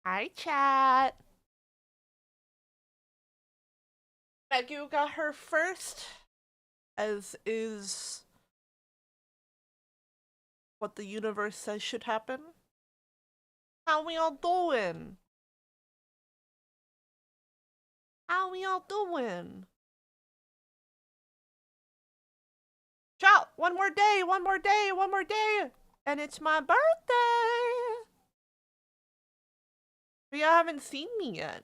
Hi, chat. Megu got her first, as is what the universe says should happen. How we all doing? How we all doing? Chat, one more day, one more day, one more day, and it's my birthday! But you haven't seen me yet.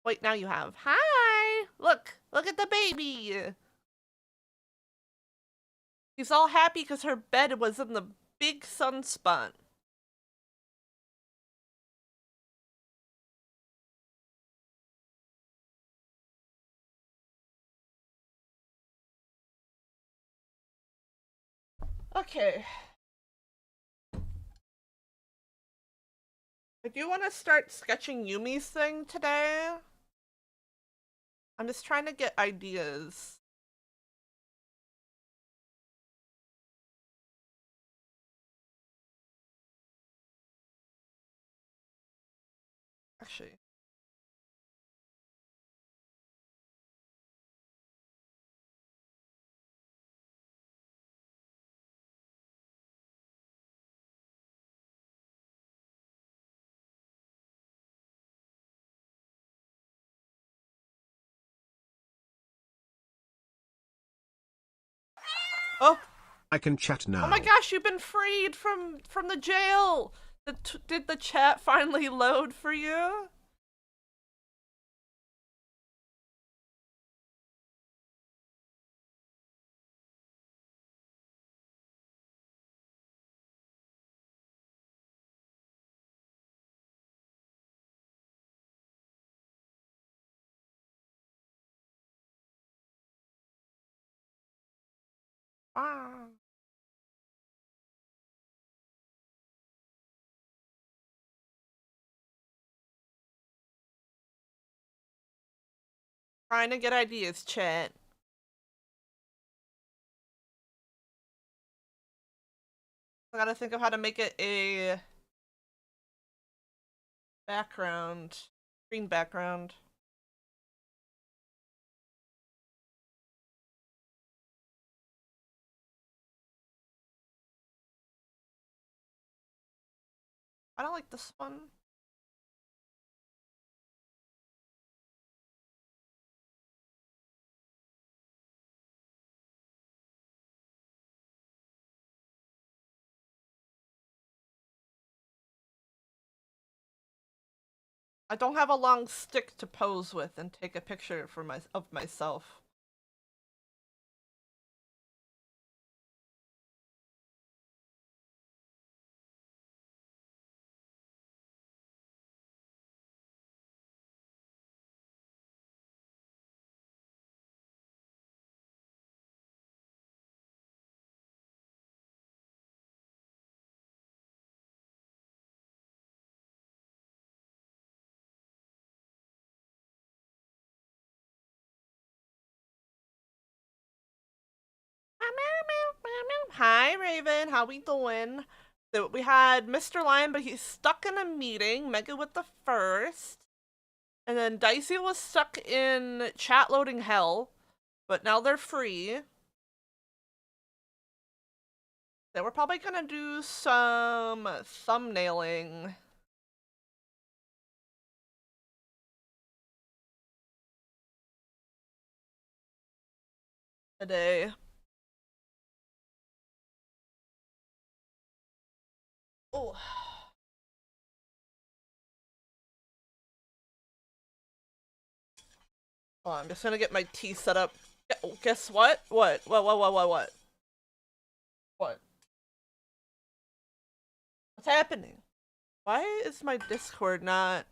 Wait, now you have. Hi! Look at the baby! He's all happy because her bed was in the big sunspot. Okay. I do want to start sketching Yumi's thing today. I'm just trying to get ideas. Actually. Oh! I can chat now. Oh my gosh, you've been freed from the jail! Did the chat finally load for you? Ah. Trying to get ideas, chat. I gotta think of how to make it a background. Green background. I don't like this one. I don't have a long stick to pose with and take a picture for of myself. Hi, Raven. How we doing? So we had Mr. Lion, but he's stuck in a meeting. Mega with the first. And then Dicey was stuck in chat loading hell, but now they're free. They were probably gonna do some thumbnailing today. Oh. Oh, I'm just gonna get my tea set up. Guess what? What? What? What's happening? Why is my Discord not...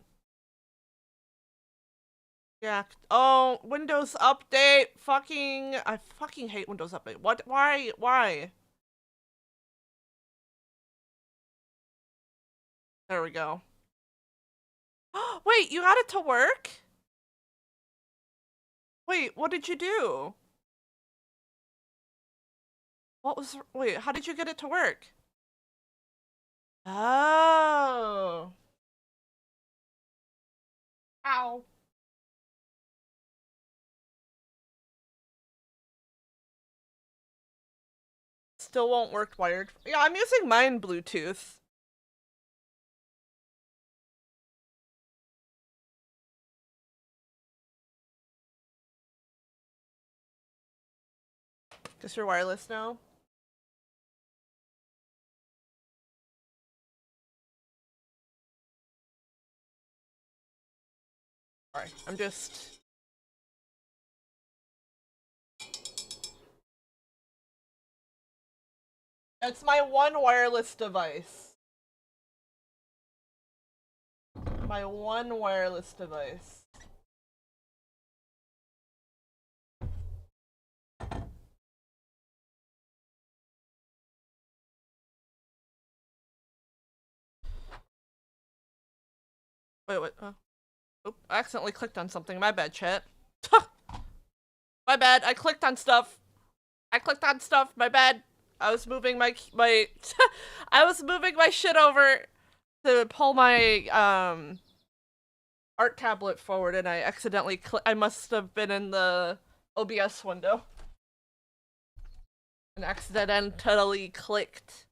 Yeah. Oh, Windows Update. I fucking hate Windows Update. What? Why? Why? There we go. Wait, you got it to work? Wait, what did you do? Wait, how did you get it to work? Oh. Ow. Still won't work wired. Yeah, I'm using mine Bluetooth. Just your wireless now. Alright, I'm just... It's my one wireless device. My one wireless device. Wait. Oop, I accidentally clicked on something. My bad, chat. My bad. I clicked on stuff. My bad. I was moving my I was moving my shit over to pull my art tablet forward, and I accidentally I must have been in the OBS window and accidentally clicked.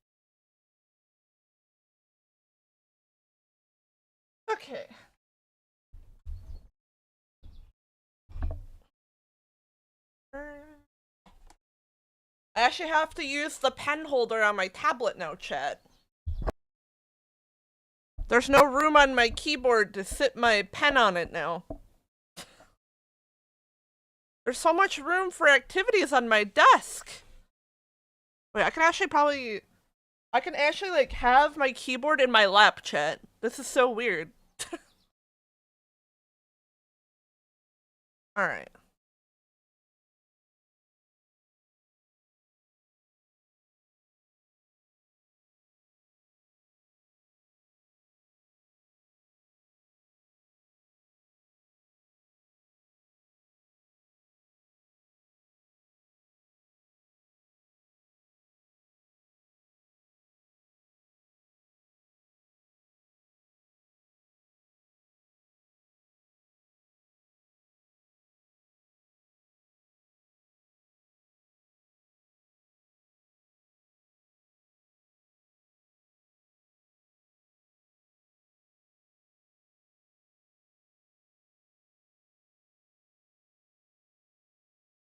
Okay. I actually have to use the pen holder on my tablet now, chat. There's no room on my keyboard to sit my pen on it now. There's so much room for activities on my desk. Wait, I can actually like have my keyboard in my lap, chat. This is so weird. Alright.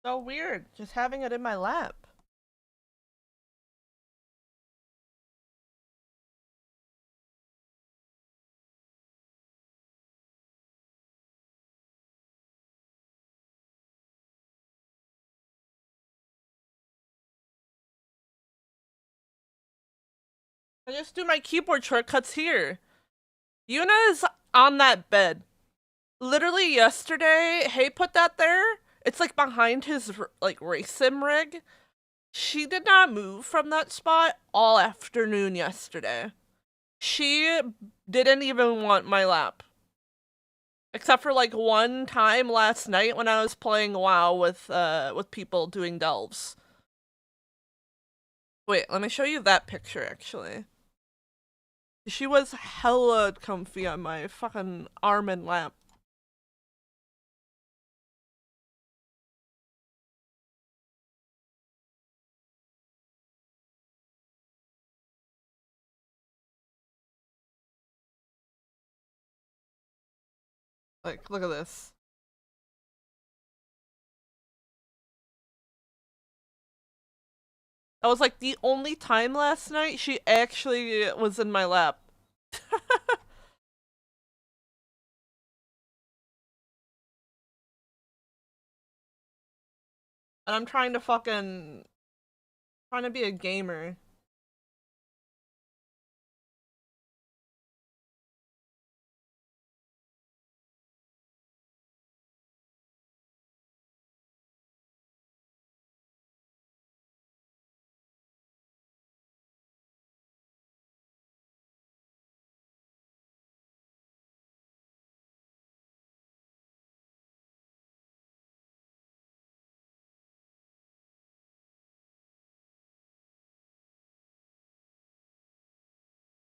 So weird, just having it in my lap. I just do my keyboard shortcuts here. Yuna is on that bed. Literally yesterday, Hey put that there. It's like behind his like race sim rig. She did not move from that spot all afternoon yesterday. She didn't even want my lap. Except for like one time last night when I was playing WoW with people doing delves. Wait, let me show you that picture actually. She was hella comfy on my fucking arm and lap. Like, look at this. That was like the only time last night she actually was in my lap. And I'm trying to be a gamer.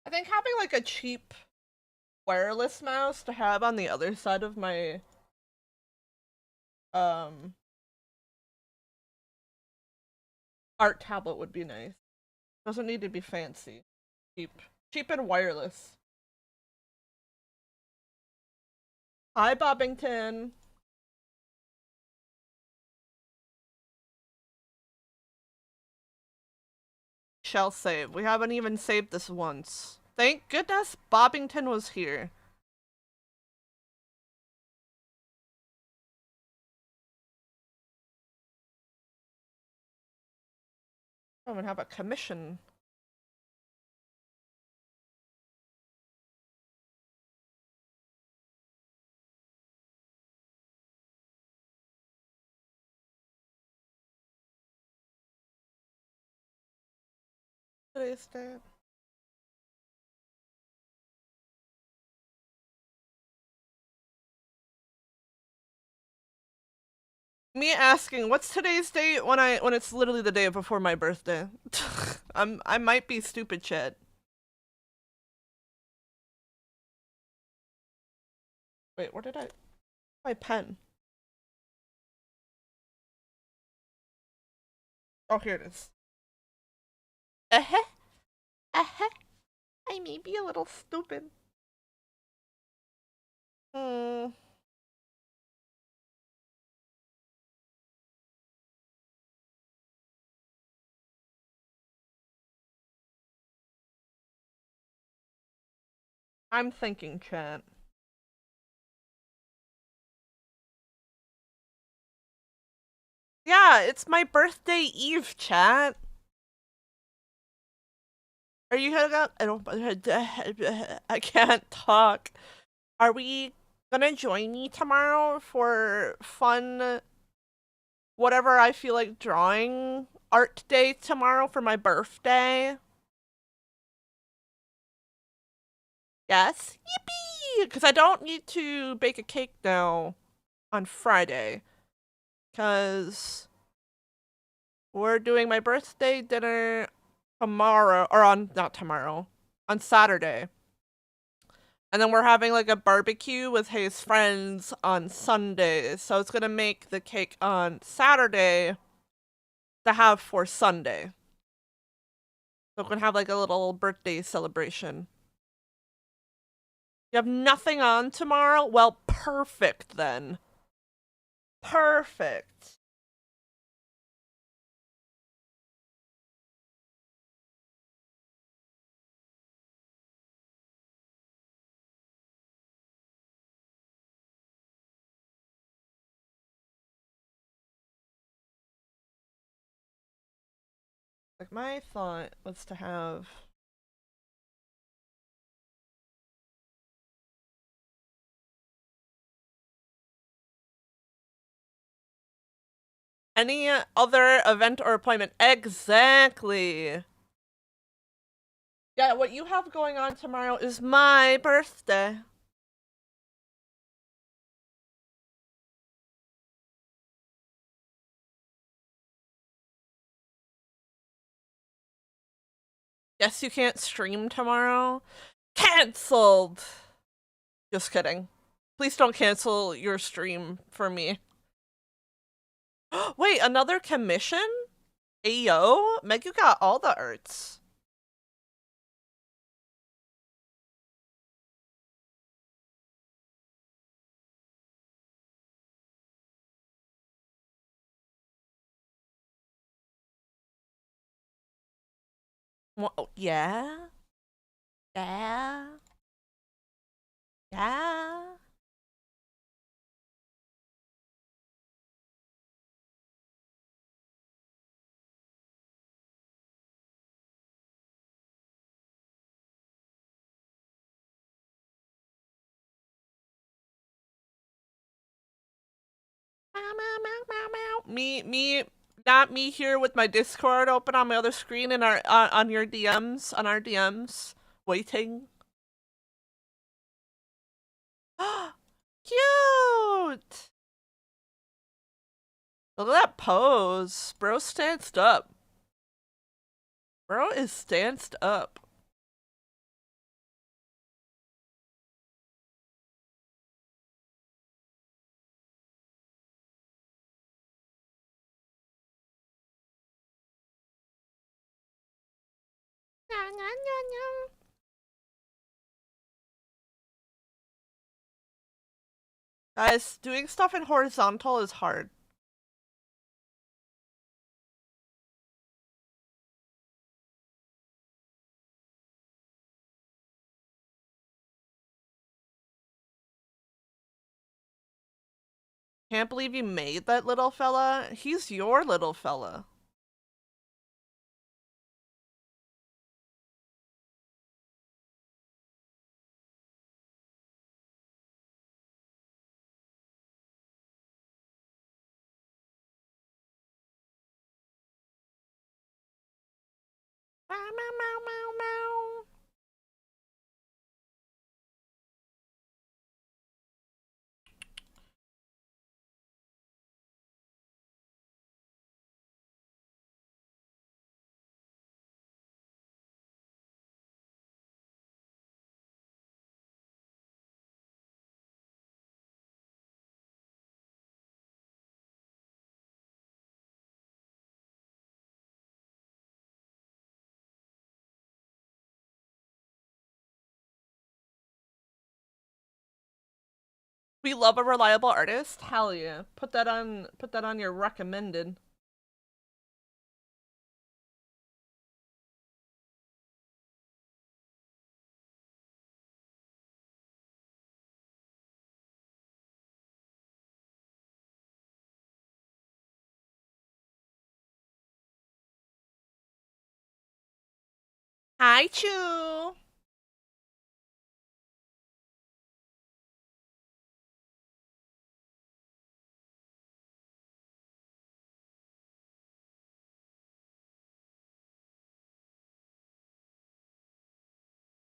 I think having like a cheap wireless mouse to have on the other side of my art tablet would be nice. Doesn't need to be fancy. Cheap. Cheap and wireless. Hi, Bobbington. Shall save. We haven't even saved this once. Thank goodness Bobbington was here. I don't even have a commission. Today's date. Me asking what's today's date when it's literally the day before my birthday. I might be stupid, Chad. Wait, where did my pen? Oh, here it is. I may be a little stupid. Hmm. I'm thinking, chat. Yeah, it's my birthday eve, chat. Are you gonna? I don't. I can't talk. Are we gonna join me tomorrow for fun? Whatever I feel like drawing art day tomorrow for my birthday. Yes, yippee! Because I don't need to bake a cake now on Friday. Because we're doing my birthday dinner tomorrow, or not tomorrow, on Saturday. And then we're having like a barbecue with his friends on Sunday. So it's gonna make the cake on Saturday to have for Sunday. So we're gonna have like a little birthday celebration. You have nothing on tomorrow? Well, perfect then. Perfect. Like, my thought was to have any other event or appointment. Exactly. Yeah, what you have going on tomorrow is my birthday. Yes, you can't stream tomorrow. Cancelled! Just kidding. Please don't cancel your stream for me. Wait, another commission? Ayo? Meg, you got all the arts. Well, yeah? Yeah? Yeah? Me, not me here with my Discord open on my other screen and on your DMs, on our DMs, waiting. Cute! Look at that pose. Bro stanced up. Bro is stanced up. Guys, doing stuff in horizontal is hard. Can't believe you made that little fella. He's your little fella. Meow, meow, meow, meow, meow. We love a reliable artist. Hell yeah. Put that on your recommended. Hi, Chu.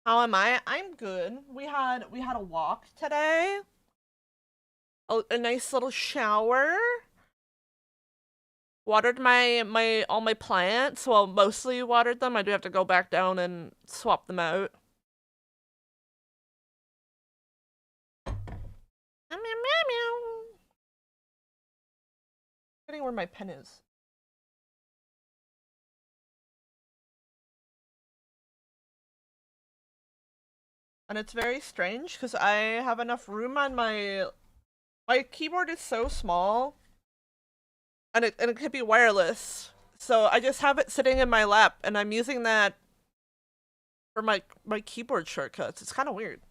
How am I? I'm good. We had a walk today. A nice little shower. Watered my all my plants. Well, mostly watered them. I do have to go back down and swap them out. Meow, meow, meow, meow. Forgetting where my pen is. And it's very strange because I have enough room on my keyboard is so small, and it could be wireless. So I just have it sitting in my lap, and I'm using that for my keyboard shortcuts. It's kind of weird.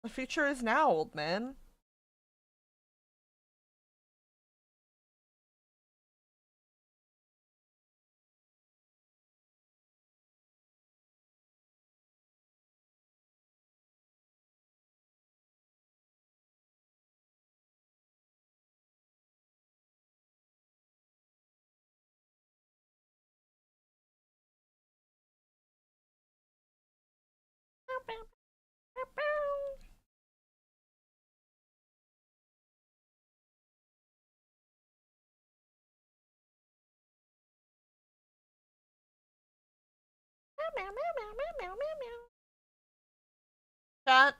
The future is now, old man. Chat,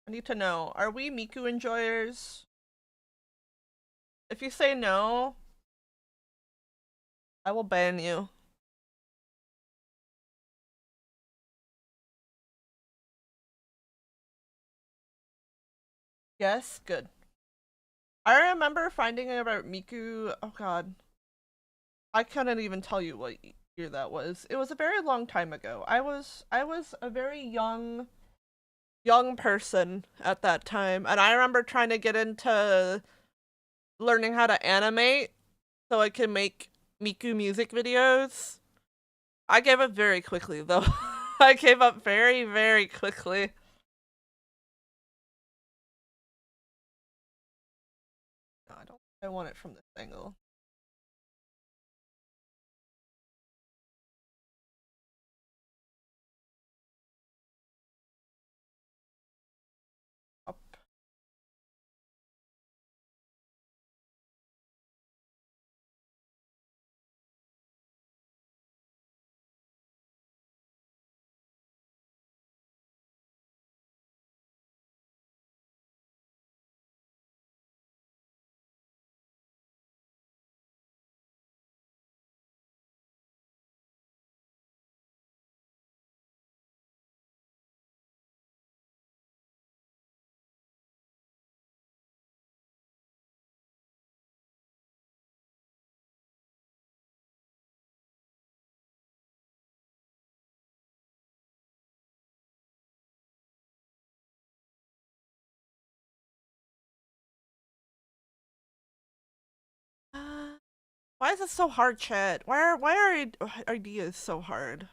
I need to know, are we Miku enjoyers? If you say no, I will ban you. Yes? Good. I remember finding out about Miku, oh god. I couldn't even tell you what year that was. It was a very long time ago. I was a very young person at that time, and I remember trying to get into learning how to animate so I can make Miku music videos. I gave up very quickly though. I gave up very, very quickly. No, I don't I want it from this angle. Up. Why is it so hard, chat? Why are ideas so hard?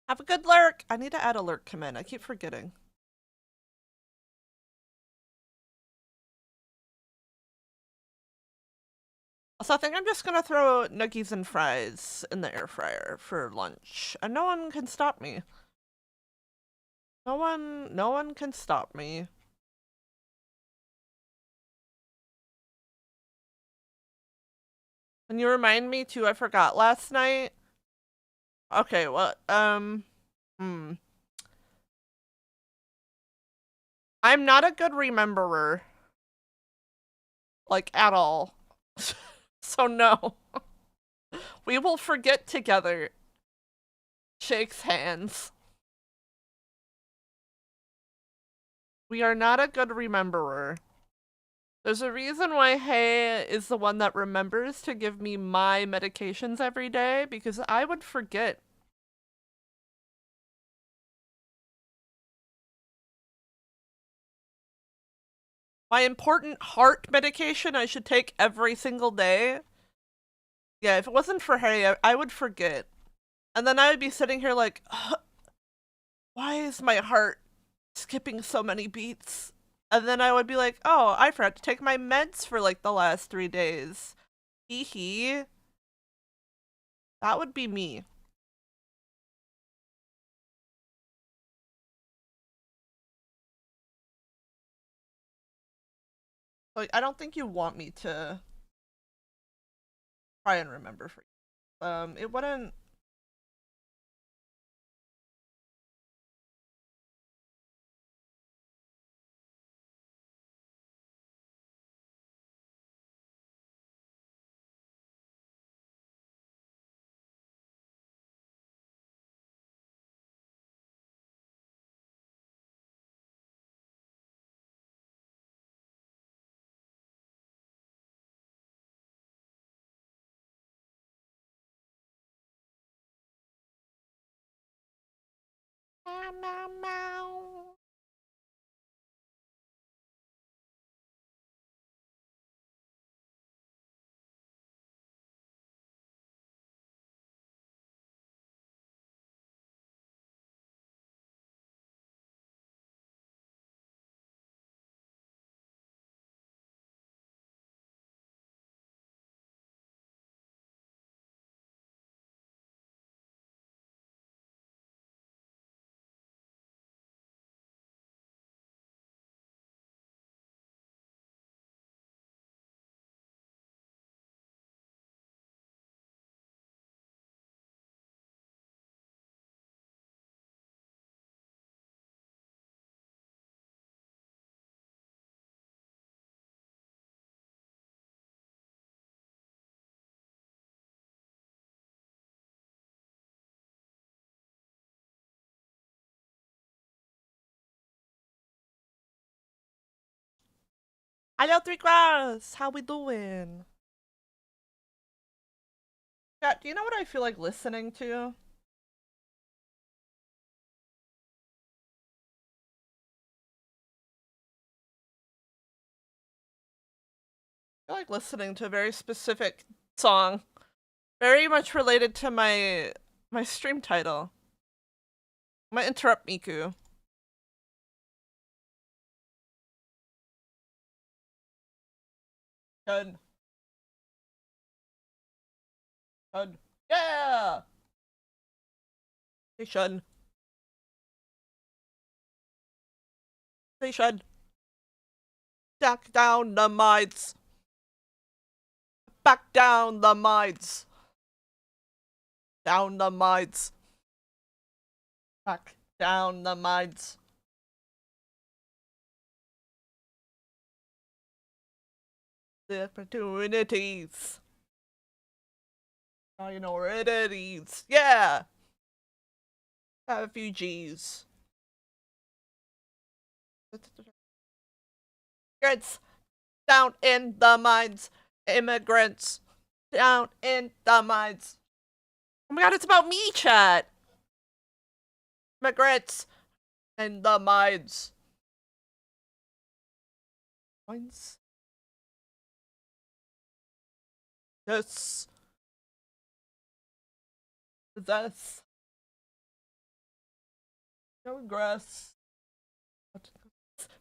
Have a good lurk. I need to add a lurk command. I keep forgetting. Also, I think I'm just gonna throw nuggies and fries in the air fryer for lunch, and no one can stop me. No one can stop me. And you remind me too, I forgot last night. Okay, well, I'm not a good rememberer. Like, at all. So no. We will forget together. Shakes hands. We are not a good rememberer. There's a reason why Hay is the one that remembers to give me my medications every day, because I would forget. My important heart medication I should take every single day. Yeah, if it wasn't for Hay, I would forget. And then I would be sitting here like, why is my heart skipping so many beats? And then I would be like, oh, I forgot to take my meds for like the last 3 days. Hee hee. That would be me. Like, I don't think you want me to try and remember for you. It wouldn't. Meow, meow, meow. Hello, Three Grass! How we doing? Yeah, do you know what I feel like listening to? I feel like listening to a very specific song. Very much related to my stream title. I'm gonna interrupt Miku. Shun. Shun. Yeah! Hey, Shun. Hey, Shun. Back down the mines. Back down the mines. Down the mines. Back down the mines. The opportunities. Oh, you know where it is. Yeah. Have a few G's. Immigrants down in the mines. Immigrants down in the mines. Oh my god, it's about me, chat. Immigrants in the mines. Mines. This. This. Progress.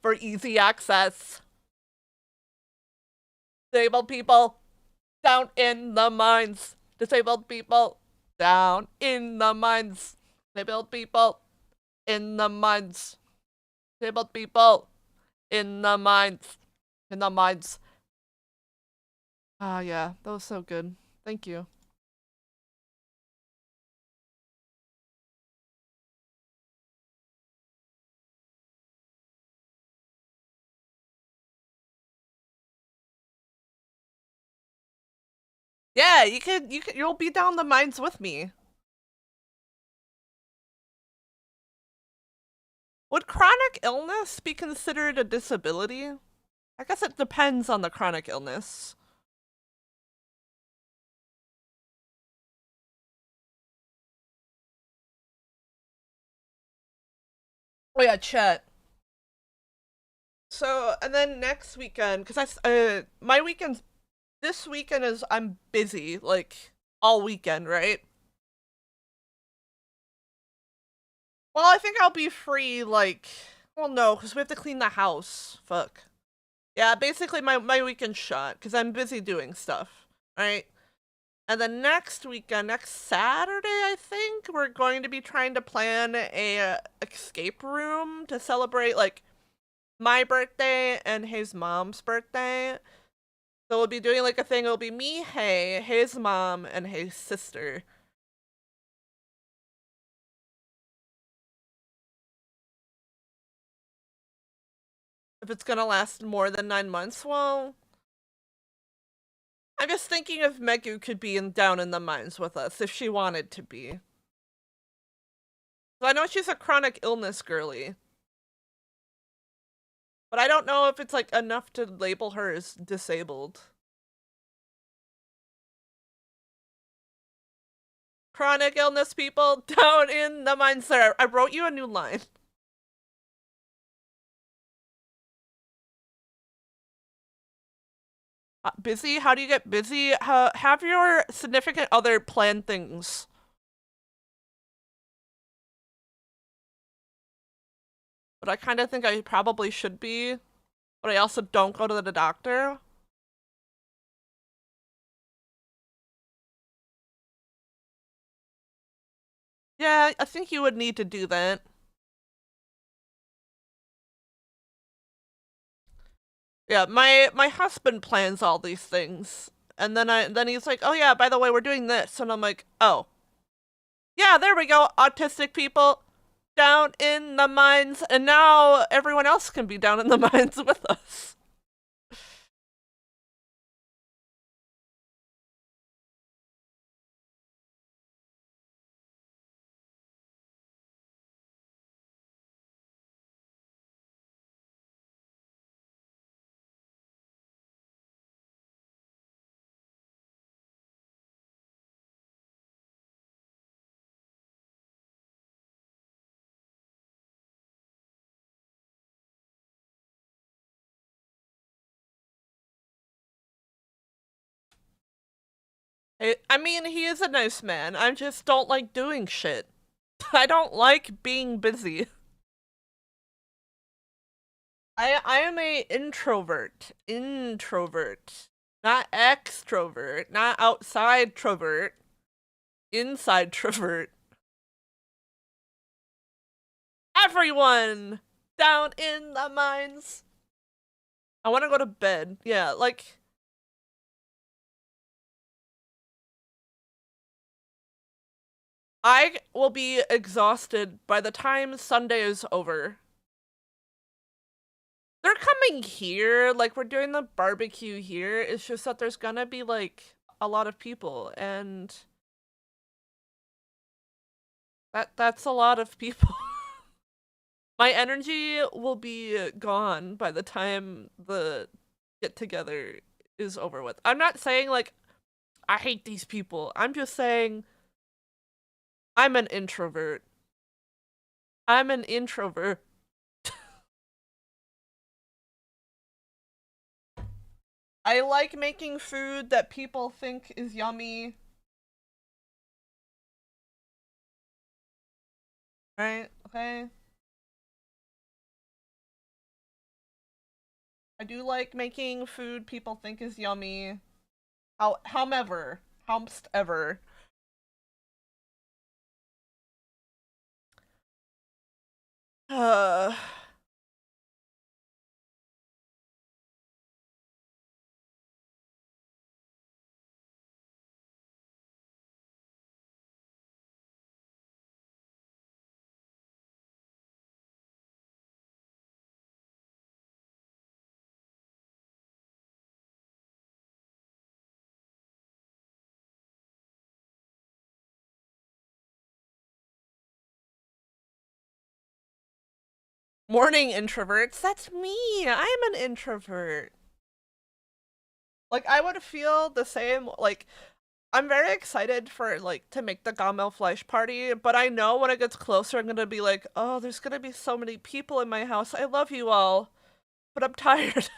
For easy access. Disabled people down in the mines. Disabled people down in the mines. Disabled people in the mines. Disabled people in the mines. In the mines. Ah, yeah, that was so good. Thank you. Yeah, you'll be down the mines with me. Would chronic illness be considered a disability? I guess it depends on the chronic illness. Oh yeah, Chet. So, and then next weekend, because my weekends, this weekend is, I'm busy, like, all weekend, right? Well, I think I'll be free, like, well, no, because we have to clean the house. Fuck. Yeah, basically my weekend shot, because I'm busy doing stuff, right? And then next weekend, next Saturday, I think, we're going to be trying to plan a escape room to celebrate, like, my birthday and his mom's birthday. So we'll be doing, like, a thing. It'll be me, Hey, his mom, and his sister. If it's gonna last more than 9 months, well, I'm just thinking if Megu could be down in the mines with us, if she wanted to be. So I know she's a chronic illness girly. But I don't know if it's, like, enough to label her as disabled. Chronic illness people down in the mines, sir. I wrote you a new line. Busy? How do you get busy? Have your significant other plan things. But I kind of think I probably should be. But I also don't go to the doctor. Yeah, I think you would need to do that. Yeah, my husband plans all these things. And then he's like, "Oh yeah, by the way, we're doing this." And I'm like, "Oh. Yeah, there we go. Autistic people down in the mines, and now everyone else can be down in the mines with us." I mean, he is a nice man. I just don't like doing shit. I don't like being busy. I am a introvert. Introvert. Not extrovert. Not outside trovert. Inside trovert. Everyone down in the mines. I want to go to bed. Yeah, like, I will be exhausted by the time Sunday is over. They're coming here, like we're doing the barbecue here. It's just that there's gonna be like a lot of people and that's a lot of people. My energy will be gone by the time the get together is over with. I'm not saying like I hate these people. I'm just saying I'm an introvert. I'm an introvert. I like making food that people think is yummy. Right? Okay. I do like making food people think is yummy. However, howmst ever. Uh, morning introverts. That's me. I'm an introvert. Like I would feel the same. Like I'm very excited for like to make the Gamel Fleisch party, but I know when it gets closer, I'm gonna be like, oh, there's gonna be so many people in my house. I love you all, but I'm tired.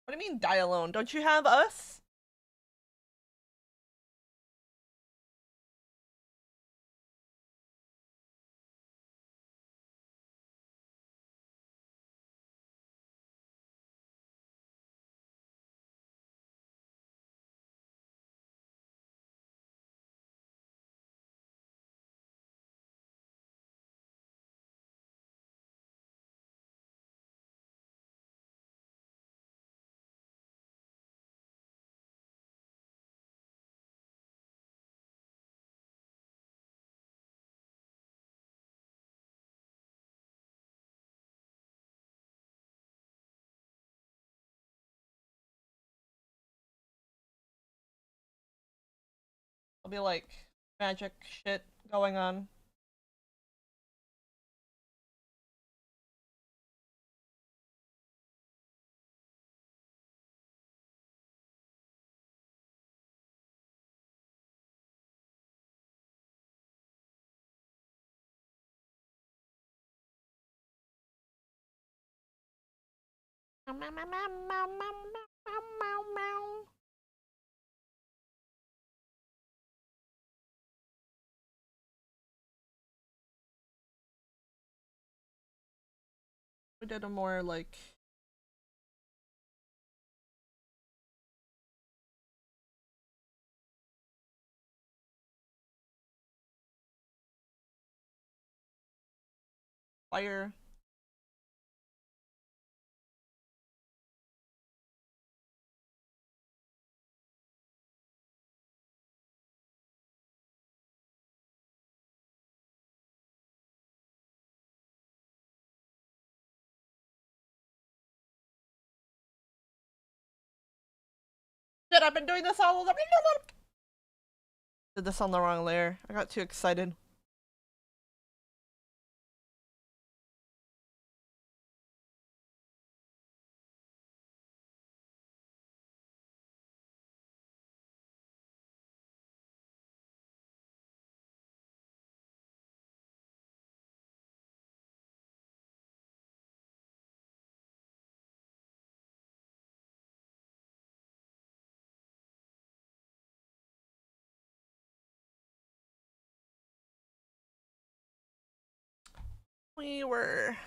What do you mean die alone? Don't you have us? I'll be like magic shit going on. We did a more like fire. Shit, I've been doing this all over. Did this on the wrong layer. I got too excited. We were.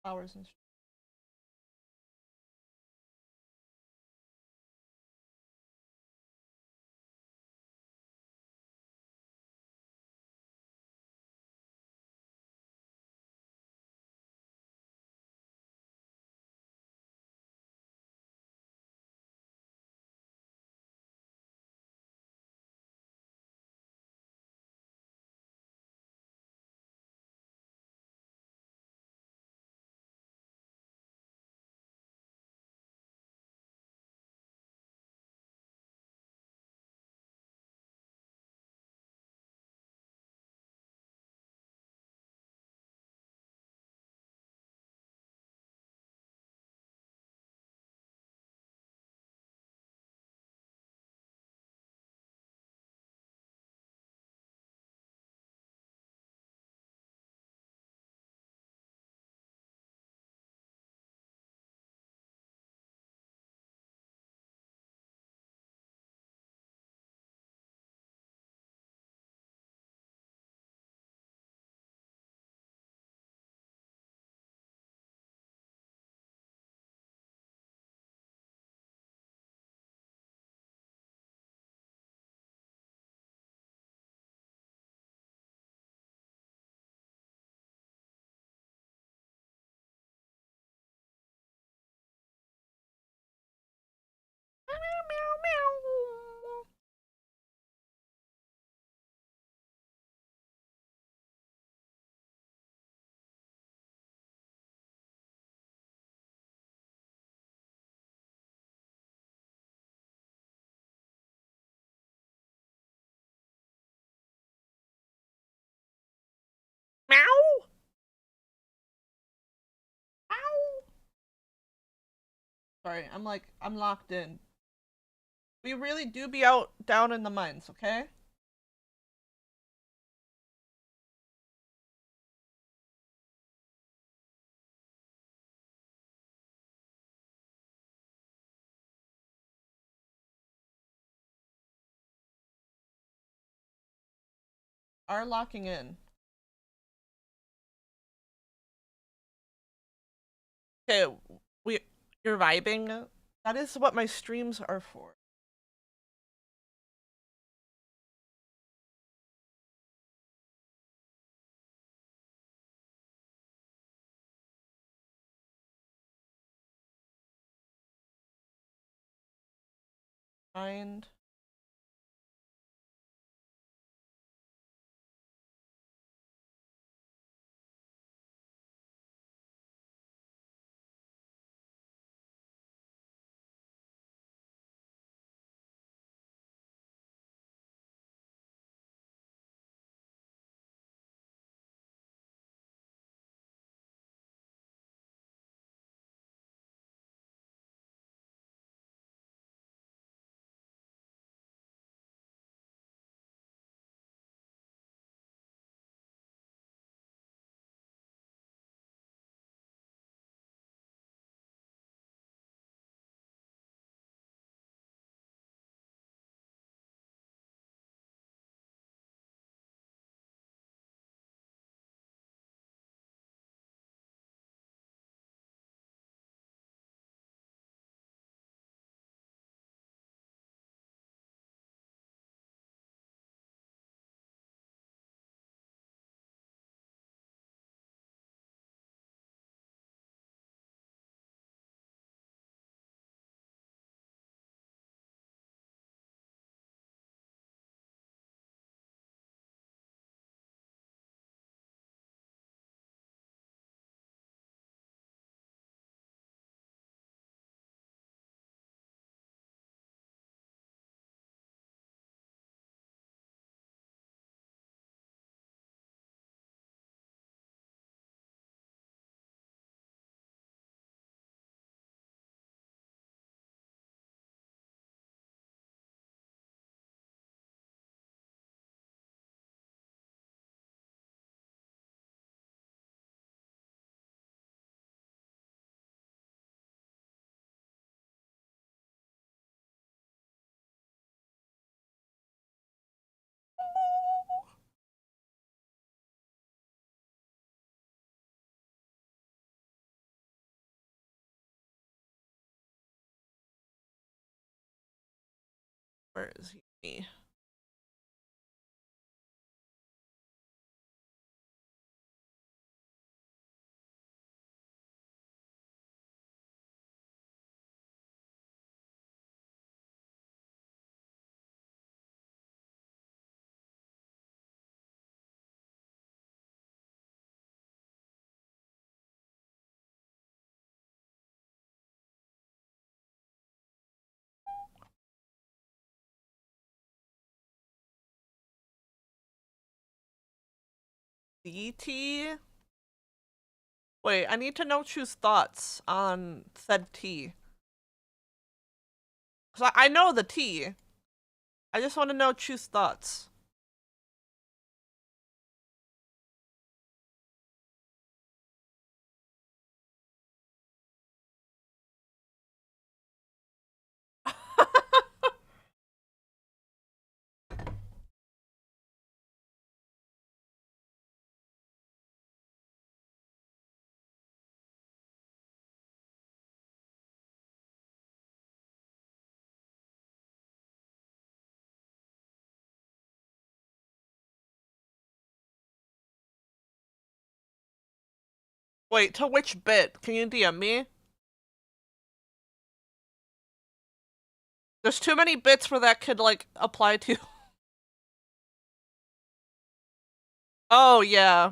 Flowers and meow. Meow. Sorry, I'm locked in. We really do be out down in the mines, okay? Are locking in. Okay, we you're vibing. That is what my streams are for. Mind. Where is he? DT? Wait, I need to know Chu's thoughts on said T. Cause I know the T. I just want to know Chu's thoughts. Wait, to which bit? Can you DM me? There's too many bits where that could, like, apply to. Oh, yeah.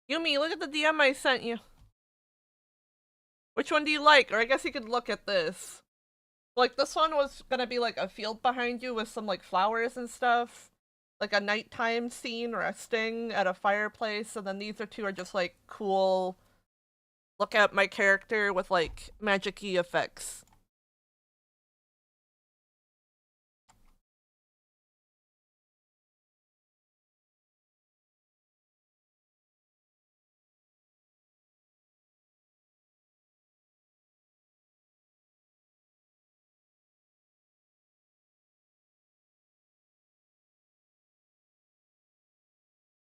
Yumi, look at the DM I sent you. Which one do you like? Or I guess you could look at this. Like, this one was gonna be like a field behind you with some like flowers and stuff. Like a nighttime scene resting at a fireplace, and then these two are just like cool look at my character with like magic-y effects.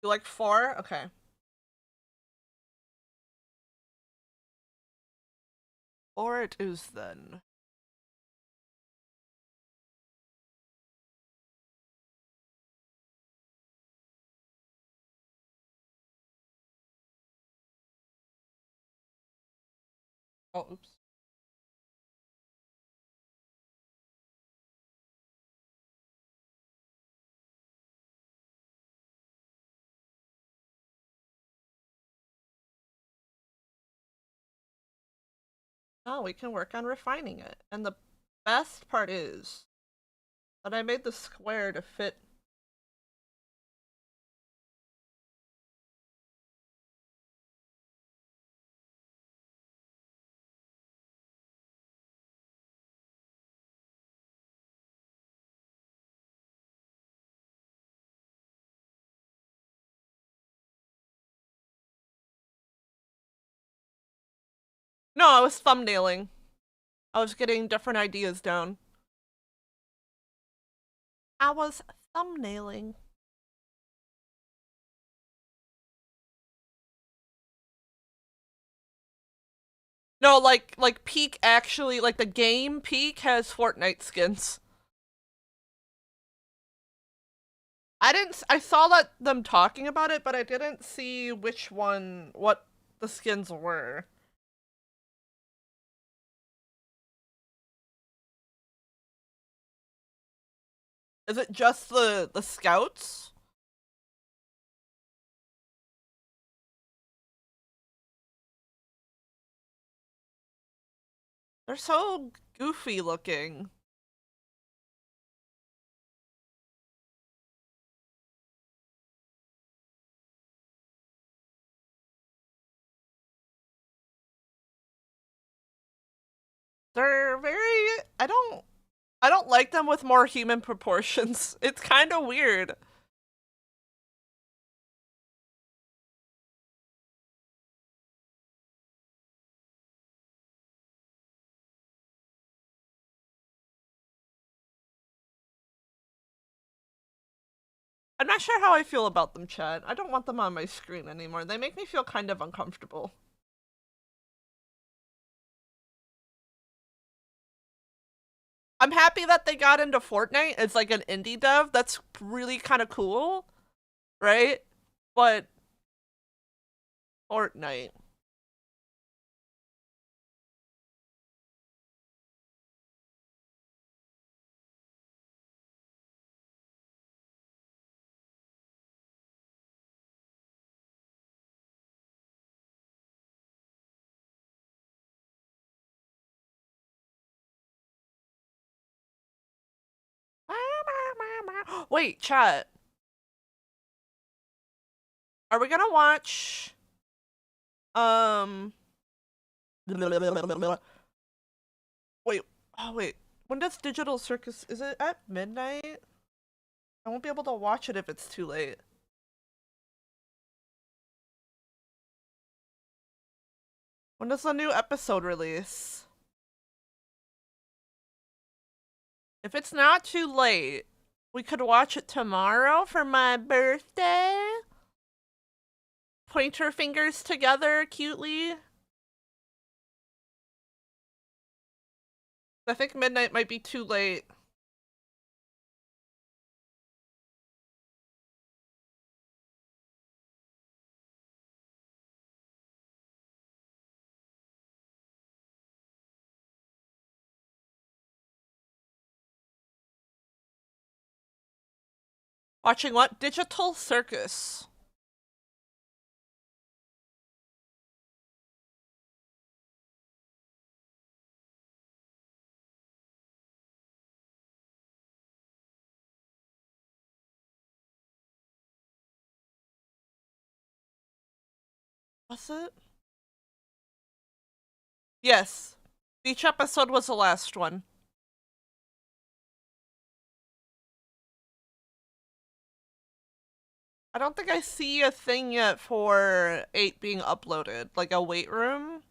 You like 4? Okay. 4 it is then. Oh, oops. Oh, we can work on refining it. And the best part is that I made the square to fit. No, I was thumbnailing. I was getting different ideas down. I was thumbnailing. No, like Peak actually, like the game Peak has Fortnite skins. I saw that them talking about it, but I didn't see which one, what the skins were. Is it just the scouts? They're so goofy looking. They're very, I don't I don't like them with more human proportions. It's kind of weird. I'm not sure how I feel about them, Chad. I don't want them on my screen anymore. They make me feel kind of uncomfortable. I'm happy that they got into Fortnite as like an indie dev. That's really kind of cool, right? But Fortnite. Wait, chat. Are we gonna watch um wait, oh wait. When does Digital Circus, is it at midnight? I won't be able to watch it if it's too late. When does the new episode release? If it's not too late, we could watch it tomorrow for my birthday. Pointer fingers together cutely. I think midnight might be too late. Watching what? Digital Circus. Was it? Yes. Each episode was the last one. I don't think I see a thing yet for 8 being uploaded, like a wait room.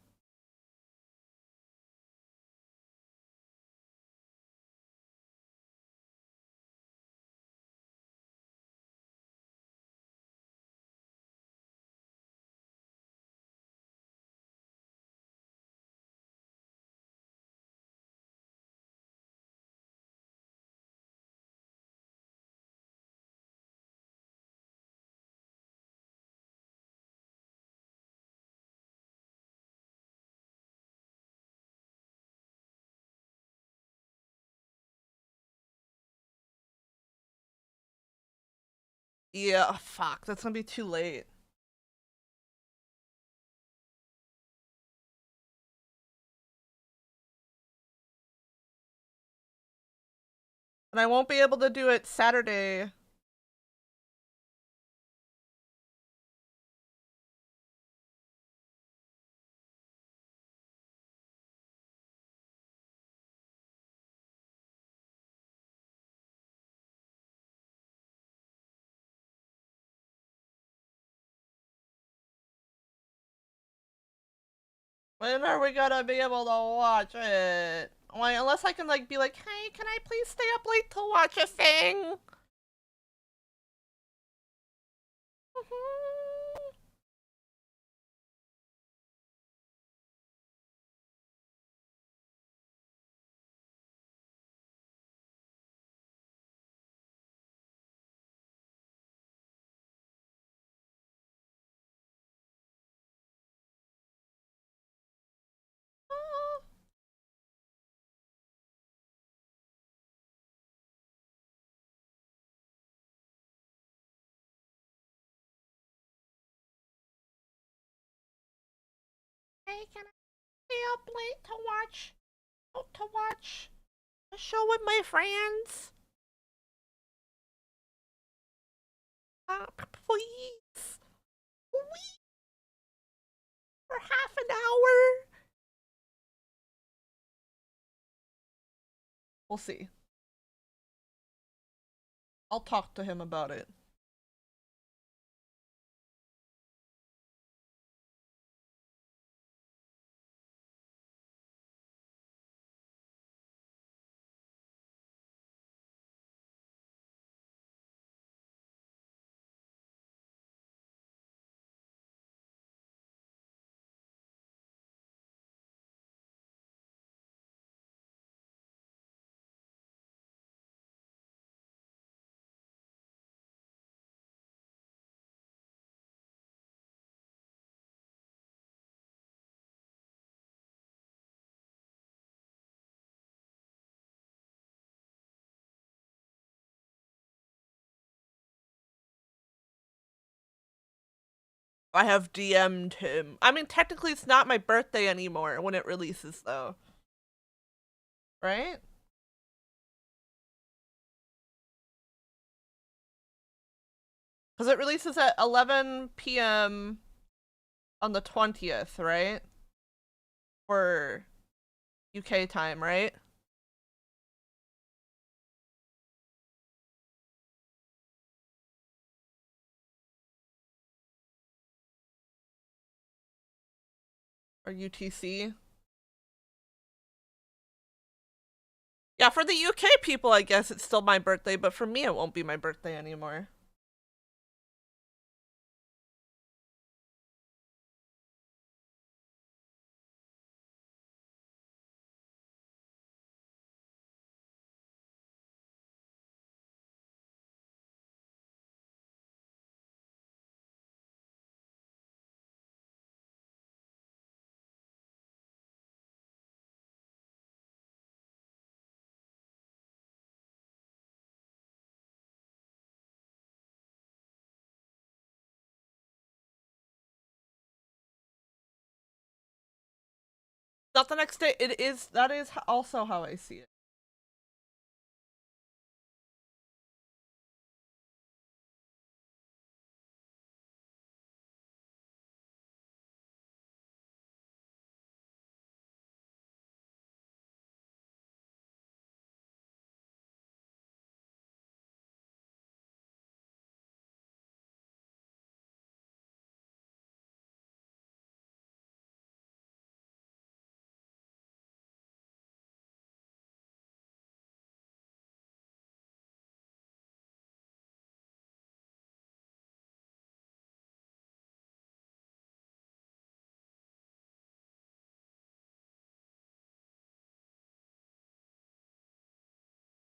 Yeah, fuck, that's gonna be too late. And I won't be able to do it Saturday. When are we gonna be able to watch it? Why, unless I can like be like, hey, can I please stay up late to watch a thing? Hey, can I stay up late to watch a show with my friends? Please, please, for half an hour. We'll see. I'll talk to him about it. I have DM'd him. I mean, technically it's not my birthday anymore when it releases, though. Right? Because it releases at 11 p.m. on the 20th, right? For UK time, right? Or UTC. Yeah, for the UK people, I guess it's still my birthday, but for me, it won't be my birthday anymore. Not the next day. It is. That is also how I see it.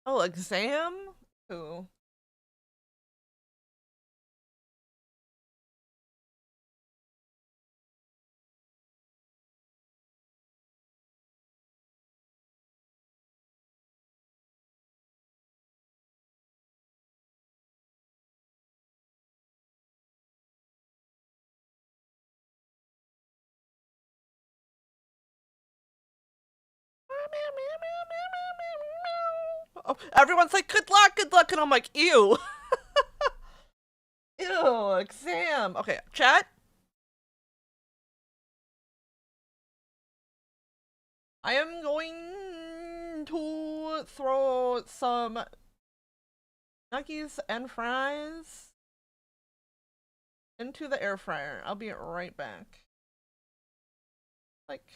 Oh, exam? Ooh. Oh, everyone's like, good luck, and I'm like, ew. Ew, exam. Okay, chat. I am going to throw some nuggies and fries into the air fryer. I'll be right back. Like,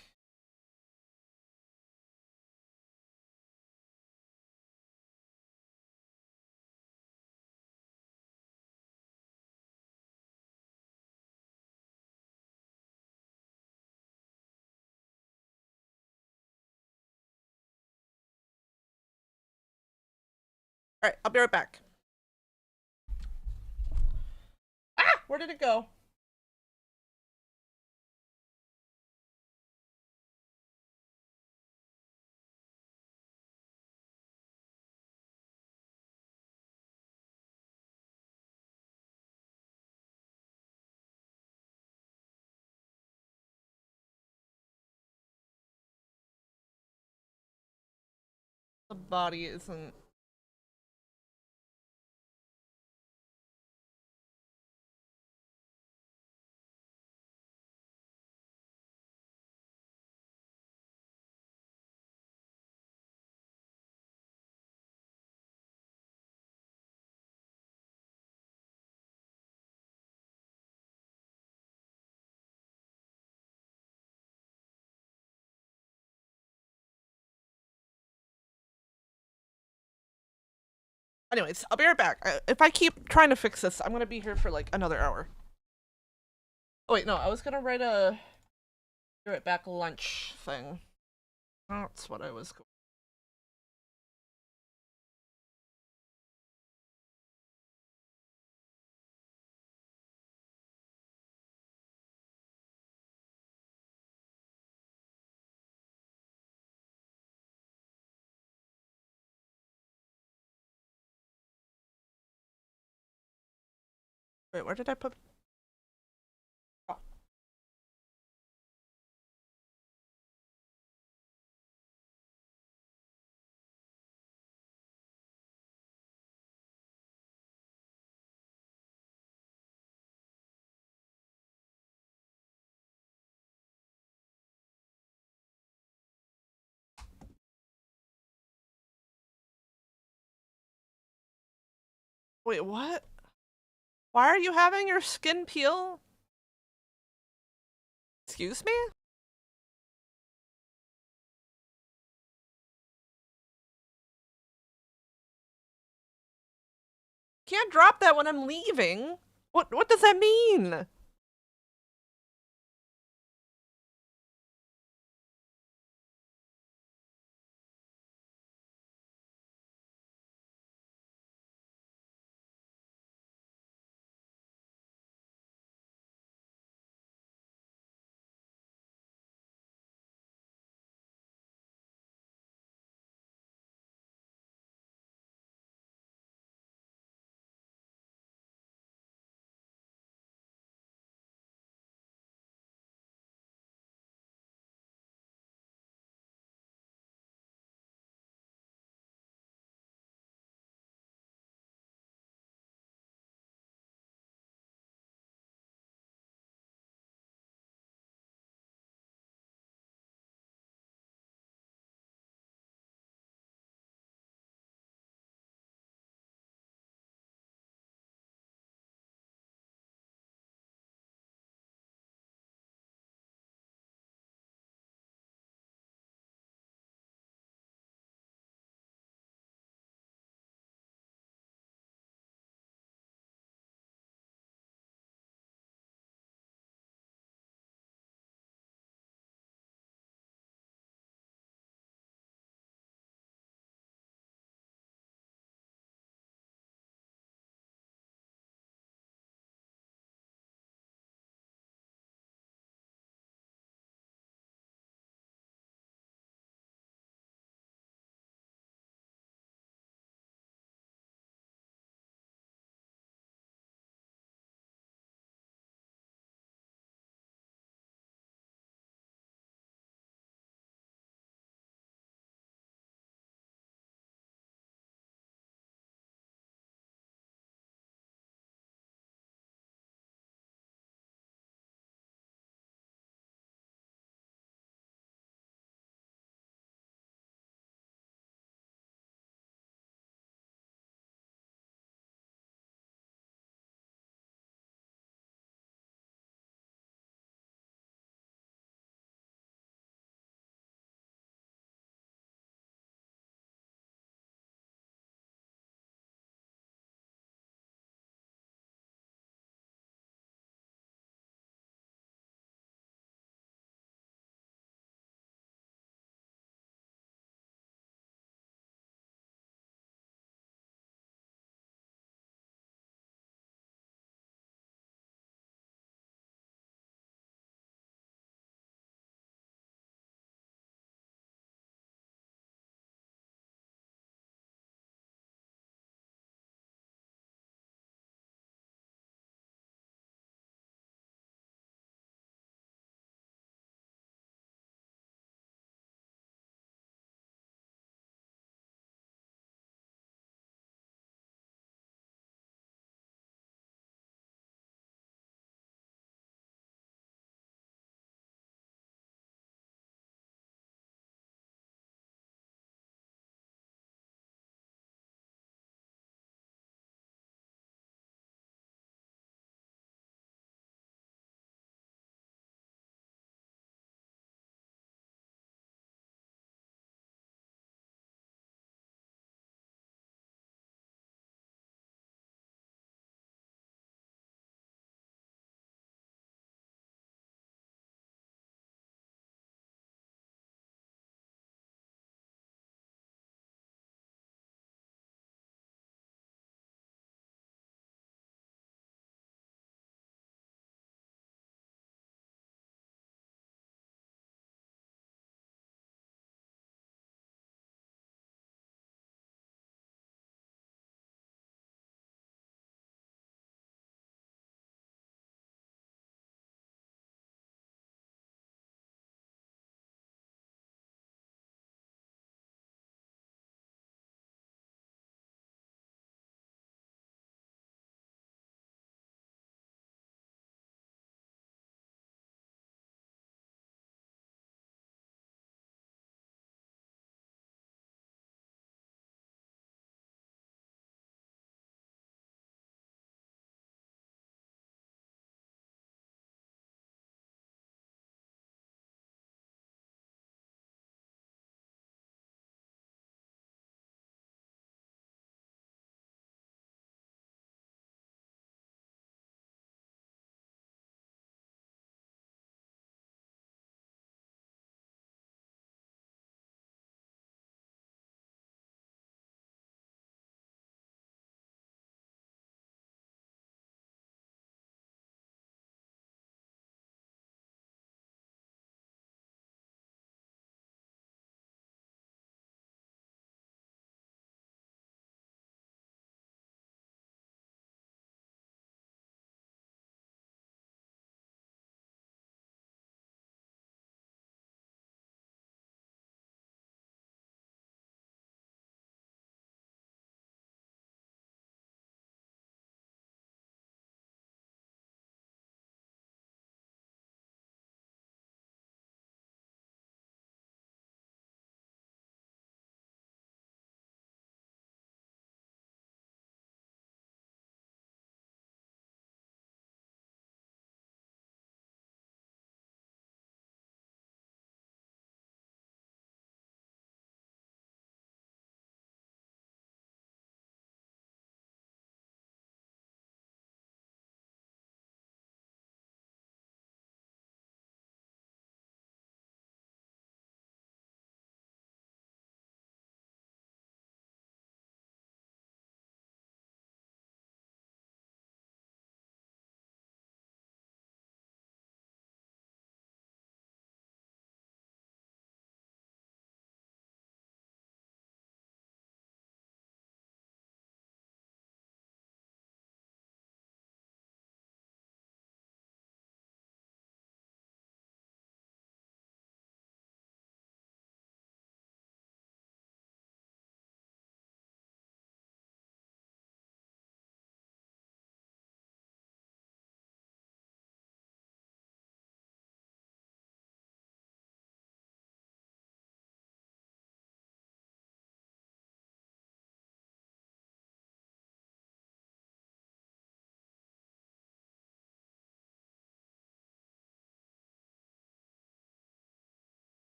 alright, I'll be right back. Ah! Where did it go? The body isn't. Anyways, I'll be right back. If I keep trying to fix this, I'm gonna be here for like another hour. Oh wait, no, I was gonna write a be right back lunch thing. That's what I was going. Wait, where did I put? Oh. Wait, what? Why are you having your skin peel? Excuse me? Can't drop that when I'm leaving. What does that mean?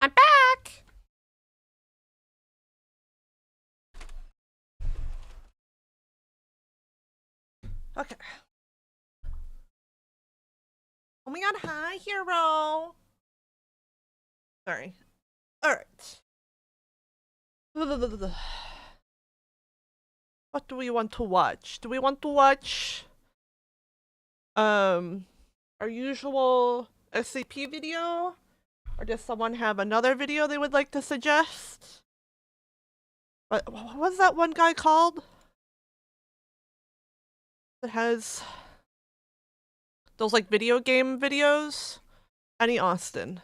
I'm back! Okay. Oh my god, hi, hero! Sorry. Alright. What do we want to watch? Do we want to watch our usual SCP video? Or does someone have another video they would like to suggest? What was that one guy called? That has those like video game videos? Annie Austin.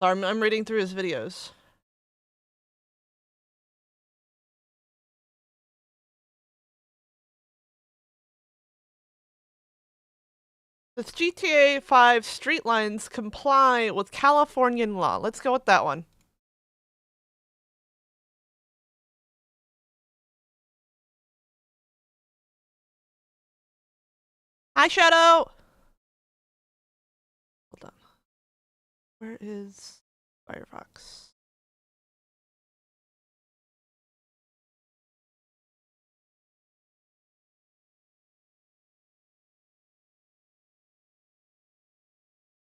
Sorry, I'm reading through his videos. Does GTA 5 street lines comply with Californian law? Let's go with that one. Hi, Shadow! Hold on. Where is Firefox?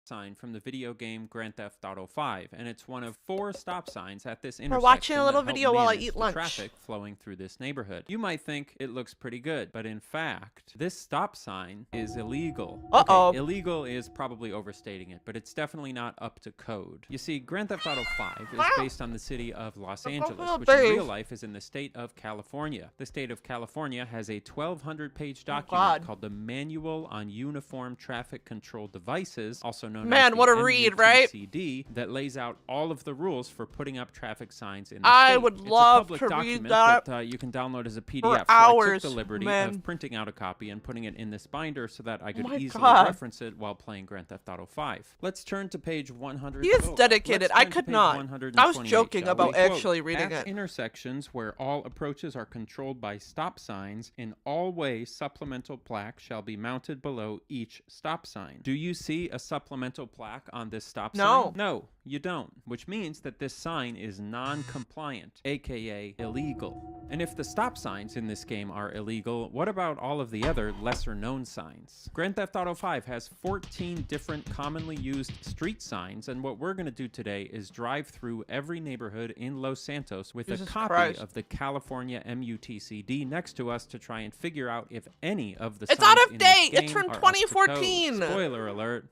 Sign from the video game Grand Theft Auto 5, and it's one of 4 stop signs at this intersection. We're watching a little that help video while I manage eat the lunch. traffic flowing through this neighborhood. You might think it looks pretty good, but in fact, this stop sign is illegal. Uh-oh. Okay, illegal is probably overstating it, but it's definitely not up to code. You see, Grand Theft Auto 5 is based on the city of Los Angeles, which in real life is in the state of California. The state of California has a 1,200-page document called the Manual on Uniform Traffic Control Devices, also known as the what a read, right? MUTCD, that lays out all of the rules for putting up traffic signs in the I state. would It's love a public to document read that that you can download as a PDF. for So I hours, took the liberty of printing out a copy and putting it in this binder so that I could easily reference it while playing Grand Theft Auto 5. Let's turn to page 100. He is dedicated. I could not. I was joking about actually reading At it. intersections where all approaches are controlled by stop signs, an all-way supplemental plaque shall be mounted below each stop sign. Do you see a supplemental plaque on this stop sign? No, you don't, which means that this sign is non-compliant, aka illegal. And if the stop signs in this game are illegal, what about all of the other lesser-known signs? Grand Theft Auto 5 has 14 different commonly used street signs, and what we're going to do today is drive through every neighborhood in Los Santos with a copy of the California MUTCD next to us to try and figure out if any of the signs out of in date! this game It's from are up to 2014! code. Spoiler alert.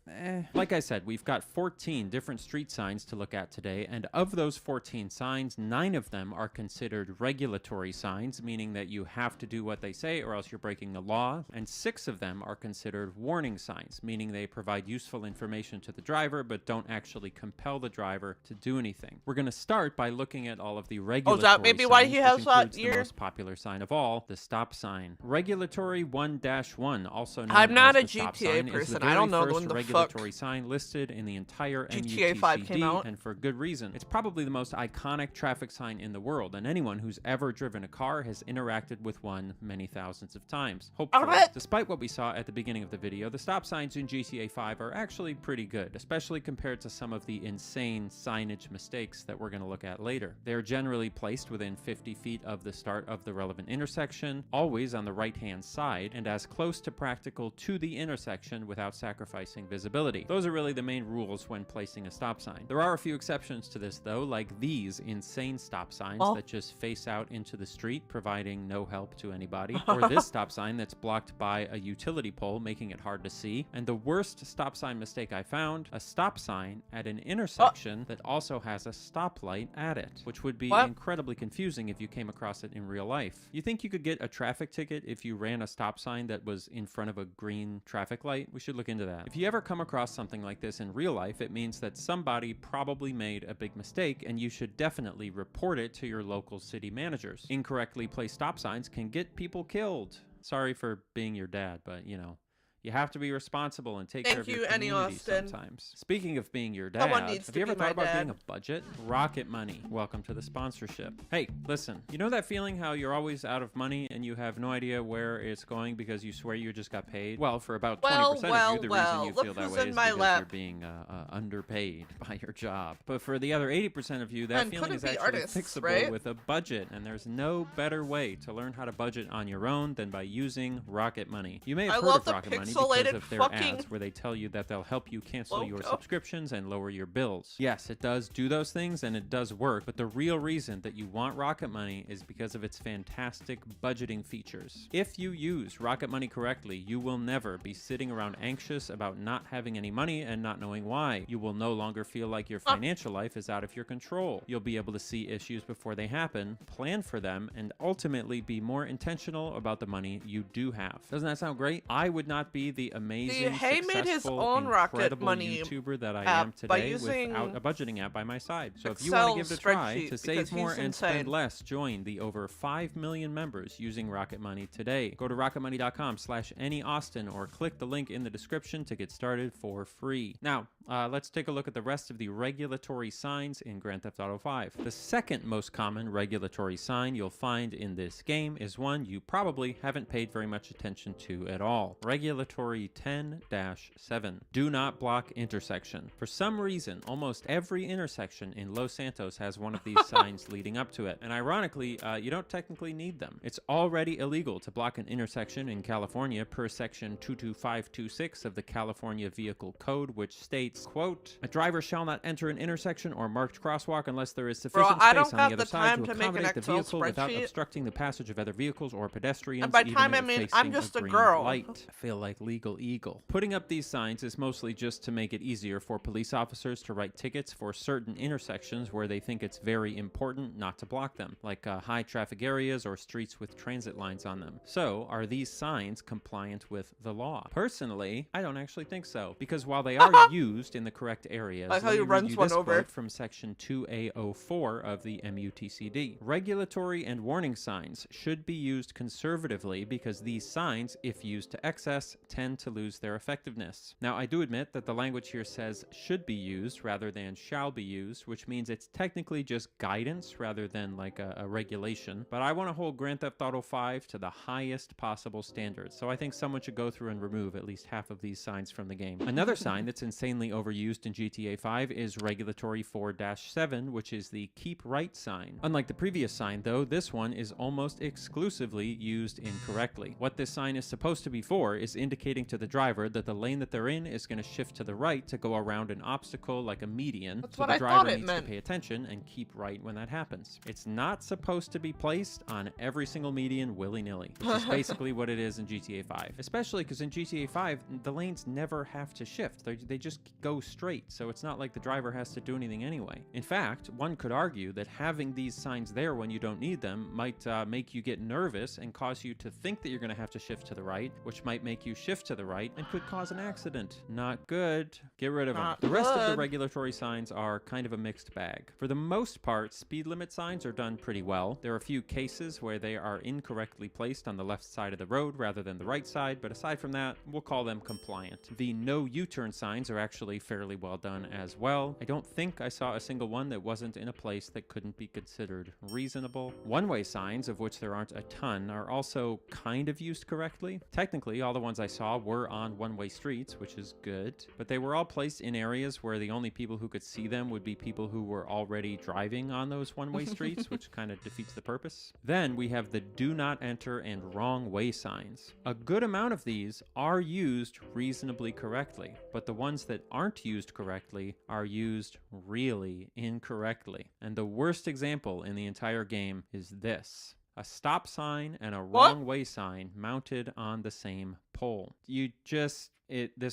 Like I said, we've got 14 different street signs to look at today, and of those 14 signs, 9 of them are considered regulatory signs, meaning that you have to do what they say or else you're breaking the law, and 6 of them are considered warning signs, meaning they provide useful information to the driver but don't actually compel the driver to do anything. We're going to start by looking at all of the regulatory is that maybe signs, why he has which that includes ear? the most popular sign of all, the stop sign. Regulatory 1-1, also known I'm not as a the stop GTA sign, is person. the I don't very know first when the regulatory sign listed in the entire GTA 5 came out. MUTCD, and for good reason. It's probably the most iconic traffic sign in the world, and anyone who's ever driven a car has interacted with one many thousands of times. Hopefully. Despite what we saw at the beginning of the video, the stop signs in GTA 5 are actually pretty good, especially compared to some of the insane signage mistakes that we're going to look at later. They're generally placed within 50 feet of the start of the relevant intersection, always on the right-hand side, and as close to practical to the intersection without sacrificing visibility. Those are really the main rules when placing a stop sign. There are a few exceptions to this though, like these insane stop signs that just face out into the street, providing no help to anybody, or this stop sign that's blocked by a utility pole, making it hard to see. And the worst stop sign mistake I found, a stop sign at an intersection that also has a stoplight at it, which would be incredibly confusing if you came across it in real life. You think you could get a traffic ticket if you ran a stop sign that was in front of a green traffic light? We should look into that. If you ever come across something like this in real life, it means that somebody probably made a big mistake, and you should definitely report it to your local city managers. Incorrectly placed stop signs can get people killed. Sorry for being your dad, but you You have to be responsible and take care of your Thank you, Annie community Austin. sometimes. Speaking of being your dad, Someone needs have to you be ever my thought about dad. being a budget? Rocket Money. Welcome to the sponsorship. Hey, listen, you know that feeling how you're always out of money and you have no idea where it's going because you swear you just got paid? Well, for about 20% of you, the reason you feel that way is because you're being underpaid by your job. But for the other 80% of you, that feeling is actually fixable with a budget, and there's no better way to learn how to budget on your own than by using Rocket Money. You may have heard of Rocket Money because of their ads where they tell you that they'll help you cancel your subscriptions and lower your bills. Yes, it does do those things and it does work, but the real reason that you want Rocket Money is because of its fantastic budgeting features. If you use Rocket Money correctly, you will never be sitting around anxious about not having any money and not knowing why. You will no longer feel like your financial life is out of your control. You'll be able to see issues before they happen, plan for them, and ultimately be more intentional about the money you do have. Doesn't that sound great? I would not be the amazing, successful, incredible YouTuber that I am today without a budgeting app by my side. So if you want to give it a try to save more and spend less, join the over 5 million members using Rocket Money today. Go to rocketmoney.com/AnnieAustin or click the link in the description to get started for free. Now, let's take a look at the rest of the regulatory signs in Grand Theft Auto 5. The second most common regulatory sign you'll find in this game is one you probably haven't paid very much attention to at all. Regulatory 10-7. Do not block intersection. For some reason, almost every intersection in Los Santos has one of these signs leading up to it. And ironically, you don't technically need them. It's already illegal to block an intersection in California per section 22526 of the California Vehicle Code, which states, quote, "A driver shall not enter an intersection or marked crosswalk unless there is sufficient space on the other side to accommodate the vehicle without obstructing the passage of other vehicles or pedestrians." And by time I mean I'm just a girl. Light. I feel like Legal Eagle. Putting up these signs is mostly just to make it easier for police officers to write tickets for certain intersections where they think it's very important not to block them, like high traffic areas or streets with transit lines on them. So, are these signs compliant with the law? Personally, I don't actually think so, because while they are used in the correct areas, let me read you this quote from section 2A04 of the MUTCD. Regulatory and warning signs should be used conservatively because these signs, if used to excess, tend to lose their effectiveness. Now, I do admit that the language here says should be used rather than shall be used, which means it's technically just guidance rather than like a regulation, but I want to hold Grand Theft Auto 5 to the highest possible standards, so I think someone should go through and remove at least half of these signs from the game. Another sign that's insanely overused in GTA 5 is Regulatory 4-7, which is the keep right sign. Unlike the previous sign, though, this one is almost exclusively used incorrectly. What this sign is supposed to be for is indicating to the driver that the lane that they're in is going to shift to the right to go around an obstacle like a median, so the driver needs to pay attention and keep right when that happens. It's not supposed to be placed on every single median willy-nilly, which is basically what it is in GTA 5. Especially because in GTA 5, the lanes never have to shift. They just go straight, so it's not like the driver has to do anything anyway. In fact, one could argue that having these signs there when you don't need them might make you get nervous and cause you to think that you're going to have to shift to the right, which might make you shift to the right and could cause an accident. Not good. Get rid of them. The rest of the regulatory signs are kind of a mixed bag. For the most part, speed limit signs are done pretty well. There are a few cases where they are incorrectly placed on the left side of the road rather than the right side, but aside from that, we'll call them compliant. The no U-turn signs are actually fairly well done as well. I don't think I saw a single one that wasn't in a place that couldn't be considered reasonable. One-way signs, of which there aren't a ton, are also kind of used correctly. Technically, all the ones I saw were on one-way streets, which is good, but they were all placed in areas where the only people who could see them would be people who were already driving on those one-way streets, which kind of defeats the purpose. Then we have the do not enter and wrong way signs. A good amount of these are used reasonably correctly, but the ones that aren't used correctly are used really incorrectly. And the worst example in the entire game is this: a stop sign and a wrong way sign mounted on the same pole. You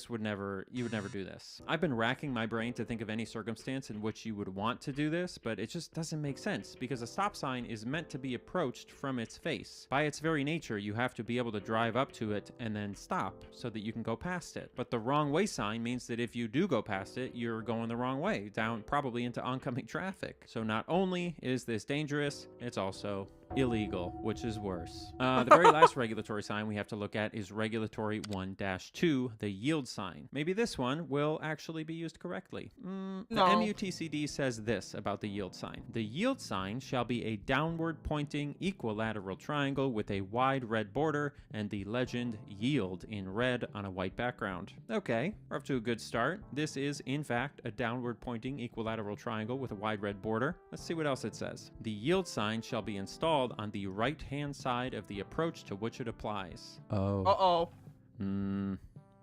would never do this. I've been racking my brain to think of any circumstance in which you would want to do this, but it just doesn't make sense because a stop sign is meant to be approached from its face. By its very nature, you have to be able to drive up to it and then stop so that you can go past it. But the wrong way sign means that if you do go past it, you're going the wrong way, down probably into oncoming traffic. So not only is this dangerous, it's also illegal, which is worse. The very last regulatory sign we have to look at is Regulatory regulatory 1-2, the yield sign. Maybe this one will actually be used correctly. The MUTCD says this about the yield sign. The yield sign shall be a downward pointing equilateral triangle with a wide red border and the legend yield in red on a white background. Okay, we're off to a good start. This is, in fact, a downward pointing equilateral triangle with a wide red border. Let's see what else it says. The yield sign shall be installed on the right-hand side of the approach to which it applies. Oh. Uh-oh.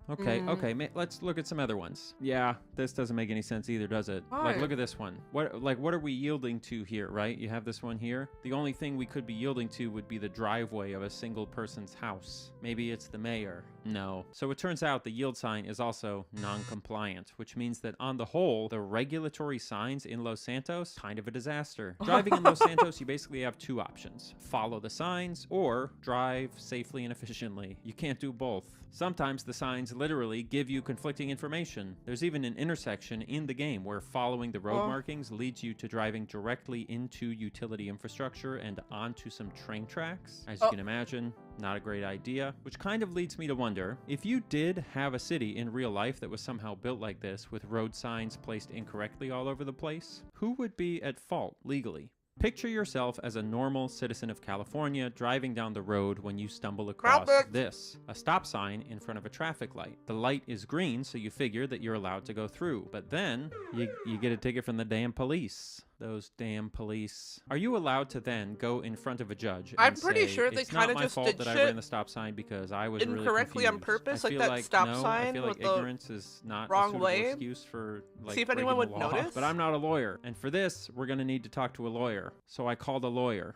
Okay, let's look at some other ones. Yeah, this doesn't make any sense either, does it? Why? Like, look at this one. What are we yielding to here, right? You have this one here. The only thing we could be yielding to would be the driveway of a single person's house. Maybe it's the mayor. No. So it turns out the yield sign is also non-compliant, which means that on the whole, the regulatory signs in Los Santos, kind of a disaster. Driving in Los Santos, you basically have two options. Follow the signs or drive safely and efficiently. You can't do both. Sometimes the signs literally give you conflicting information. There's even an intersection in the game where following the road markings leads you to driving directly into utility infrastructure and onto some train tracks. As you can imagine, not a great idea, which kind of leads me to wonder, if you did have a city in real life that was somehow built like this with road signs placed incorrectly all over the place, who would be at fault legally? Picture yourself as a normal citizen of California driving down the road when you stumble across this, a stop sign in front of a traffic light. The light is green, so you figure that you're allowed to go through, but then you get a ticket from the damn police. Those damn police. Are you allowed to then go in front of a judge and I'm pretty say, sure they kind of just did that I shit ran the stop sign because I was incorrectly really on purpose, I like feel that stop no, sign I feel like with the ignorance is not wrong a suitable way. excuse for like See if anyone breaking would the law. notice. But I'm not a lawyer, and for this, we're gonna need to talk to a lawyer. So I called a lawyer.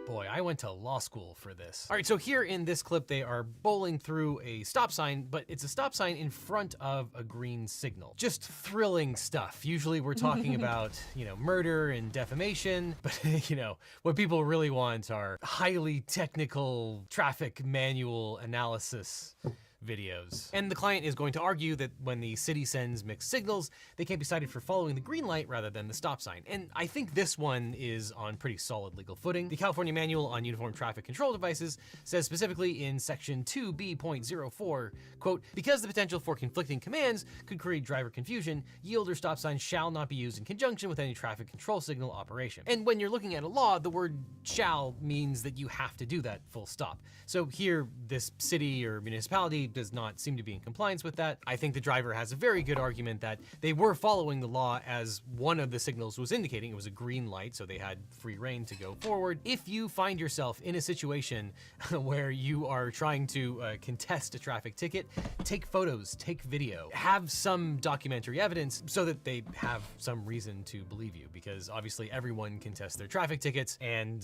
Boy, I went to law school for this. All right, so here in this clip, they are bowling through a stop sign, but it's a stop sign in front of a green signal. Just thrilling stuff. Usually we're talking about, murder and defamation, but, what people really want are highly technical traffic manual analysis videos. And the client is going to argue that when the city sends mixed signals, they can't be cited for following the green light rather than the stop sign. And I think this one is on pretty solid legal footing. The California Manual on Uniform Traffic Control Devices says specifically in section 2B.04, quote, because the potential for conflicting commands could create driver confusion, yield or stop signs shall not be used in conjunction with any traffic control signal operation. And when you're looking at a law, the word shall means that you have to do that, full stop. So here, this city or municipality does not seem to be in compliance with that. I think the driver has a very good argument that they were following the law as one of the signals was indicating. It was a green light, so they had free reign to go forward. If you find yourself in a situation where you are trying to contest a traffic ticket, take photos, take video, have some documentary evidence so that they have some reason to believe you, because obviously everyone contests their traffic tickets, and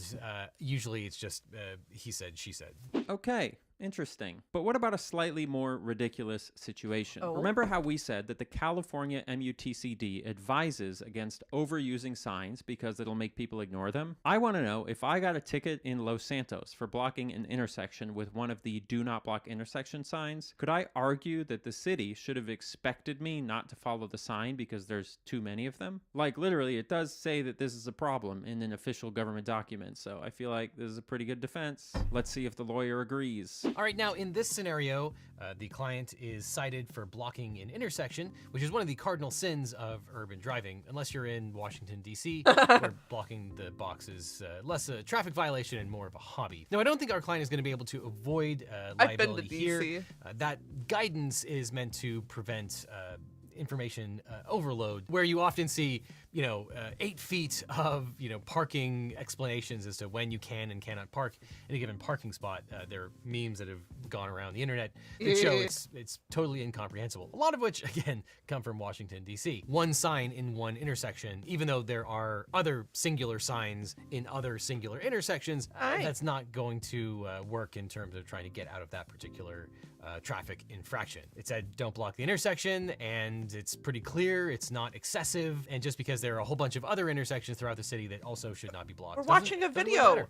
usually it's just he said, she said. Okay. Interesting. But what about a slightly more ridiculous situation? Remember how we said that the California MUTCD advises against overusing signs because it'll make people ignore them? I want to know, if I got a ticket in Los Santos for blocking an intersection with one of the do not block intersection signs, could I argue that the city should have expected me not to follow the sign because there's too many of them? Like, literally, it does say that this is a problem in an official government document, so I feel like this is a pretty good defense. Let's see if the lawyer agrees. All right, now in this scenario, the client is cited for blocking an intersection, which is one of the cardinal sins of urban driving. Unless you're in Washington, D.C., where blocking the box is less a traffic violation and more of a hobby. Now, I don't think our client is going to be able to avoid liability here. That guidance is meant to prevent information overload, where you often see 8 feet of parking explanations as to when you can and cannot park in a given parking spot. There are memes that have gone around the internet that show it's totally incomprehensible. A lot of which, again, come from Washington, D.C. One sign in one intersection, even though there are other singular signs in other singular intersections, that's not going to work in terms of trying to get out of that particular traffic infraction. It said don't block the intersection, and it's pretty clear it's not excessive, and just because there are a whole bunch of other intersections throughout the city that also should not be blocked. We're watching a video.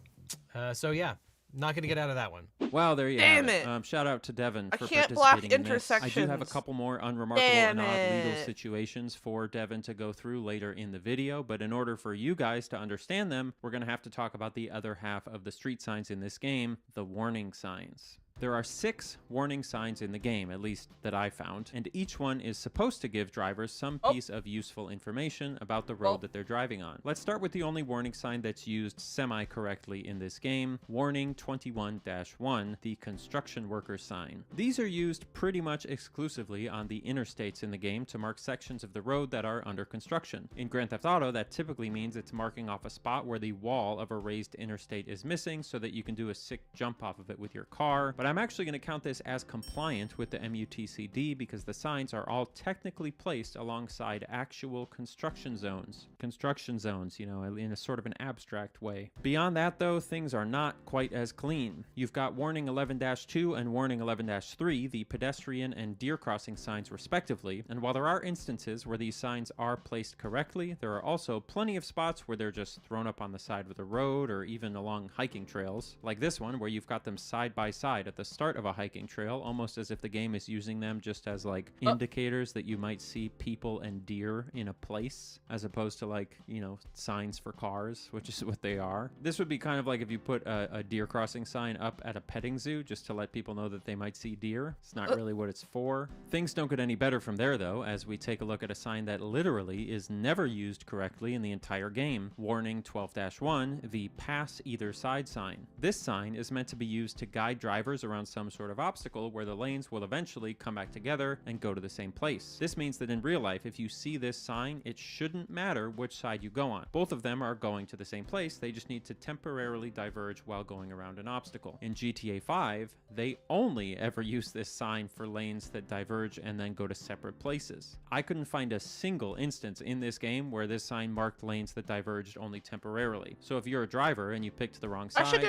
So yeah, not gonna get out of that one. Wow, there you have it. Shout out to Devin for participating in this. I do have a couple more unremarkable and odd legal situations for Devin to go through later in the video, but in order for you guys to understand them, we're gonna have to talk about the other half of the street signs in this game, the warning signs. There are 6 warning signs in the game, at least that I found, and each one is supposed to give drivers some piece of useful information about the road that they're driving on. Let's start with the only warning sign that's used semi-correctly in this game, Warning 21-1, the construction worker sign. These are used pretty much exclusively on the interstates in the game to mark sections of the road that are under construction. In Grand Theft Auto, that typically means it's marking off a spot where the wall of a raised interstate is missing so that you can do a sick jump off of it with your car, but I'm actually going to count this as compliant with the MUTCD because the signs are all technically placed alongside actual construction zones. Construction zones, you know, in a sort of an abstract way. Beyond that though, things are not quite as clean. You've got Warning 11-2 and Warning 11-3, the pedestrian and deer crossing signs respectively, and while there are instances where these signs are placed correctly, there are also plenty of spots where they're just thrown up on the side of the road or even along hiking trails, like this one where you've got them side by side at the start of a hiking trail, almost as if the game is using them just as like indicators that you might see people and deer in a place, as opposed to like, you know, signs for cars, which is what they are. This would be kind of like if you put a deer crossing sign up at a petting zoo just to let people know that they might see deer. It's not really what it's for. Things don't get any better from there though, as we take a look at a sign that literally is never used correctly in the entire game. Warning 12-1, the pass either side sign. This sign is meant to be used to guide drivers around some sort of obstacle where the lanes will eventually come back together and go to the same place. This means that in real life, if you see this sign, it shouldn't matter which side you go on. Both of them are going to the same place, they just need to temporarily diverge while going around an obstacle. In GTA 5, they only ever use this sign for lanes that diverge and then go to separate places. I couldn't find a single instance in this game where this sign marked lanes that diverged only temporarily. So if you're a driver and you picked the wrong side,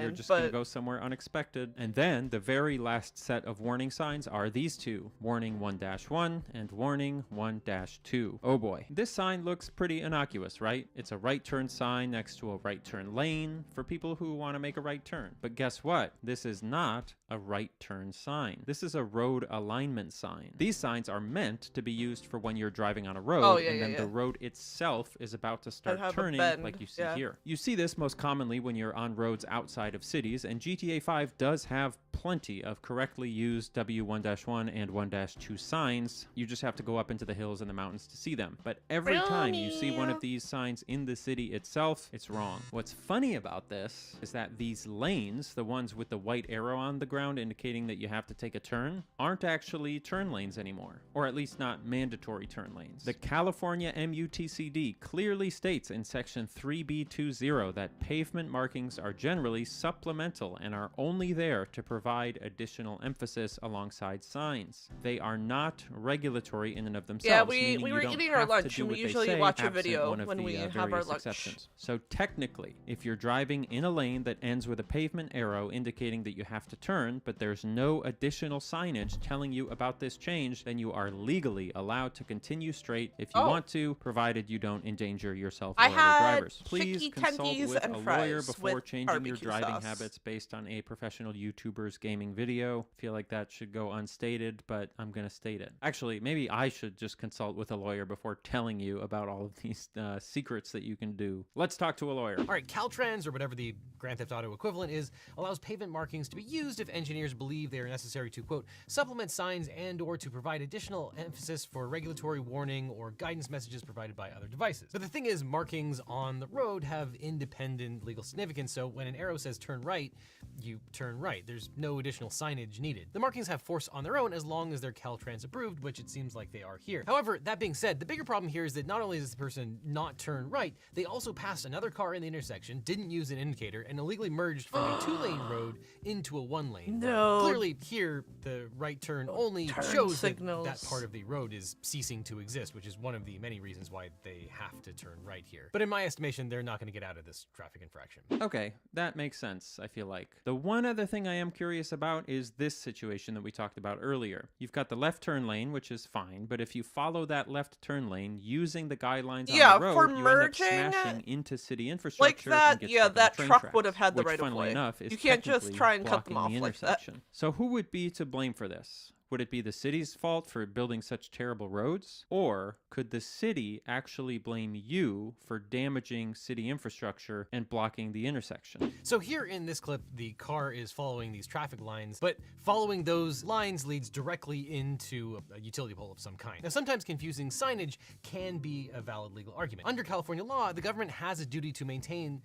you're just gonna go somewhere unexpected. And then the very last set of warning signs are these two, Warning 1-1 and Warning 1-2. Oh boy. This sign looks pretty innocuous, right? It's a right turn sign next to a right turn lane for people who want to make a right turn. But guess what? This is not a right turn sign. This is a road alignment sign. These signs are meant to be used for when you're driving on a road the road itself is about to start turning, like you see here. You see this most commonly when you're on roads outside of cities, and GTA 5 does have plenty of correctly used W1-1 and 1-2 signs. You just have to go up into the hills and the mountains to see them. But every time you see one of these signs in the city itself, it's wrong. What's funny about this is that these lanes, the ones with the white arrow on the ground indicating that you have to take a turn, aren't actually turn lanes anymore, or at least not mandatory turn lanes. The California MUTCD clearly states in section 3B20 that pavement markings are generally supplemental and are only there to provide additional emphasis alongside signs. They are not regulatory in and of themselves. Yeah, we were eating our lunch, and we usually watch a video when we have our lunch. Exceptions. So technically, if you're driving in a lane that ends with a pavement arrow indicating that you have to turn, but there's no additional signage telling you about this change, then you are legally allowed to continue straight if you want to, provided you don't endanger yourself or other drivers. Please consult with a lawyer before changing your driving habits based on a professional YouTuber's gaming video. I feel like that should go unstated, but I'm gonna state it. Actually, maybe I should just consult with a lawyer before telling you about all of these secrets that you can do. Let's talk to a lawyer. All right, Caltrans, or whatever the Grand Theft Auto equivalent is, allows pavement markings to be used if engineers believe they are necessary to, quote, supplement signs and or to provide additional emphasis for regulatory warning or guidance messages provided by other devices. But the thing is, markings on the road have independent legal significance, so when an arrow says turn right, you turn right. There's no additional signage needed. The markings have force on their own as long as they're Caltrans approved, which it seems like they are here. However, that being said, the bigger problem here is that not only does the person not turn right, they also passed another car in the intersection, didn't use an indicator, and illegally merged from a 2-lane road into a 1-lane. No. Clearly here, the right turn only shows that that part of the road is ceasing to exist, which is one of the many reasons why they have to turn right here. But in my estimation, they're not going to get out of this traffic infraction. Okay, that makes sense, I feel like. The one other thing I am curious about is this situation that we talked about earlier. You've got the left turn lane, which is fine, but if you follow that left turn lane using the guidelines on the road, for you merging, end up smashing into city infrastructure. Like that, that truck would have had the right of way. Enough, you can't just try and cut them off like that. So who would be to blame for this? Would it be the city's fault for building such terrible roads? Or could the city actually blame you for damaging city infrastructure and blocking the intersection? So here in this clip, the car is following these traffic lines, but following those lines leads directly into a utility pole of some kind. Now, sometimes confusing signage can be a valid legal argument. Under California law, the government has a duty to maintain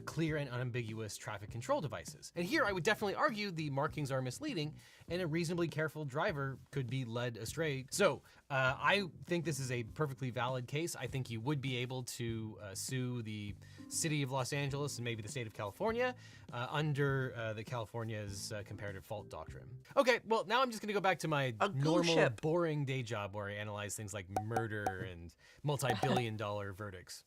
clear and unambiguous traffic control devices. And here I would definitely argue the markings are misleading and a reasonably careful driver could be led astray. So I think this is a perfectly valid case. I think you would be able to sue the city of Los Angeles and maybe the state of California under the California's comparative fault doctrine. Okay, well, now I'm just gonna go back to my normal, boring day job where I analyze things like murder and multi-billion-dollar verdicts.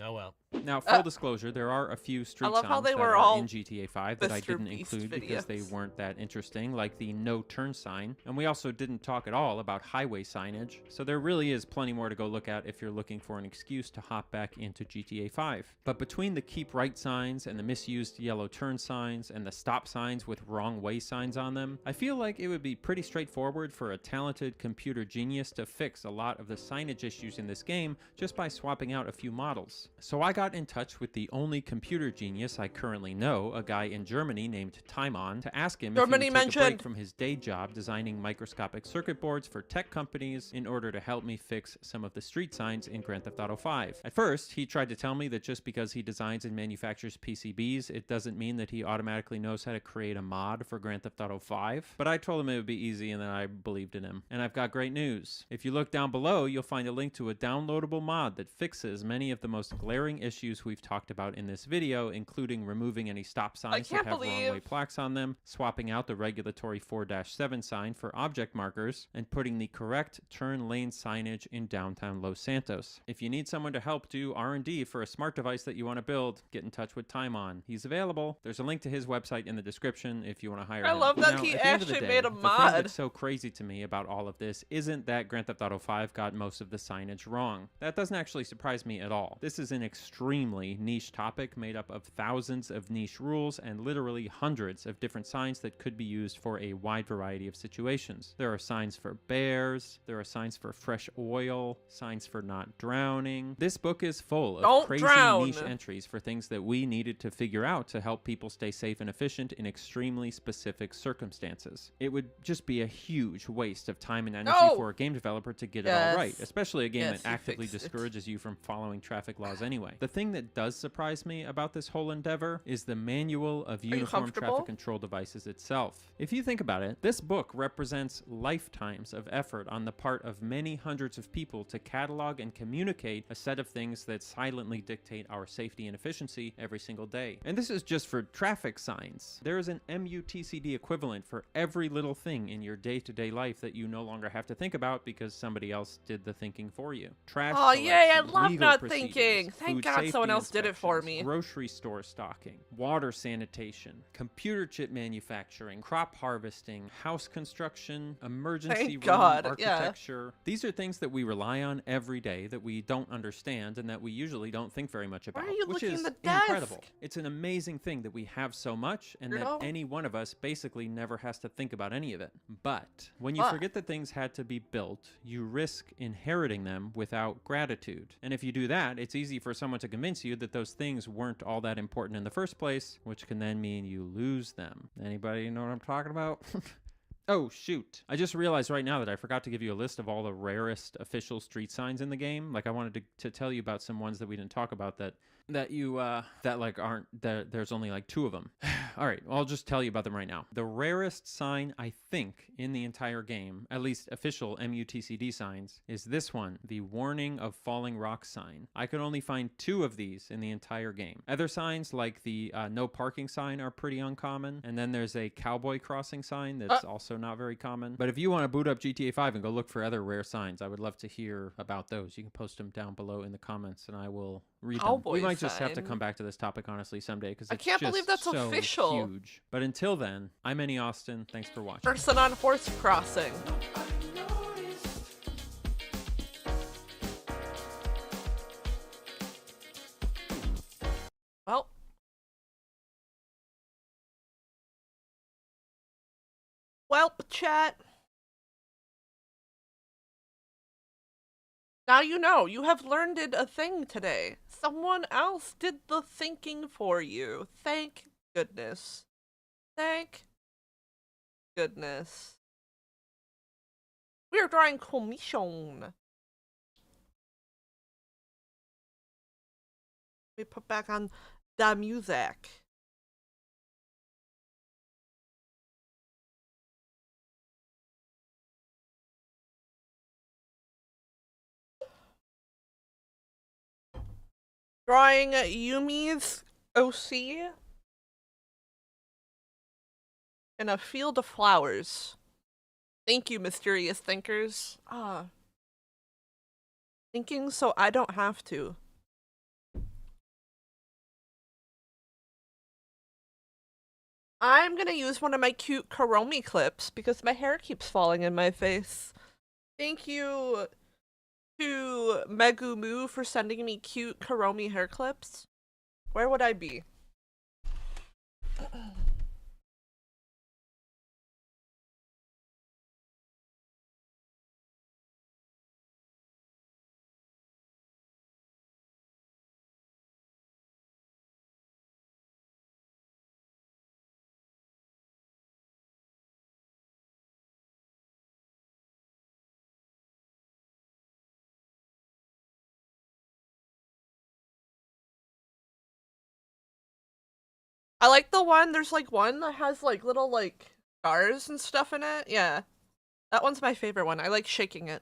Oh well. Now, full disclosure, there are a few street signs that are in GTA 5 that I didn't include because they weren't that interesting, like the no turn sign. And we also didn't talk at all about highway signage. So there really is plenty more to go look at if you're looking for an excuse to hop back into GTA 5. But between the keep right signs and the misused yellow turn signs and the stop signs with wrong way signs on them, I feel like it would be pretty straightforward for a talented computer genius to fix a lot of the signage issues in this game just by swapping out a few models. So I got in touch with the only computer genius I currently know, a guy in Germany named Timon, to ask him if he would take a break from his day job designing microscopic circuit boards for tech companies in order to help me fix some of the street signs in Grand Theft Auto 5. At first, he tried to tell me that just because he designs and manufactures PCBs, it doesn't mean that he automatically knows how to create a mod for Grand Theft Auto 5. But I told him it would be easy and then I believed in him. And I've got great news. If you look down below, you'll find a link to a downloadable mod that fixes many of the most glaring issues we've talked about in this video, including removing any stop signs that have wrong way plaques on them, swapping out the regulatory 4-7 sign for object markers, and putting the correct turn lane signage in downtown Los Santos. If you need someone to help do R&D for a smart device that you want to build, get in touch with Timon. He's available. There's a link to his website in the description if you want to hire him. I love that he actually made a mod. The thing that's so crazy to me about all of this isn't that Grand Theft Auto 5 got most of the signage wrong. That doesn't actually surprise me at all. This is an extremely niche topic made up of thousands of niche rules and literally hundreds of different signs that could be used for a wide variety of situations. There are signs for bears, there are signs for fresh oil, signs for not drowning. This book is full of crazy niche entries for things that we needed to figure out to help people stay safe and efficient in extremely specific circumstances. It would just be a huge waste of time and energy for a game developer to get it all right, especially a game that actively discourages you from following traffic laws anyway. The thing that does surprise me about this whole endeavor is the Manual of Uniform Traffic Control Devices itself. If you think about it, this book represents lifetimes of effort on the part of many hundreds of people to catalog and communicate a set of things that silently dictate our safety and efficiency every single day. And this is just for traffic signs. There is an MUTCD equivalent for every little thing in your day-to-day life that you no longer have to think about because somebody else did the thinking for you. Trash collection, yay, I love not thinking. Thank God someone else did it for me. Grocery store stocking, water sanitation, computer chip manufacturing, crop harvesting, house construction, emergency room architecture. These are things that we rely on every day that we don't understand and that we usually don't think very much about, which is incredible. It's an amazing thing that we have so much and that any one of us basically never has to think about any of it. But when you forget that things had to be built, you risk inheriting them without gratitude. And if you do that, it's easy for someone to convince you that those things weren't all that important in the first place, which can then mean you lose them. Anybody know what I'm talking about? Oh, shoot. I just realized right now that I forgot to give you a list of all the rarest official street signs in the game. Like, I wanted to tell you about some ones that we didn't talk about that there's only like 2 of them. All right, well, I'll just tell you about them right now. The rarest sign, I think, in the entire game, at least official MUTCD signs, is this one, the Warning of Falling Rocks sign. I could only find 2 of these in the entire game. Other signs, like the no parking sign, are pretty uncommon. And then there's a cowboy crossing sign that's also not very common. But if you want to boot up GTA 5 and go look for other rare signs, I would love to hear about those. You can post them down below in the comments and I will read them. We might just have to come back to this topic, honestly, someday, because I can't believe that's so official. Huge. But until then, I'm Any Austin. Thanks for watching. Person on horse crossing. Well, chat. Now you know. You have learned a thing today. Someone else did the thinking for you. Thank goodness. Thank goodness. We are drawing commission. We put back on the music. Drawing Yumi's OC in a field of flowers. Thank you, mysterious thinkers. Thinking so I don't have to. I'm gonna use one of my cute Kuromi clips because my hair keeps falling in my face. Thank you to Megumu for sending me cute Kuromi hair clips. Where would I be? I like the one, there's like one that has like little like stars and stuff in it. Yeah. That one's my favorite one. I like shaking it.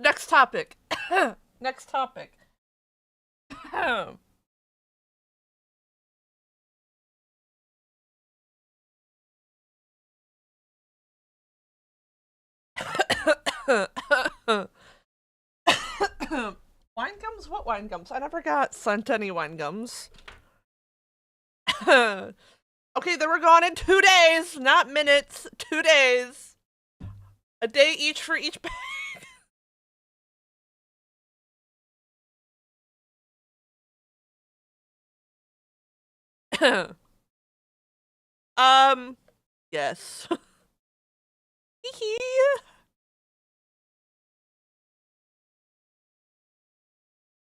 Next topic. Next topic. Wine gums? What wine gums? I never got sent any wine gums. Okay, they were gone in 2 days, not minutes. 2 days. A day each for each bag. Yes.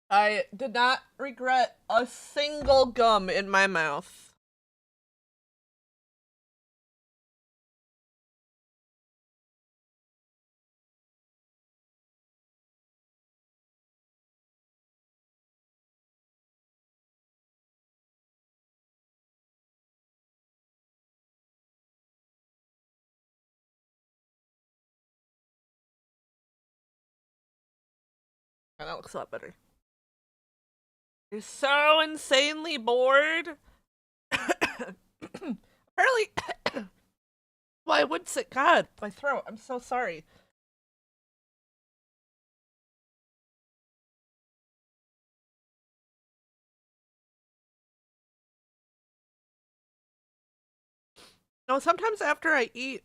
I did not regret a single gum in my mouth. Oh, that looks a lot better. You're so insanely bored. Apparently, well, I would say, God, my throat. I'm so sorry. No, sometimes after I eat,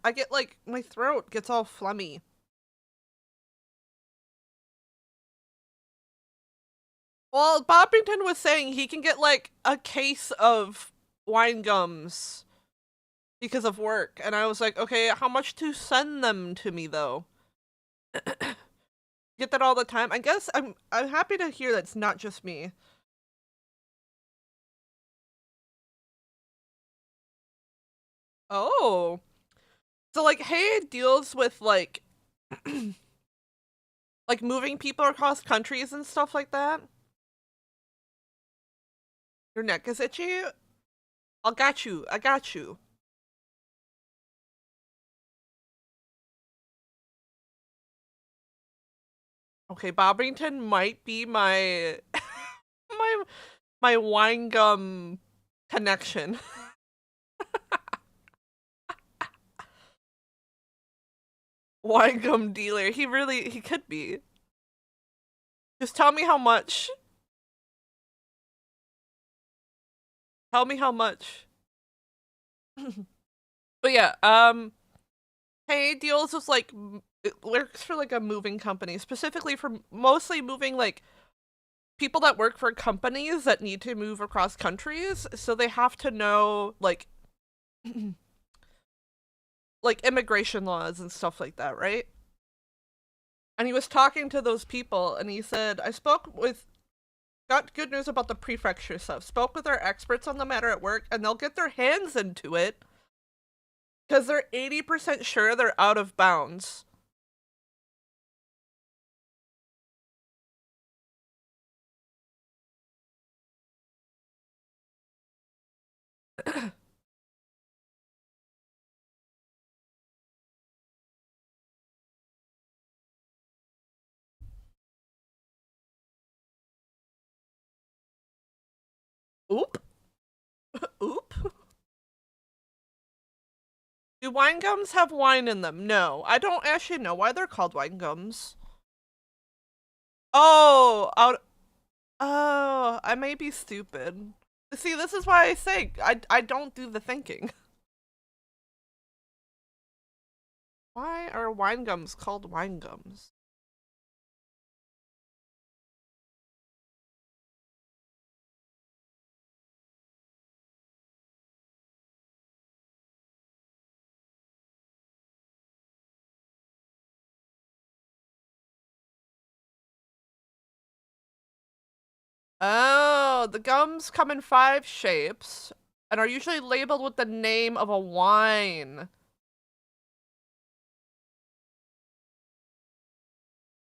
I get like, my throat gets all phlegmy. Well, Boppington was saying he can get like a case of wine gums because of work, and I was like, okay, how much to send them to me though? Get that all the time. I guess I'm happy to hear that's not just me. Oh. So like Hey deals with like Like moving people across countries and stuff like that. Your neck is itchy? I got you. I got you. Okay, Bobbington might be my my wine gum connection. Wine gum dealer. He could be. Just tell me how much. Tell me how much. But yeah, Hay deals with like it works for like a moving company, specifically for mostly moving like people that work for companies that need to move across countries, so they have to know like like immigration laws and stuff like that, right? And he was talking to those people and he said, got good news about the prefecture stuff. Spoke with our experts on the matter at work and they'll get their hands into it because they're 80% sure they're out of bounds. Oop. Oop. Do wine gums have wine in them? No. I don't actually know why they're called wine gums. Oh, I may be stupid. See, this is why I say I don't do the thinking. Why are wine gums called wine gums? Oh, the gums come in 5 shapes and are usually labeled with the name of a wine.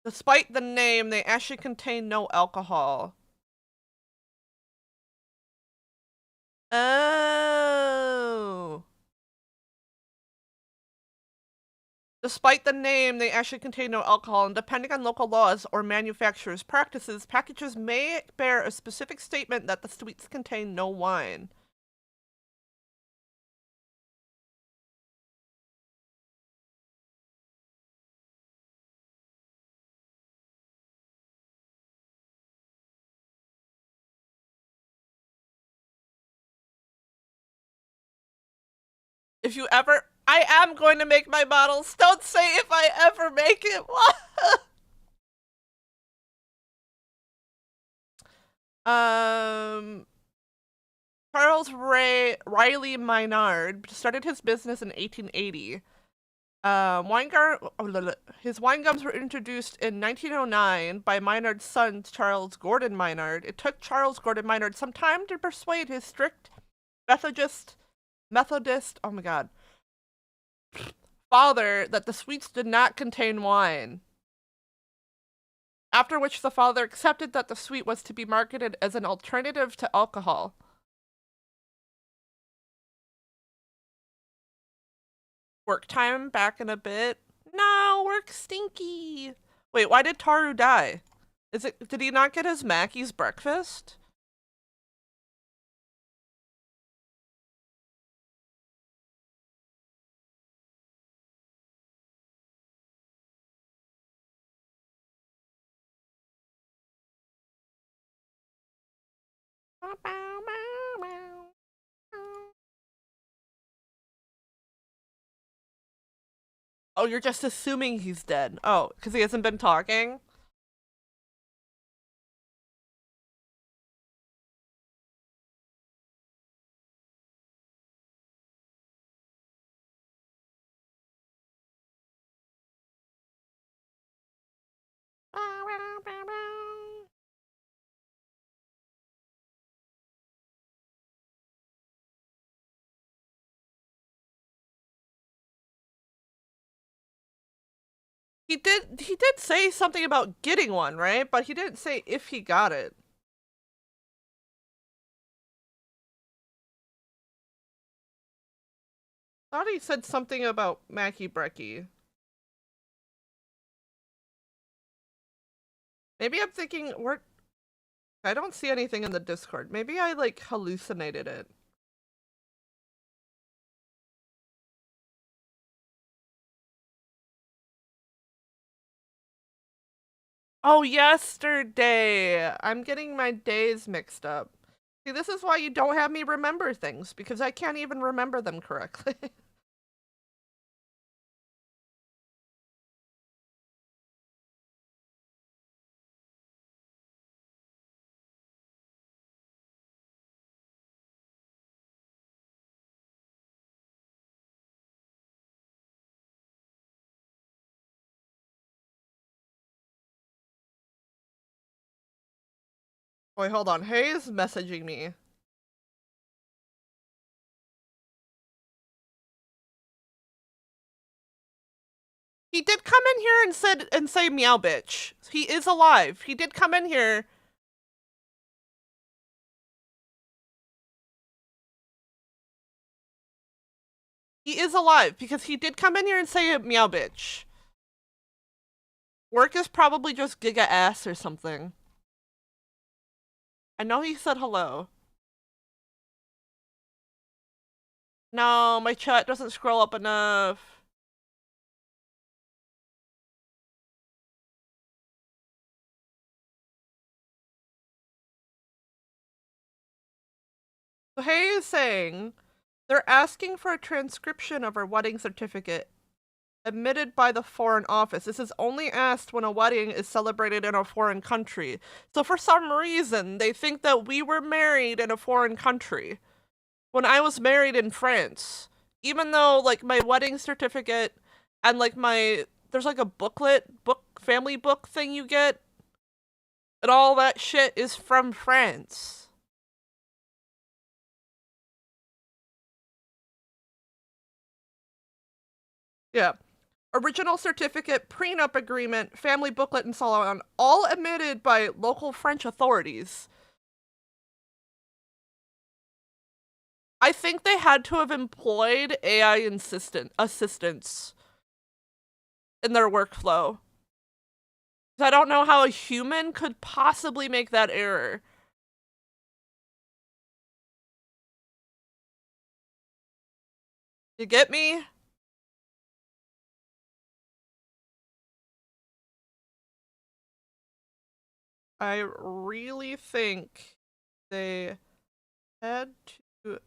Despite the name, they actually contain no alcohol. Oh. Despite the name, they actually contain no alcohol, and depending on local laws or manufacturers' practices, packages may bear a specific statement that the sweets contain no wine. If you ever... I am going to make my bottles. Don't say if I ever make it. Charles Riley Maynard started his business in 1880. His wine gums were introduced in 1909 by Maynard's son, Charles Gordon Maynard. It took Charles Gordon Maynard some time to persuade his strict Methodist, oh my god, father that the sweets did not contain wine. After which the father accepted that the sweet was to be marketed as an alternative to alcohol. Work time back in a bit. No, work stinky. Wait, why did Taru die? Did he not get his Mackey's breakfast? Oh, you're just assuming he's dead. Oh, because he hasn't been talking? He did say something about getting one, right? But he didn't say if he got it. Thought he said something about Mackie Brecky. Maybe I'm thinking I don't see anything in the Discord. Maybe I like hallucinated it. Oh, yesterday. I'm getting my days mixed up. See, this is why you don't have me remember things, because I can't even remember them correctly. Wait, hold on. Hayes messaging me. He did come in here and say meow bitch. He is alive. He did come in here. He is alive because he did come in here and say meow bitch. Work is probably just giga ass or something. I know he said hello. No, my chat doesn't scroll up enough. So Hay is saying they're asking for a transcription of our wedding certificate admitted by the Foreign Office. This is only asked when a wedding is celebrated in a foreign country. So for some reason, they think that we were married in a foreign country when I was married in France. Even though, like, my wedding certificate and, like, there's, like, a family book thing you get, and all that shit is from France. Yeah. Original certificate, prenup agreement, family booklet, and so on, all admitted by local French authorities. I think they had to have employed AI assistants in their workflow. I don't know how a human could possibly make that error. You get me? I really think they had to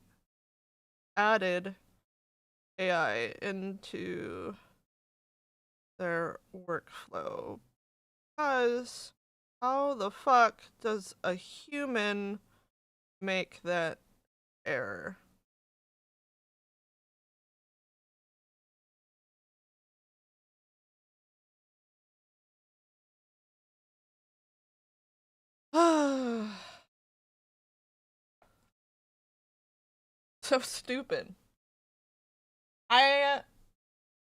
added AI into their workflow, because how the fuck does a human make that error? So stupid. I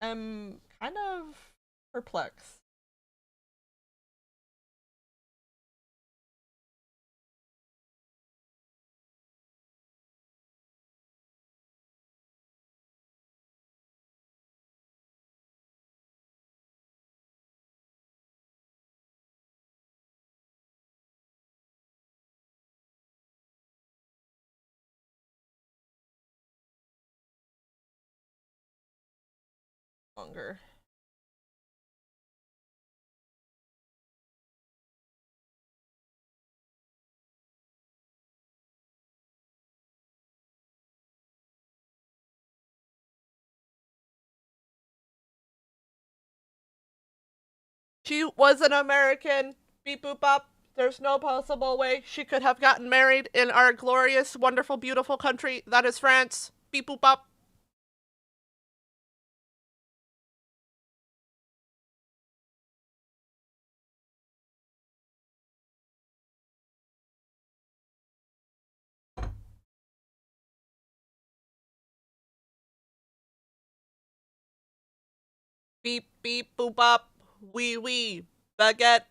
am kind of perplexed. Longer. She was an American. Beep boop up. There's no possible way she could have gotten married in our glorious, wonderful, beautiful country that is France. Beep boop up. Beep beep boop up. Oui, baguette.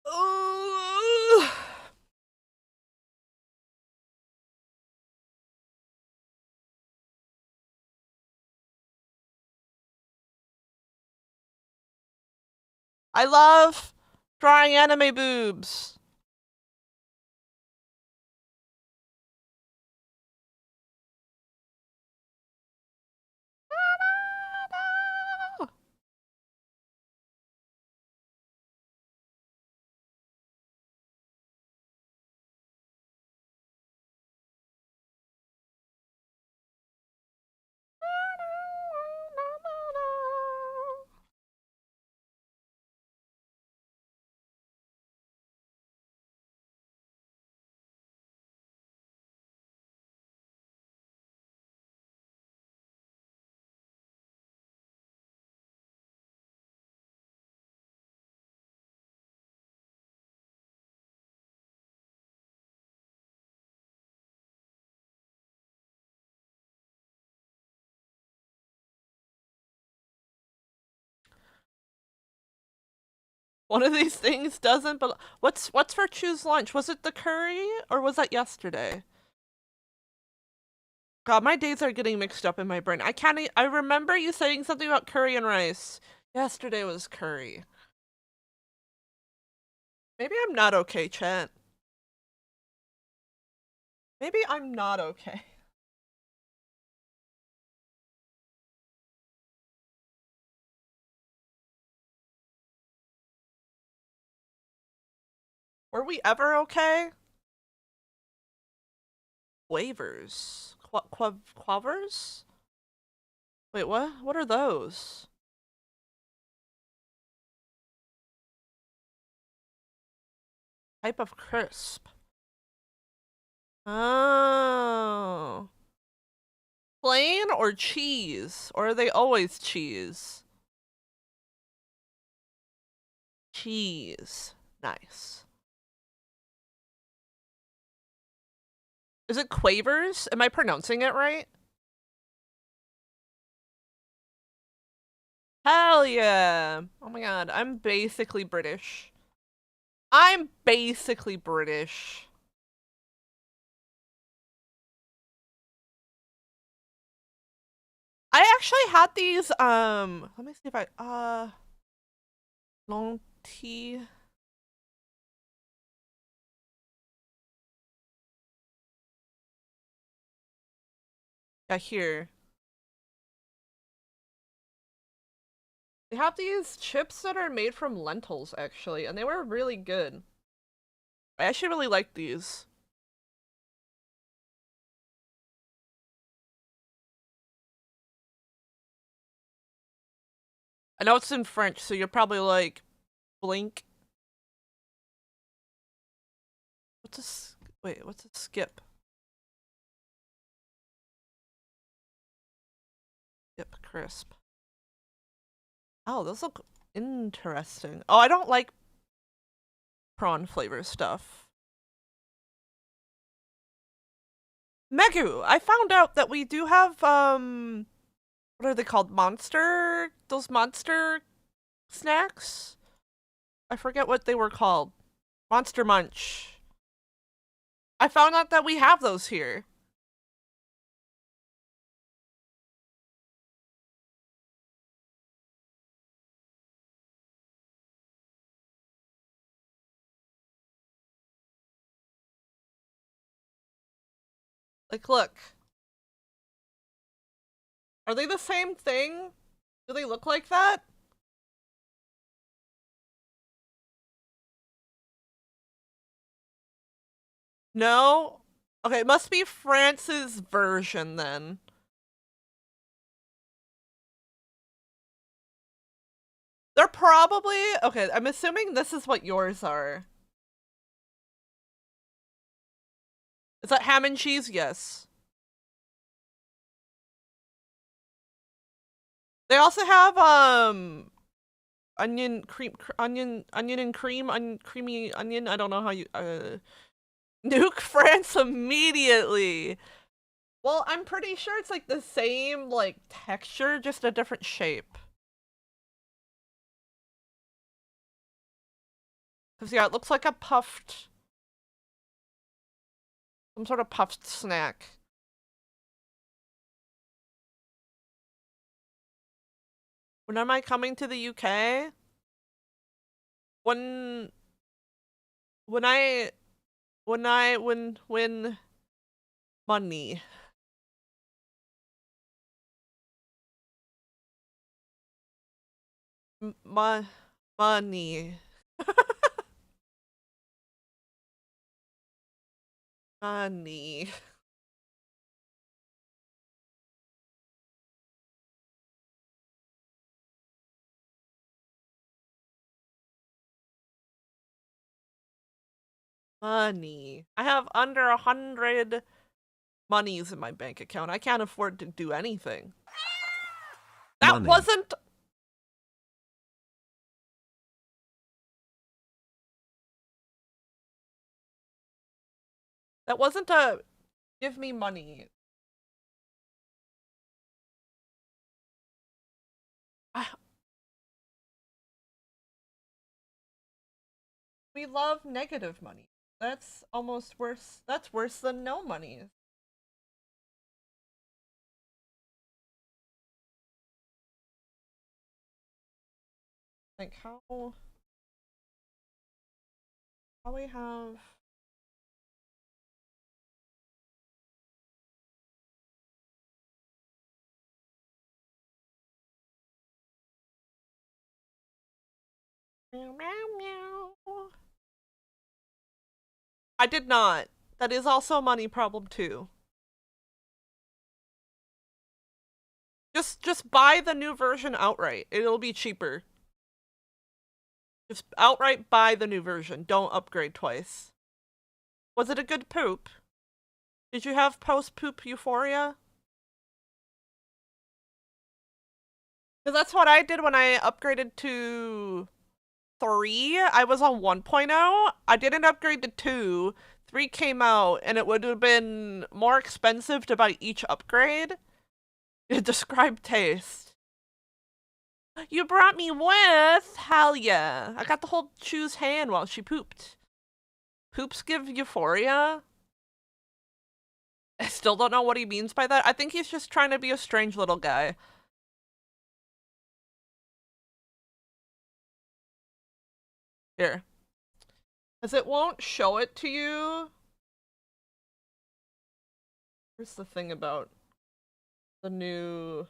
Ooh. I love drawing anime boobs. One of these things doesn't, but what's for choose lunch? Was it the curry or was that yesterday? God, my days are getting mixed up in my brain. I remember you saying something about curry and rice. Yesterday was curry. Maybe I'm not okay, chat. Maybe I'm not okay. Were we ever okay? Waivers. Quavers? Wait, what? What are those? Type of crisp. Oh. Plain or cheese? Or are they always cheese? Cheese. Nice. Is it Quavers? Am I pronouncing it right? Hell yeah. Oh my god, I'm basically British. I'm basically British. I actually had these, let me see if long tea. Yeah, here. They have these chips that are made from lentils, actually, and they were really good. I actually really like these. I know it's in French, so you're probably like, blink. Wait, what's a skip? Skip crisp. Oh, those look interesting. Oh, I don't like prawn flavor stuff. Megu, I found out that we do have, what are they called? Those monster snacks? I forget what they were called. Monster Munch. I found out that we have those here. Like, look. Are they the same thing? Do they look like that? No? Okay, it must be France's version then. They're probably... Okay, I'm assuming this is what yours are. Is that ham and cheese? Yes. They also have, onion and cream, creamy onion. I don't know how you, nuke France immediately. Well, I'm pretty sure it's like the same, like, texture, just a different shape. Because, yeah, it looks like a puffed... some sort of puffed snack. When am I coming to the UK? When money. Money. Money. Money. I have under 100 monies in my bank account. I can't afford to do anything. That wasn't... That wasn't a give me money. We love negative money. That's almost worse. That's worse than no money. Like how we have meow meow meow. I did not. That is also a money problem too. Just buy the new version outright. It'll be cheaper. Just outright buy the new version. Don't upgrade twice. Was it a good poop? Did you have post-poop euphoria? Because that's what I did when I upgraded to 3. I was on 1.0. I didn't upgrade to 2. 3 came out, and it would have been more expensive to buy each upgrade. Describe taste. You brought me with? Hell yeah. I got to hold Chu's hand while she pooped. Poops give euphoria? I still don't know what he means by that. I think he's just trying to be a strange little guy. Here. Because it won't show it to you. Here's the thing about the new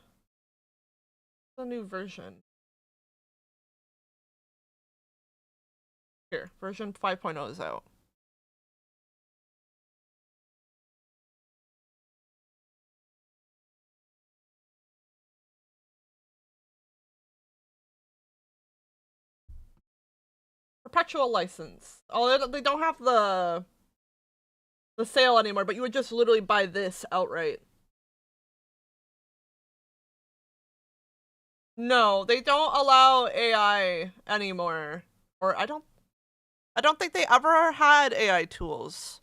version. Here, version 5.0 is out. Perpetual license. Oh, they don't have the sale anymore, but you would just literally buy this outright. No, they don't allow AI anymore. Or I don't think they ever had AI tools.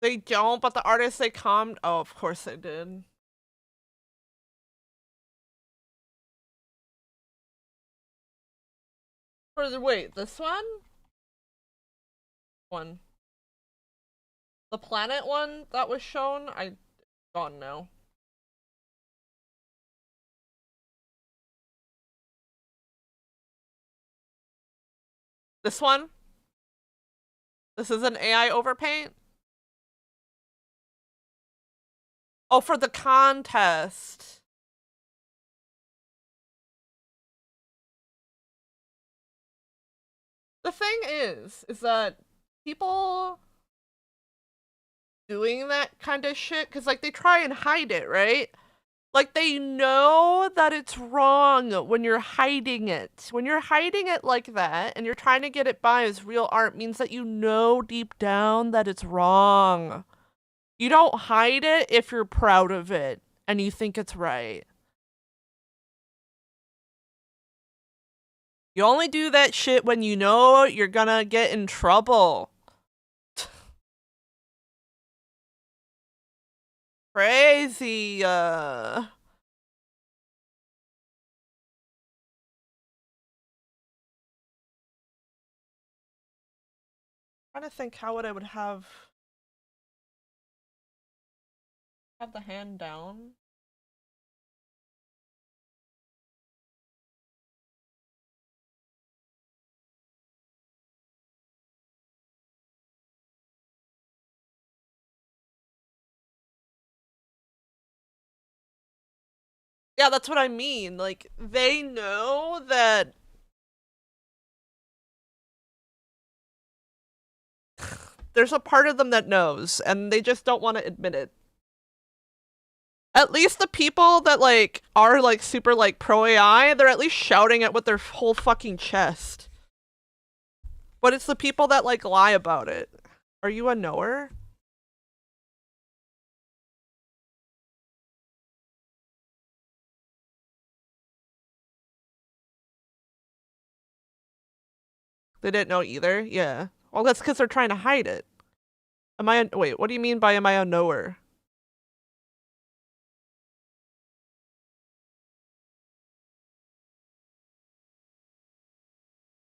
They don't, but the artists they come. Oh, of course they did. For the wait, this one? One. The planet one that was shown? I gone now. This one? This is an AI overpaint? Oh, for the contest. The thing is that people doing that kind of shit, because, like, they try and hide it, right? Like, they know that it's wrong when you're hiding it. When you're hiding it like that, and you're trying to get it by as real art, means that you know deep down that it's wrong. You don't hide it if you're proud of it, and you think it's right. You only do that shit when you know you're gonna get in trouble. Crazy, trying to think how would I would have the hand down. Yeah, that's what I mean. Like, they know that there's a part of them that knows, and they just don't want to admit it. At least the people that, like, are, like, super, like, pro AI, they're at least shouting it with their whole fucking chest. But it's the people that, like, lie about it. Are you a knower? They didn't know either? Yeah. Well, that's because they're trying to hide it. Wait, what do you mean by am I a knower?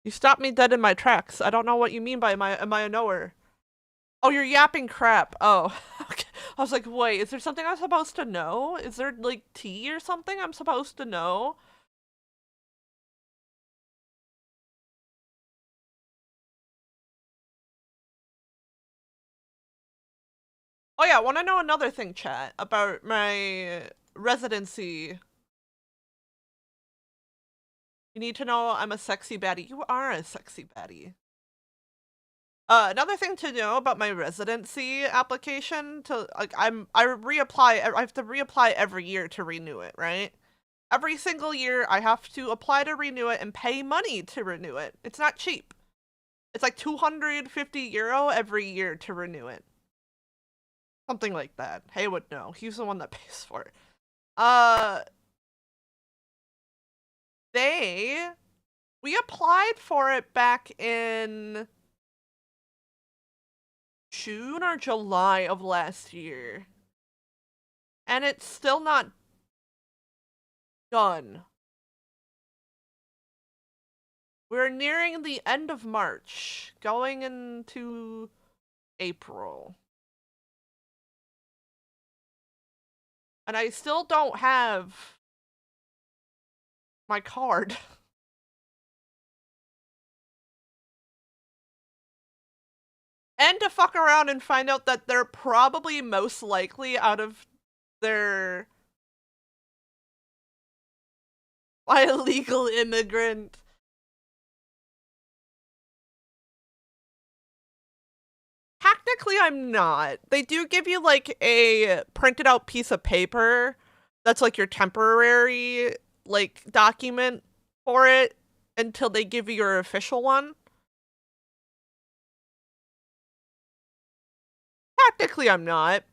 You stopped me dead in my tracks. I don't know what you mean by am I a knower? Oh, you're yapping crap. Oh, okay. I was like, wait, is there something I'm supposed to know? Is there, like, tea or something I'm supposed to know? Oh yeah, want to know another thing, chat, about my residency. You need to know I'm a sexy baddie. You are a sexy baddie. Another thing to know about my residency application, I have to reapply every year to renew it, right? Every single year I have to apply to renew it and pay money to renew it. It's not cheap. It's like €250 every year to renew it. Something like that. Hay would know. He's the one that pays for it. We applied for it back in June or July of last year. And it's still not done. We're nearing the end of March, going into April. And I still don't have my card. And to fuck around and find out that they're probably most likely out of their illegal immigrant Technically, I'm not. They do give you, like, a printed out piece of paper that's, like, your temporary, like, document for it until they give you your official one. Technically, I'm not.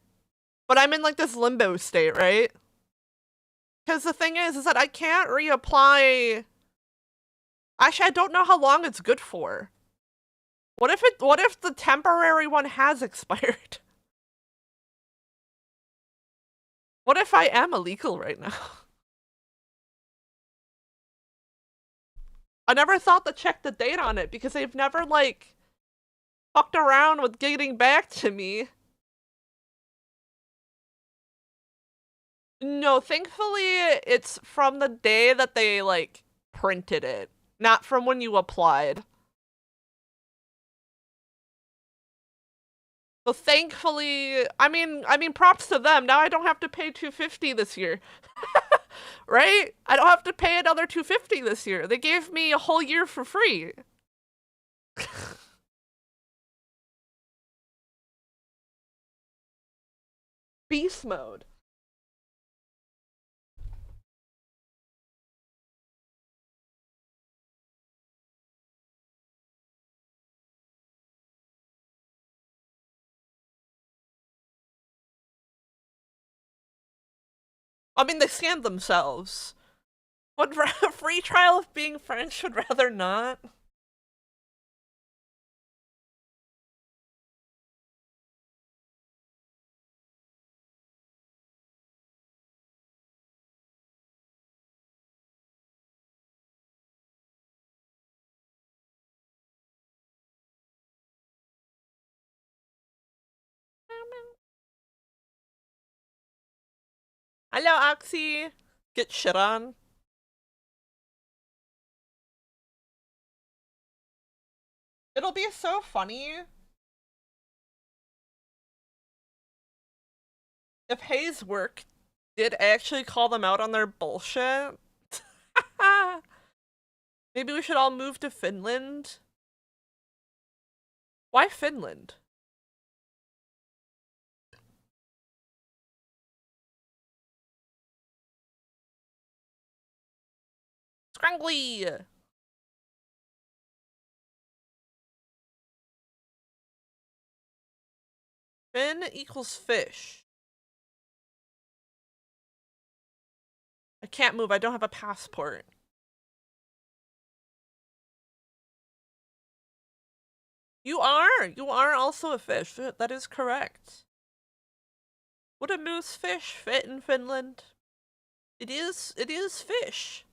But I'm in, like, this limbo state, right? Because the thing is that I can't reapply. Actually, I don't know how long it's good for. What if the temporary one has expired? What if I am illegal right now? I never thought to check the date on it because they've never, like, fucked around with getting back to me. No, thankfully, it's from the day that they, like, printed it, not from when you applied. So thankfully, I mean, props to them. Now I don't have to pay $250 this year. Right? I don't have to pay another $250 this year. They gave me a whole year for free. Beast mode. I mean, they scammed themselves. What free trial of being French would rather not? Hello, Oxy. Get shit on. It'll be so funny if Hayes' work did actually call them out on their bullshit. Maybe we should all move to Finland. Why Finland? Scrangly! Fin equals fish. I can't move, I don't have a passport. You are also a fish, that is correct. Would a moose fish fit in Finland? It is fish.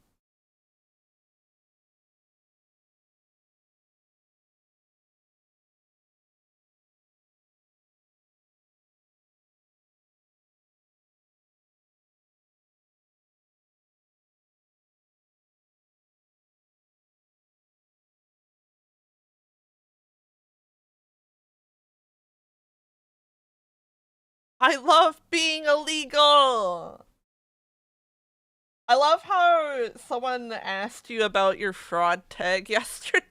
I love being illegal! I love how someone asked you about your fraud tag yesterday.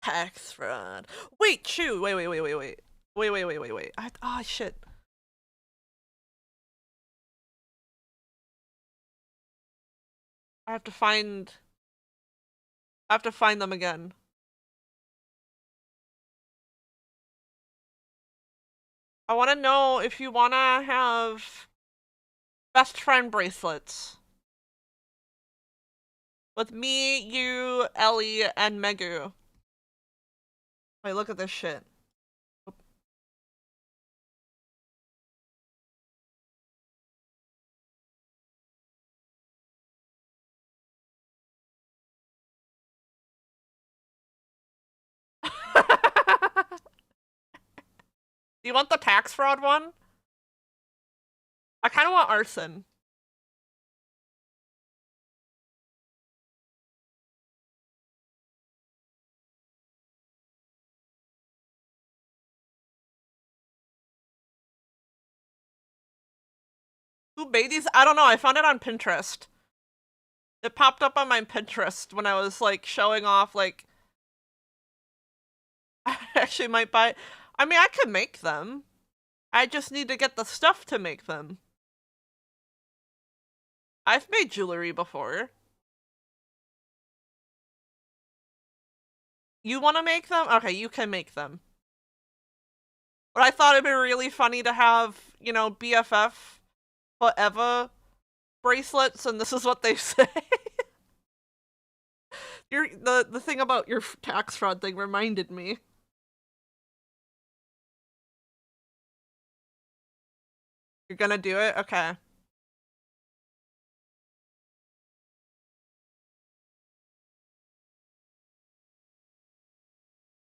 Tax fraud. Wait, Chew. Wait. Shit. I have to find them again. I want to know if you want to have best friend bracelets. With me, you, Ellie, and Megu. Wait, look at this shit. Do you want the tax fraud one? I kind of want arson. Who made these? I don't know. I found it on Pinterest. It popped up on my Pinterest when I was like showing off like I actually might buy. I mean, I could make them. I just need to get the stuff to make them. I've made jewelry before. You want to make them? Okay, you can make them. But I thought it'd be really funny to have, you know, BFF forever bracelets, and this is what they say. The thing about your tax fraud thing reminded me. You're gonna do it? Okay.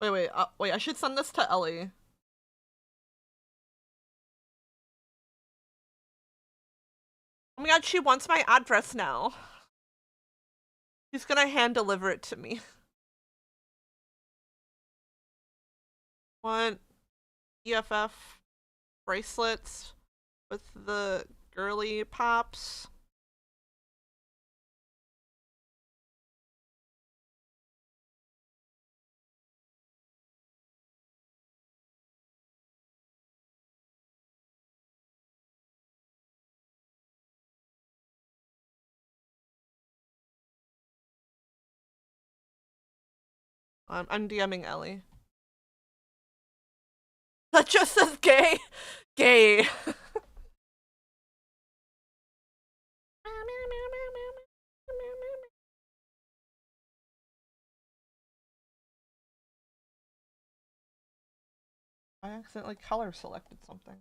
Wait, I should send this to Ellie. Oh my god, she wants my address now. She's gonna hand deliver it to me. Want EFF bracelets with the girly pops. I'm DMing Ellie. That just says gay. Gay. I accidentally color selected something.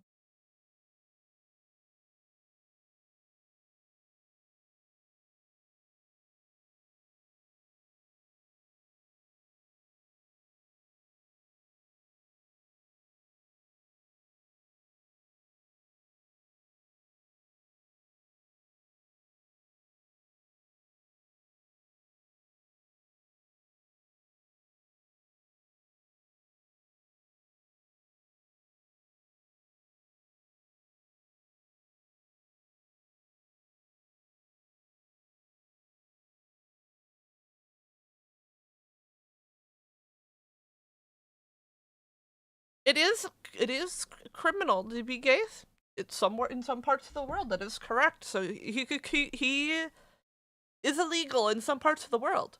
It is criminal to be gay. It's somewhere in some parts of the world that is correct. So he is illegal in some parts of the world.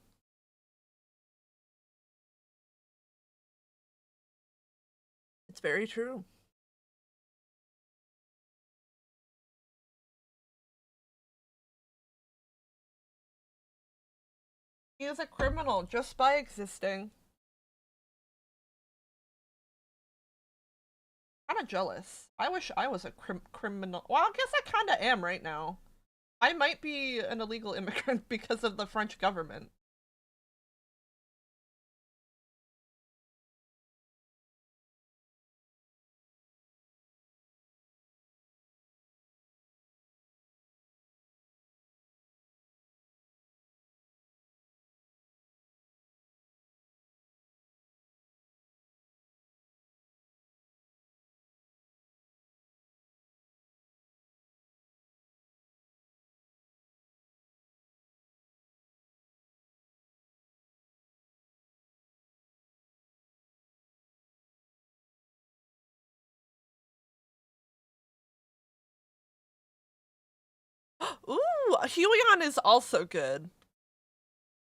It's very true. He is a criminal just by existing. Kind of jealous. I wish I was a criminal. Well, I guess I kind of am right now. I might be an illegal immigrant because of the French government. Ooh, Helion is also good.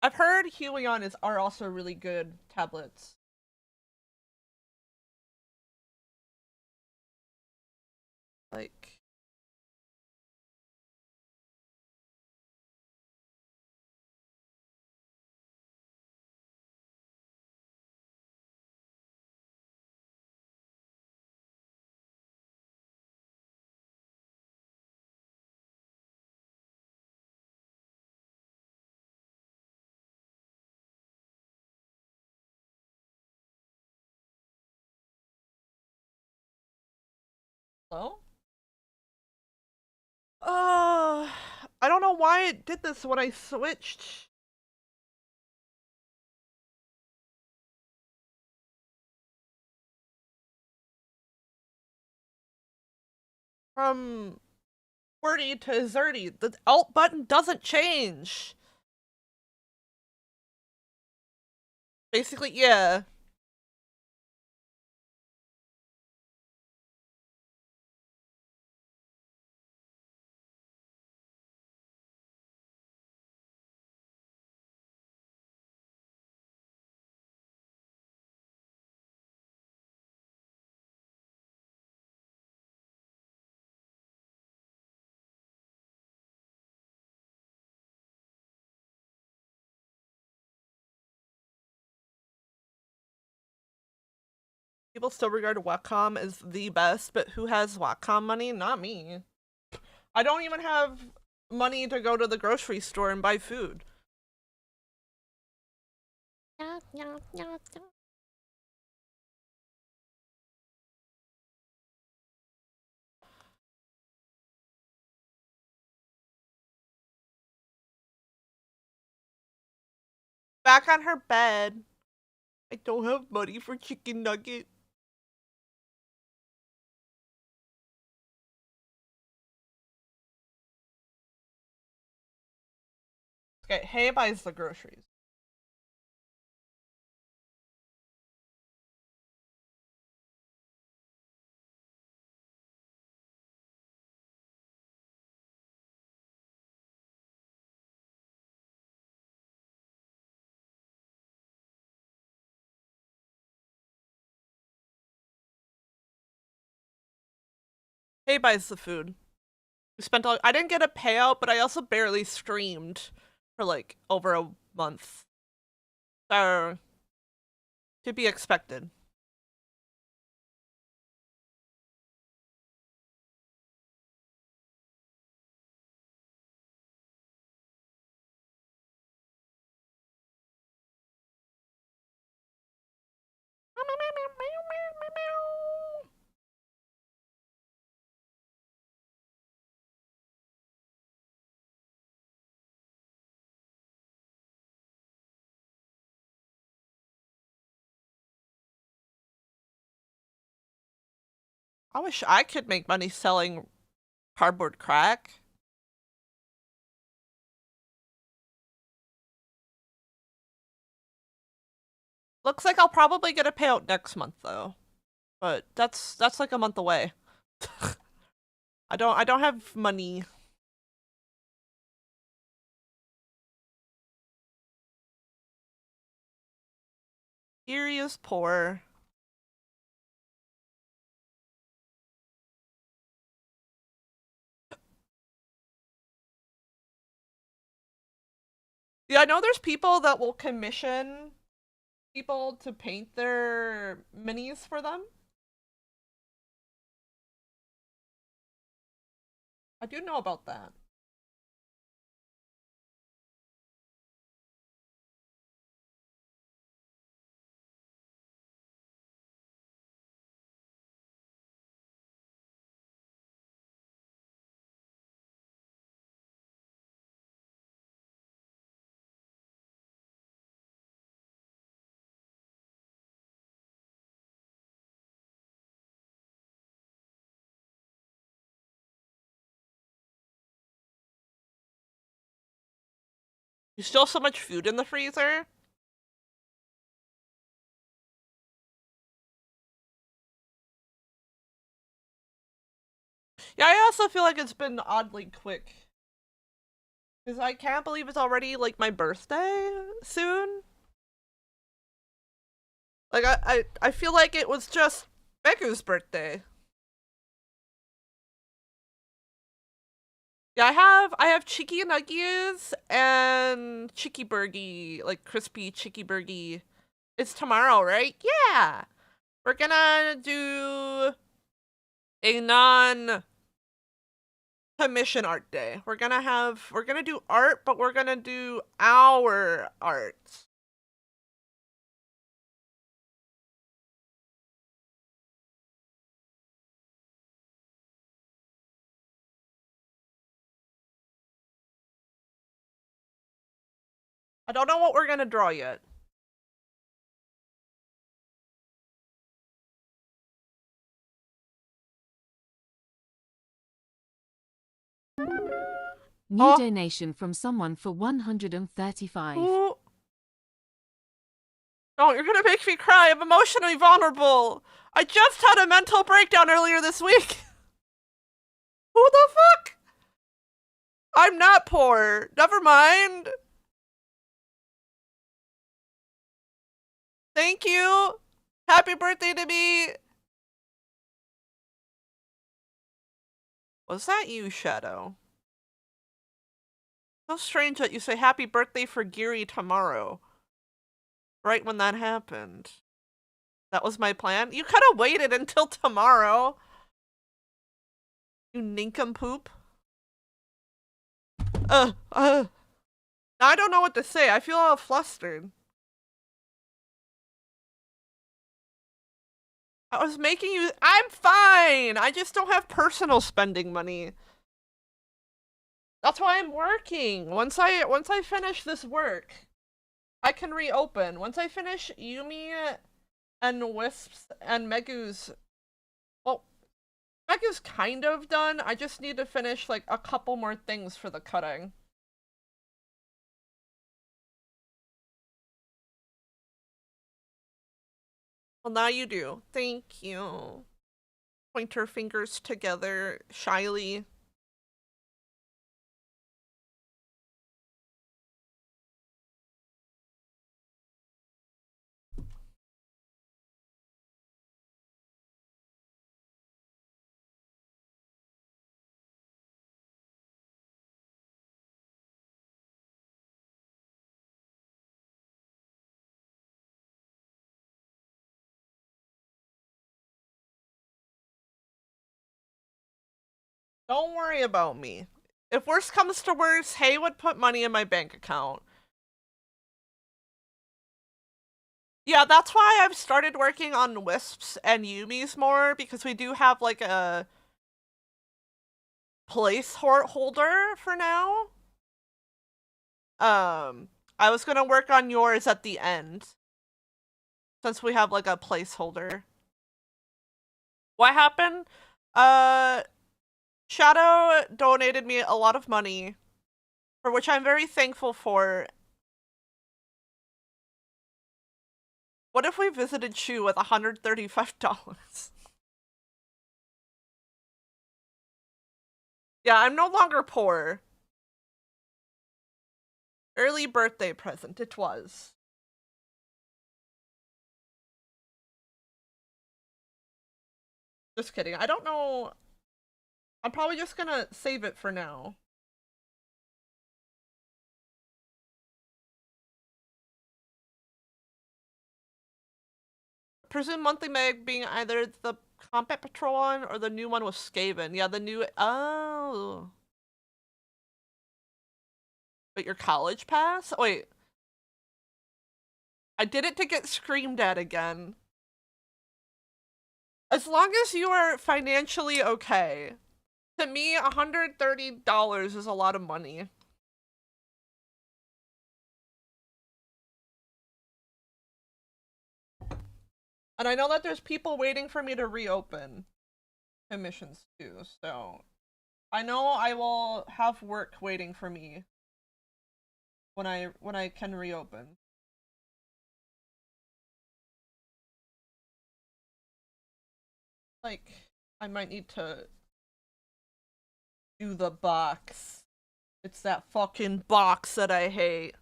I've heard Helion are also really good tablets. Like Hello? I don't know why it did this when I switched. From QWERTY to Xerte, the Alt button doesn't change. Basically, yeah. People still regard Wacom as the best, but who has Wacom money? Not me. I don't even have money to go to the grocery store and buy food. Back on her bed. I don't have money for chicken nugget. Okay, Hay buys the groceries. Hay buys the food. We spent all— I didn't get a payout, but I also barely streamed for like over a month. So, to be expected. I wish I could make money selling cardboard crack. Looks like I'll probably get a payout next month though. But that's like a month away. I don't have money. Erie is poor. Yeah, I know there's people that will commission people to paint their minis for them. I do know about that. There's still so much food in the freezer. Yeah, I also feel like it's been oddly quick. Because I can't believe it's already, like, my birthday soon. Like, I feel like it was just Beku's birthday. Yeah, I have Cheeky Nuggies and Chicky Burgie, like crispy Chicky Burgie. It's tomorrow, right? Yeah! We're gonna do a non-commission art day. We're gonna do art, but we're gonna do our art. I don't know what we're gonna draw yet. New donation from someone for 135. Ooh. Oh, you're gonna make me cry. I'm emotionally vulnerable. I just had a mental breakdown earlier this week. Who the fuck? I'm not poor. Never mind. Thank you. Happy birthday to me. Was that you, Shadow? So strange that you say happy birthday for Geary tomorrow. Right when that happened. That was my plan? You could have waited until tomorrow. You nincompoop. Now I don't know what to say. I feel all flustered. I was making you- I'm fine! I just don't have personal spending money. That's why I'm working. Once I finish this work, I can reopen. Once I finish Yumi and Wisps and Megu's, well, Megu's kind of done. I just need to finish like a couple more things for the cutting. Well, now you do. Thank you. Point her fingers together shyly. Don't worry about me. If worst comes to worst, Hay would put money in my bank account. Yeah, that's why I've started working on Wisps and Yumi's more, because we do have like a placeholder for now. I was gonna work on yours at the end, since we have like a placeholder. What happened? Shadow donated me a lot of money, for which I'm very thankful for. What if we visited Shu with $135? Yeah, I'm no longer poor. Early birthday present, it was. Just kidding. I don't know. I'm probably just gonna save it for now. Presume monthly Meg being either the Combat Patrol one or the new one with Skaven. Yeah, the new. Oh. Wait, your college pass? Wait. I did it to get screamed at again. As long as you are financially okay. To me, $130 is a lot of money. And I know that there's people waiting for me to reopen commissions too, so I know I will have work waiting for me when I can reopen. Like, I might need to do the box. It's that fucking box that I hate.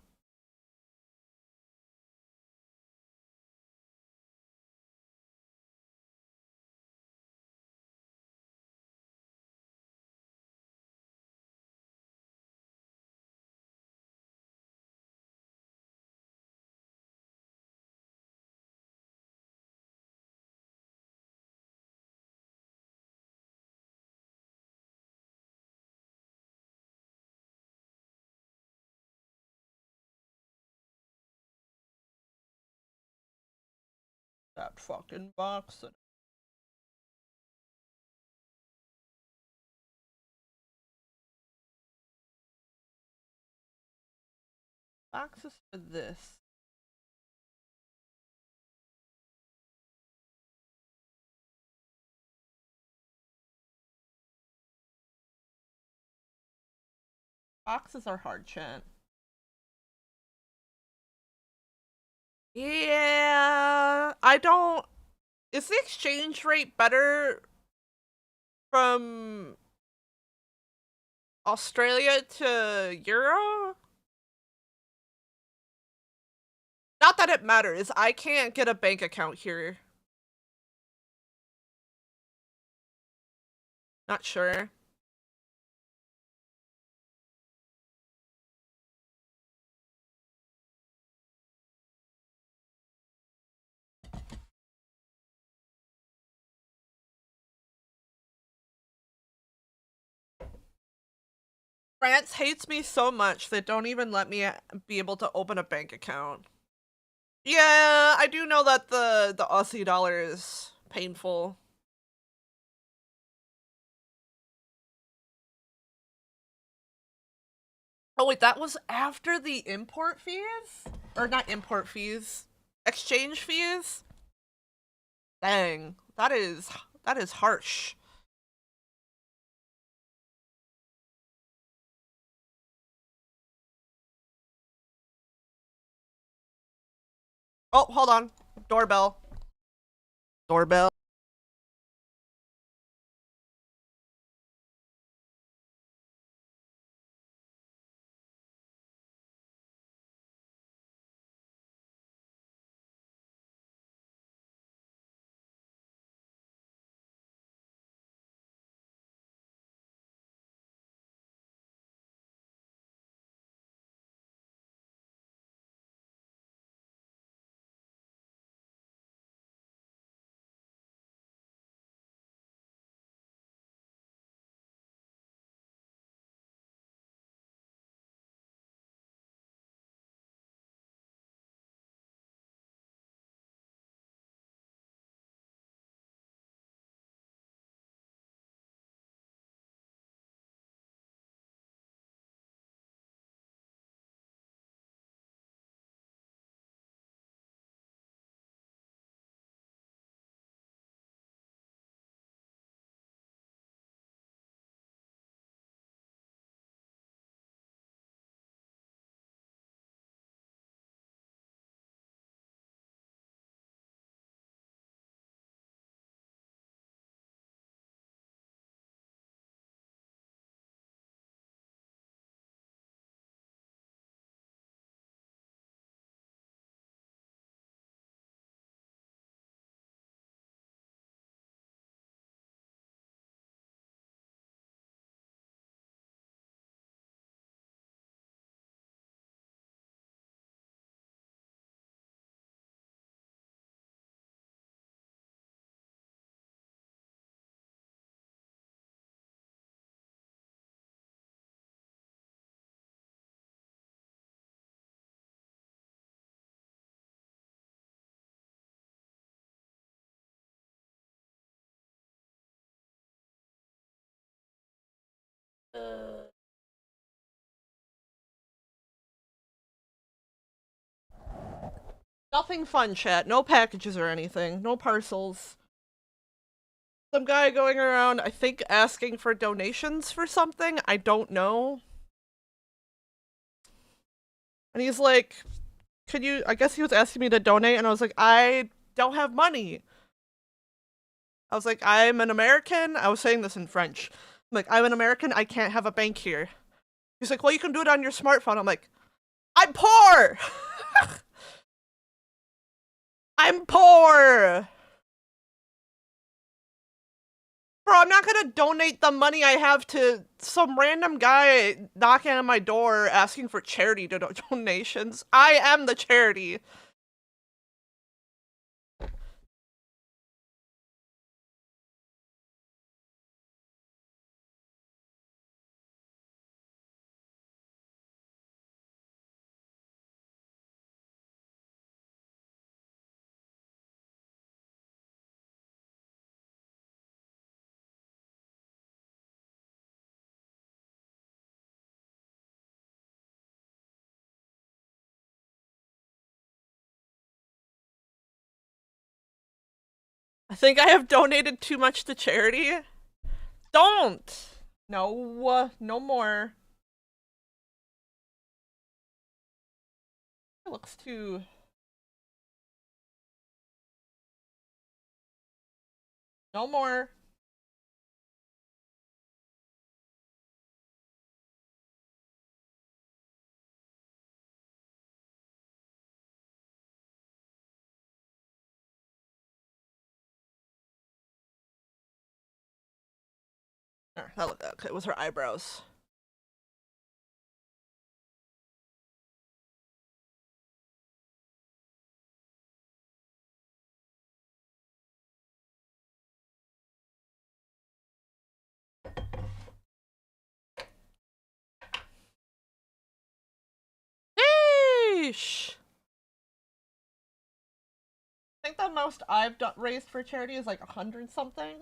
That fucking box that Boxes for this. Boxes are hard, chat. Yeah, I don't. Is the exchange rate better from Australia to Euro? Not that it matters. I can't get a bank account here. Not sure. France hates me so much they don't even let me be able to open a bank account. Yeah, I do know that the Aussie dollar is painful. Oh wait, that was after the import fees? Or not import fees, exchange fees? Dang, that is harsh. Oh, hold on. Doorbell. Doorbell. Nothing fun, chat. No packages or anything. No parcels. Some guy going around, I think, asking for donations for something. I don't know. And he's like, could you, I guess he was asking me to donate, and I was like, I don't have money. I was like, I'm an American. I was saying this in French. I'm like, I'm an American. I can't have a bank here. He's like, well, you can do it on your smartphone. I'm like, I'm poor! I'm poor! Bro, I'm not gonna donate the money I have to some random guy knocking on my door asking for charity donations. I am the charity. I think I have donated too much to charity. Don't! No, no more. It looks too... No more. That looked okay. It was her eyebrows. Sheesh. I think the most I've raised for charity is like 100 something.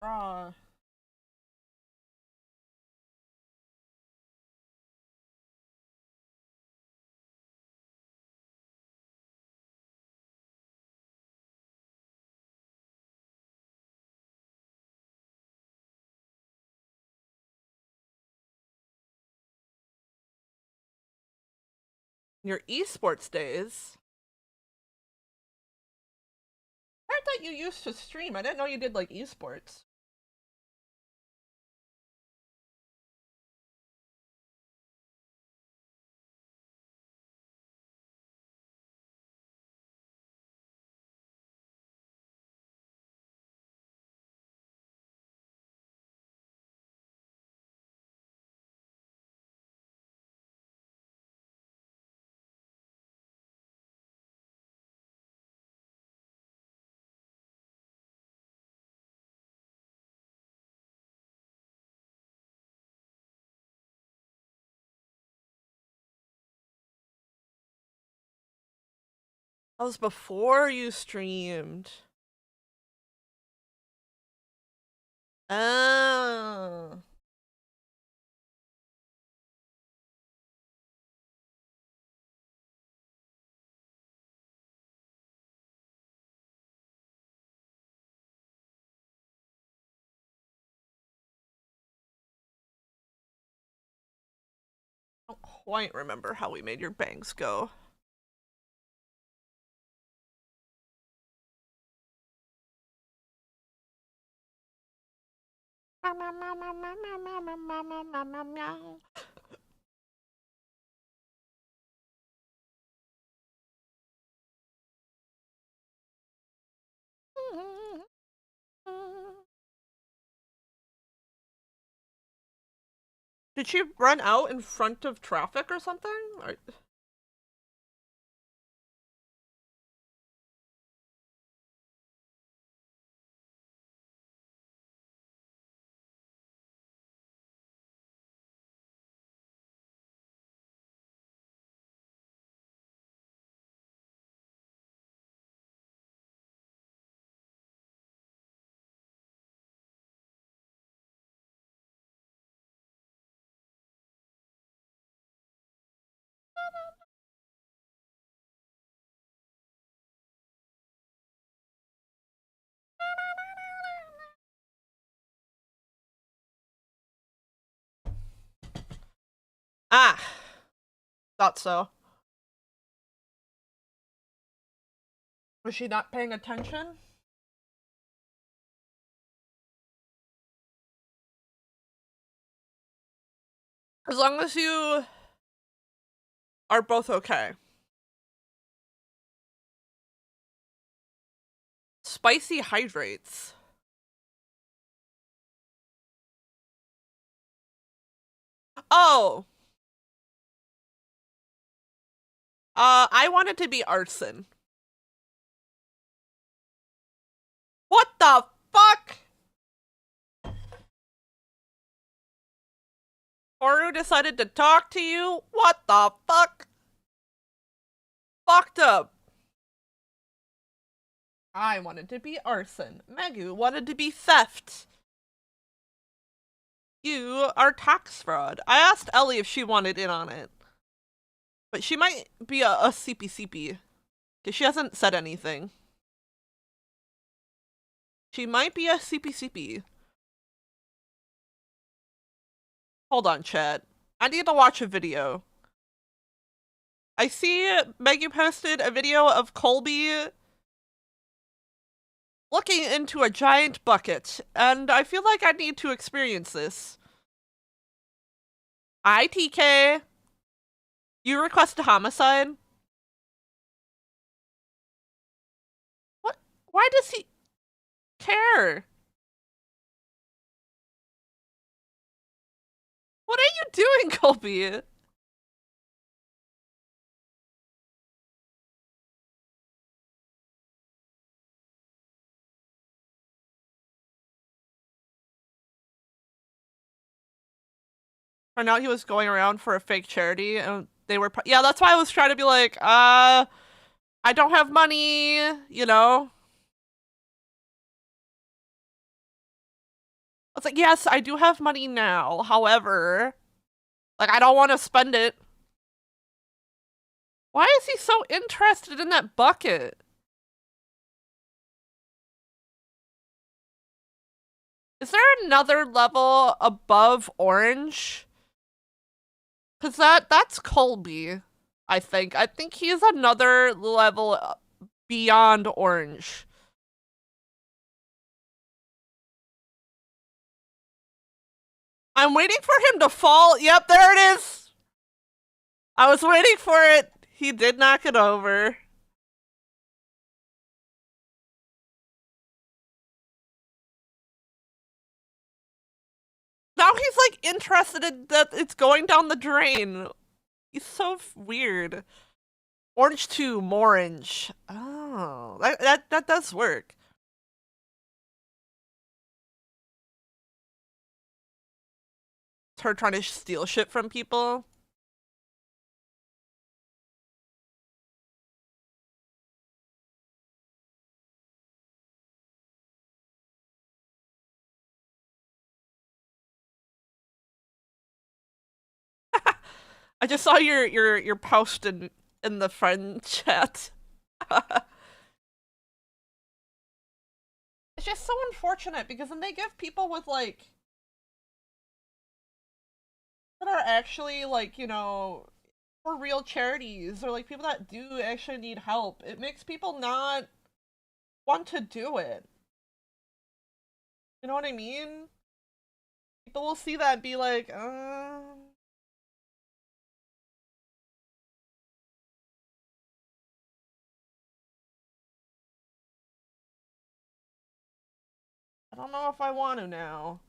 Raw. Your esports days? I thought you used to stream. I didn't know you did like esports. That was before you streamed. Oh. I don't quite remember how we made your bangs go. Did she run out in front of traffic or something? Or... Ah, thought so. Was she not paying attention? As long as you are both okay. Spicy hydrates. Oh! I want it to be arson. What the fuck? Toru decided to talk to you? What the fuck? Fucked up. I wanted to be arson. Megu wanted to be theft. You are tax fraud. I asked Ellie if she wanted in on it. But she might be a CP. Because she hasn't said anything. She might be a CP. Hold on, chat. I need to watch a video. I see Maggie posted a video of Colby looking into a giant bucket, and I feel like I need to experience this. Hi, TK. You request a homicide? What? Why does he care? What are you doing, Colby? Found out he was going around for a fake charity, and they were, yeah, that's why I was trying to be like, I don't have money, you know? I was like, yes, I do have money now, however, like, I don't want to spend it. Why is he so interested in that bucket? Is there another level above orange? Cause that's Colby, I think. I think he's another level beyond orange. I'm waiting for him to fall. Yep, there it is. I was waiting for it. He did knock it over. Now he's like interested in that it's going down the drain. He's so weird. Orange to Morange. Oh, that does work. It's her trying to steal shit from people. I just saw your post in the friend chat. It's just so unfortunate because then they give people with like that are actually like, you know, for real charities or like people that do actually need help. It makes people not want to do it. You know what I mean? People will see that and be like, I don't know if I want to now.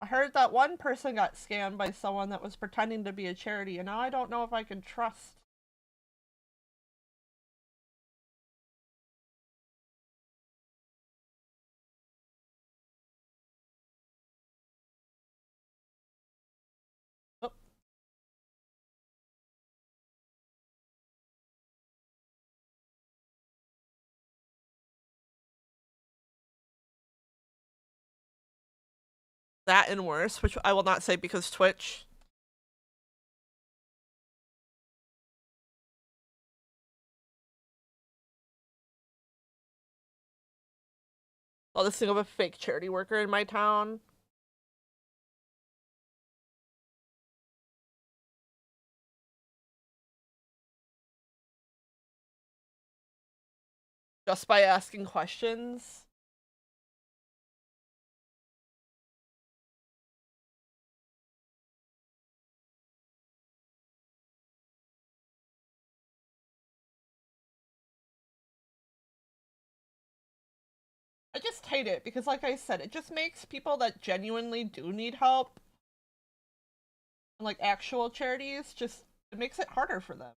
I heard that one person got scammed by someone that was pretending to be a charity, and now I don't know if I can trust. Oh. That and worse, which I will not say because Twitch. Oh, this thing of a fake charity worker in my town. Just by asking questions. I just hate it because, like I said, it just makes people that genuinely do need help, and like actual charities, just it makes it harder for them.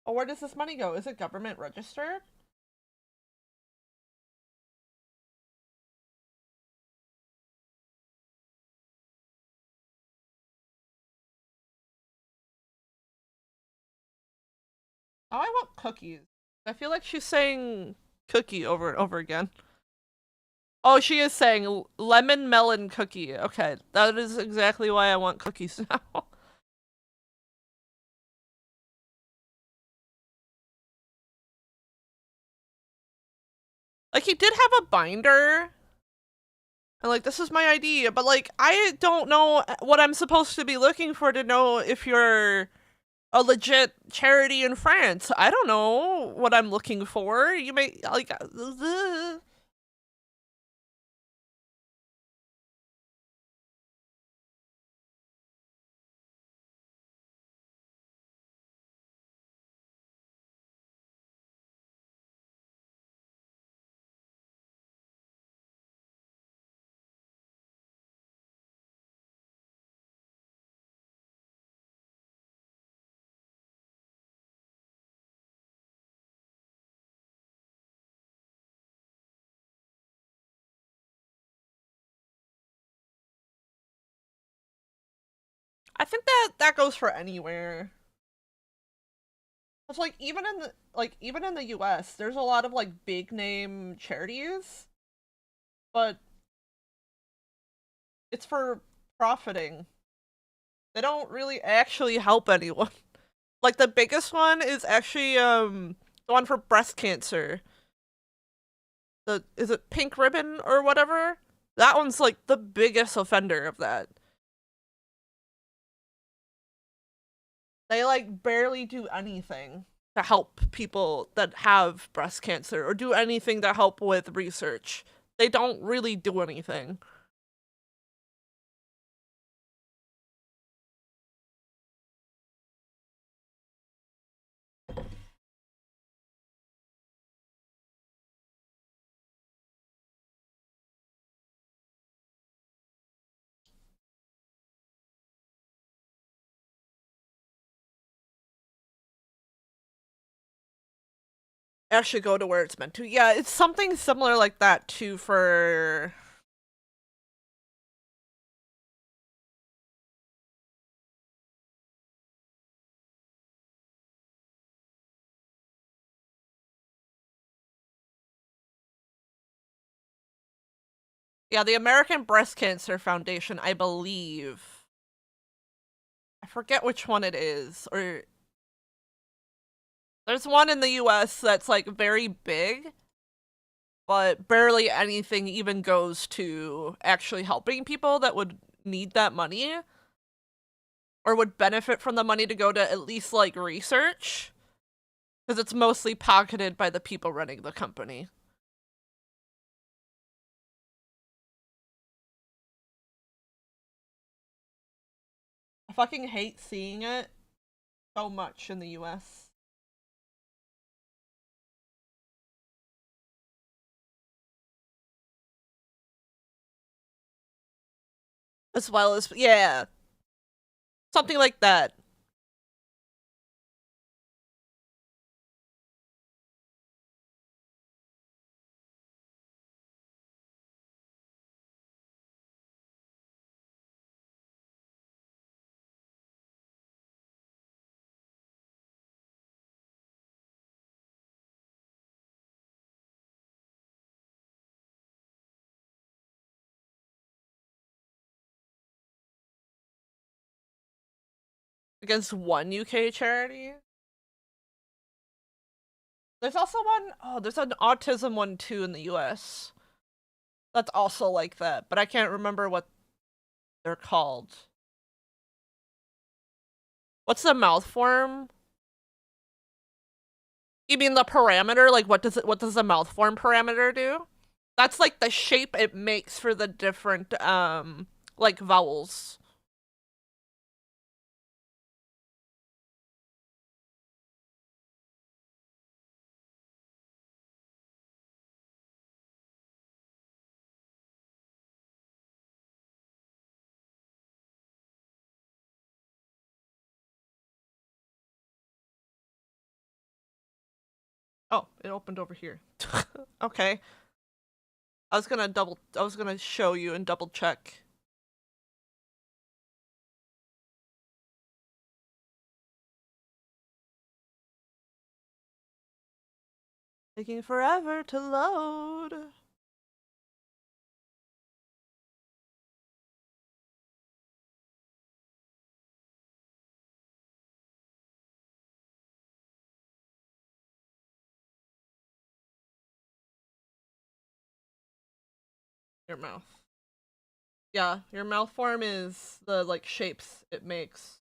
Oh, where does this money go? Is it government registered? Oh, I want cookies. I feel like she's saying cookie over and over again. Oh, she is saying lemon melon cookie. Okay, that is exactly why I want cookies now. Like, he did have a binder. And, like, this is my ID. But, like, I don't know what I'm supposed to be looking for to know if you're a legit charity in France. I don't know what I'm looking for. You may, like... I think that goes for anywhere. It's like even in the US, there's a lot of like big name charities, but it's for profiting. They don't really actually help anyone. Like the biggest one is actually the one for breast cancer. Is it Pink Ribbon or whatever? That one's like the biggest offender of that. They like barely do anything to help people that have breast cancer or do anything to help with research. They don't really do anything. Actually go to where it's meant to. Yeah, it's something similar like that too for... Yeah, the American Breast Cancer Foundation, I believe. I forget which one it is, or... There's one in the US that's like very big, but barely anything even goes to actually helping people that would need that money or would benefit from the money to go to at least like research, because it's mostly pocketed by the people running the company. I fucking hate seeing it so much in the US. As well as, yeah, something like that. Against one UK charity. There's also one, oh, there's an autism one too in the US. That's also like that, but I can't remember what they're called. What's the mouth form? You mean the parameter? Like what does the mouth form parameter do? That's like the shape it makes for the different like vowels. it opened over here. Okay. I was gonna show you and double check. Taking forever to load. Your mouth. Yeah, your mouth form is the like shapes it makes.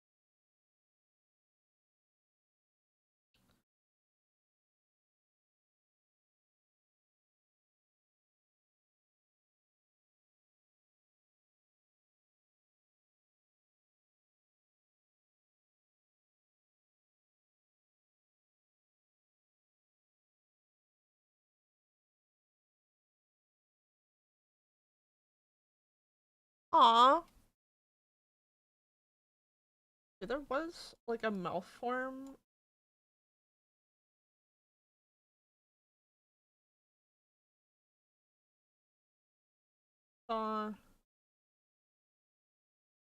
Aww. There was like a mouth form.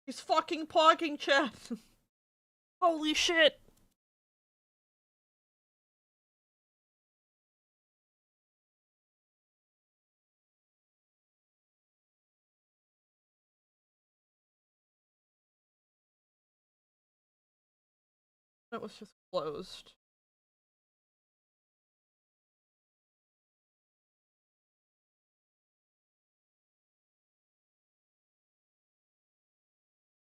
He's fucking pogging, chat. Holy shit. It was just closed.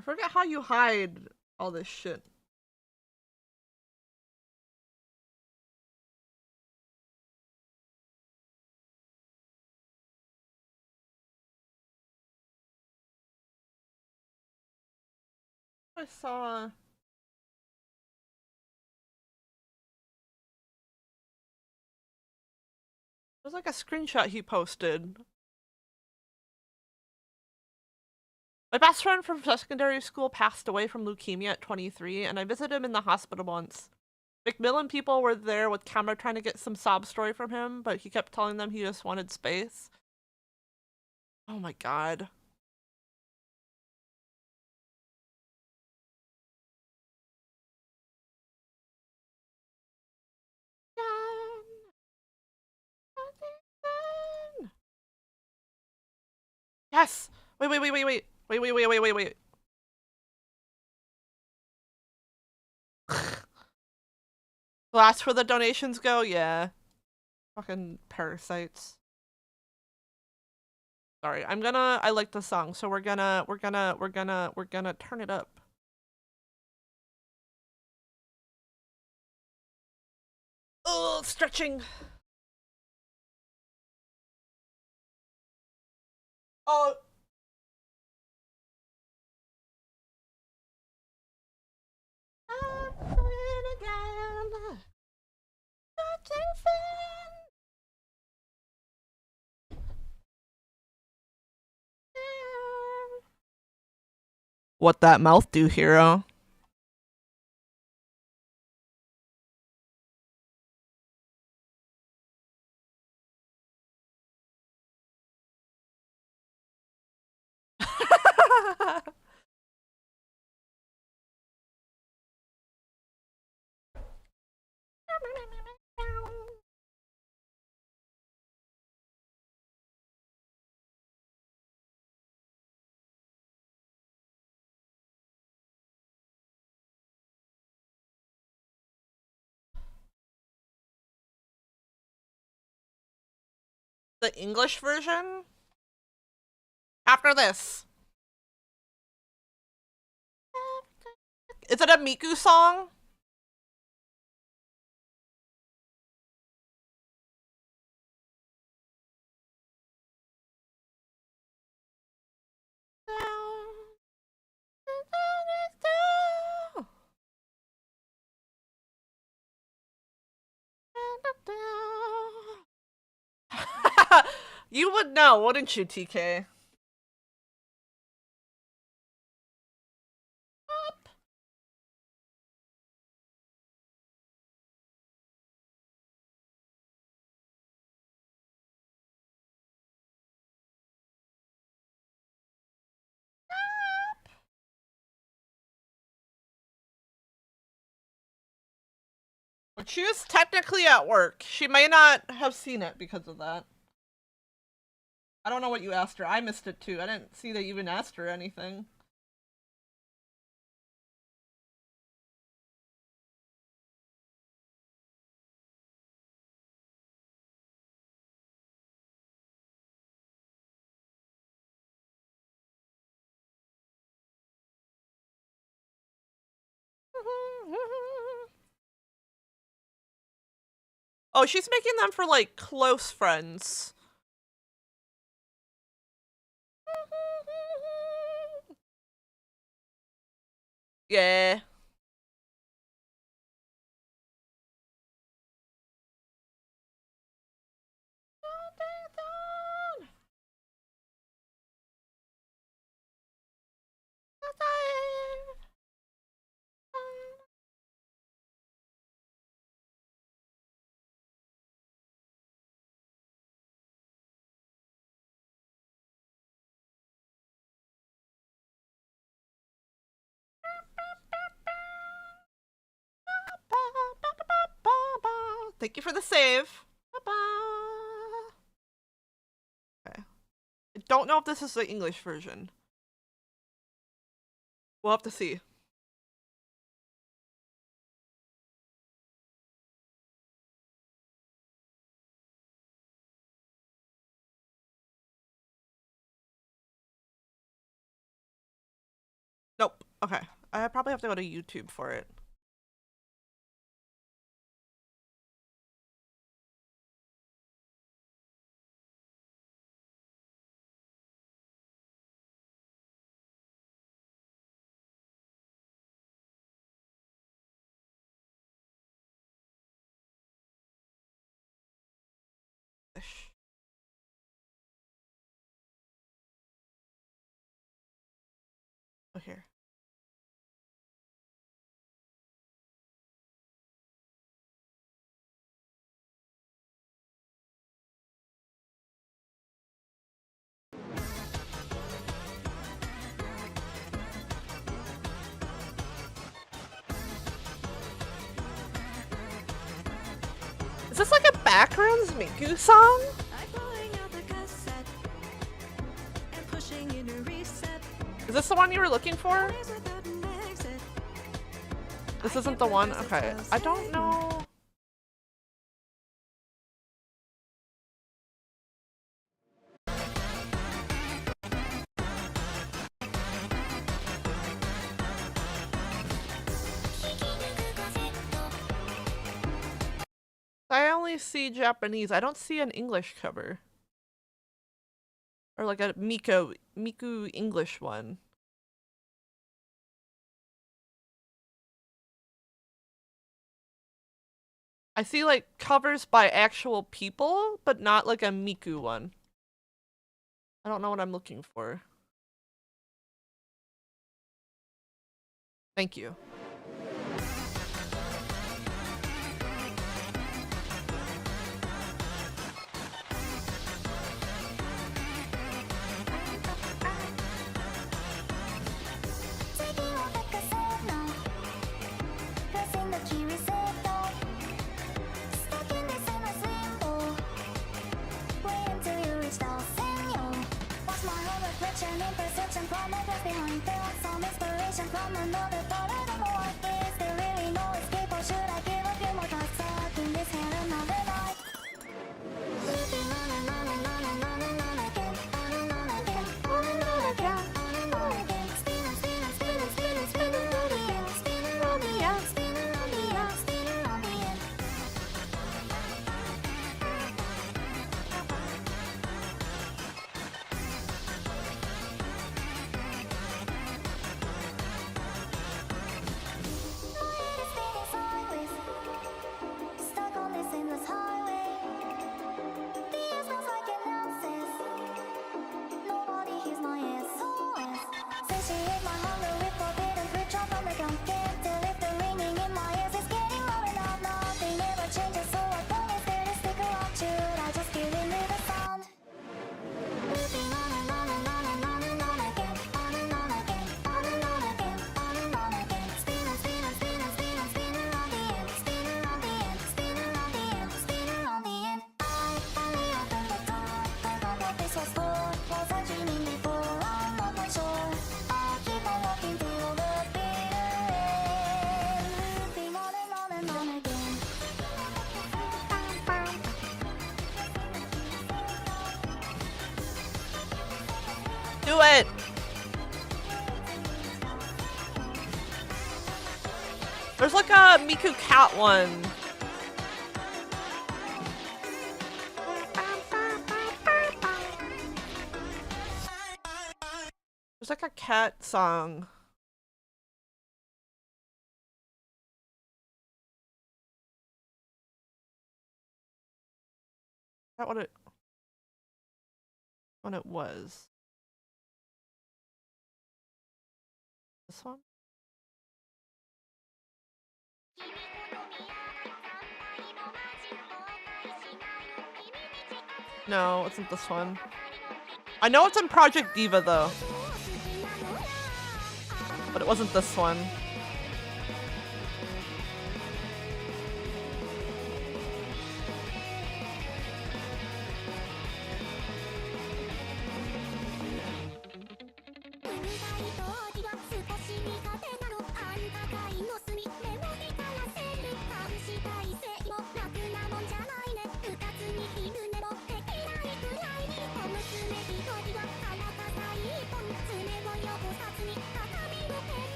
I forget how you hide all this shit. I saw... It was like a screenshot he posted. My best friend from secondary school passed away from leukemia at 23, and I visited him in the hospital once. Macmillan people were there with camera trying to get some sob story from him, but he kept telling them he just wanted space. Oh my god. Yes! Wait. Well, that's where the donations go? Yeah. Fucking parasites. Sorry, I like the song, so we're gonna turn it up. Oh, stretching. Oh. I'm doing again. Nothing fun. What that mouth do, hero? The English version? After this. Is it a Miku song? You would know, wouldn't you, TK? But she is technically at work. She may not have seen it because of that. I don't know what you asked her. I missed it too. I didn't see that you even asked her anything. Oh, she's making them for, like, close friends. Yeah. Thank you for the save. Okay. I don't know if this is the English version. We'll have to see. Nope. Okay. I probably have to go to YouTube for it. Oh, here. Is this like a backgrounds Miku song? Is this the one you were looking for? This isn't the one? Okay. I don't know. I only see Japanese. I don't see an English cover. Or like a Miku English one. I see like covers by actual people, but not like a Miku one. I don't know what I'm looking for. Thank you. Do it! There's like a Miku cat one. There's like a cat song. Is that what it was? This one? No, it's not this one. I know it's in Project Diva though. But it wasn't this one.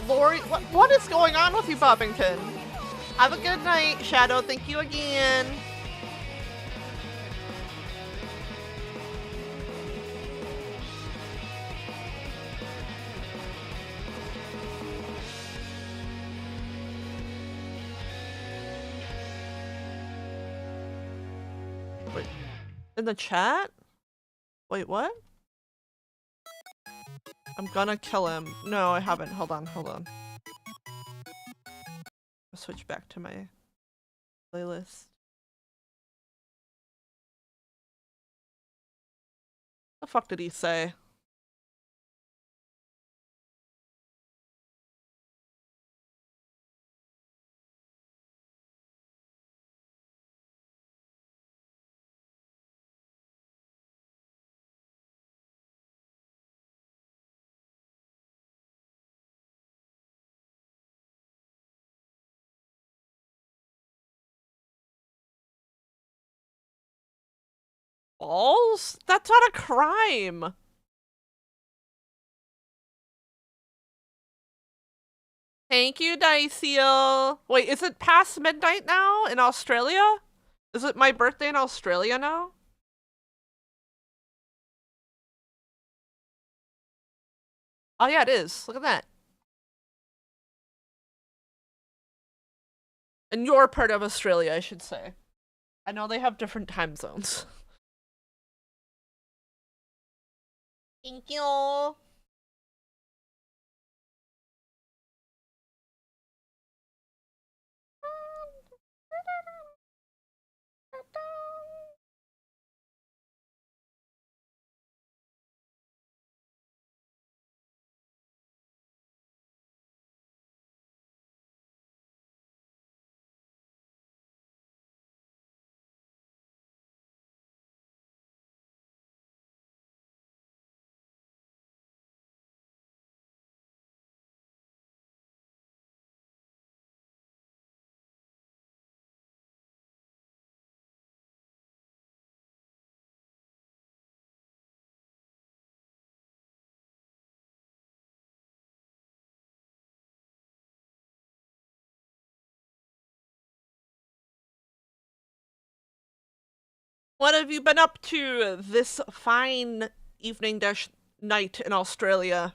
Lori, what is going on with you, Bobbington? Have a good night, Shadow. Thank you again. Wait, in the chat? Wait, what? I'm gonna kill him. No, I haven't. Hold on, hold on. I'll switch back to my playlist. The fuck did he say? Balls? That's not a crime. Thank you, Diceal. Wait, is it past midnight now in Australia? Is it my birthday in Australia now? Oh yeah, it is. Look at that. In your part of Australia, I should say. I know they have different time zones. Thank you. What have you been up to this fine evening dash night in Australia?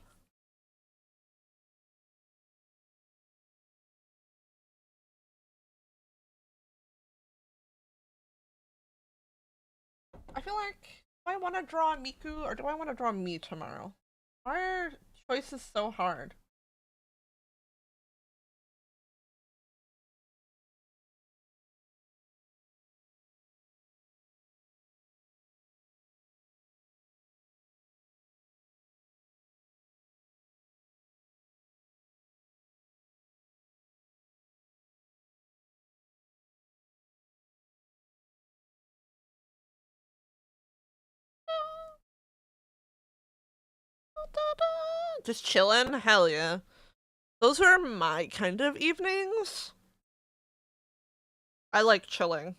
I feel like, do I want to draw Miku or do I want to draw me tomorrow? Why are choices so hard? Just chillin'? Hell yeah. Those are my kind of evenings. I like chilling.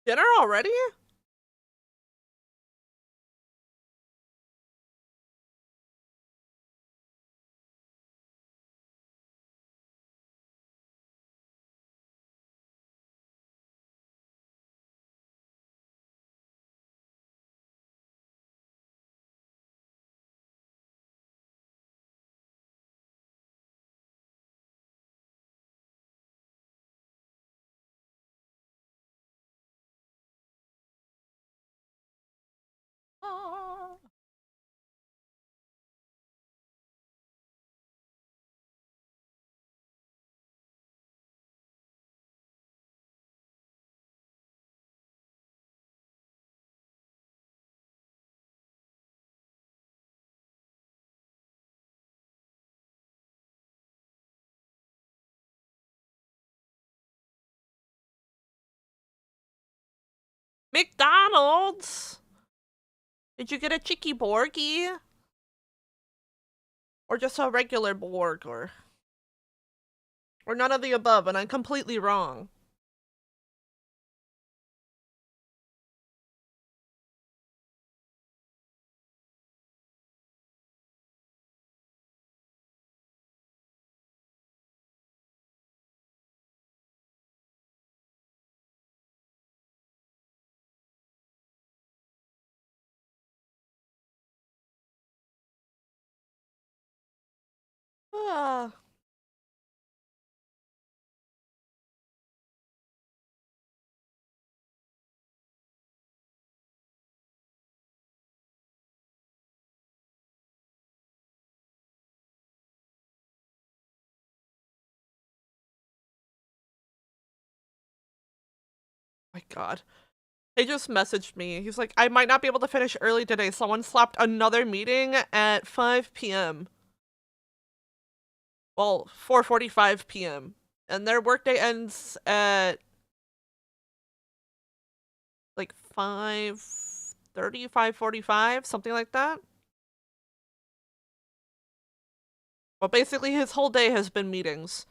Dinner already? McDonald's? Did you get a cheeky Borgie? Or just a regular Borg, or none of the above, and I'm completely wrong? Ah. My God. He just messaged me. He's like, I might not be able to finish early today. Someone slapped another meeting at 5 p.m. Well, 4:45 p.m. And their workday ends at like 5:30, 5:45, something like that. Well, basically his whole day has been meetings.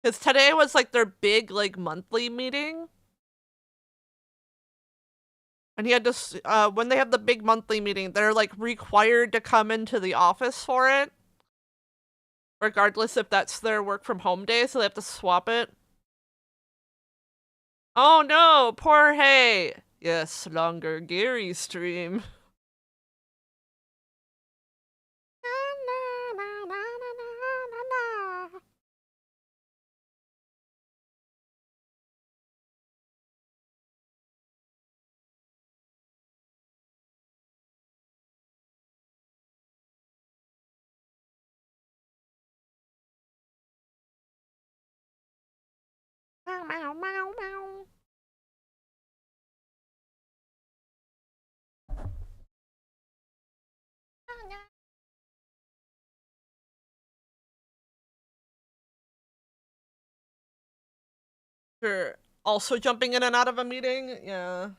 Because today was like their big like monthly meeting. And he had to, when they have the big monthly meeting, they're like required to come into the office for it. Regardless if that's their work from home day, so they have to swap it. Oh no, poor Hay. Yes, longer Gary stream. Sure. Also jumping in and out of a meeting? Yeah.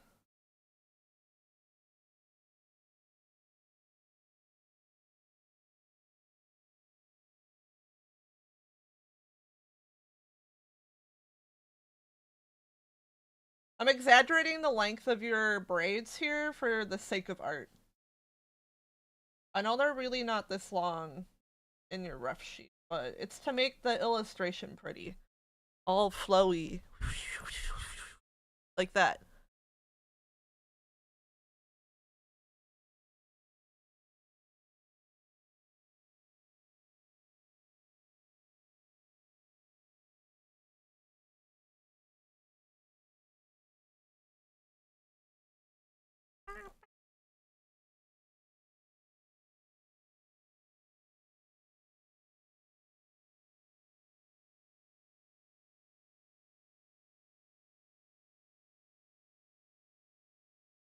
I'm exaggerating the length of your braids here for the sake of art. I know they're really not this long in your rough sheet, but it's to make the illustration pretty. All flowy. Like that.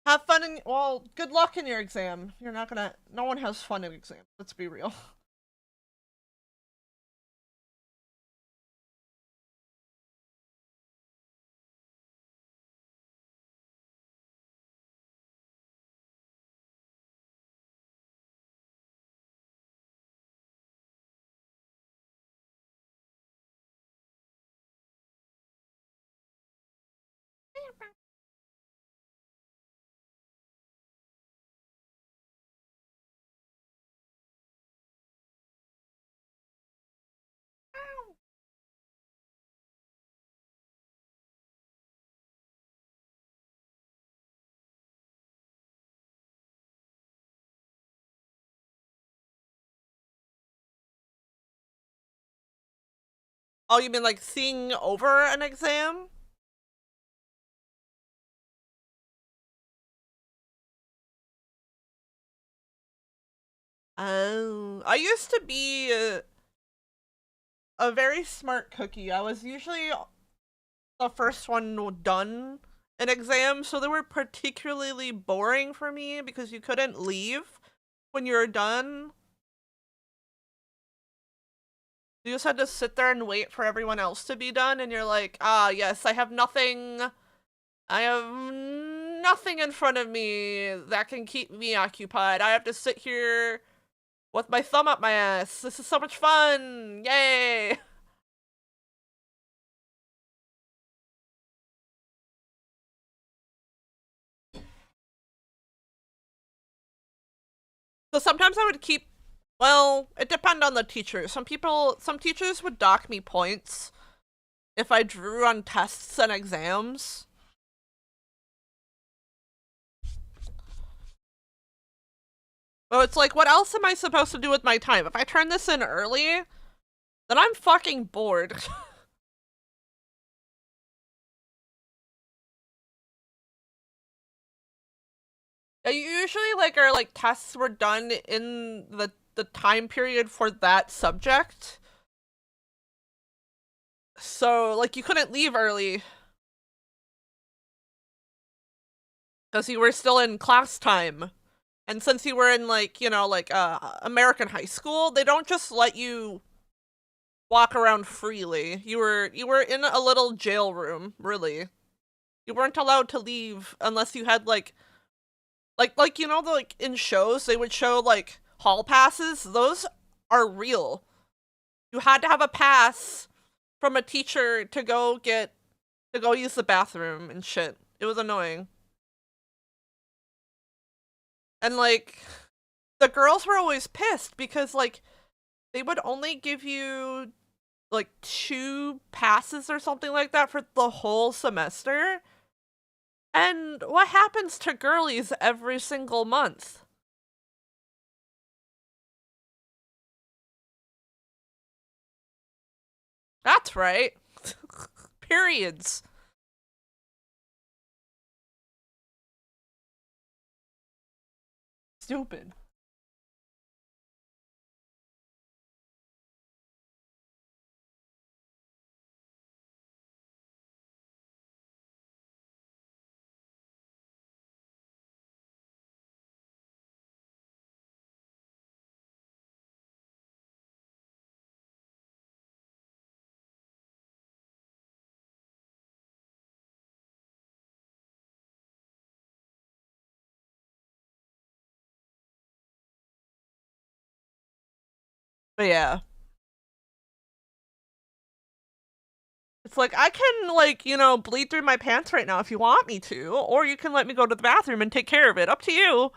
Have fun in, well, good luck in your exam. You're not gonna, no one has fun in exams, let's be real. Oh, you mean like seeing over an exam? Oh, I used to be a very smart cookie. I was usually the first one done an exam, so they were particularly boring for me because you couldn't leave when you were done. You just had to sit there and wait for everyone else to be done, and you're like, ah, yes, I have nothing in front of me that can keep me occupied. I have to sit here with my thumb up my ass. This is so much fun! Yay! So sometimes I would keep, well, it depended on the teacher. Some teachers would dock me points if I drew on tests and exams. But it's like, what else am I supposed to do with my time? If I turn this in early, then I'm fucking bored. Usually, like, our, like, tests were done in the time period for that subject. So, like, you couldn't leave early. Because you were still in class time. And since you were in, like, you know, like, American high school, they don't just let you walk around freely. You were in a little jail room, really. You weren't allowed to leave unless you had, like, you know, like, in shows, they would show, like, hall passes. Those are real. You had to have a pass from a teacher to go use the bathroom and shit. It was annoying. And, like, the girls were always pissed because, like, they would only give you, like, 2 passes or something like that for the whole semester. And what happens to girlies every single month? That's right. Periods. Stupid. But yeah. It's like, I can, like, you know, bleed through my pants right now if you want me to, or you can let me go to the bathroom and take care of it. Up to you.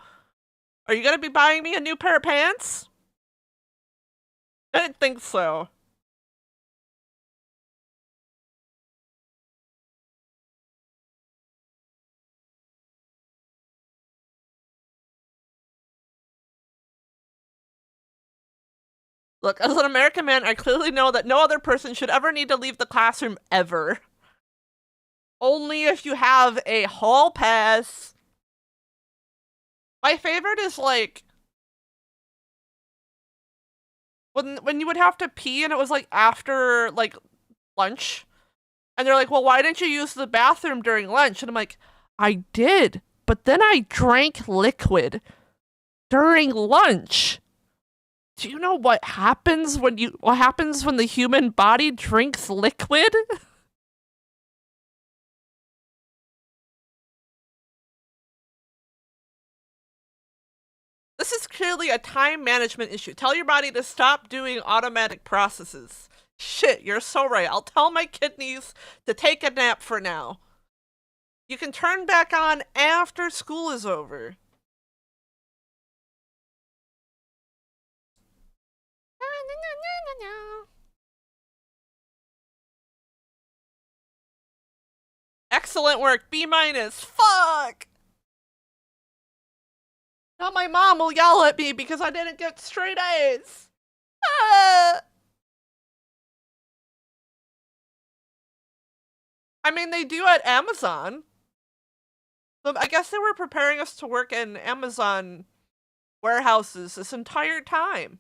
Are you gonna be buying me a new pair of pants? I didn't think so. Look, as an American man, I clearly know that no other person should ever need to leave the classroom ever. Only if you have a hall pass. My favorite is, like, when you would have to pee and it was, like, after, like, lunch. And they're like, well, why didn't you use the bathroom during lunch? And I'm like, I did, but then I drank liquid during lunch. Do you know what happens when the human body drinks liquid? This is clearly a time management issue. Tell your body to stop doing automatic processes. Shit, you're so right. I'll tell my kidneys to take a nap for now. You can turn back on after school is over. Excellent work, B-. Fuck! Now my mom will yell at me because I didn't get straight A's. Ah! I mean, they do at Amazon. But I guess they were preparing us to work in Amazon warehouses this entire time.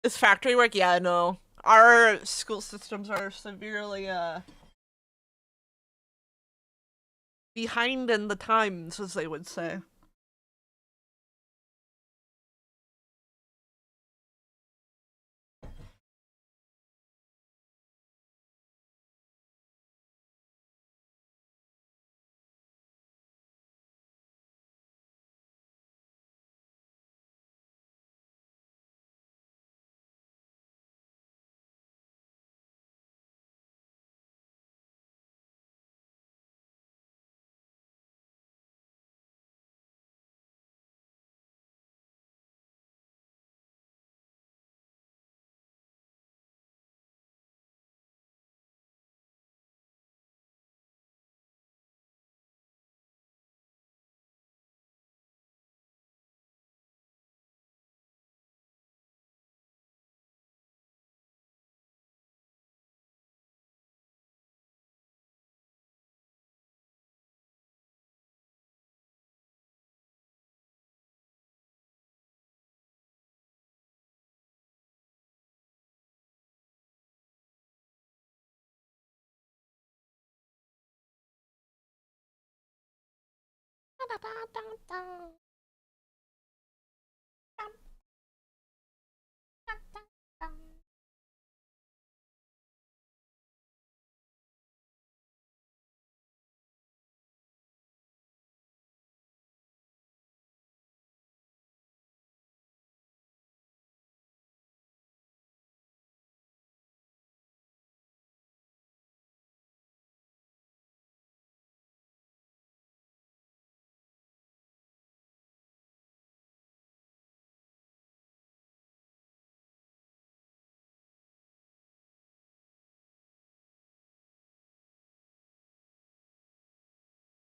Is factory work? Yeah, no. Our school systems are severely behind in the times, as they would say.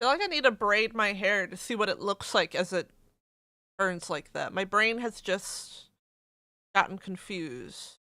I feel like I need to braid my hair to see what it looks like as it turns like that. My brain has just gotten confused.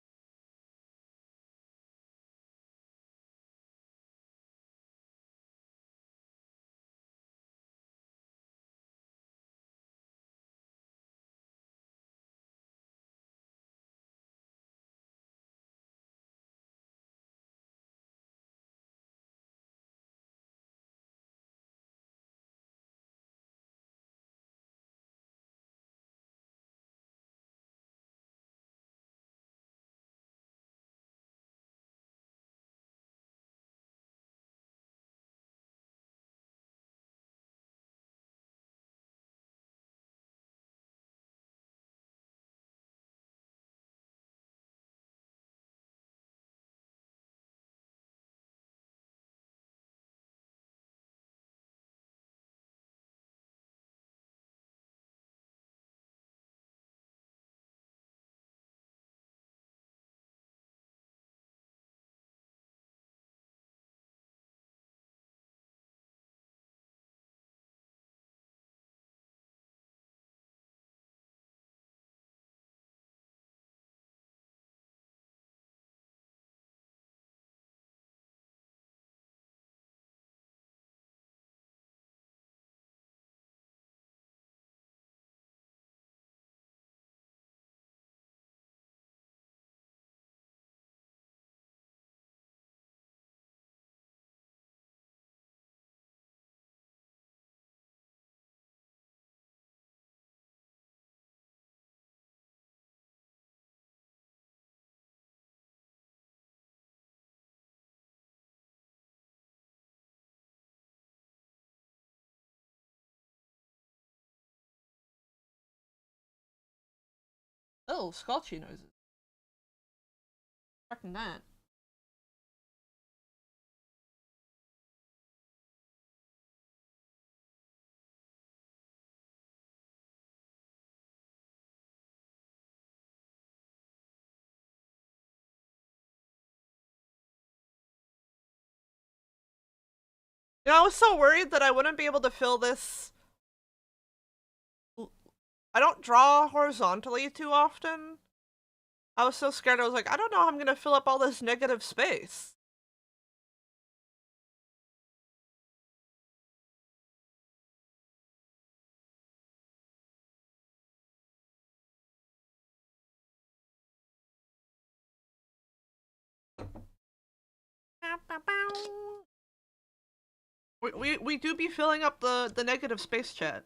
Oh, Scotchy noises. Fucking that. You know, I was so worried that I wouldn't be able to fill this. I don't draw horizontally too often. I was so scared. I was like, I don't know how I'm gonna fill up all this negative space. We do be filling up the negative space, chat.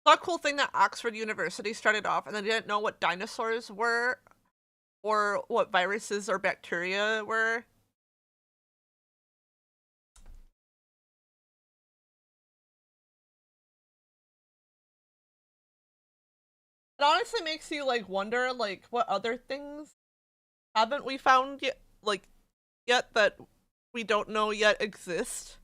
A cool thing that Oxford University started off and they didn't know what dinosaurs were or what viruses or bacteria were. It honestly makes you like wonder like what other things haven't we found yet yet that we don't know yet exist.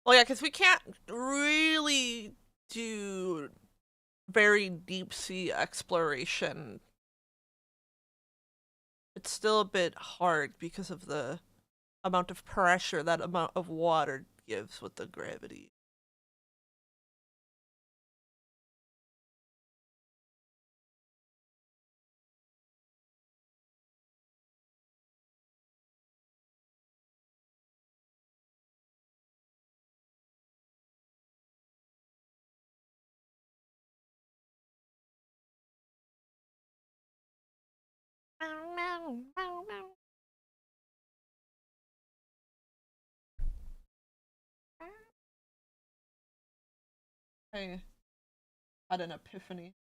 Well, yeah, because we can't really do very deep sea exploration. It's still a bit hard because of the amount of pressure that amount of water gives with the gravity. I had an epiphany.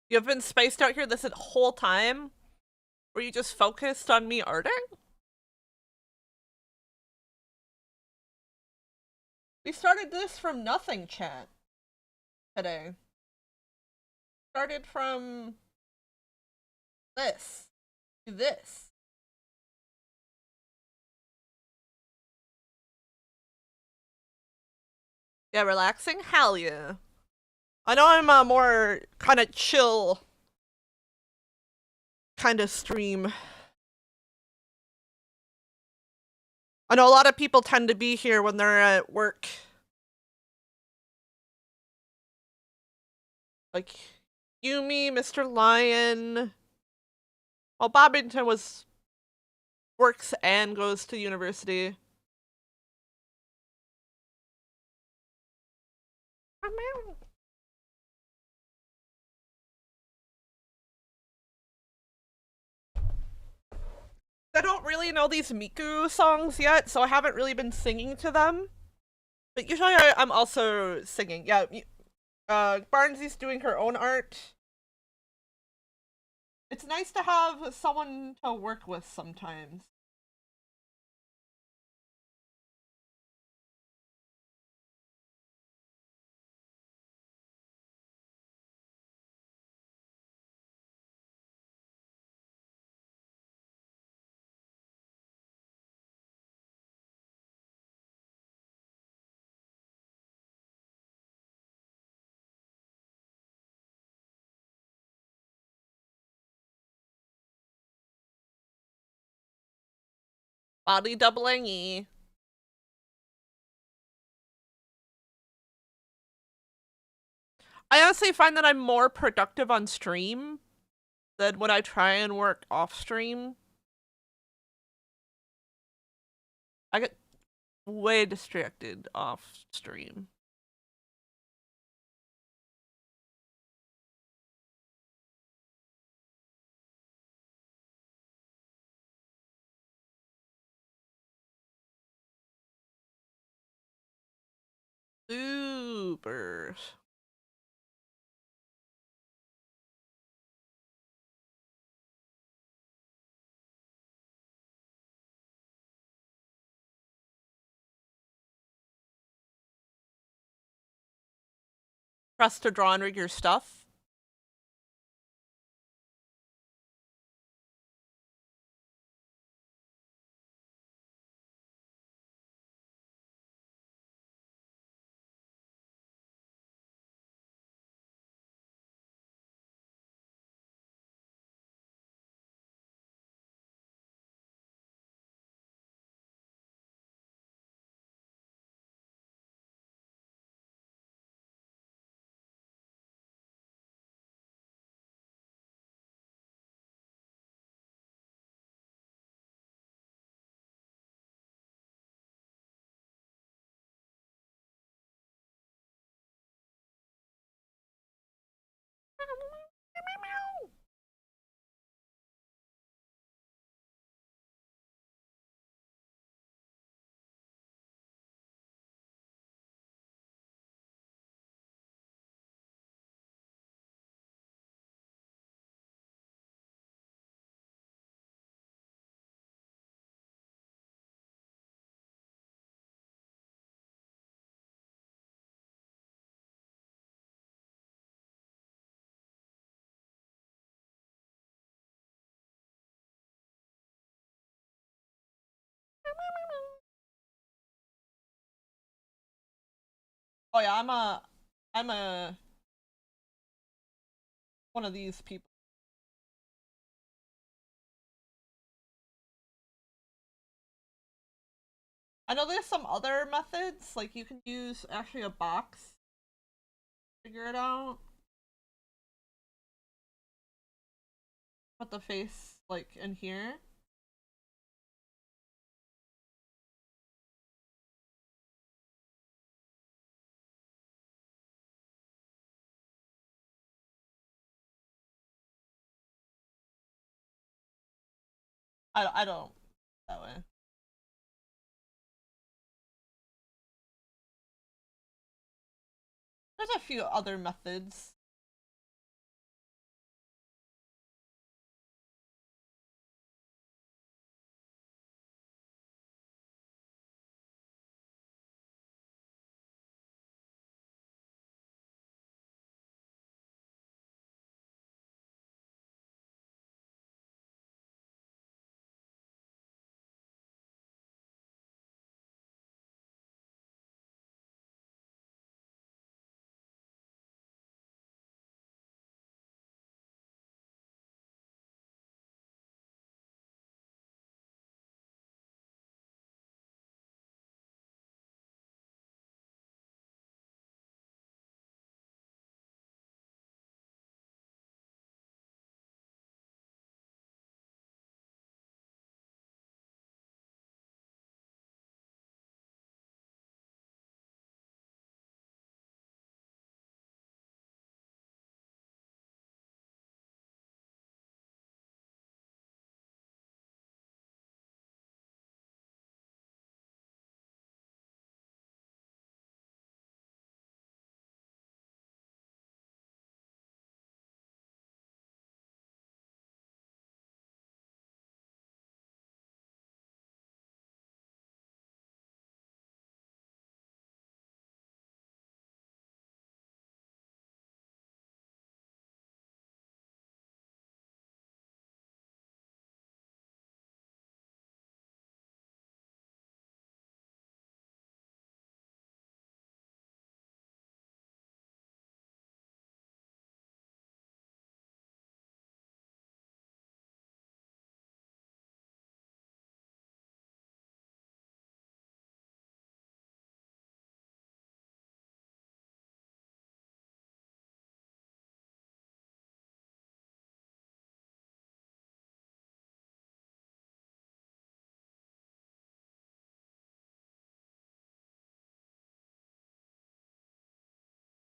You've been spaced out here this whole time? Were you just focused on me arting? We started this from nothing, chat. Today. Started from this to this. Yeah, relaxing? Hell yeah. I know I'm a more kind of chill kind of stream. I know a lot of people tend to be here when they're at work. Like Yumi, Mr. Lion. Well, Bobbington works and goes to university. I don't really know these Miku songs yet, so I haven't really been singing to them. But usually I'm also singing. Yeah, Barnsy's doing her own art. It's nice to have someone to work with sometimes. Body doubling E. I honestly find that I'm more productive on stream than when I try and work off stream. I get way distracted off stream. Super. Press to draw and rig your stuff. Oh yeah, I'm a one of these people. I know there's some other methods, like you can use actually a box. Figure it out. Put the face like in here. I don't that way. There's a few other methods.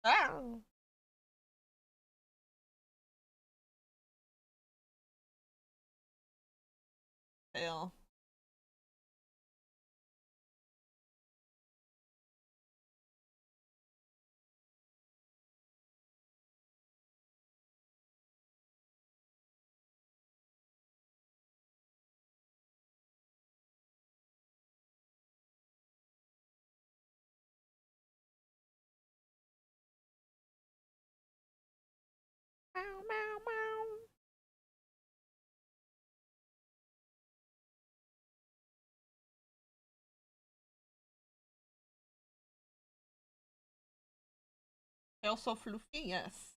Ah. Fail. Meow, meow, meow. Also fluffy, yes.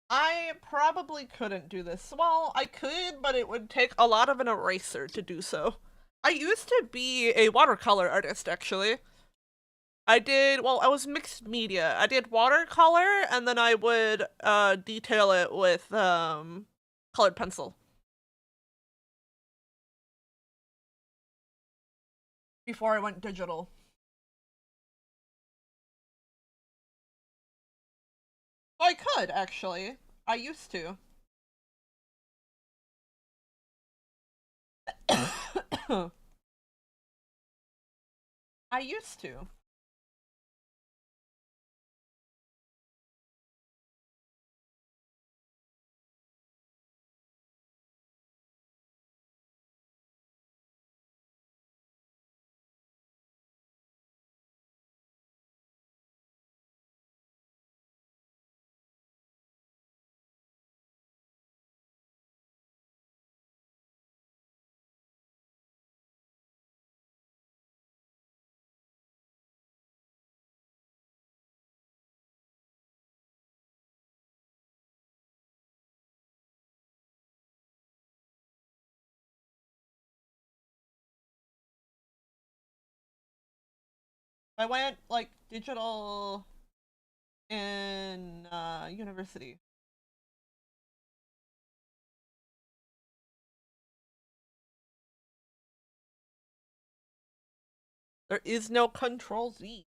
I probably couldn't do this. Well, I could, but it would take a lot of an eraser to do so. I used to be a watercolor artist, actually. I was mixed media. I did watercolor, and then I would detail it with colored pencil. Before I went digital. I could, actually. I used to. I used to. I went, like, digital in university. There is no Control Z.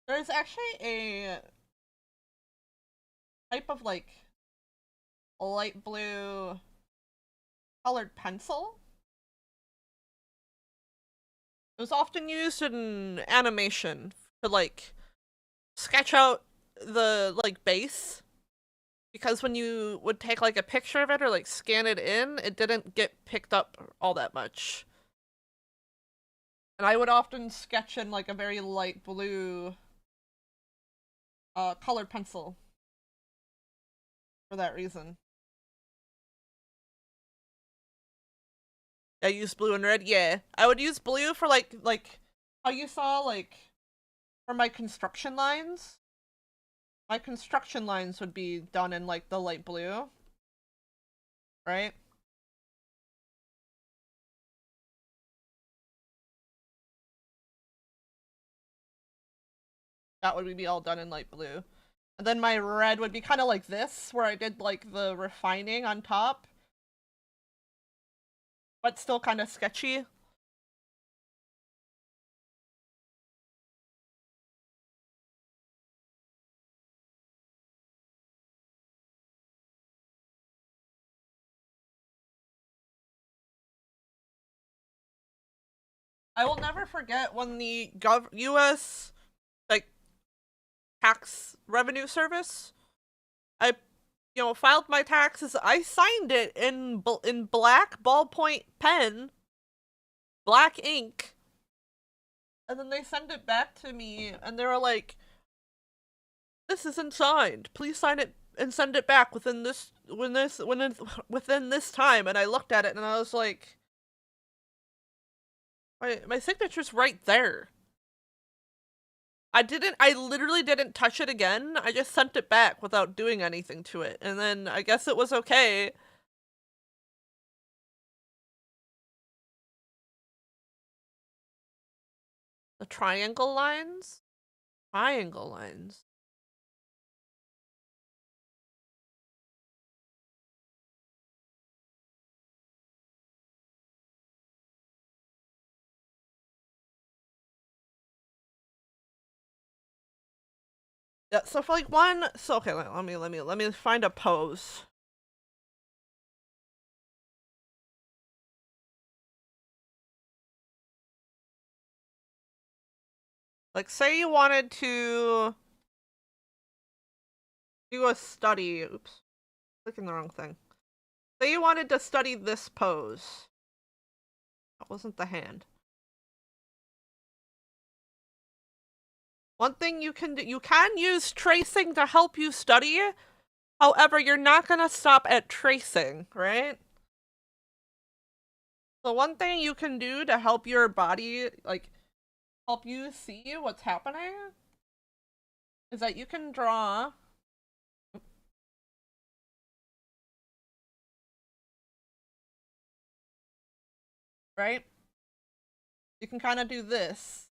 There's actually a type of, like, light blue colored pencil. It was often used in animation to, like, sketch out the, like, base. Because when you would take, like, a picture of it or, like, scan it in, it didn't get picked up all that much. And I would often sketch in, like, a very light blue colored pencil for that reason. I use blue and red. Yeah, I would use blue for like how you saw, like, for my construction lines. My construction lines would be done in, like, the light blue, right? That would be all done in light blue. And then my red would be kind of like this, where I did, like, the refining on top. But still kind of sketchy. I will never forget when the U.S., like, tax revenue service, I, filed my taxes. I signed it in black ballpoint pen, black ink, and then they sent it back to me, and they were like, "This isn't signed. Please sign it and send it back within this within this time. And I looked at it and I was like, my signature's right there. I literally didn't touch it again. I just sent it back without doing anything to it. And then I guess it was okay. The triangle lines? Triangle lines. Yeah, so for like one, so okay, let me find a pose. Like, say you wanted to do a study. Oops, clicking the wrong thing. Say you wanted to study this pose. That wasn't the hand. One thing you can do, you can use tracing to help you study. However, you're not gonna stop at tracing, right? So one thing you can do to help your body, like, help you see what's happening is that you can draw right? You can kind of do this.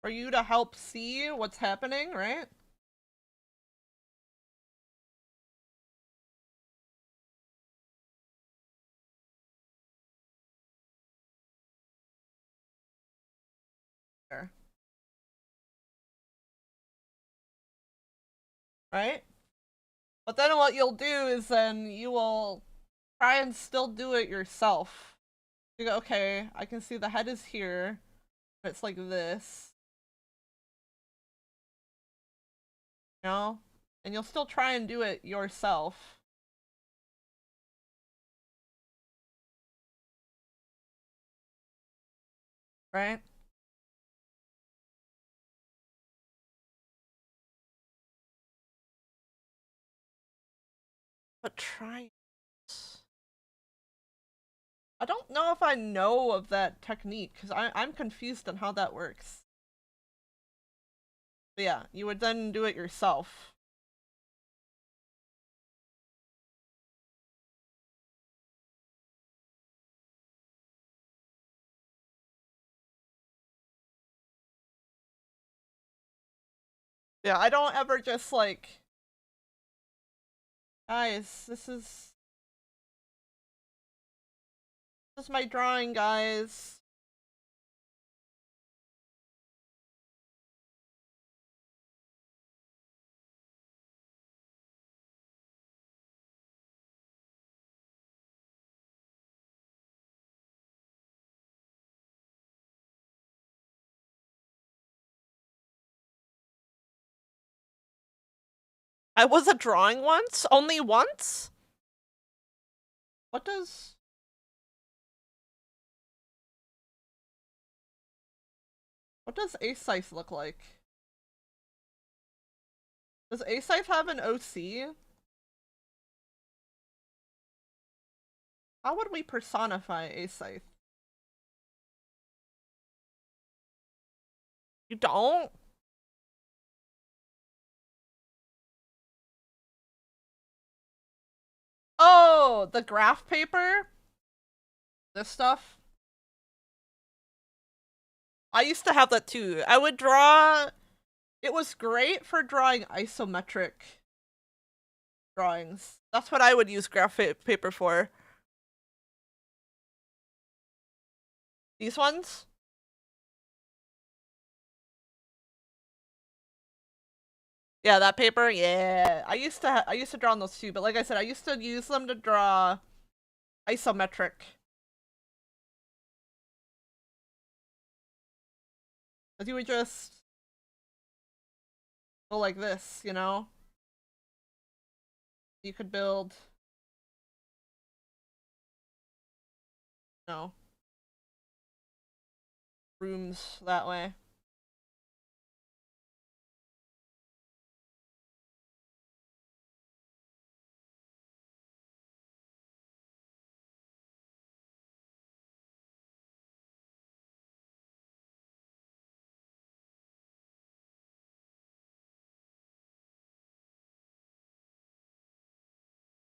For you to help see what's happening, right? There. Right? But then what you'll do is then you will try and still do it yourself. You go, okay, I can see the head is here. It's like this. You know? And you'll still try and do it yourself. Right? But try. I don't know if I know of that technique, because I'm confused on how that works. But yeah, you would then do it yourself. Yeah, I don't ever just like, guys, this is my drawing, guys. I was a drawing once? Only once? What does... What does A-Scythe look like? Does A-Scythe have an OC? How would we personify A-Scythe? You don't? Oh, the graph paper? This stuff? I used to have that too. I would draw... It was great for drawing isometric drawings. That's what I would use graph paper for. These ones? Yeah, that paper. Yeah, I used to draw on those too. But like I said, I used to use them to draw isometric. But you would just go like this, you know? You could build, you know, rooms that way.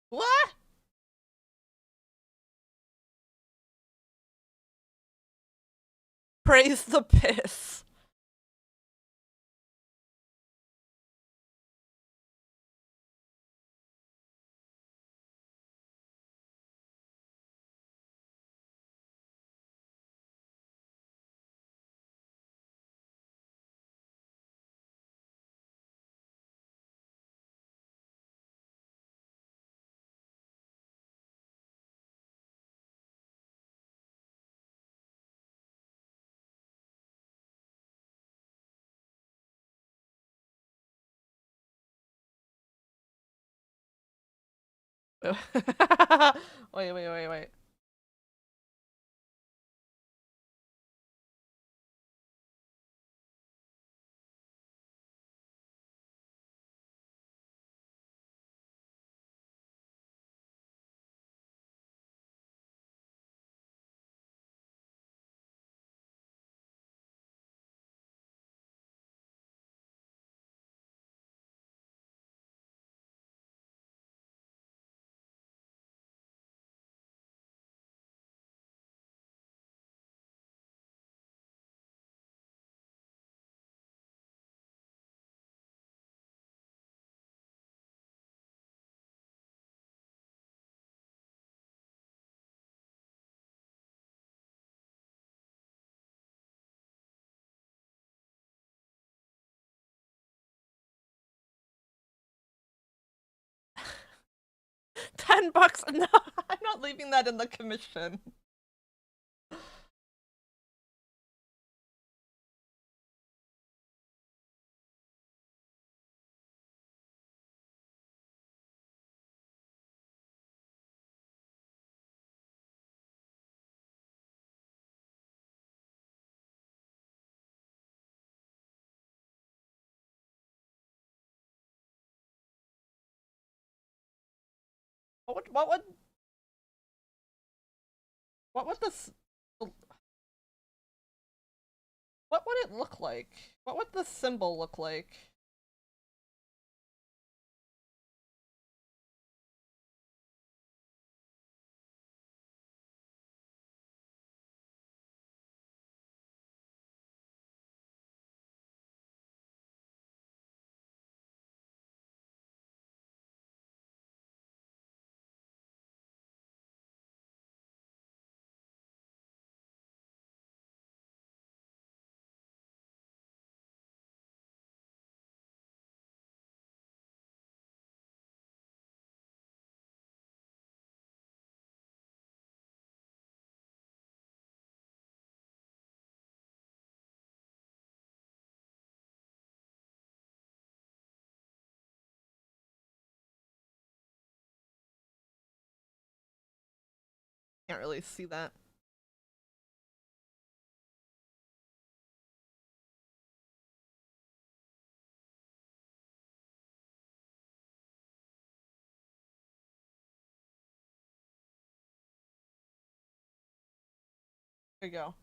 What? Praise the piss. Wait. 10 bucks? No, I'm not leaving that in the commission. What would this what would it look like? What would the symbol look like? Can't really see that. There you go.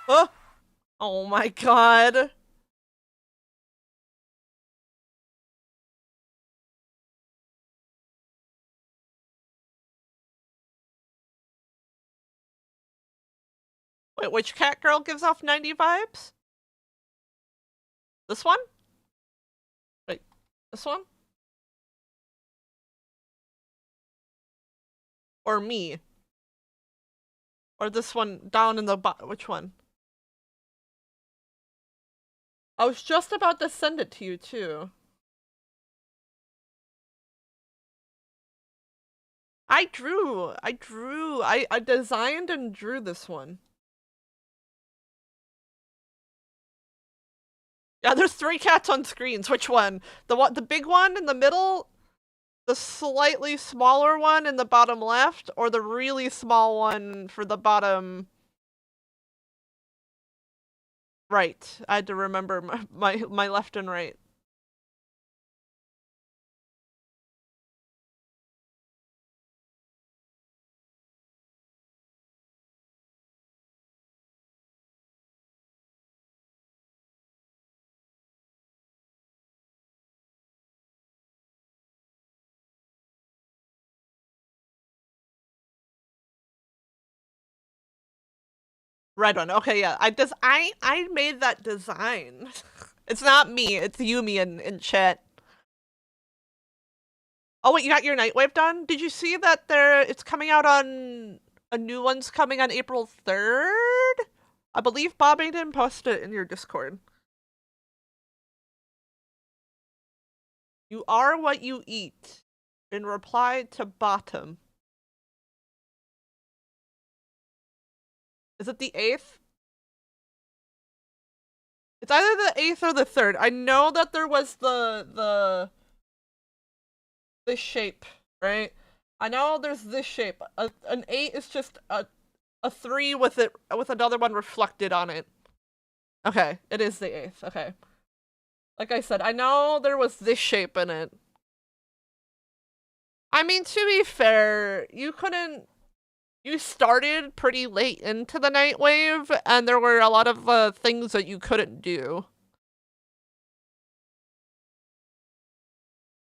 Oh! Oh my god. Wait, which cat girl gives off 90 vibes? This one? Wait, this one? Or me? Or this one down in the bottom? Which one? I was just about to send it to you, too. I designed and drew this one. Yeah, there's 3 cats on screens. Which one? The big one in the middle? The slightly smaller one in the bottom left? Or the really small one for the bottom right? I had to remember my left and right. Red one. Okay, yeah. I made that design. It's not me. It's Yumi in chat. Oh wait, you got your Nightwave done? Did you see that it's coming out on a new one's coming on April 3rd? I believe Bob Aiden posted it in your Discord. You are what you eat. In reply to Bottom. Is it the 8th? It's either the 8th or the 3rd. I know that there was this shape, right? I know there's this shape. An 8 is just a 3 with another one reflected on it. Okay, it is the 8th. Okay. Like I said, I know there was this shape in it. I mean, to be fair, you started pretty late into the Nightwave, and there were a lot of things that you couldn't do.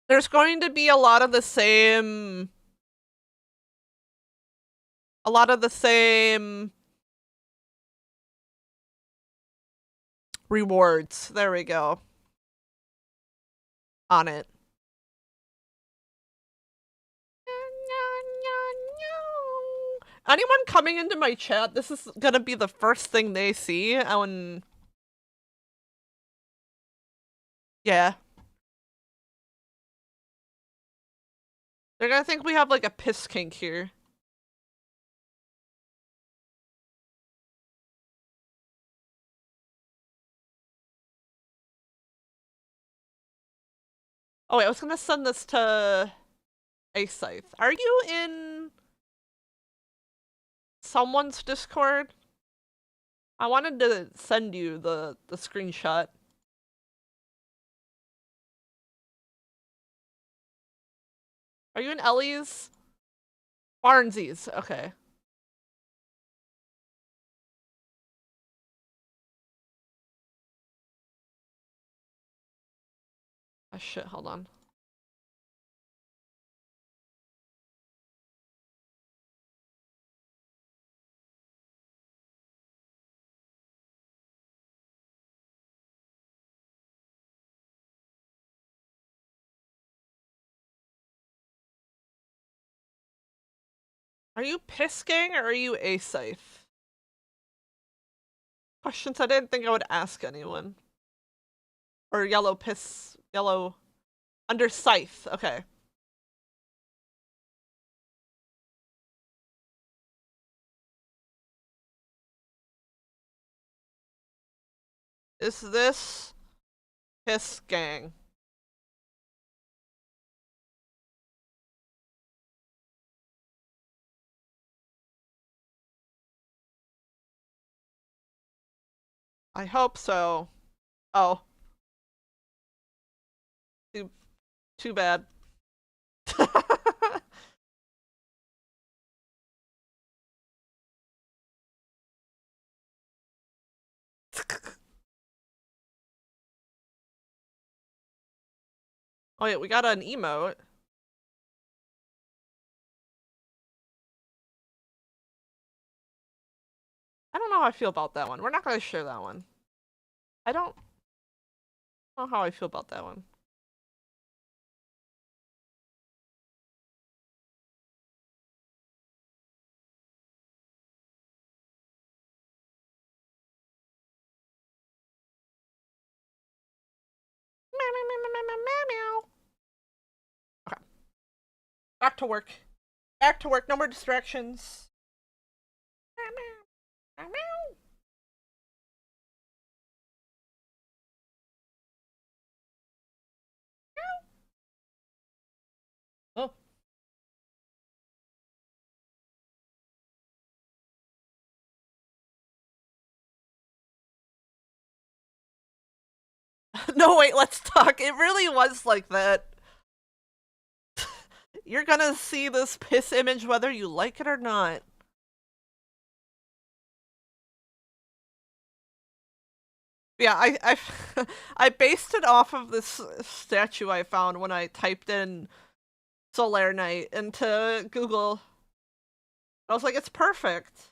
There's going to be a lot of the same rewards. There we go. On it. Anyone coming into my chat, this is gonna be the first thing they see when... Yeah. They're gonna think we have like a piss kink here. Oh wait, I was gonna send this to Acythe. Are you in someone's Discord? I wanted to send you the screenshot. Are you in Ellie's? Barnsies, okay. Oh shit, hold on. Are you Pisking or are you Acythe? Questions I didn't think I would ask anyone. Or yellow under Scythe, okay. Is this Piss Gang? I hope so. Oh. Too bad. Oh yeah, we got an emote. I don't know how I feel about that one. We're not gonna share that one. I don't know how I feel about that one. Meow, meow, meow, meow, meow, meow, meow. Okay. Back to work. Back to work. No more distractions. Meow, meow, meow, meow. Oh. No, wait, let's talk. It really was like that. You're gonna see this piss image whether you like it or not. Yeah, I based it off of this statue I found when I typed in Solaire Knight into Google. I was like, it's perfect.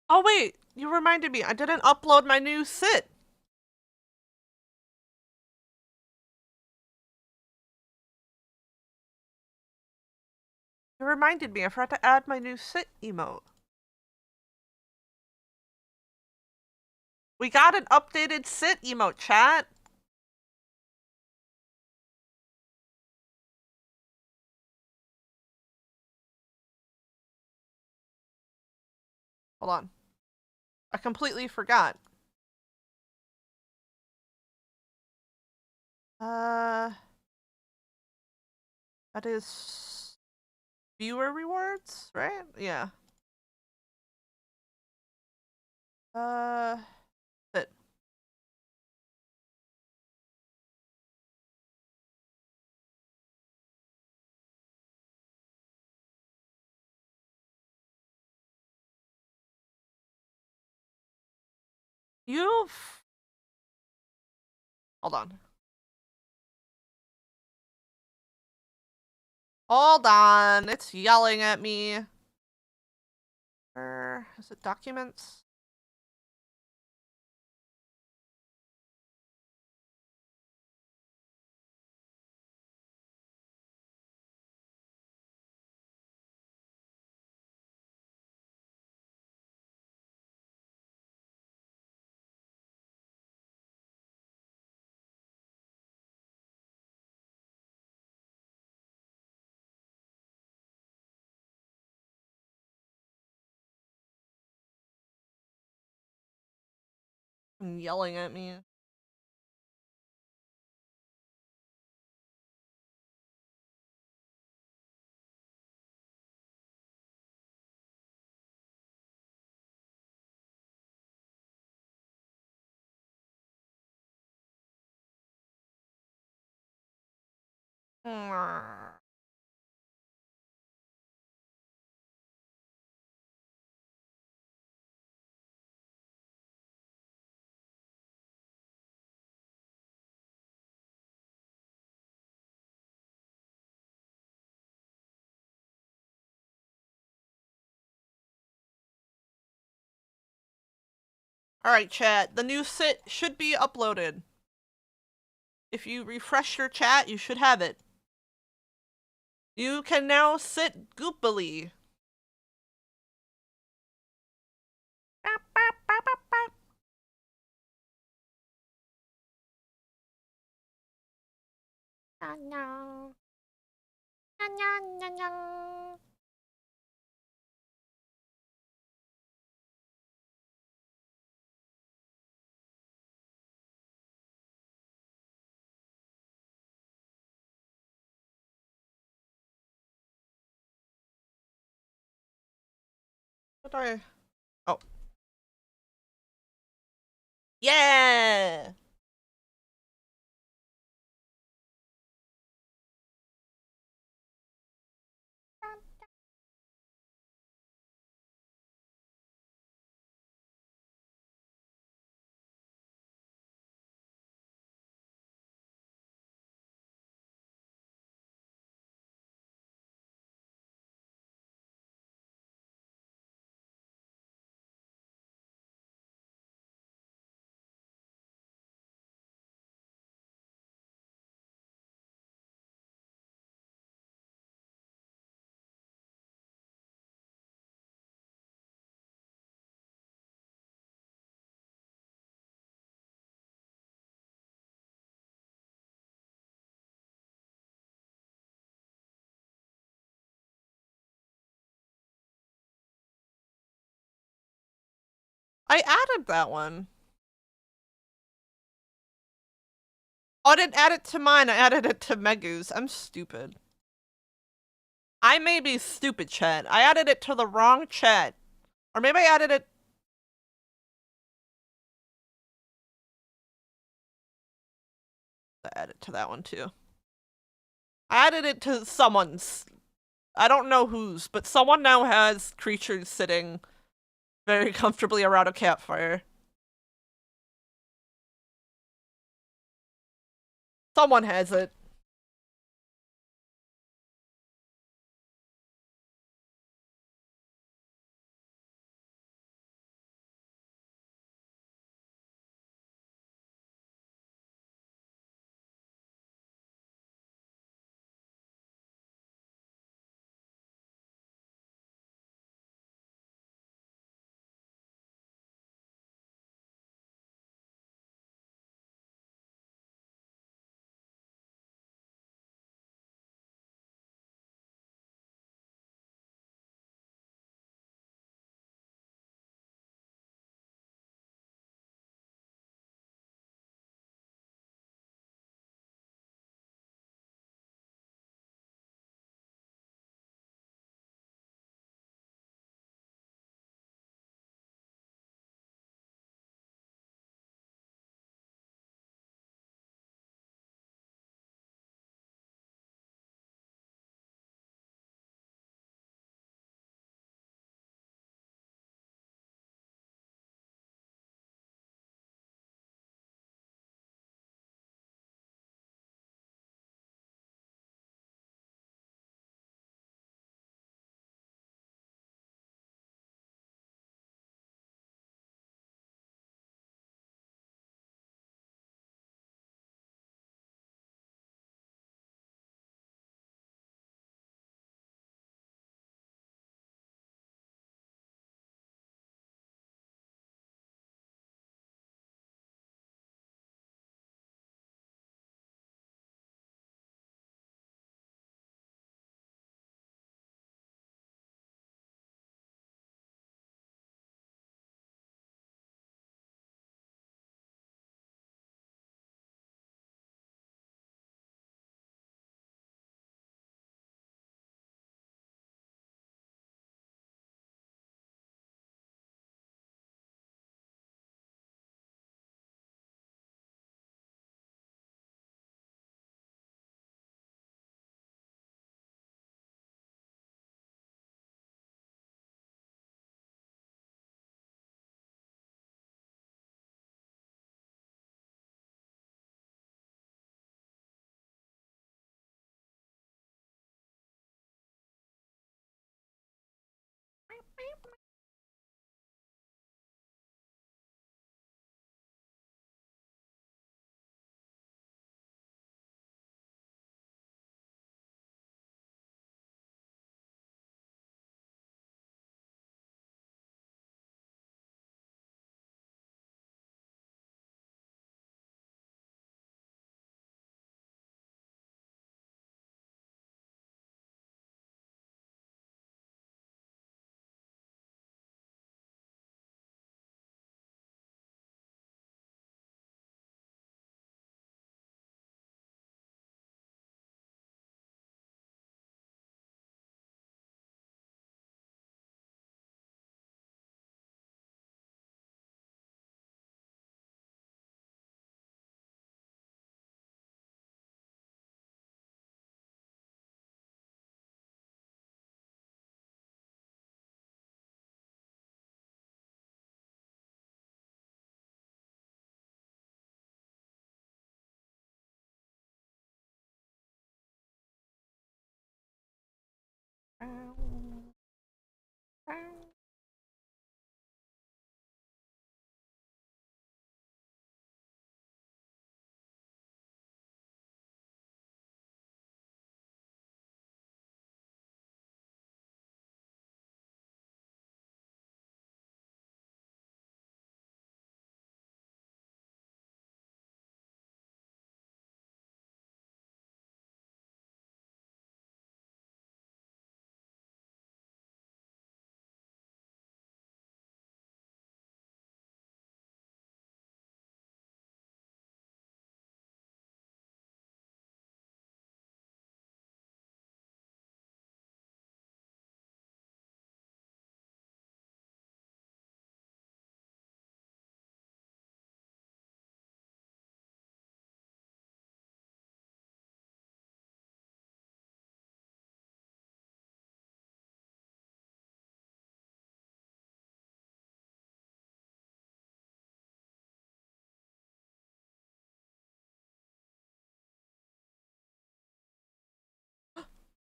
Oh wait, you reminded me. I didn't upload my new sit. You reminded me. I forgot to add my new sit emote. We got an updated sit emote, chat. Hold on. I completely forgot. That is viewer rewards, right? Yeah. Sit. You've... Hold on. Hold on. It's yelling at me. Is it documents? Yelling at me. Alright, chat. The new sit should be uploaded. If you refresh your chat, you should have it. You can now sit goopily. What do I... Oh. Yeah! I added that one. Oh, I didn't add it to mine, I added it to Megu's. I'm stupid. I may be stupid, chat. I added it to the wrong chat. Or maybe I added it... I added to that one too. I added it to someone's. I don't know whose, but someone now has creatures sitting very comfortably around a campfire. Someone has it.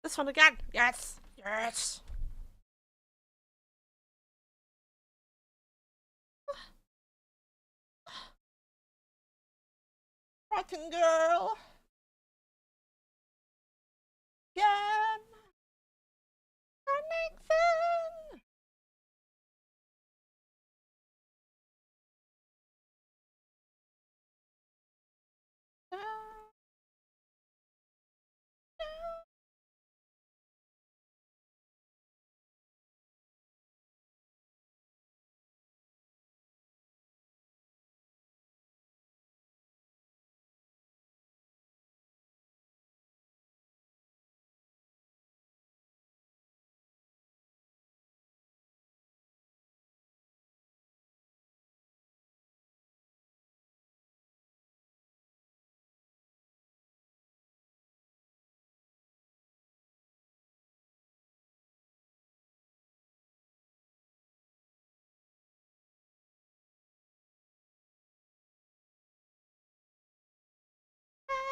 This one again. Yes. Yes. Rotten girl. Again. Nathan.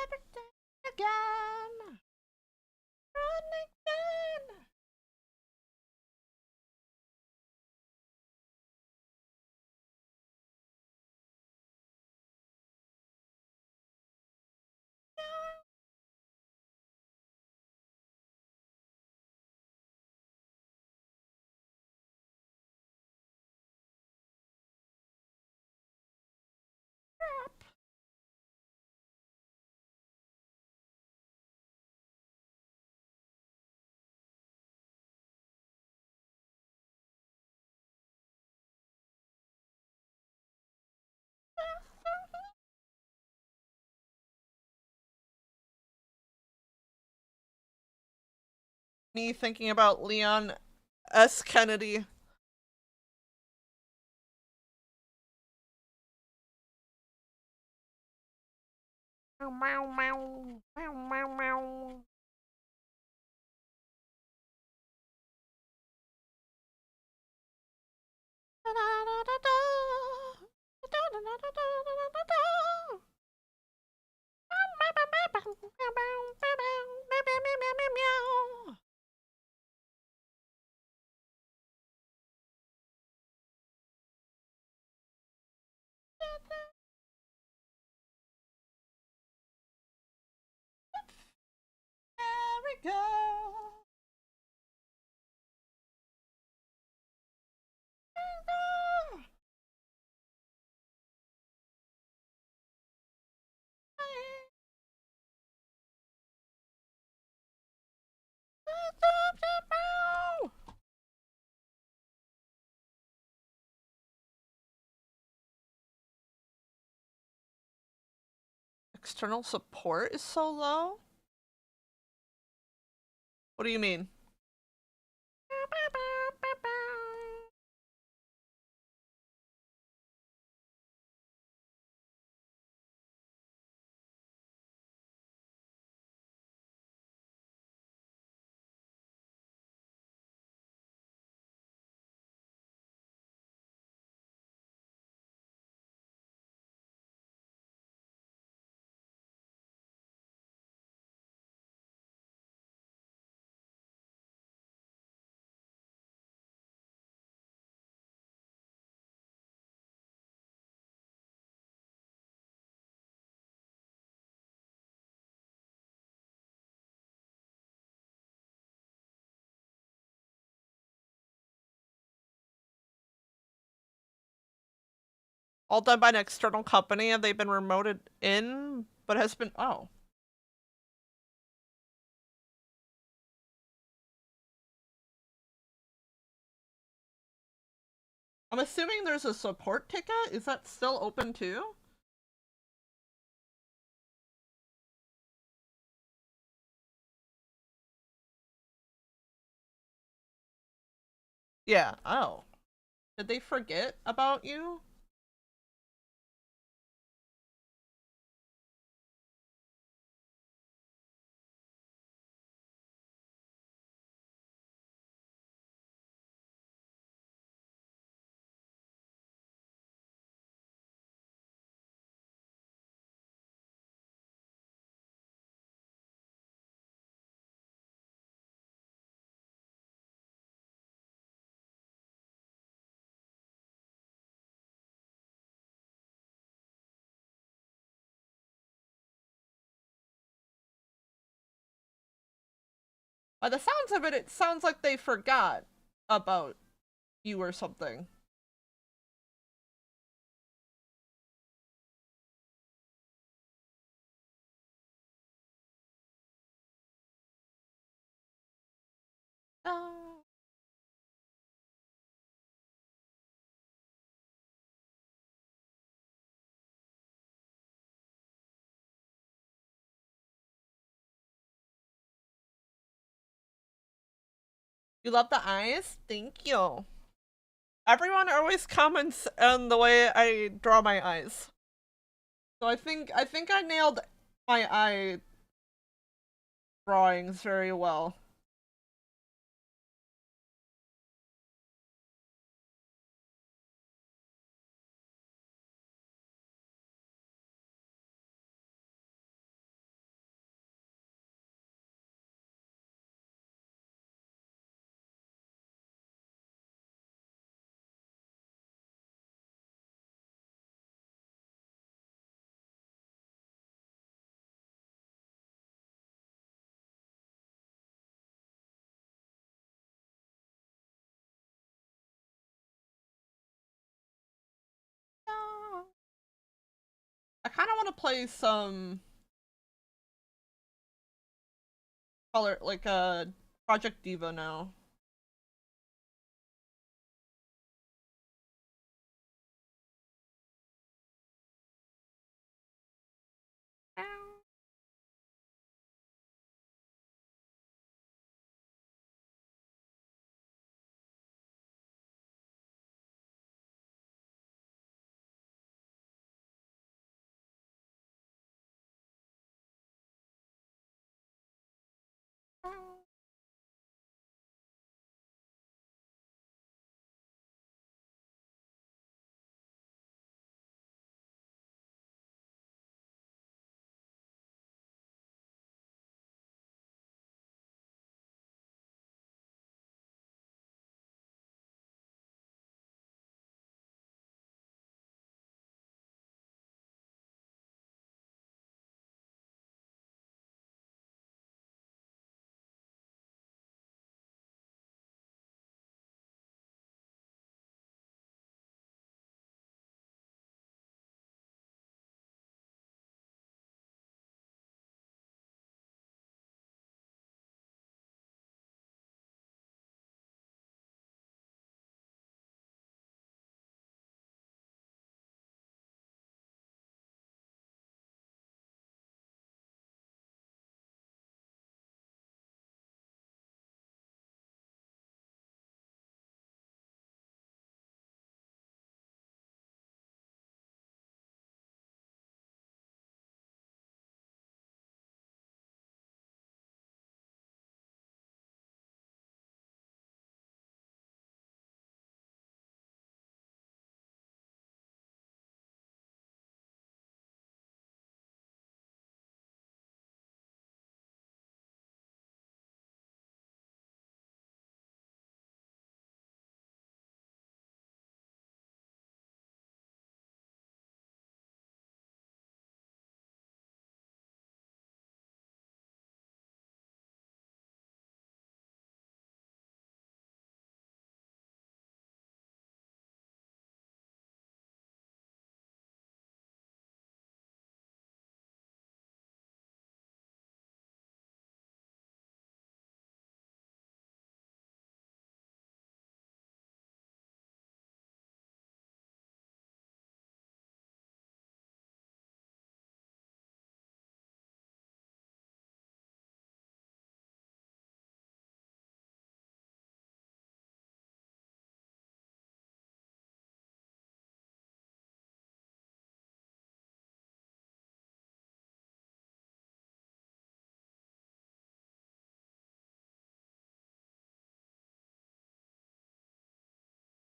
Everything again. Running again. Me thinking about Leon S. Kennedy. Meow, meow, meow. Meow, meow, meow. There we go. External support is so low? What do you mean? all done by an external company. Have they been remoted in, but has been, oh. I'm assuming there's a support ticket. Is that still open too? Yeah. Oh. Did they forget about you? By the sounds of it, it sounds like they forgot about you or something. Oh. You love the eyes? Thank you. Everyone always comments on the way I draw my eyes. So I think I nailed my eye drawings very well. I kind of want to play some color, like Project Diva now.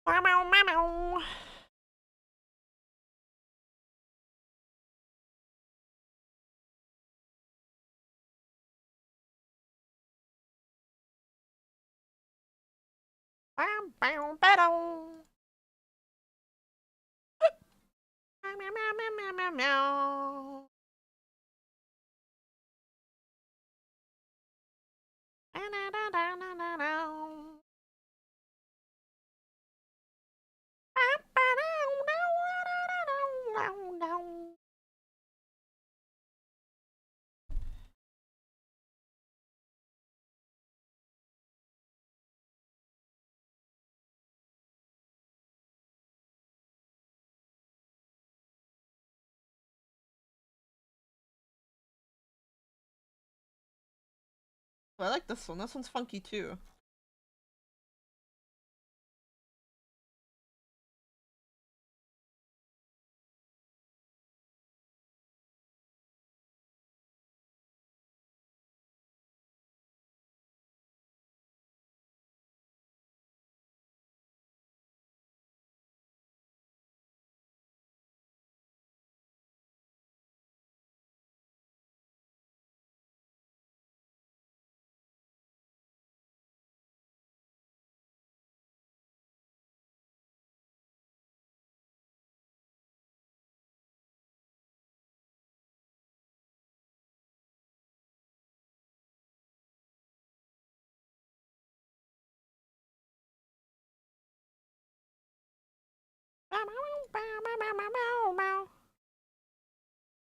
Meow, meow, meow, meow. Bam, bam, ba-dum. Meow, meow, meow, meow, meow, meow. I like this one. This one's funky too.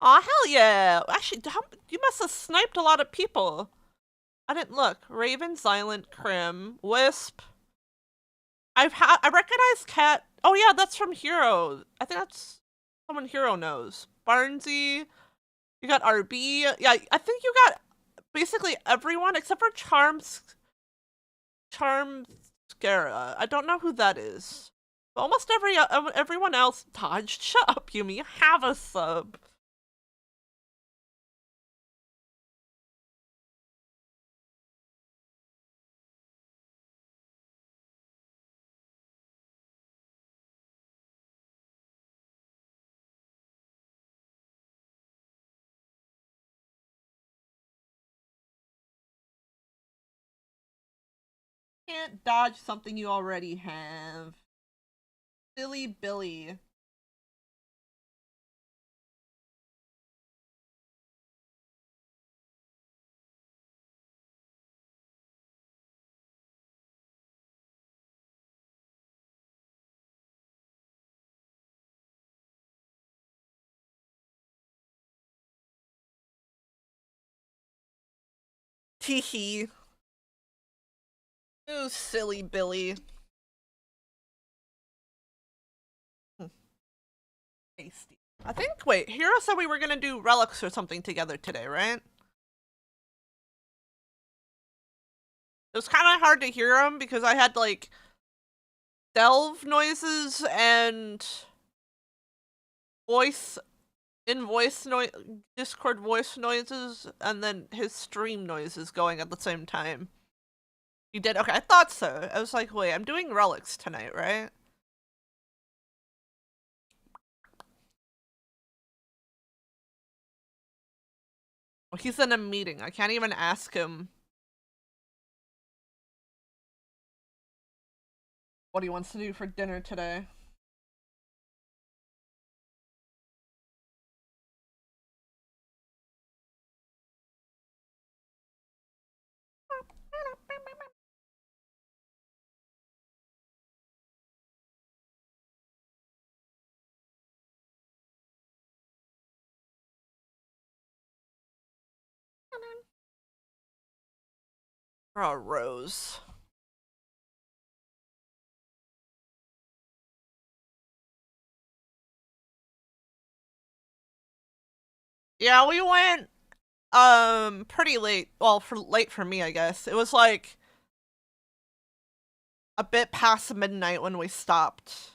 Aw, hell yeah! Actually, you must have sniped a lot of people. I didn't look. Raven, Silent, Crim, Wisp. I recognize Cat. Oh yeah, that's from Hero. I think that's someone Hero knows. Barnsey. You got RB. Yeah, I think you got basically everyone except for Charmscara. I don't know who that is. But almost everyone else dodged. Shut up, Yumi. Have a sub. Can't dodge something you already have. Silly Billy. Teehee. Oh, silly Billy. Tasty. I think, wait, Hero said we were gonna do relics or something together today, right? It was kind of hard to hear him because I had, like, delve noises and Discord voice noises, and then his stream noises going at the same time. You did? Okay, I thought so. I was like, wait, I'm doing relics tonight, right? Well, he's in a meeting. I can't even ask him what he wants to do for dinner today. Oh, Rose. Yeah, we went pretty late. Well, late for me, I guess. It was like a bit past midnight when we stopped.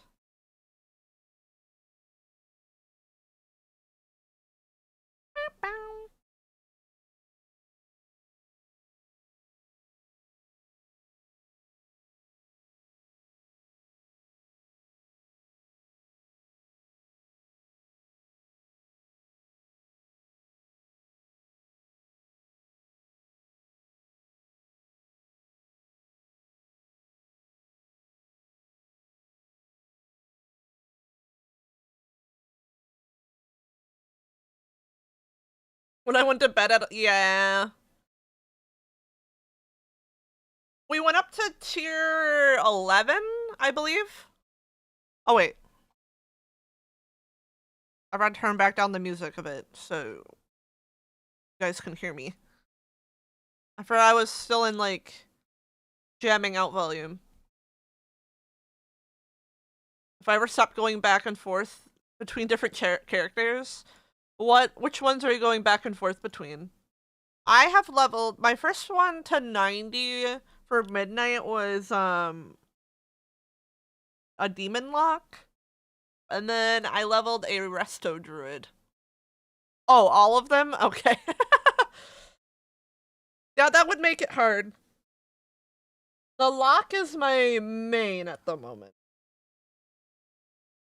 When I went to bed at, yeah. We went up to tier 11, I believe. Oh, wait. I'm gonna turn back down the music a bit so you guys can hear me. I forgot I was still in, like, jamming out volume. If I ever stop going back and forth between different characters, which ones are you going back and forth between? I have leveled, my first one to 90 for Midnight was, a Demon Lock. And then I leveled a Resto Druid. Oh, all of them? Okay. Yeah, that would make it hard. The Lock is my main at the moment.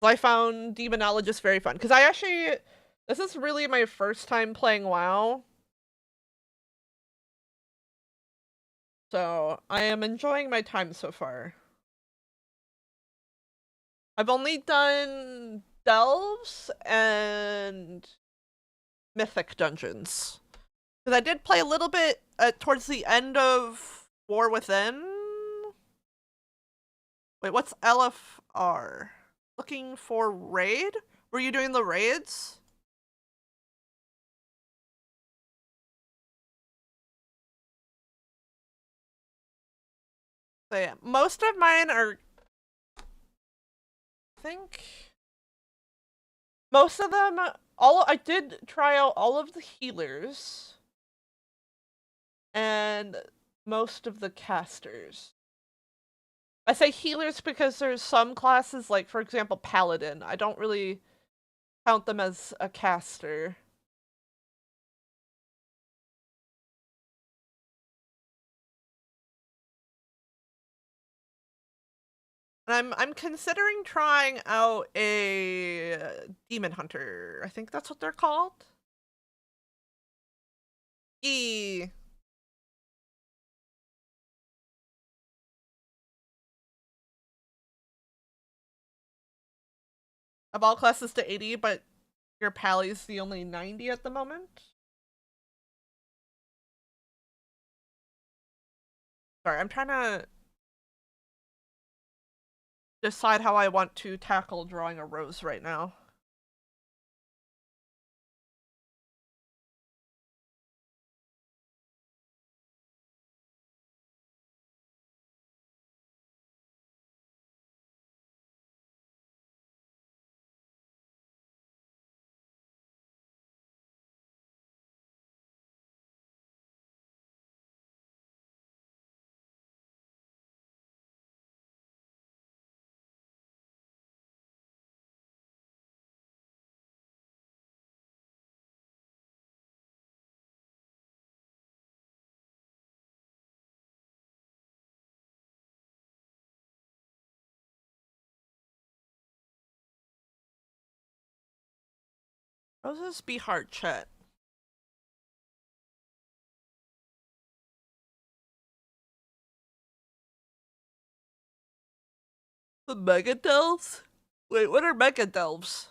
I found Demonologist very fun. Because this is really my first time playing WoW. So, I am enjoying my time so far. I've only done Delves and Mythic dungeons. Because I did play a little bit towards the end of War Within. Wait, what's LFR? Looking for raid? Were you doing the raids? So yeah, most of mine are, I think, most of them, I did try out all of the healers and most of the casters. I say healers because there's some classes, like for example Paladin, I don't really count them as a caster. And I'm considering trying out a Demon Hunter. I think that's what they're called. E. Of all classes to 80, but your Pally's the only 90 at the moment. Sorry, I'm trying to decide how I want to tackle drawing a rose right now. Roses be hard, chat. The Mega Delves? Wait, what are Mega Delves?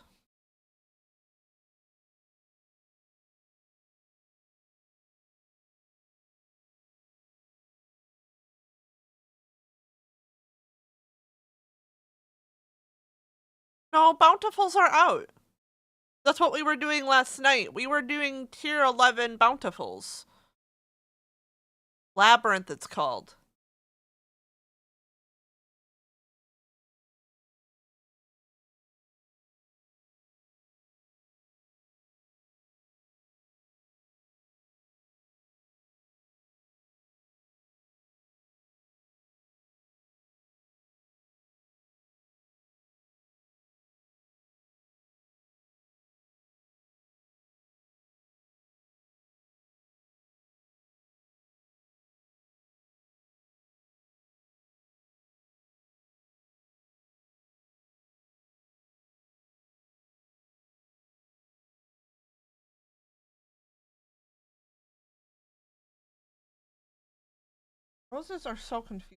No, Bountifuls are out. That's what we were doing last night. We were doing tier 11 Bountifuls. Labyrinth, it's called. Roses are so confused.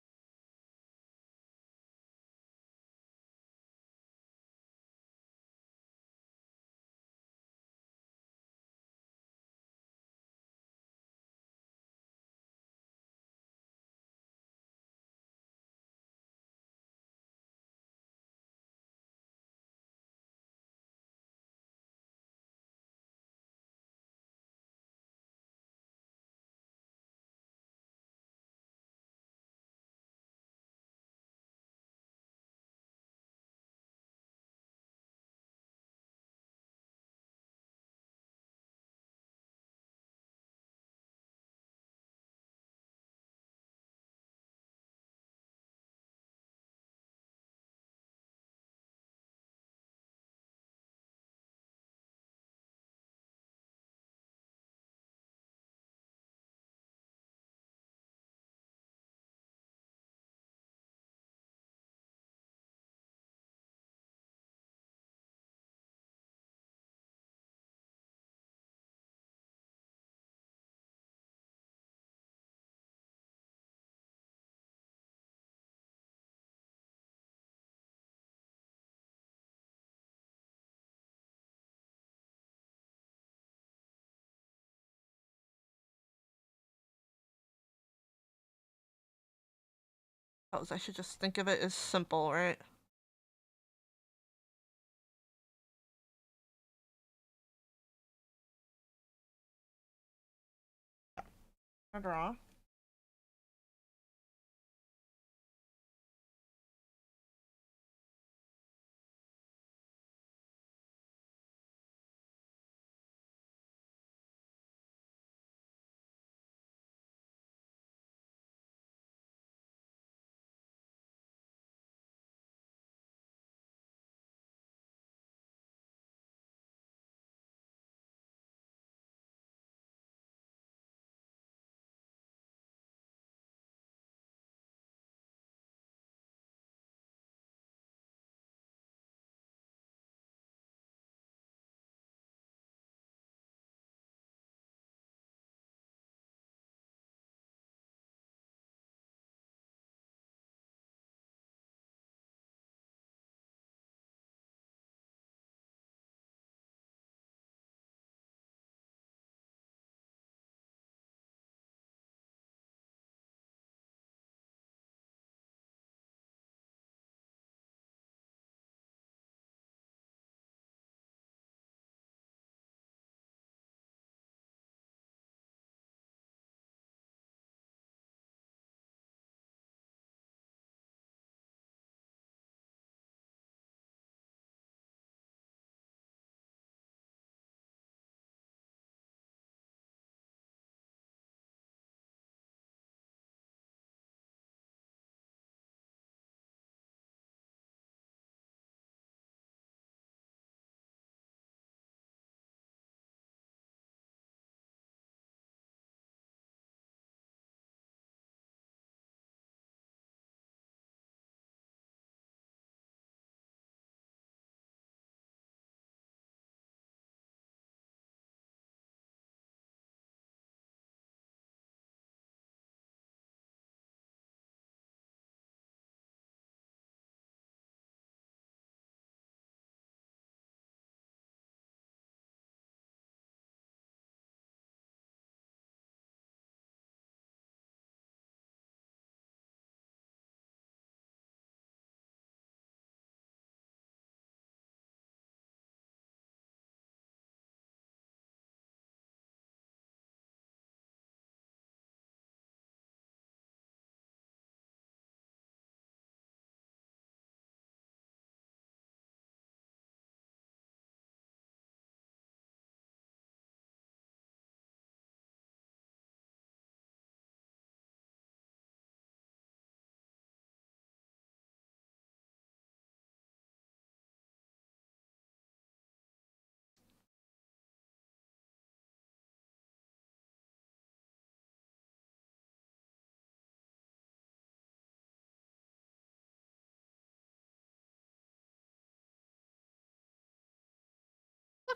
I should just think of it as simple, right? I draw.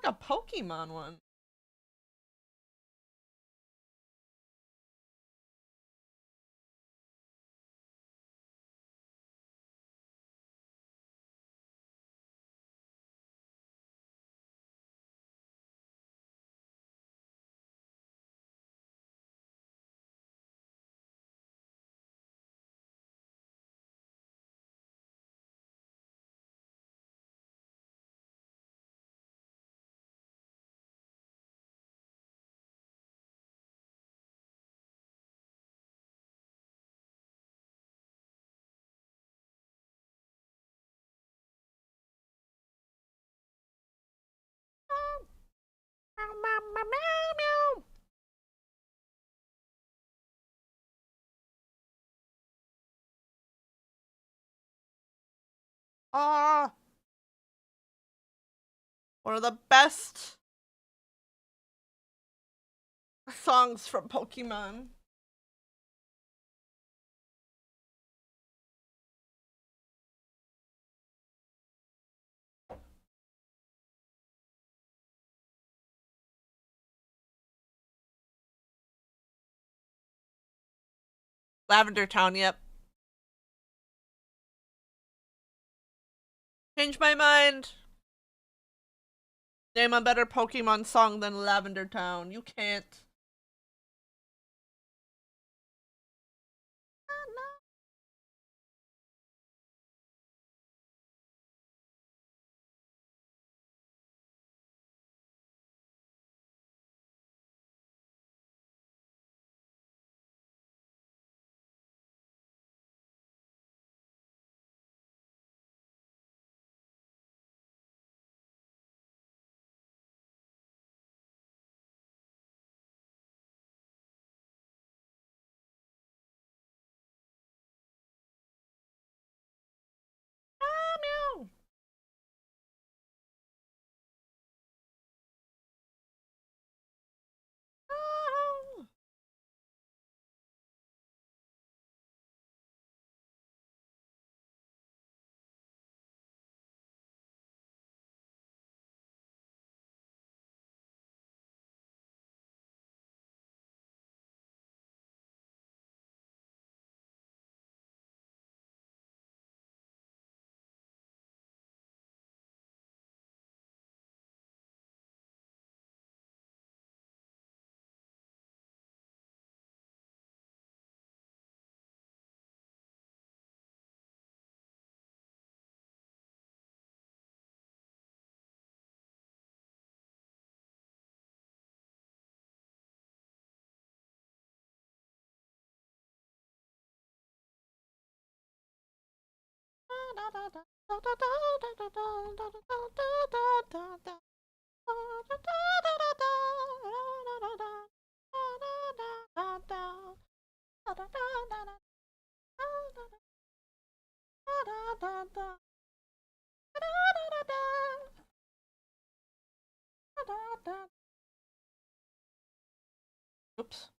Like a Pokemon one. Meow, meow, meow, meow, meow. Ah, one of the best songs from Pokemon. Lavender Town, yep. Change my mind. Name a better Pokemon song than Lavender Town. You can't. Oops.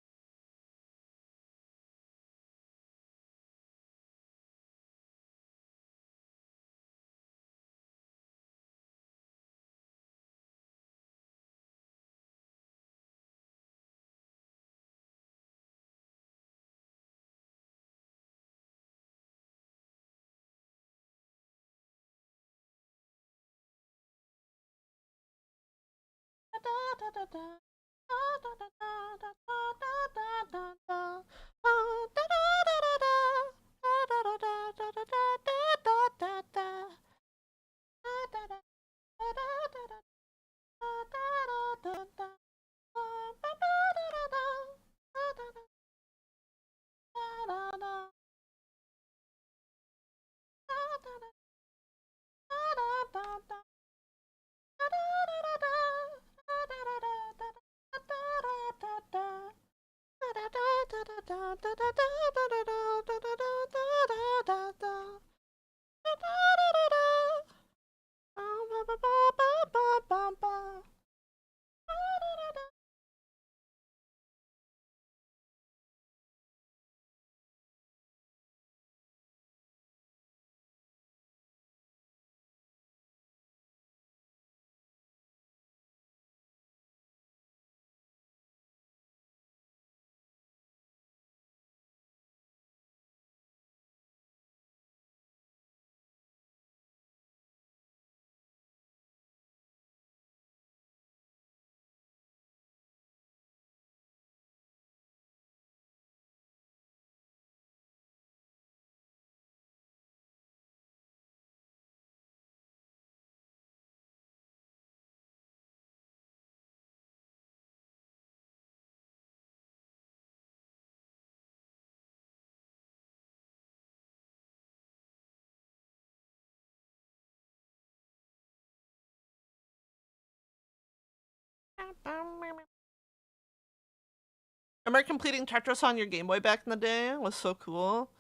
Remember completing Tetris on your Game Boy back in the day? It was so cool.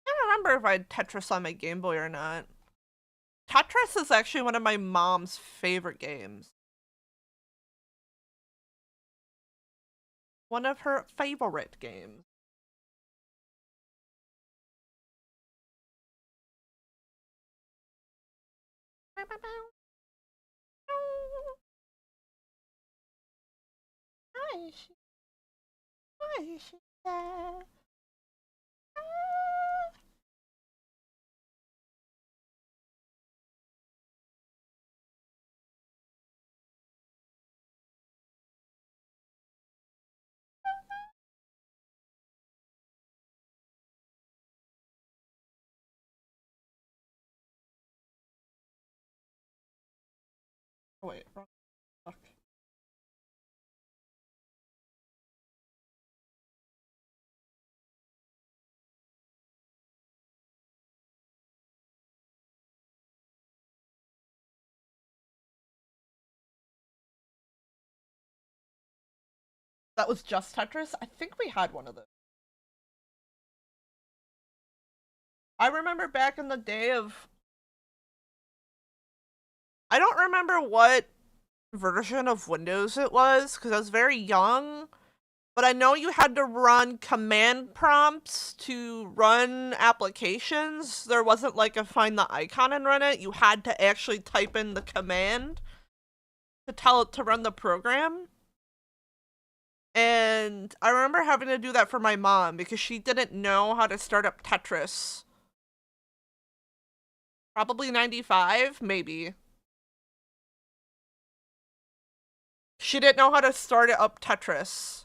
I don't remember if I had Tetris on my Game Boy or not. Tetris is actually one of my mom's favorite games. One of her favorite games. Why is she there? Oh, wait, wrong. Fuck. That was just Tetris? I think we had one of those. I remember back in the day of... I don't remember what version of Windows it was, because I was very young, but I know you had to run command prompts to run applications. There wasn't like a find the icon and run it. You had to actually type in the command to tell it to run the program. And I remember having to do that for my mom because she didn't know how to start up Tetris. Probably 95, maybe. She didn't know how to start it up Tetris.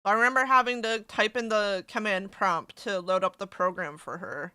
I remember having to type in the command prompt to load up the program for her.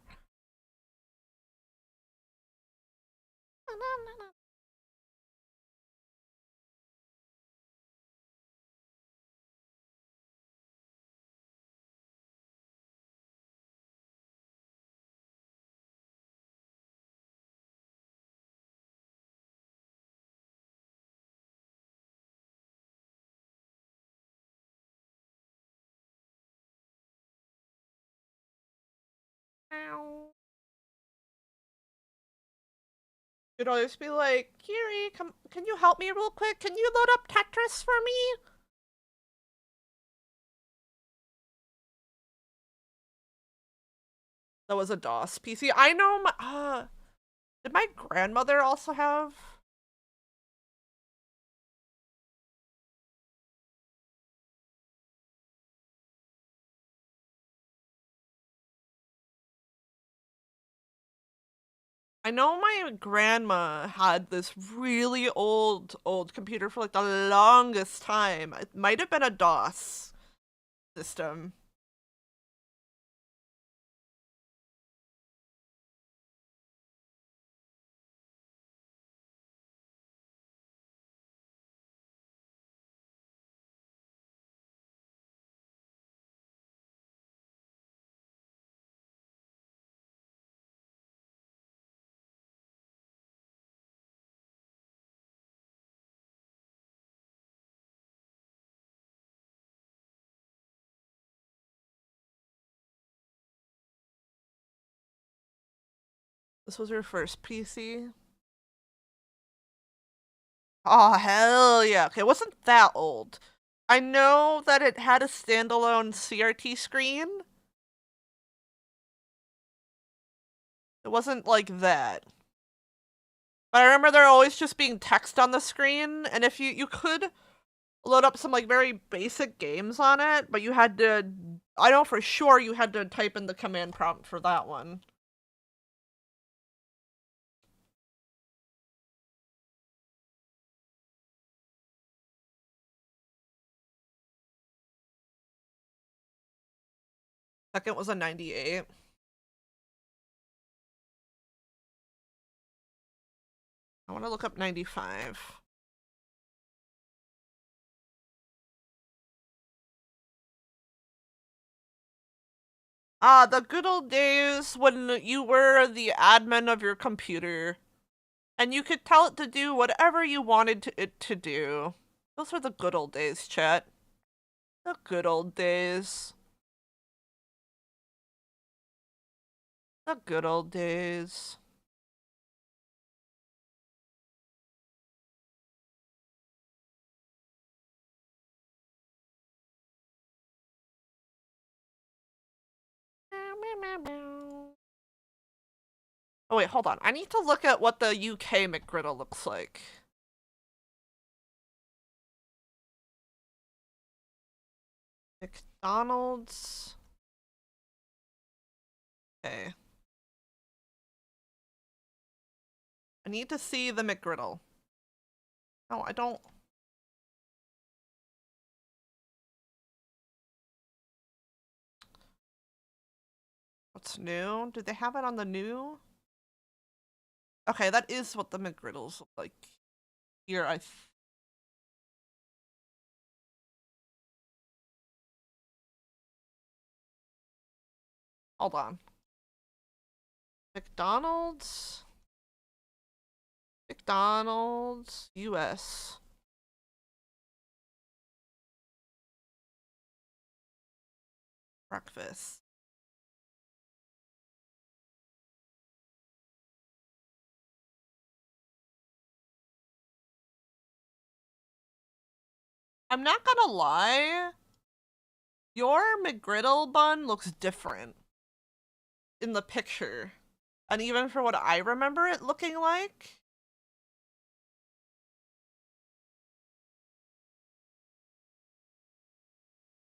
You'd always be like, Kiri, can you help me real quick? Can you load up Tetris for me? That was a DOS PC. I know my, did my grandmother also have? I know my grandma had this really old computer for like the longest time. It might have been a DOS system. This was your first PC? Oh, hell yeah. Okay, it wasn't that old. I know that it had a standalone CRT screen. It wasn't like that. But I remember there always just being text on the screen, and if you could load up some like very basic games on it, but you had to, I know for sure you had to type in the command prompt for that one. Second was a 98. I want to look up 95. Ah, the good old days when you were the admin of your computer and you could tell it to do whatever you wanted it to do. Those were the good old days, chat. The good old days. The good old days. Oh wait, hold on. I need to look at what the UK McGriddle looks like. McDonald's. Okay. I need to see the McGriddle. No, I don't. What's new? Did they have it on the new? Okay, that is what the McGriddles look like. Here, hold on. McDonald's? McDonald's, US. Breakfast. I'm not gonna lie. Your McGriddle bun looks different in the picture. And even for what I remember it looking like.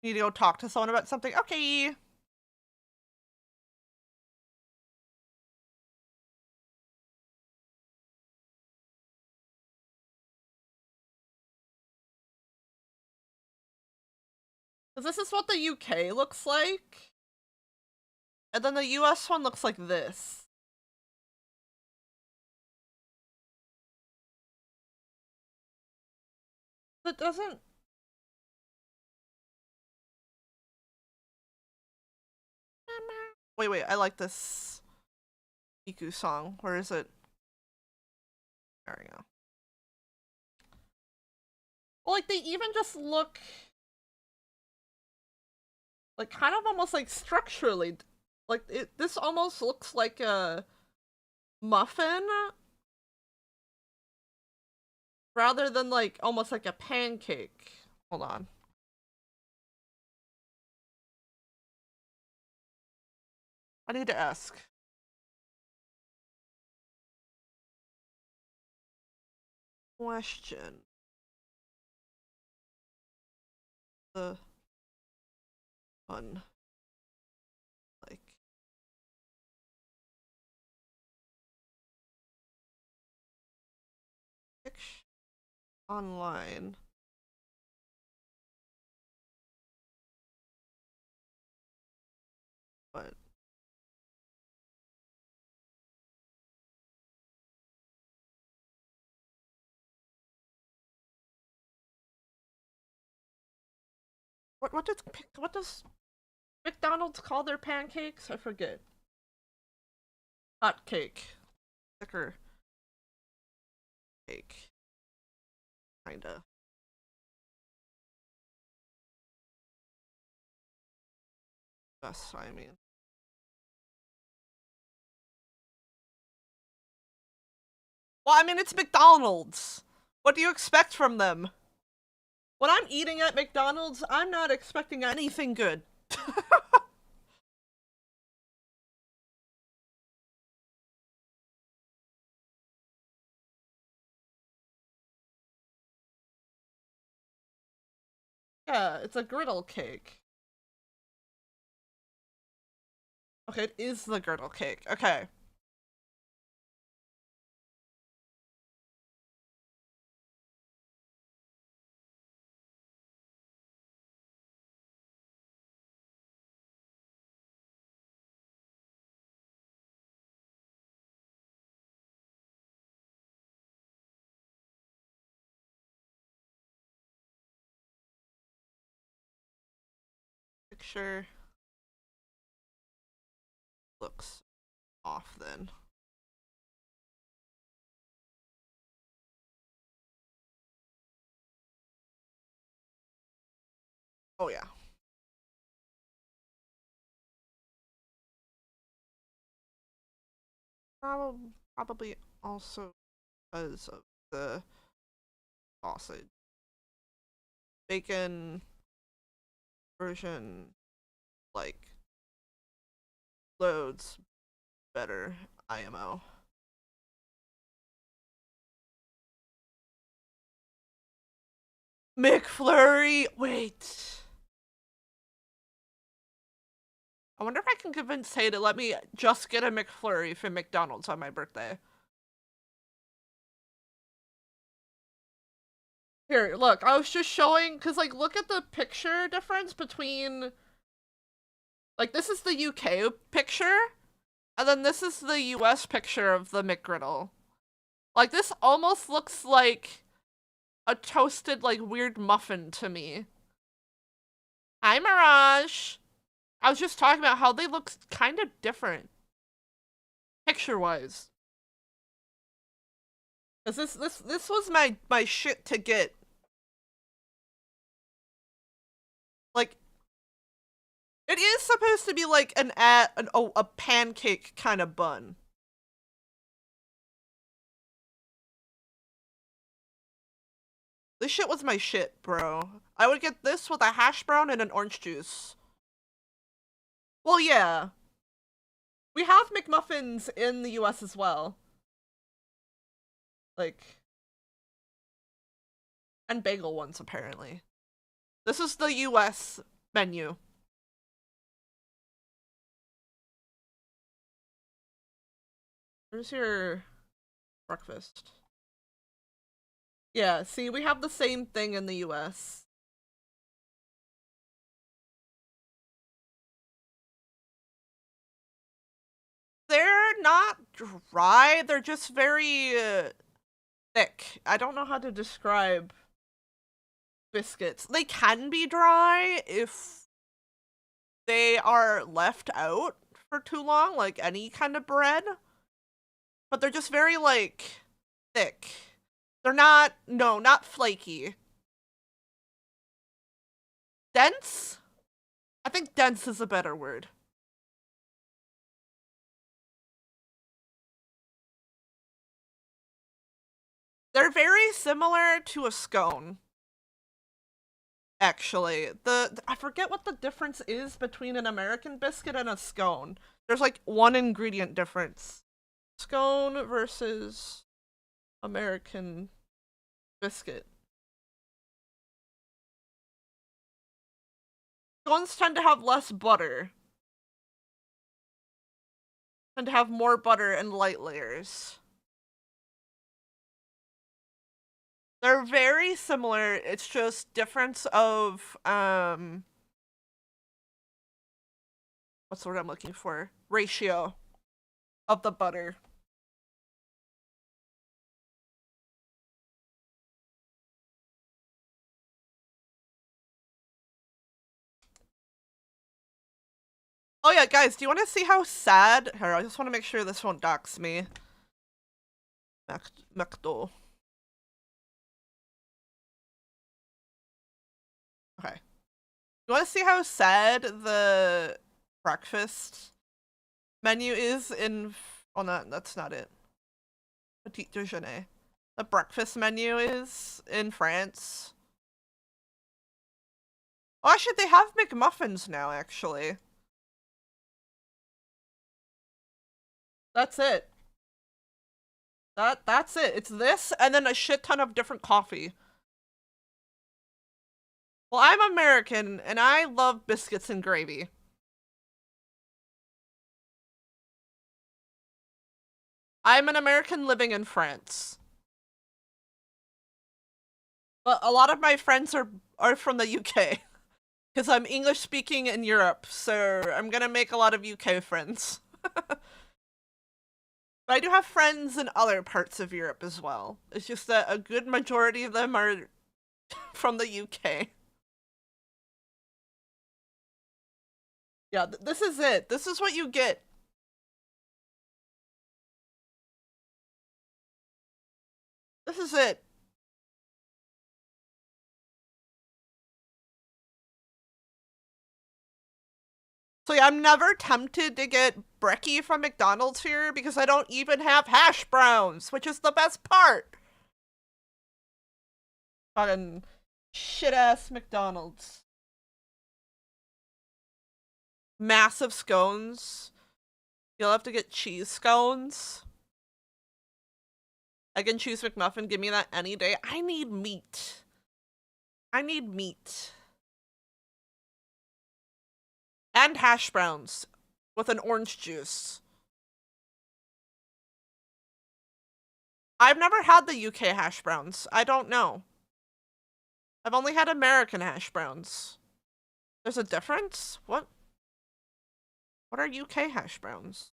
Need to go talk to someone about something? Okay. This is what the UK looks like. And then the US one looks like this. It doesn't... Wait, I like this Miku song. Where is it? There we go. Well, like, they even just look... like, kind of almost, like, structurally... Like, this almost looks like a muffin rather than like almost like a pancake. Hold on. I need to ask. Question. The one like picture online. But what does McDonald's call their pancakes? I forget. Hot cake. Thicker cake. Kinda. Best, I mean. Well, I mean, it's McDonald's. What do you expect from them? When I'm eating at McDonald's, I'm not expecting anything good. Yeah, it's a griddle cake. Okay, it is the griddle cake. Okay. Picture looks off then. Oh yeah. Probably also because of the sausage. Bacon version, like, loads better, IMO. McFlurry! Wait. I wonder if I can convince Tay to let me just get a McFlurry from McDonald's on my birthday. Here, look, I was just showing, because, like, look at the picture difference between, like, this is the UK picture, and then this is the US picture of the McGriddle. Like, this almost looks like a toasted, like, weird muffin to me. Hi, Mirage! I was just talking about how they look kind of different. Picture-wise. Cause this was my shit to get. Like, it is supposed to be like a pancake kind of bun. This shit was my shit, bro. I would get this with a hash brown and an orange juice. Well, yeah. We have McMuffins in the US as well. Like, and bagel ones, apparently. This is the US menu. Where's your breakfast? Yeah, see, we have the same thing in the US. They're not dry, they're just very thick. I don't know how to describe biscuits. They can be dry if they are left out for too long, like any kind of bread. But they're just very, like, thick. They're not, no, not flaky. Dense? I think dense is a better word. They're very similar to a scone. Actually, I forget what the difference is between an American biscuit and a scone. There's like one ingredient difference. Scone versus American biscuit. Scones tend to have less butter. Tend to have more butter and light layers. They're very similar. It's just difference of what's the word I'm looking for? Ratio of the butter. Oh yeah, guys, do you want to see how sad? Here, I just want to make sure this won't dox me. McDo. Okay. You want to see how sad the breakfast menu is in... Oh, no, that's not it. Petit déjeuner. The breakfast menu is in France. Oh, actually, they have McMuffins now, actually. That's it. That's it. It's this, and then a shit ton of different coffee. Well, I'm American, and I love biscuits and gravy. I'm an American living in France. But a lot of my friends are from the UK. Because I'm English speaking in Europe, so I'm gonna make a lot of UK friends. But I do have friends in other parts of Europe as well. It's just that a good majority of them are from the UK. Yeah, this is it. This is what you get. This is it. So yeah, I'm never tempted to get brekkie from McDonald's here because I don't even have hash browns, which is the best part. Fucking shit-ass McDonald's. Massive scones. You'll have to get cheese scones. Egg and cheese McMuffin, give me that any day. I need meat. I need meat. And hash browns with an orange juice. I've never had the UK hash browns. I don't know. I've only had American hash browns. There's a difference? What are UK hash browns?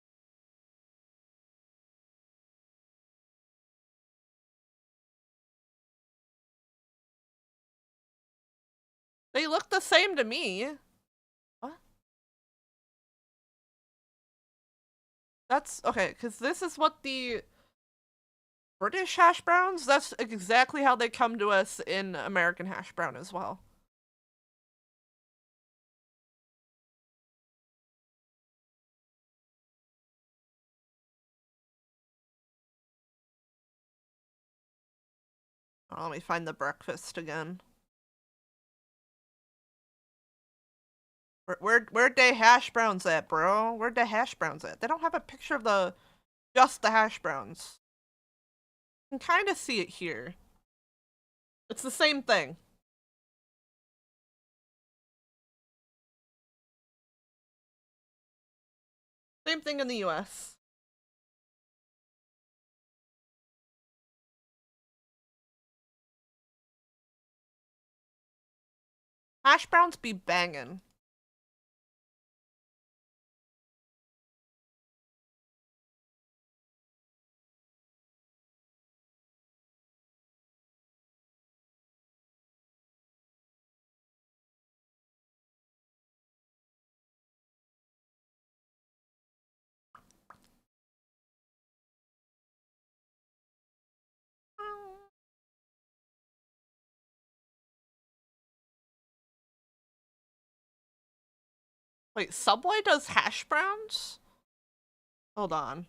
They look the same to me. What? That's okay, because this is what the British hash browns, that's exactly how they come to us in American hash brown as well. Oh, let me find the breakfast again. Where'd they hash browns at, bro? Where'd the hash browns at? They don't have a picture of just the hash browns. You can kind of see it here. It's the same thing. Same thing in the US. Hash browns be bangin'. Wait, Subway does hash browns? Hold on.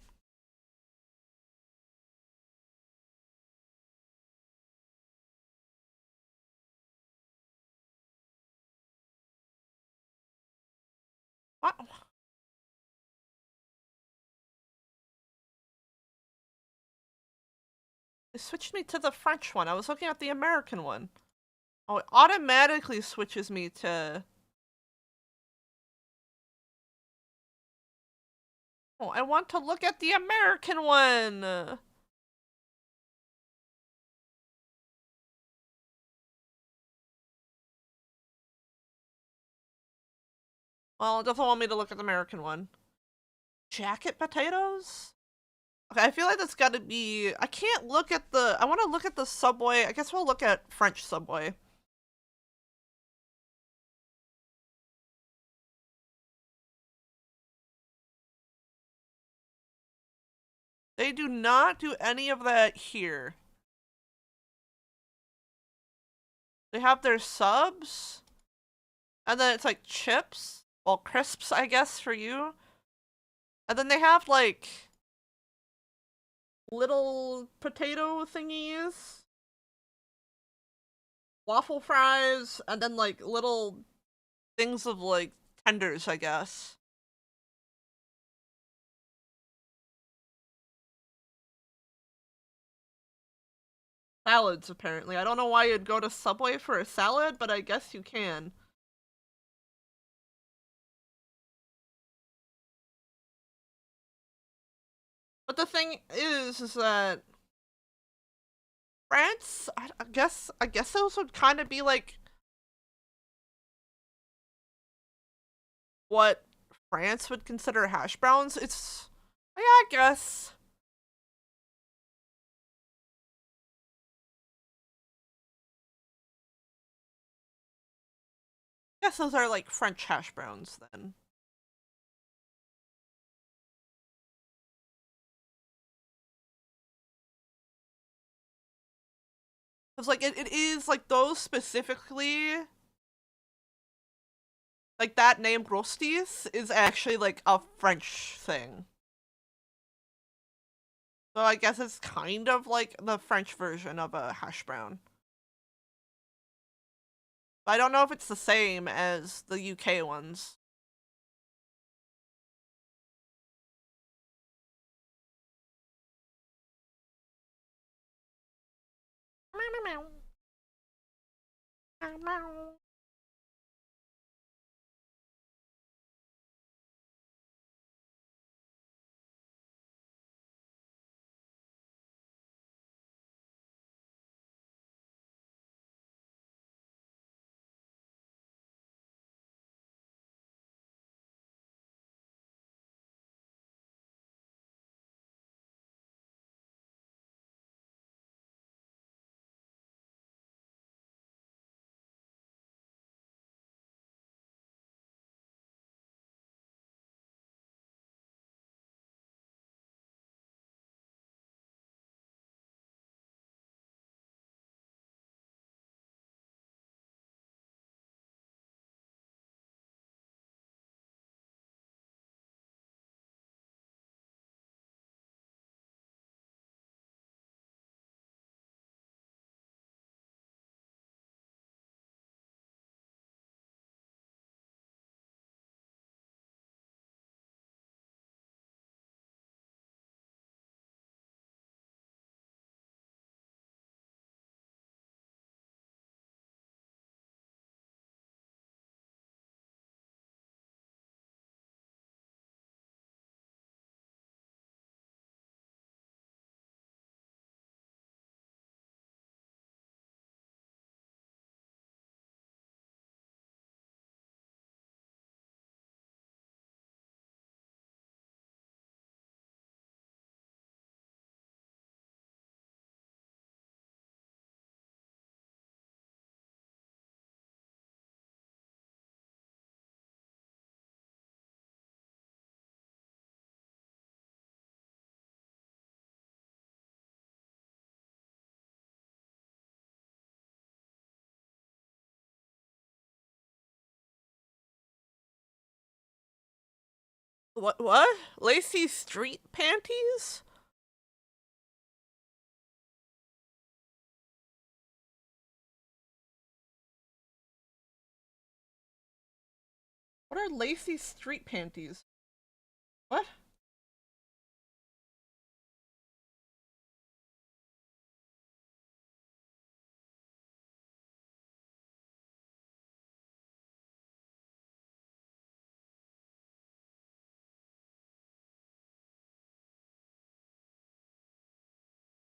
What? It switched me to the French one. I was looking at the American one. Oh, it automatically switches me to... Oh, I want to look at the American one! Well, it doesn't want me to look at the American one. Jacket potatoes? Okay, I feel like that's gotta be... I can't look at the... I want to look at the Subway. I guess we'll look at French Subway. They do not do any of that here. They have their subs. And then it's like chips. Well, crisps, I guess, for you. And then they have like... little potato thingies. Waffle fries. And then like little things of like tenders, I guess. Salads, apparently. I don't know why you'd go to Subway for a salad, but I guess you can. But the thing is that France, I guess those would kind of be like what France would consider hash browns. It's, yeah, I guess. I guess those are like French hash browns then. It's like it is like those specifically, like that name Rostis is actually like a French thing. So I guess it's kind of like the French version of a hash brown. But I don't know if it's the same as the UK ones. What? Lacy street panties? What are lacy street panties? What?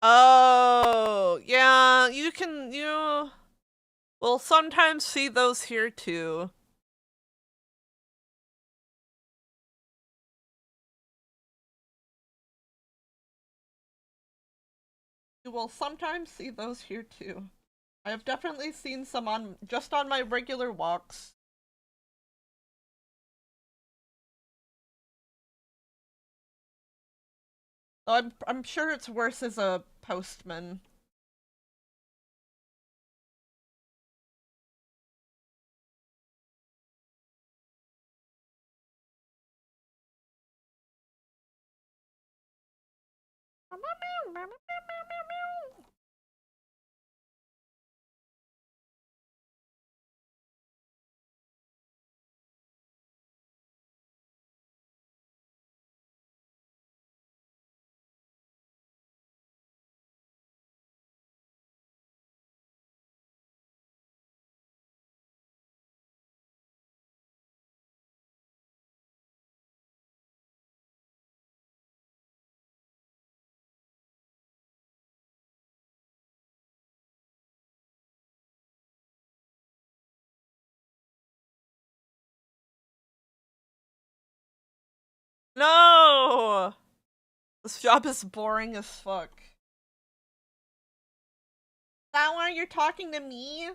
Oh, yeah, you will sometimes see those here too. You will sometimes see those here too. I have definitely seen some just on my regular walks. I'm sure it's worse as a postman. No! This job is boring as fuck. Is that why you're talking to me?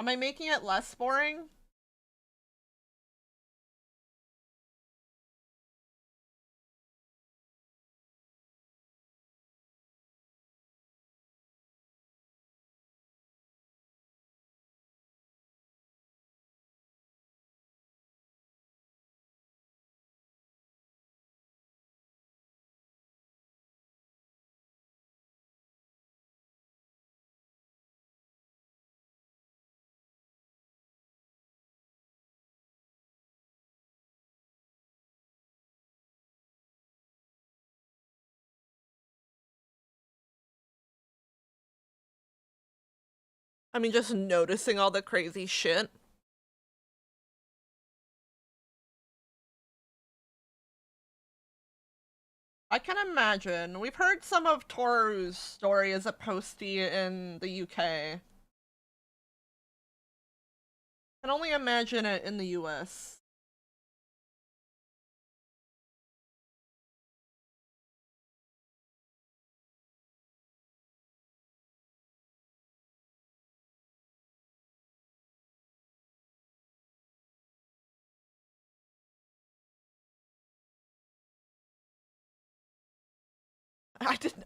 Am I making it less boring? I mean, just noticing all the crazy shit. I can imagine. We've heard some of Toru's story as a postie in the UK. Can only imagine it in the US.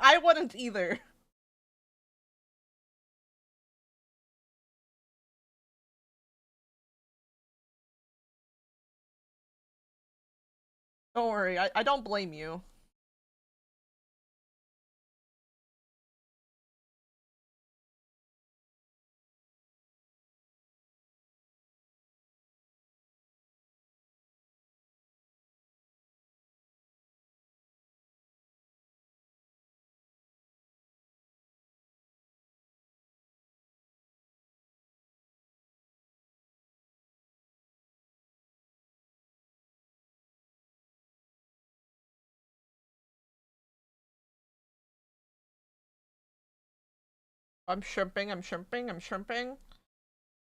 I wouldn't either. Don't worry, I don't blame you. I'm shrimping, I'm shrimping, I'm shrimping.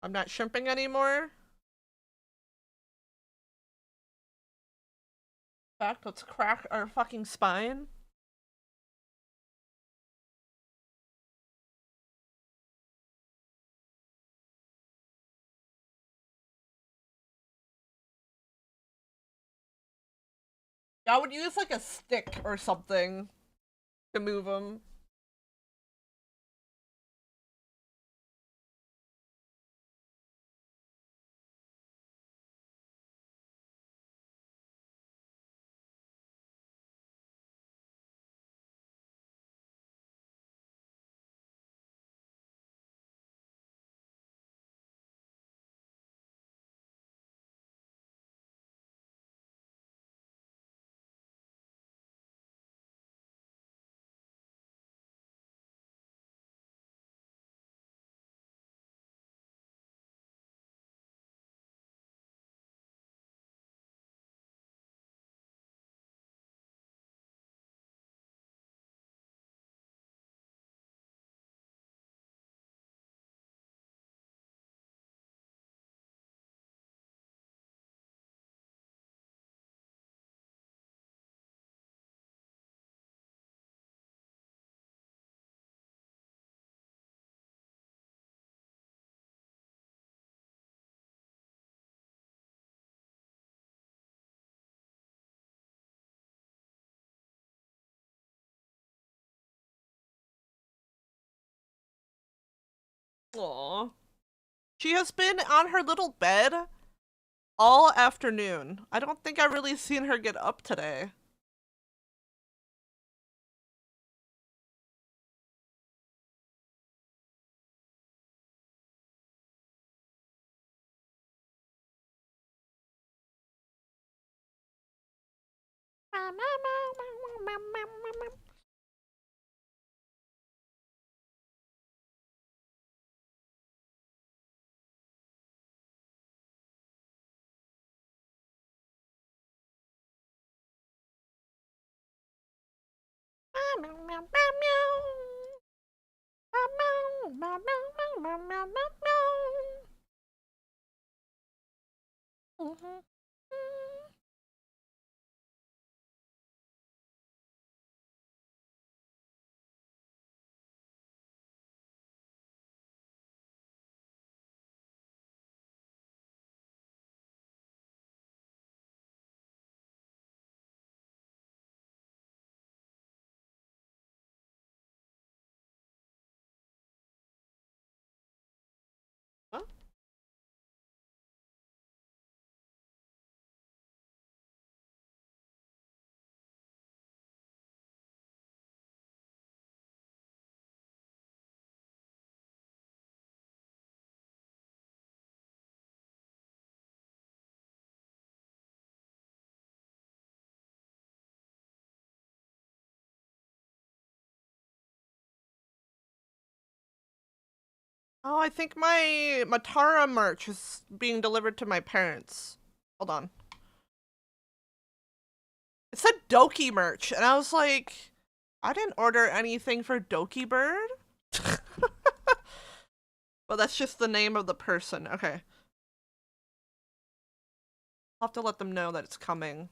I'm not shrimping anymore. In fact, let's crack our fucking spine. I would use like a stick or something to move them. Aw. She has been on her little bed all afternoon. I don't think I've really seen her get up today. Huh? Oh, I think my Matara merch is being delivered to my parents. Hold on. It said Doki merch, and I was like, I didn't order anything for Doki Bird. But that's just the name of the person. Okay. I'll have to let them know that it's coming.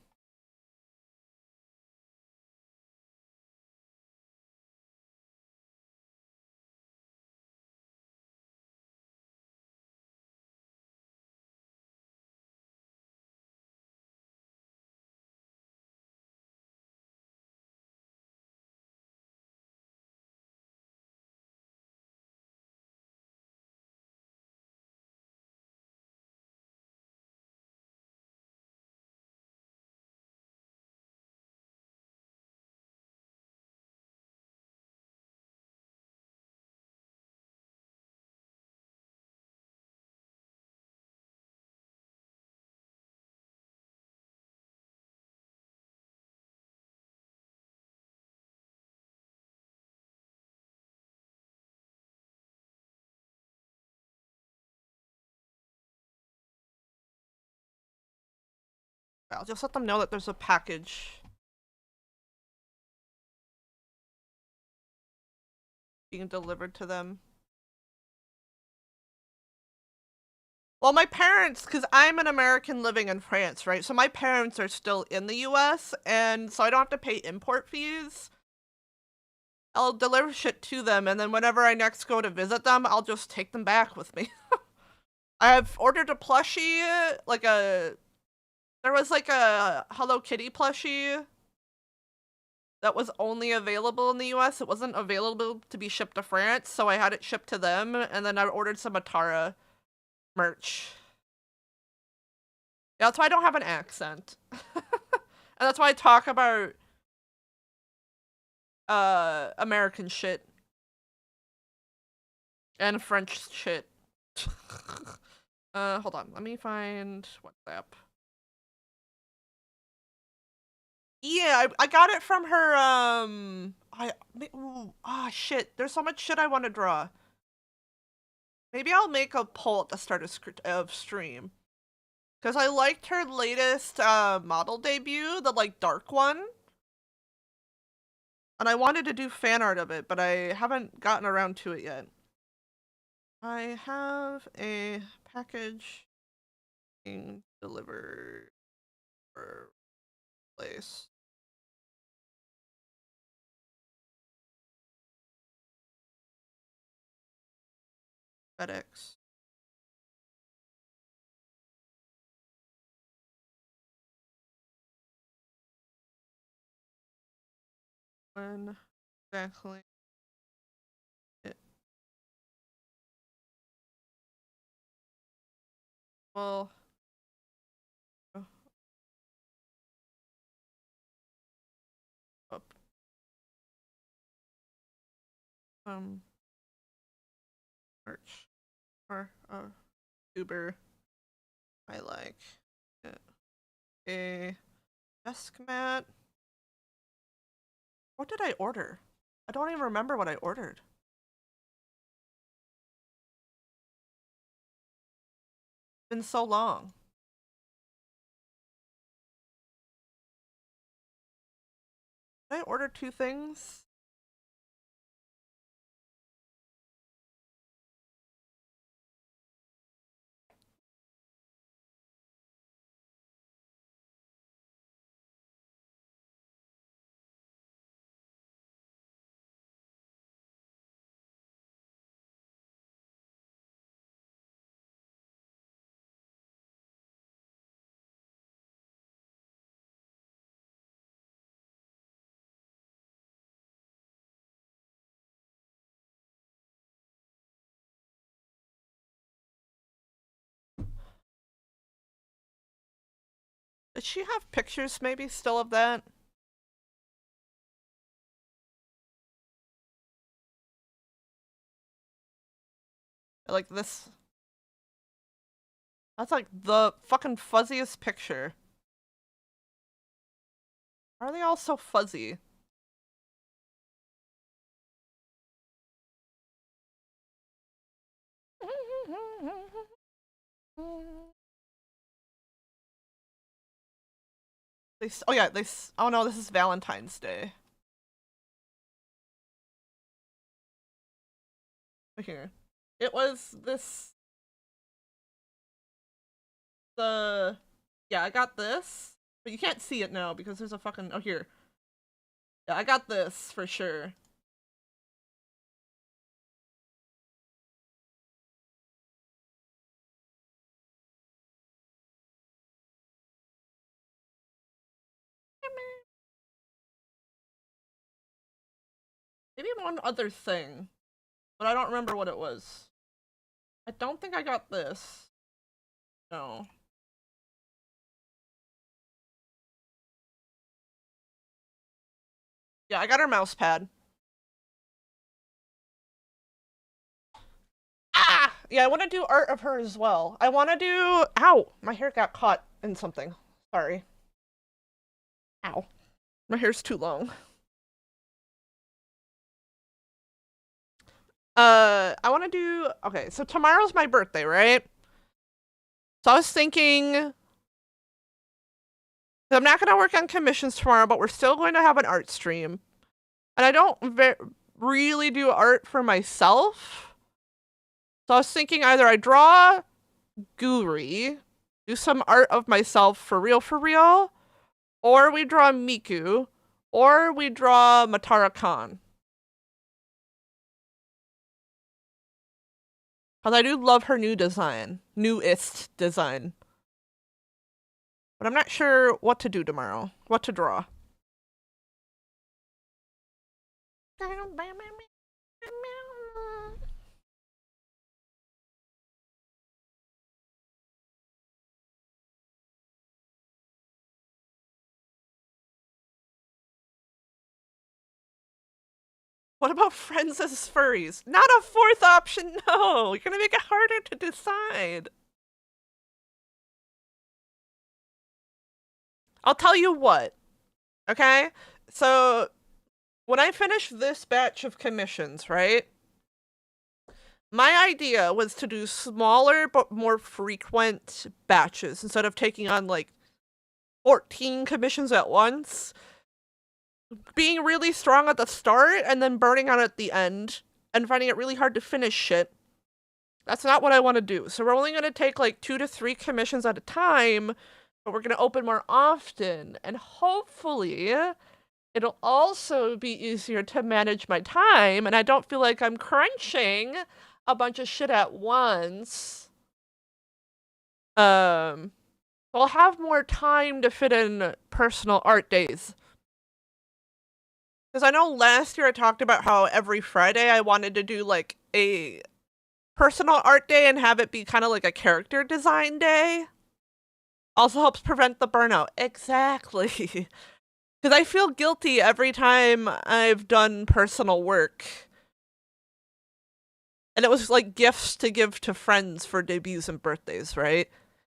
I'll just let them know that there's a package being delivered to them. Well, my parents, because I'm an American living in France, right? So my parents are still in the US, and so I don't have to pay import fees. I'll deliver shit to them, and then whenever I next go to visit them, I'll just take them back with me. I've ordered a plushie, there was like a Hello Kitty plushie that was only available in the US. It wasn't available to be shipped to France, so I had it shipped to them, and then I ordered some Atara merch. Yeah, that's why I don't have an accent. And that's why I talk about American shit and French shit. Hold on, let me find WhatsApp. Yeah, I got it from her, shit, there's so much shit I want to draw. Maybe I'll make a poll at the start of stream. Because I liked her latest model debut, the like dark one. And I wanted to do fan art of it, but I haven't gotten around to it yet. I have a package being delivered for place. FedEx. When exactly it Well. Up. Merch. Or, Uber. I like it. A desk mat. What did I order? I don't even remember what I ordered. It's been so long. Did I order 2 things? Does she have pictures maybe still of that? Like this. That's like the fucking fuzziest picture. Why are they all so fuzzy? Oh yeah, oh no, this is Valentine's Day. Here. It was this. Yeah, I got this. But you can't see it now because there's a fucking, oh here. Yeah, I got this for sure. Maybe one other thing, but I don't remember what it was. I don't think I got this. No. Yeah, I got her mouse pad. Ah! Yeah, I want to do art of her as well. I want to do... Ow! My hair got caught in something. Sorry. Ow. My hair's too long. I want to do... Okay, so tomorrow's my birthday, right? So I was thinking... I'm not going to work on commissions tomorrow, but we're still going to have an art stream. And I don't really do art for myself. So I was thinking either I draw Guri, do some art of myself for real, or we draw Miku, or we draw Matara Khan. Because I do love her newest design. But I'm not sure what to do tomorrow, what to draw. What about friends as furries? Not a 4th option, no! You're gonna make it harder to decide. I'll tell you what, okay? So, when I finish this batch of commissions, right? My idea was to do smaller but more frequent batches instead of taking on like 14 commissions at once. Being really strong at the start and then burning out at the end and finding it really hard to finish shit. That's not what I want to do. So we're only going to take like 2 to 3 commissions at a time, but we're going to open more often. And hopefully it'll also be easier to manage my time and I don't feel like I'm crunching a bunch of shit at once. I'll have more time to fit in personal art days. Because I know last year I talked about how every Friday I wanted to do like a personal art day and have it be kind of like a character design day. Also helps prevent the burnout. Exactly. Because I feel guilty every time I've done personal work. And it was like gifts to give to friends for debuts and birthdays, right?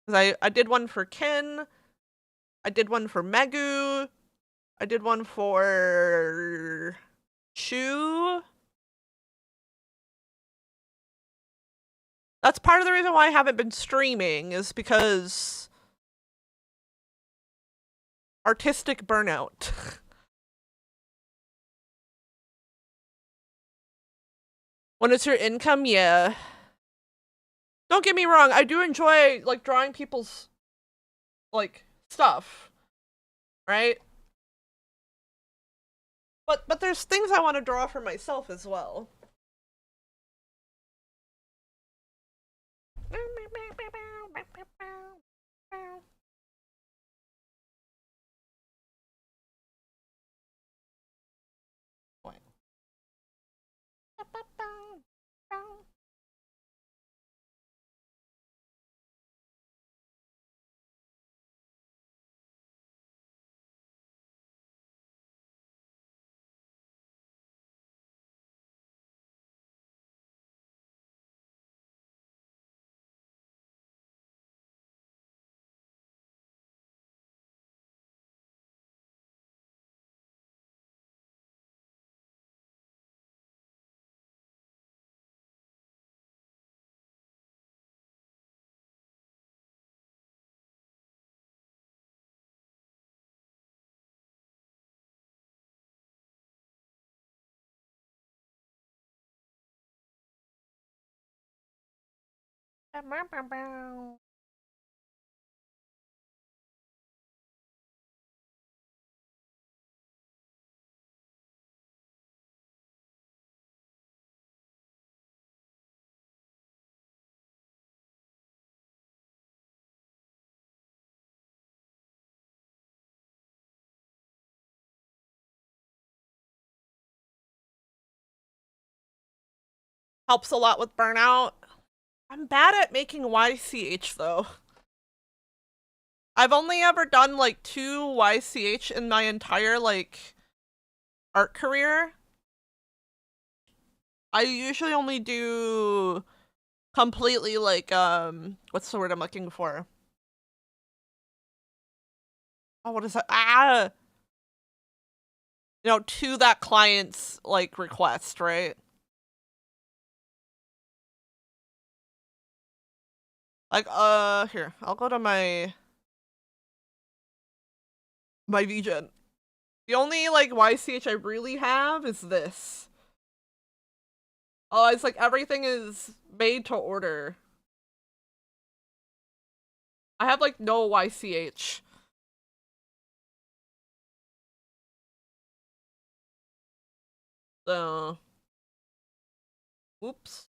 Because I did one for Ken. I did one for Megu. I did one for Shu. That's part of the reason why I haven't been streaming, is because artistic burnout. When it's your income, yeah. Don't get me wrong, I do enjoy like drawing people's like stuff, right? But there's things I want to draw for myself as well. Helps a lot with burnout. I'm bad at making YCH though. I've only ever done like 2 YCH in my entire like art career. I usually only do completely like what's the word I'm looking for? Oh, what is that? Ah, you know, to that client's like request, right? Like here, I'll go to my VGen. The only like YCH I really have is this. Oh, it's like everything is made to order. I have like no YCH. So, whoops.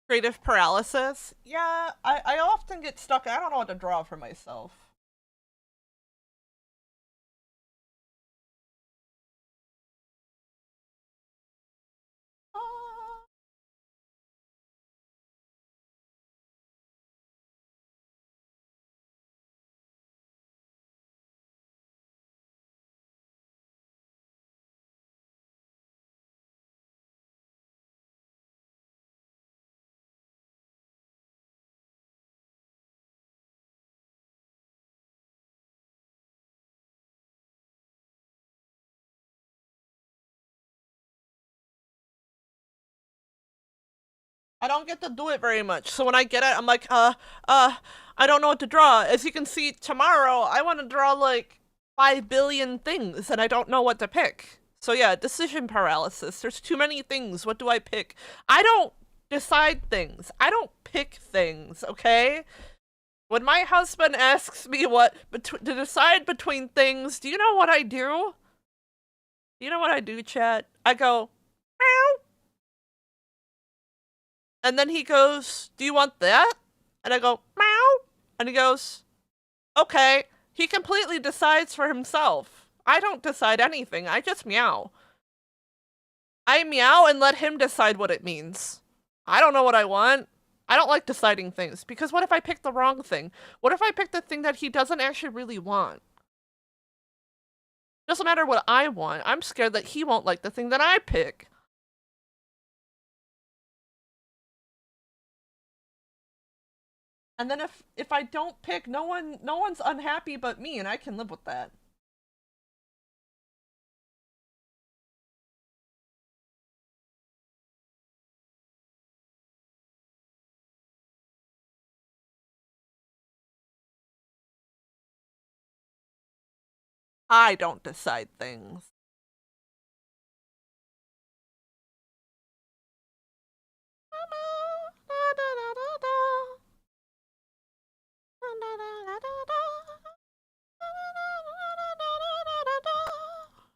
Creative paralysis? Yeah, I often get stuck. I don't know what to draw for myself. I don't get to do it very much. So when I get it, I'm like, I don't know what to draw. As you can see, tomorrow, I want to draw like 5 billion things and I don't know what to pick. So yeah, decision paralysis. There's too many things. What do I pick? I don't decide things. I don't pick things, okay? When my husband asks me what to decide between things, do you know what I do? Do you know what I do, chat? I go, meow. And then he goes, do you want that? And I go, meow. And he goes, okay, he completely decides for himself. I don't decide anything, I just meow. I meow and let him decide what it means. I don't know what I want. I don't like deciding things, because what if I pick the wrong thing? What if I pick the thing that he doesn't actually really want? Doesn't matter what I want, I'm scared that he won't like the thing that I pick. And then if I don't pick, no one's unhappy but me, and I can live with that. I don't decide things.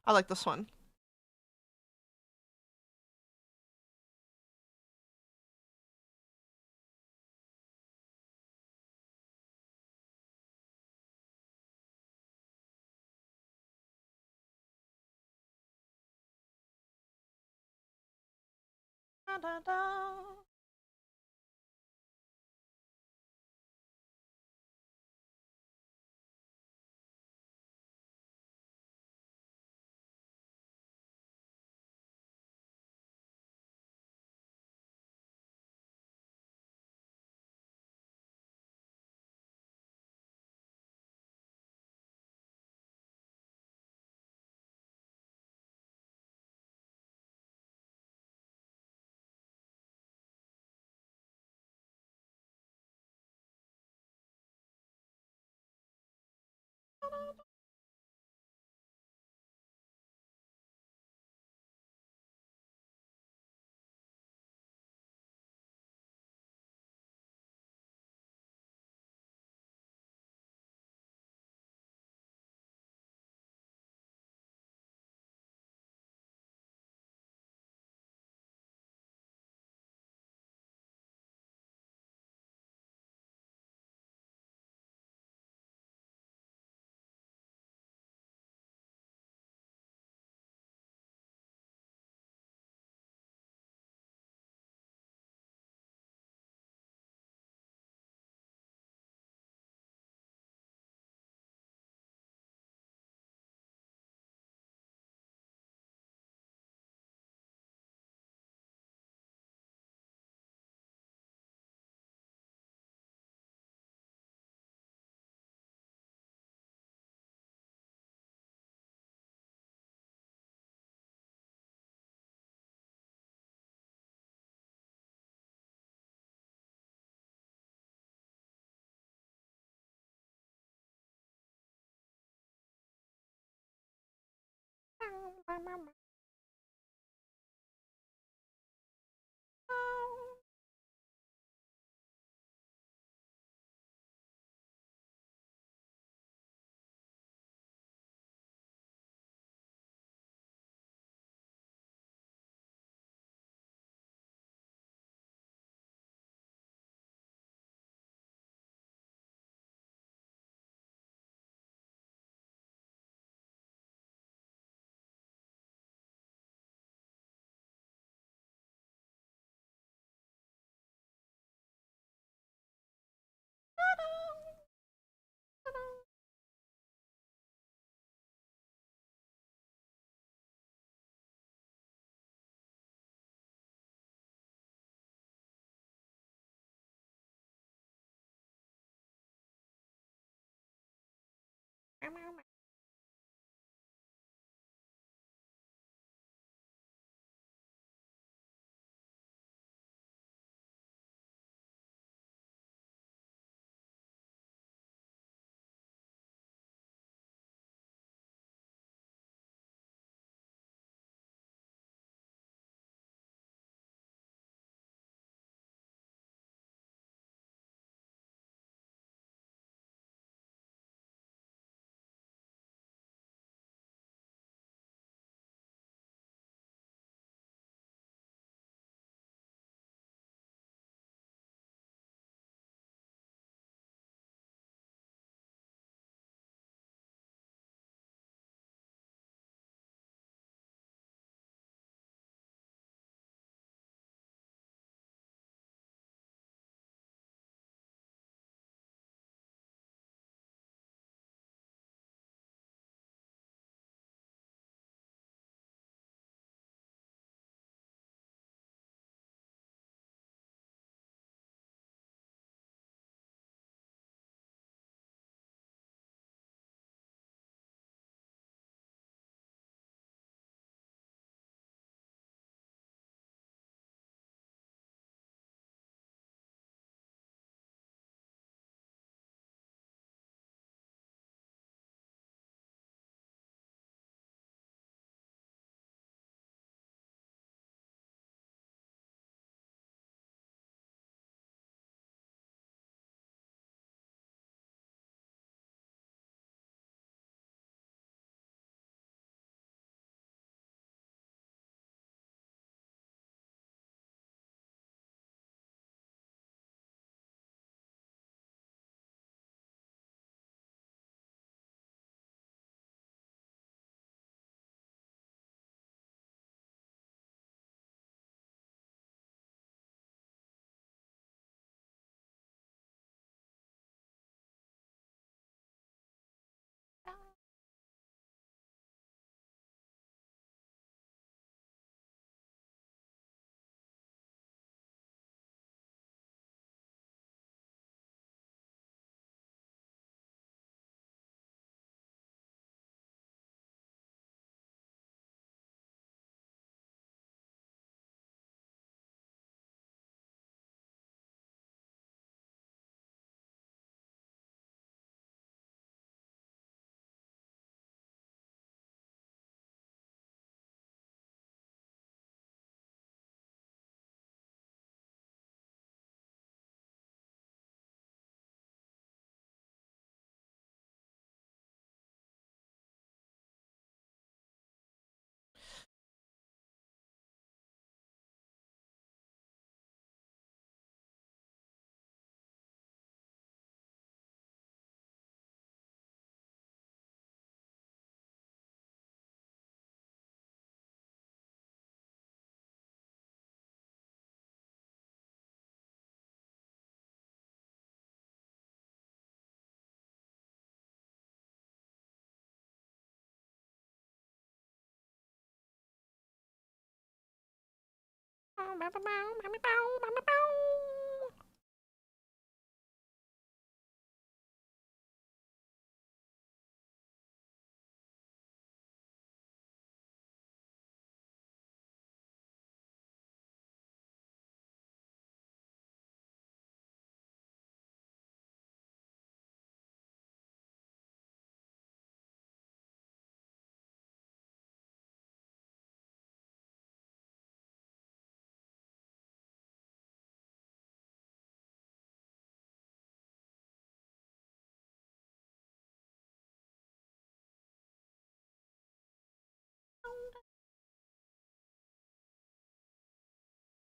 I like this one.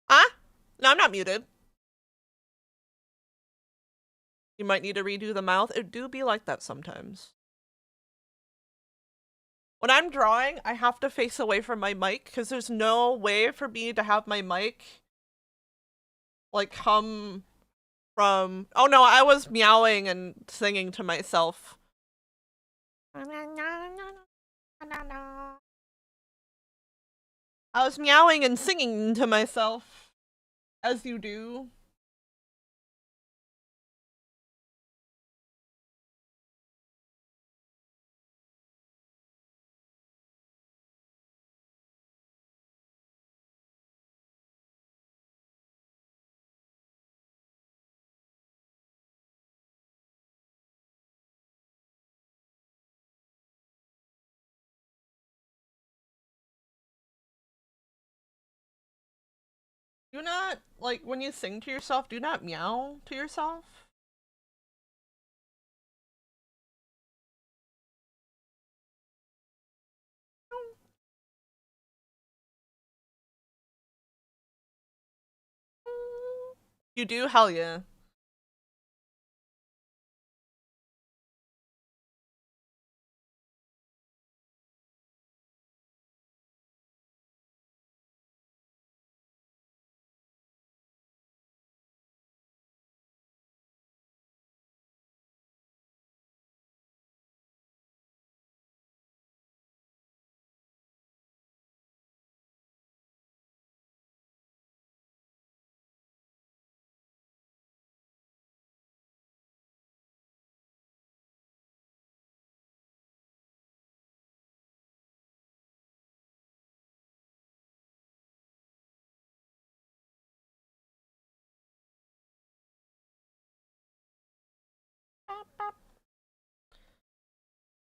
Huh? No, I'm not muted. You might need to redo the mouth. It do be like that sometimes. When I'm drawing, I have to face away from my mic because there's no way for me to have my mic like come from... Oh no, I was meowing and singing to myself. I was meowing and singing to myself, as you do. Do not, like, when you sing to yourself, do not meow to yourself. You do? Hell yeah.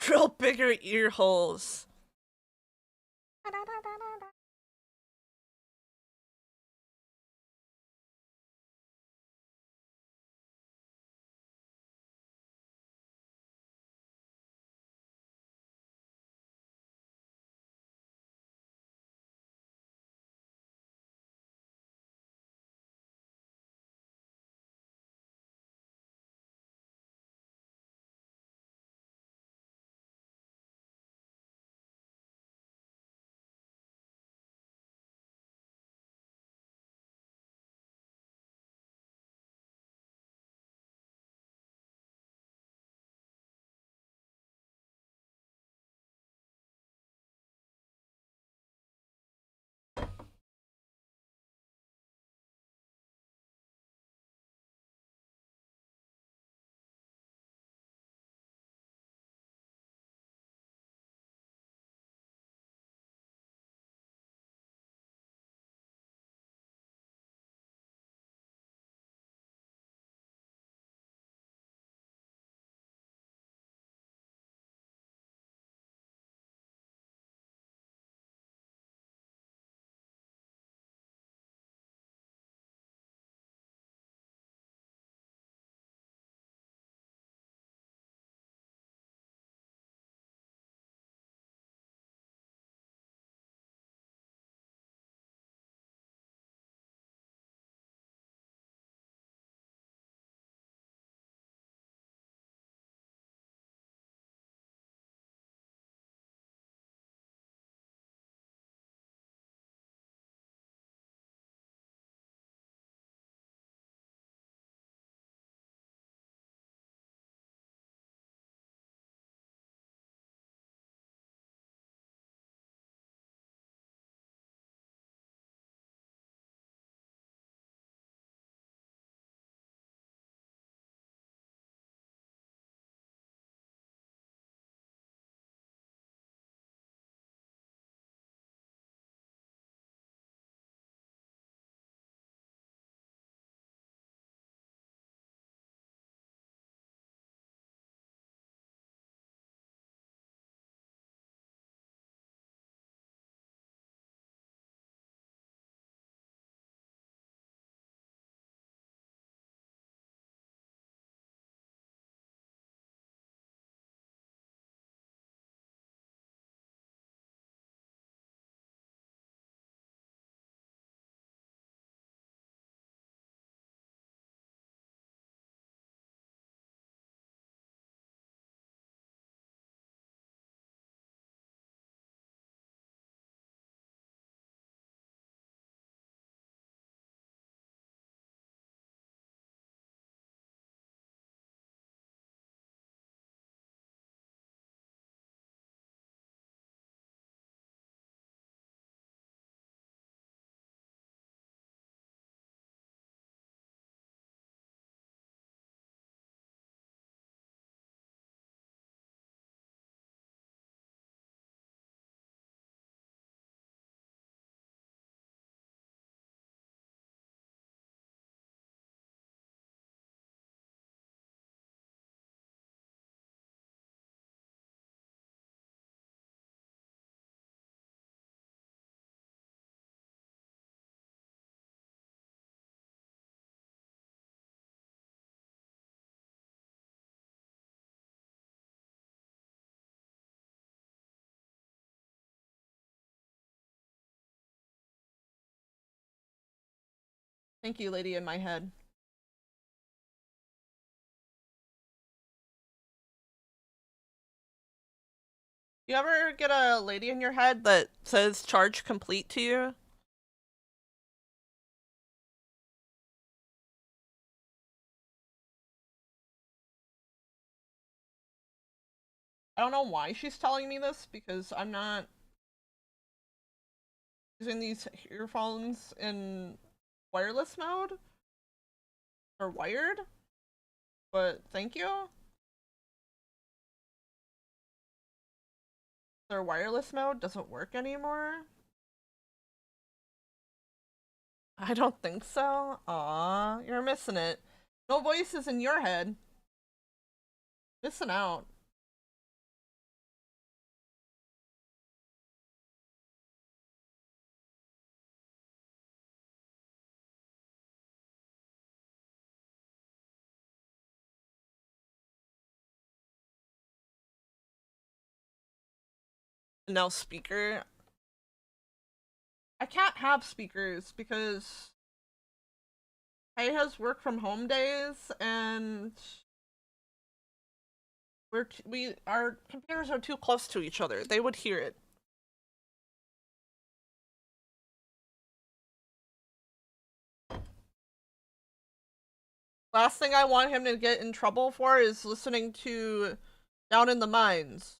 Drill bigger ear holes. Thank you, lady in my head. You ever get a lady in your head that says charge complete to you? I don't know why she's telling me this, because I'm not using these earphones in wireless mode or wired, but thank you. Their wireless mode doesn't work anymore. I don't think so. Aw, you're missing it. No voices in your head. Missing out. No speaker. I can't have speakers because I has work from home days and our computers are too close to each other. They would hear it. Last thing I want him to get in trouble for is listening to Down in the Mines.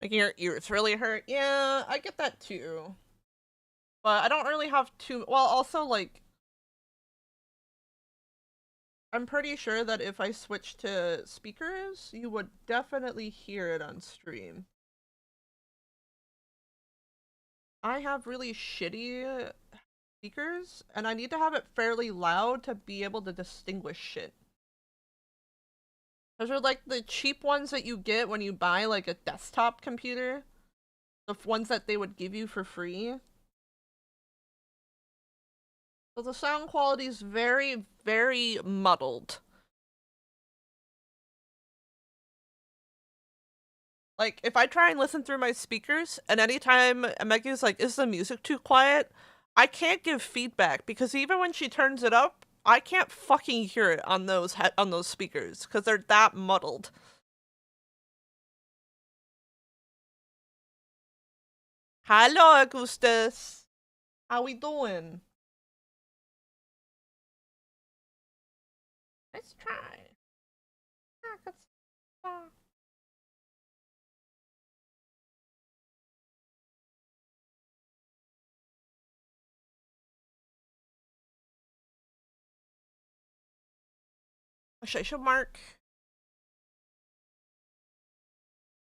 Making your ears really hurt. Yeah, I get that too. But I don't really have too... Well, also, like... I'm pretty sure that if I switch to speakers, you would definitely hear it on stream. I have really shitty speakers, and I need to have it fairly loud to be able to distinguish shit. Those are like the cheap ones that you get when you buy like a desktop computer. The ones that they would give you for free. So the sound quality is very, very muddled. Like, if I try and listen through my speakers, and anytime Megu's like, is the music too quiet? I can't give feedback, because even when she turns it up, I can't fucking hear it on those speakers, because they're that muddled. Hello, Augustus. How we doing? Let's try. Shasha mark.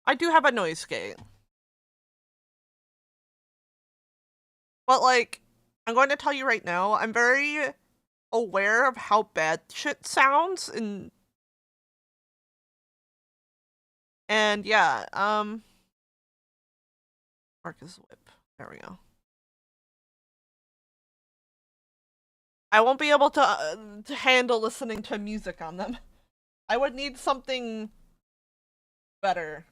I do have a noise gate. But like, I'm going to tell you right now, I'm very aware of how bad shit sounds and yeah, Marcus Whip. There we go. I won't be able to handle listening to music on them. I would need something better.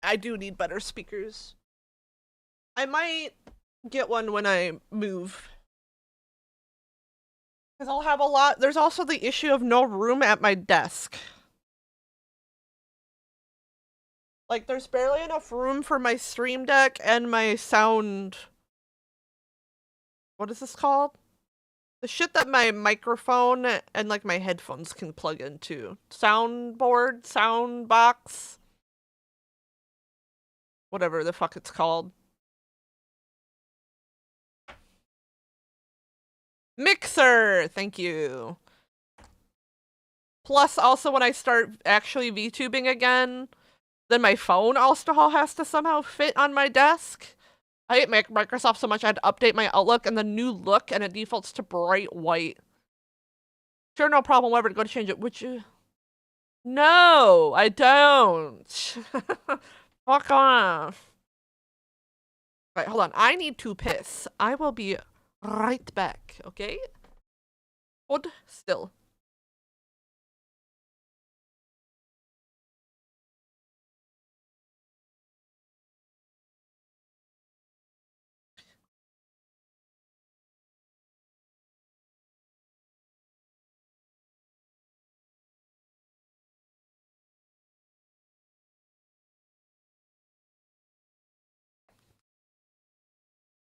I do need better speakers. I might get one when I move. Because I'll have a lot. There's also the issue of no room at my desk. Like, there's barely enough room for my Stream Deck and my sound... What is this called? The shit that my microphone and, like, my headphones can plug into. Soundboard? Soundbox? Whatever the fuck it's called. Mixer! Thank you. Plus, also when I start actually VTubing again, then my phone also has to somehow fit on my desk. I hate Microsoft so much I had to update my Outlook and the new look, and it defaults to bright white. Sure, no problem whatever to go to change it. Would you? No, I don't. Fuck off. Right, hold on. I need to piss. I will be right back, okay? Hold still.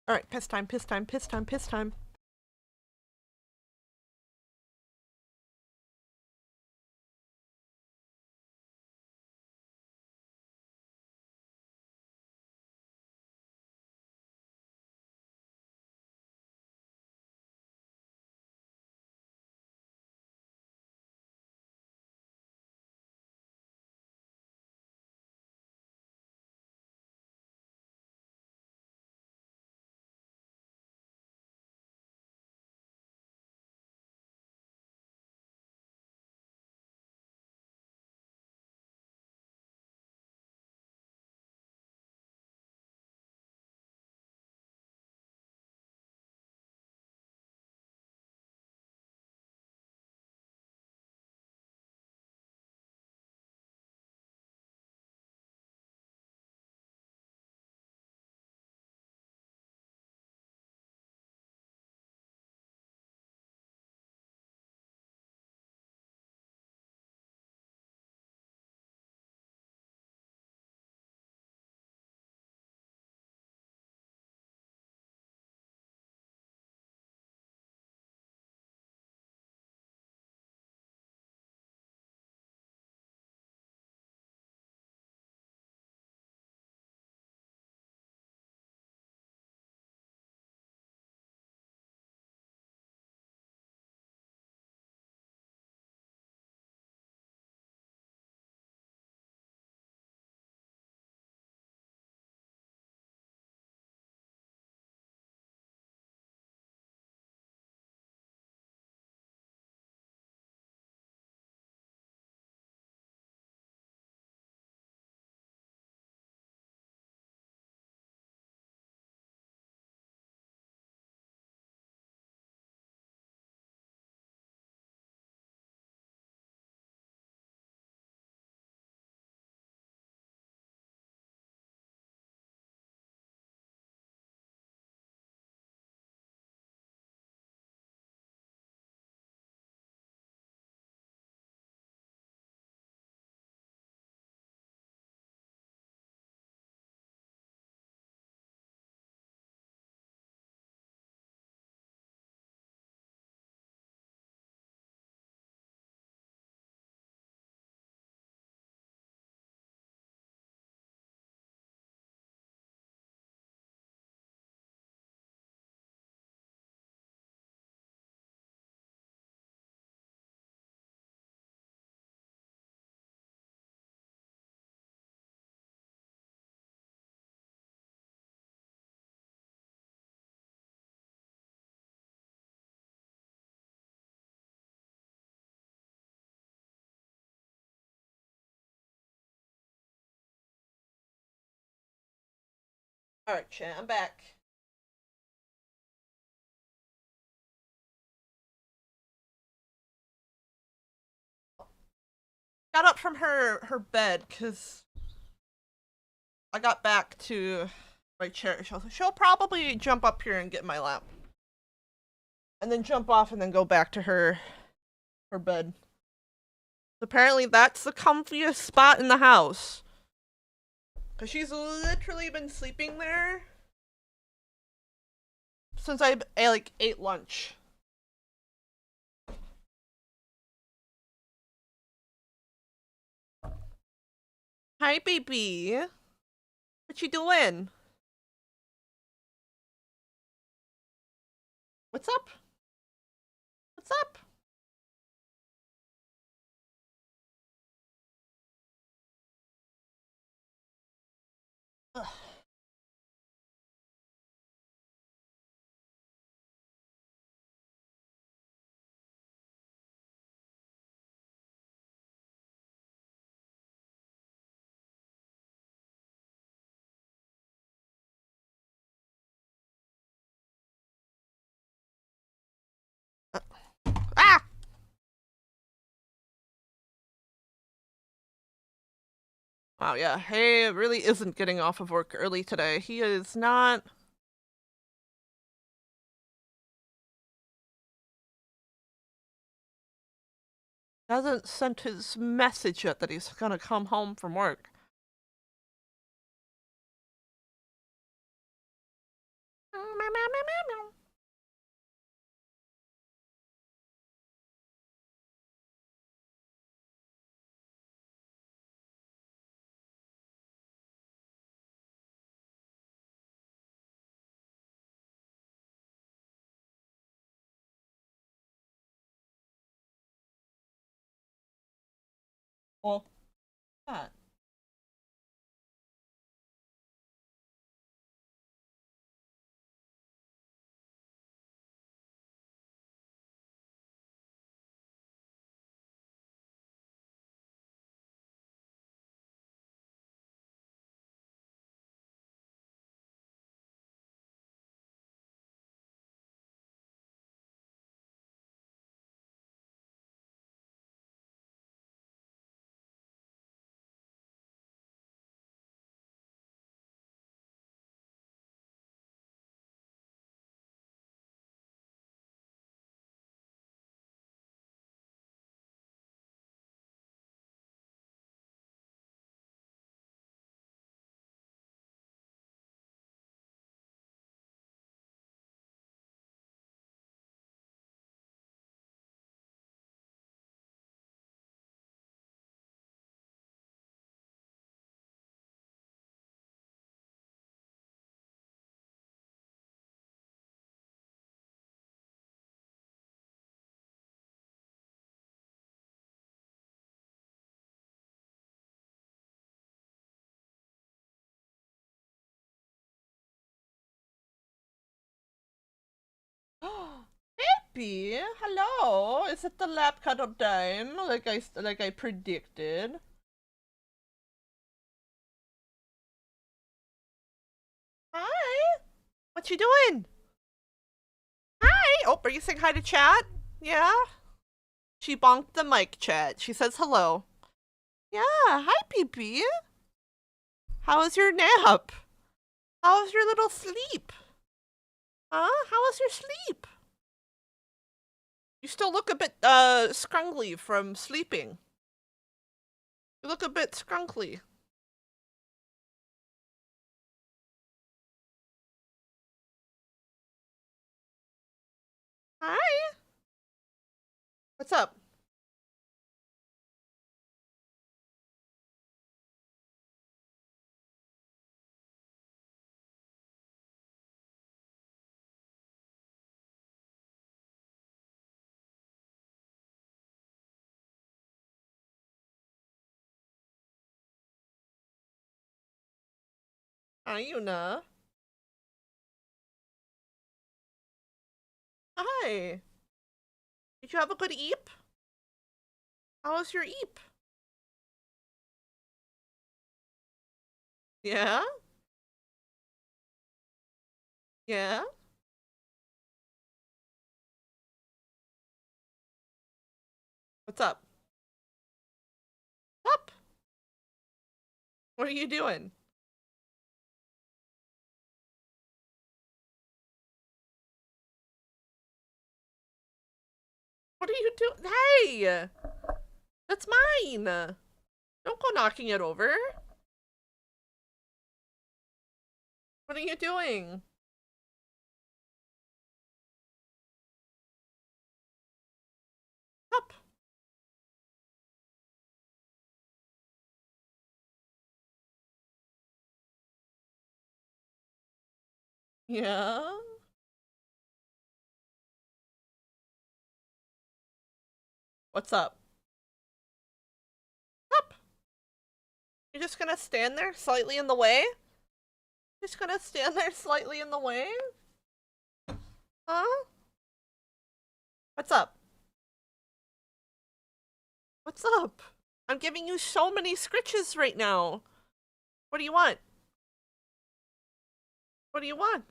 Alright, piss time, piss time, piss time, piss time. Alright, chat, I'm back. Got up from her bed because I got back to my chair. She'll probably jump up here and get in my lap. And then jump off and then go back to her bed. Apparently that's the comfiest spot in the house. Because she's literally been sleeping there since I like ate lunch. Hi, baby. What you doing? What's up? What's up? Ugh. Ah! Wow, yeah, he really isn't getting off of work early today. He is not. Hasn't sent his message yet that he's gonna come home from work. Well, that. Happy, hello. Is it the lap cuddle time like I predicted? Hi. What you doing? Hi. Oh, are you saying hi to chat? Yeah. She bonked the mic, chat. She says hello. Yeah. Hi, Pee-Pee. How was your nap? How was your little sleep? Huh? How was your sleep? You still look a bit scrungly from sleeping. You look a bit scrunkly. Hi. What's up? Hi, Yuna. Hi. Did you have a good eep? How was your eep? Yeah? Yeah? What's up? Up? What are you doing? What are you doing? Hey! That's mine! Don't go knocking it over. What are you doing? Up! Yeah? What's up? Up! You're just gonna stand there slightly in the way? Just gonna stand there slightly in the way? Huh? What's up? What's up? I'm giving you so many scritches right now. What do you want? What do you want?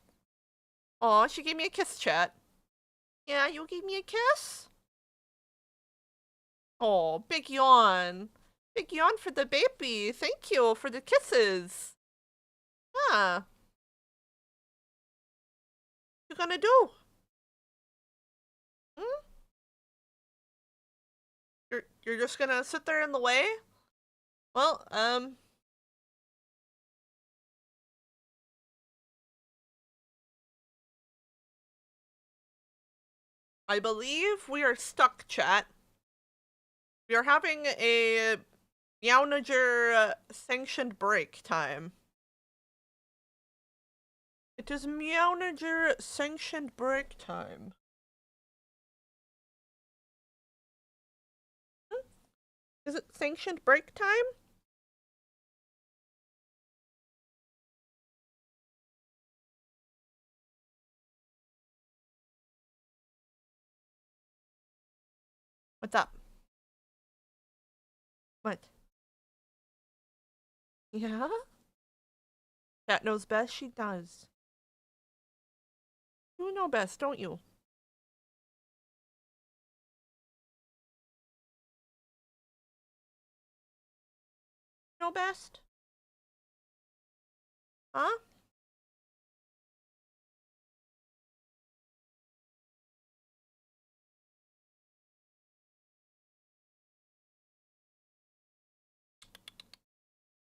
Aw, she gave me a kiss, chat. Yeah, you gave me a kiss? Oh, big yawn. Big yawn for the baby. Thank you for the kisses. Yeah. What you gonna do? Hmm? You're just gonna sit there in the way? Well, I believe we are stuck, chat. We are having a Meownager sanctioned break time. It is Meownager sanctioned break time. Is it sanctioned break time? What's up? What? Yeah? Cat knows best, she does. You know best, don't you? Know best? Huh?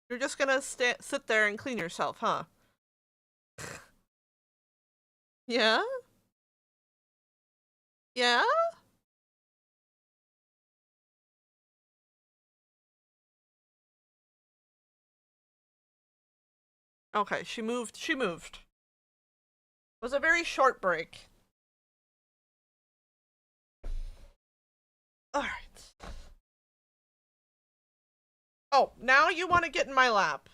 You're just gonna sit there and clean yourself, huh? Yeah? Yeah? Okay, she moved. She moved. It was a very short break. Alright. Oh, now you want to get in my lap.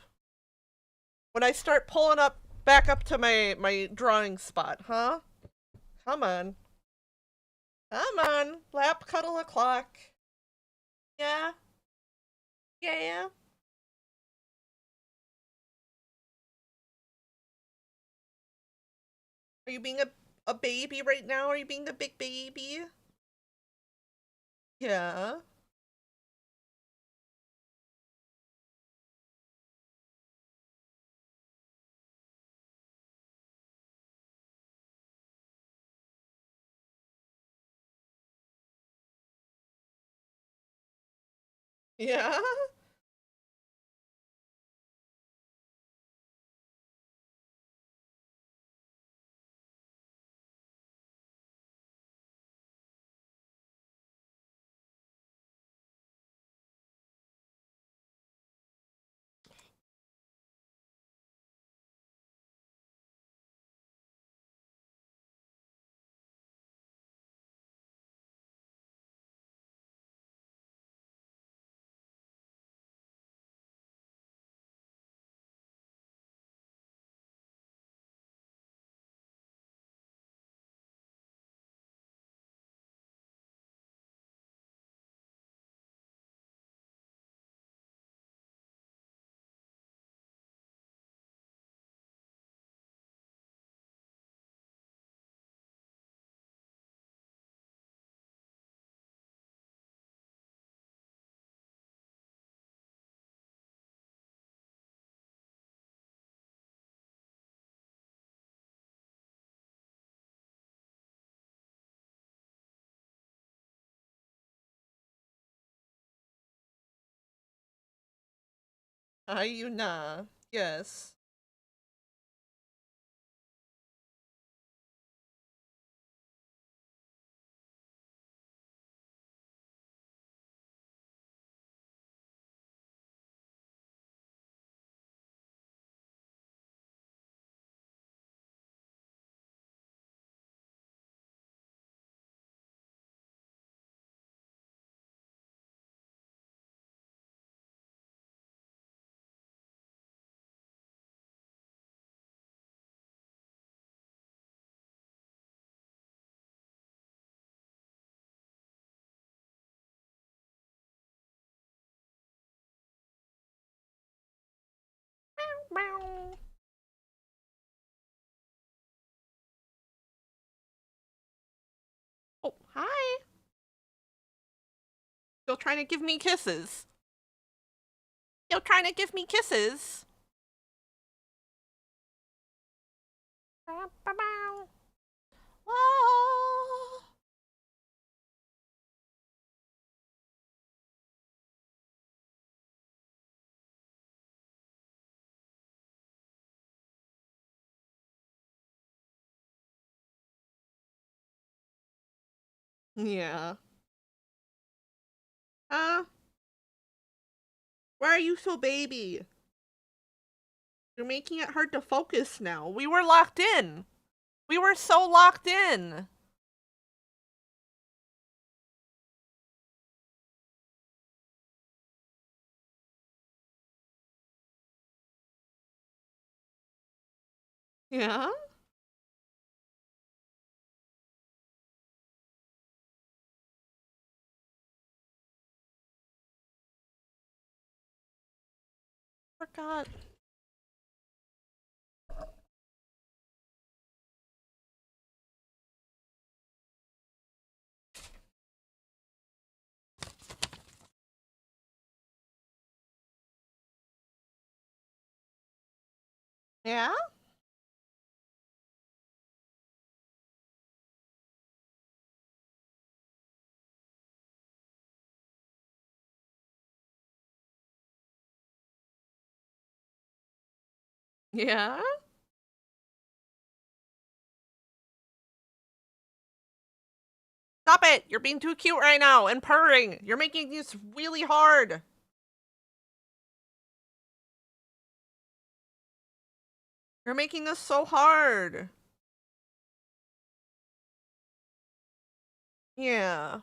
When I start pulling up back up to my drawing spot, huh? Come on. Come on. Lap cuddle o'clock. Yeah? Yeah? Are you being a baby right now? Are you being the big baby? Yeah. Yeah? Ayuna. Yes. Oh, hi. Still trying to give me kisses. Still trying to give me kisses. Whoa. Yeah. Why are you so baby? You're making it hard to focus now. We were locked in. We were so locked in. Yeah? Forgot. Yeah? Yeah? Stop it! You're being too cute right now and purring. You're making this really hard. You're making this so hard. Yeah.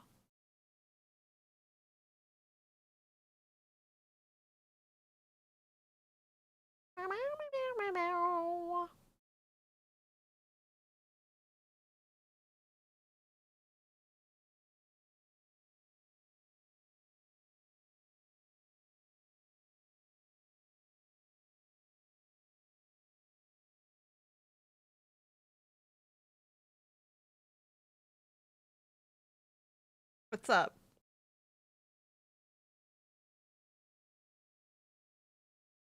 What's up?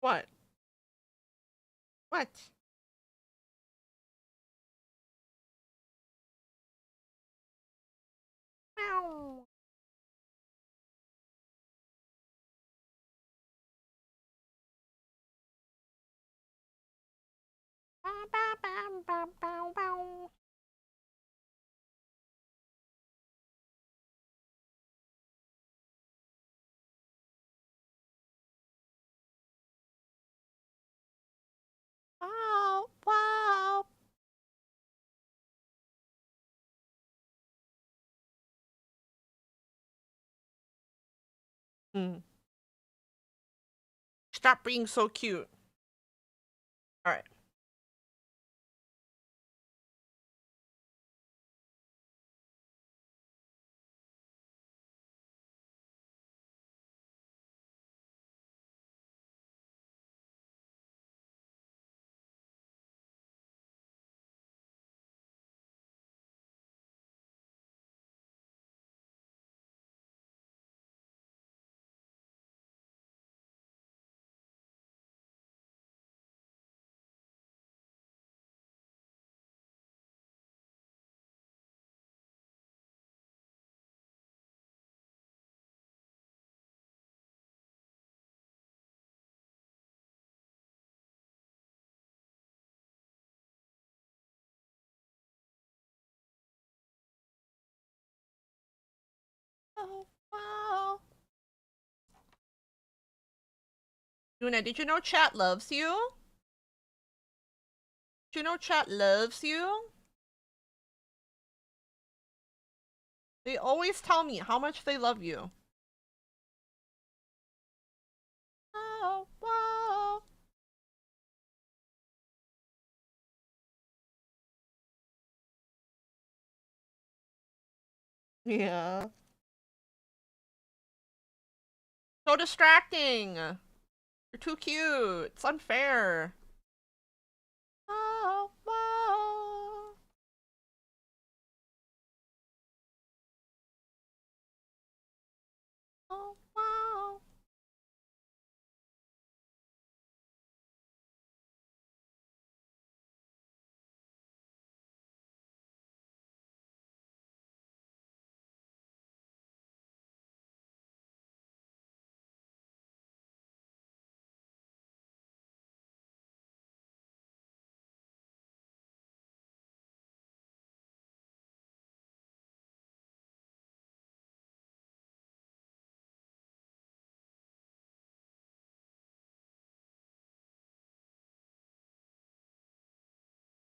What? What? Meow. Bow, bow, bow, bow, bow, bow. Wow, wow. Hmm. Stop being so cute. All right. Oh, wow. Luna, did you know chat loves you? Do you know chat loves you? They always tell me how much they love you. Oh, wow. Yeah. So distracting. You're too cute. It's unfair. Oh, oh. Oh, wow.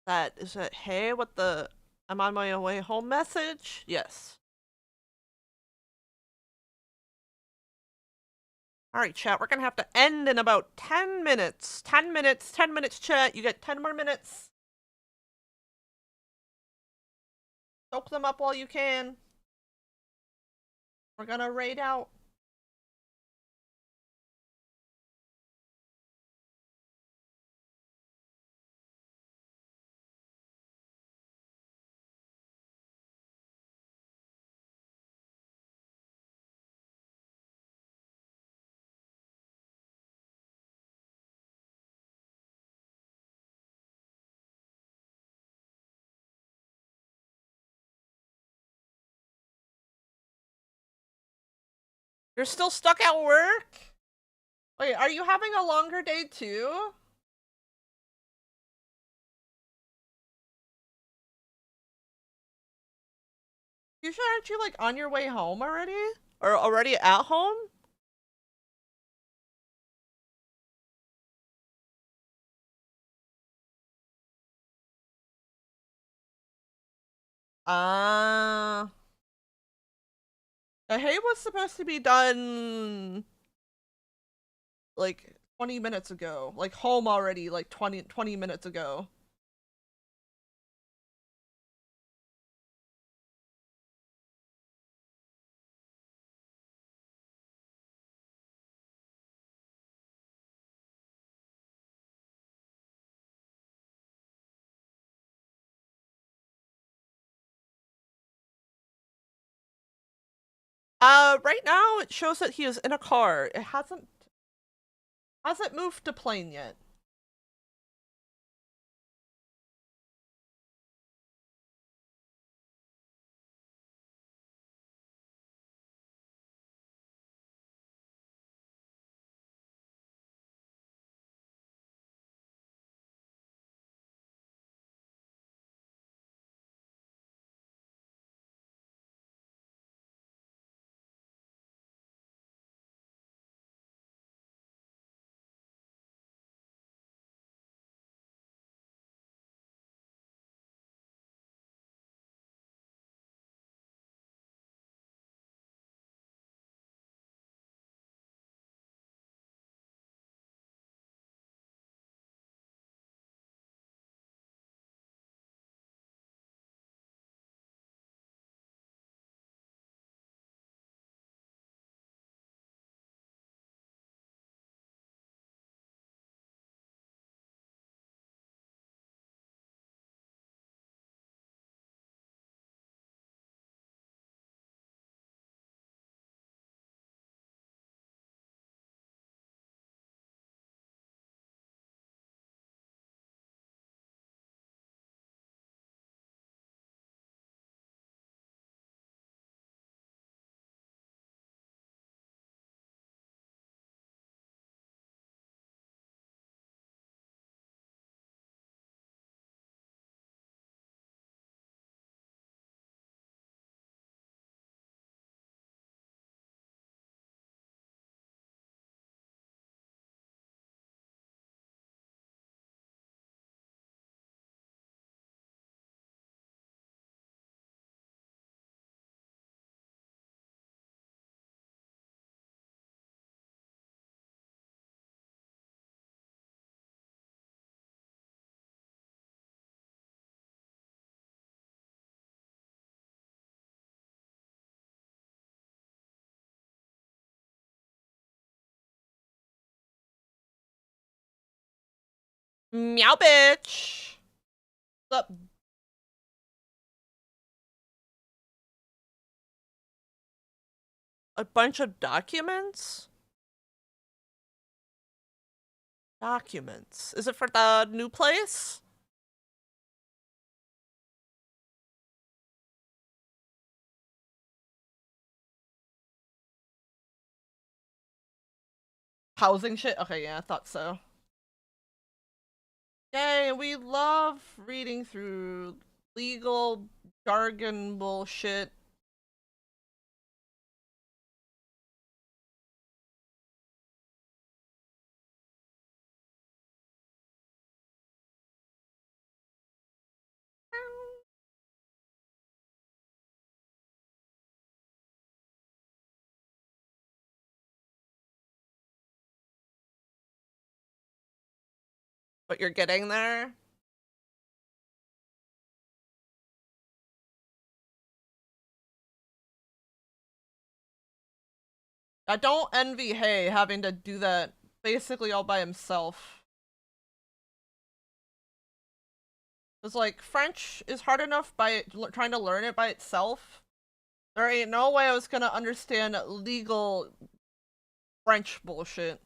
That is it. Hey, what the? I'm on my way home message? Yes. Alright, chat, we're gonna have to end in about 10 minutes. 10 minutes, 10 minutes, chat. You get 10 more minutes. Soak them up while you can. We're gonna raid out. You're still stuck at work? Wait, are you having a longer day too? You sure aren't you like on your way home already? Or already at home? The hay was supposed to be done like 20 minutes ago. Like home already, like 20 minutes ago. Right now it shows that he is in a car. It hasn't moved to plane yet. Meow bitch. What's up? A bunch of documents? Documents. Is it for the new place? Housing shit? Okay, yeah, I thought so. Yay, we love reading through legal jargon bullshit. But you're getting there? I don't envy Hay having to do that basically all by himself. It's like, French is hard enough by trying to learn it by itself. There ain't no way I was gonna understand legal French bullshit.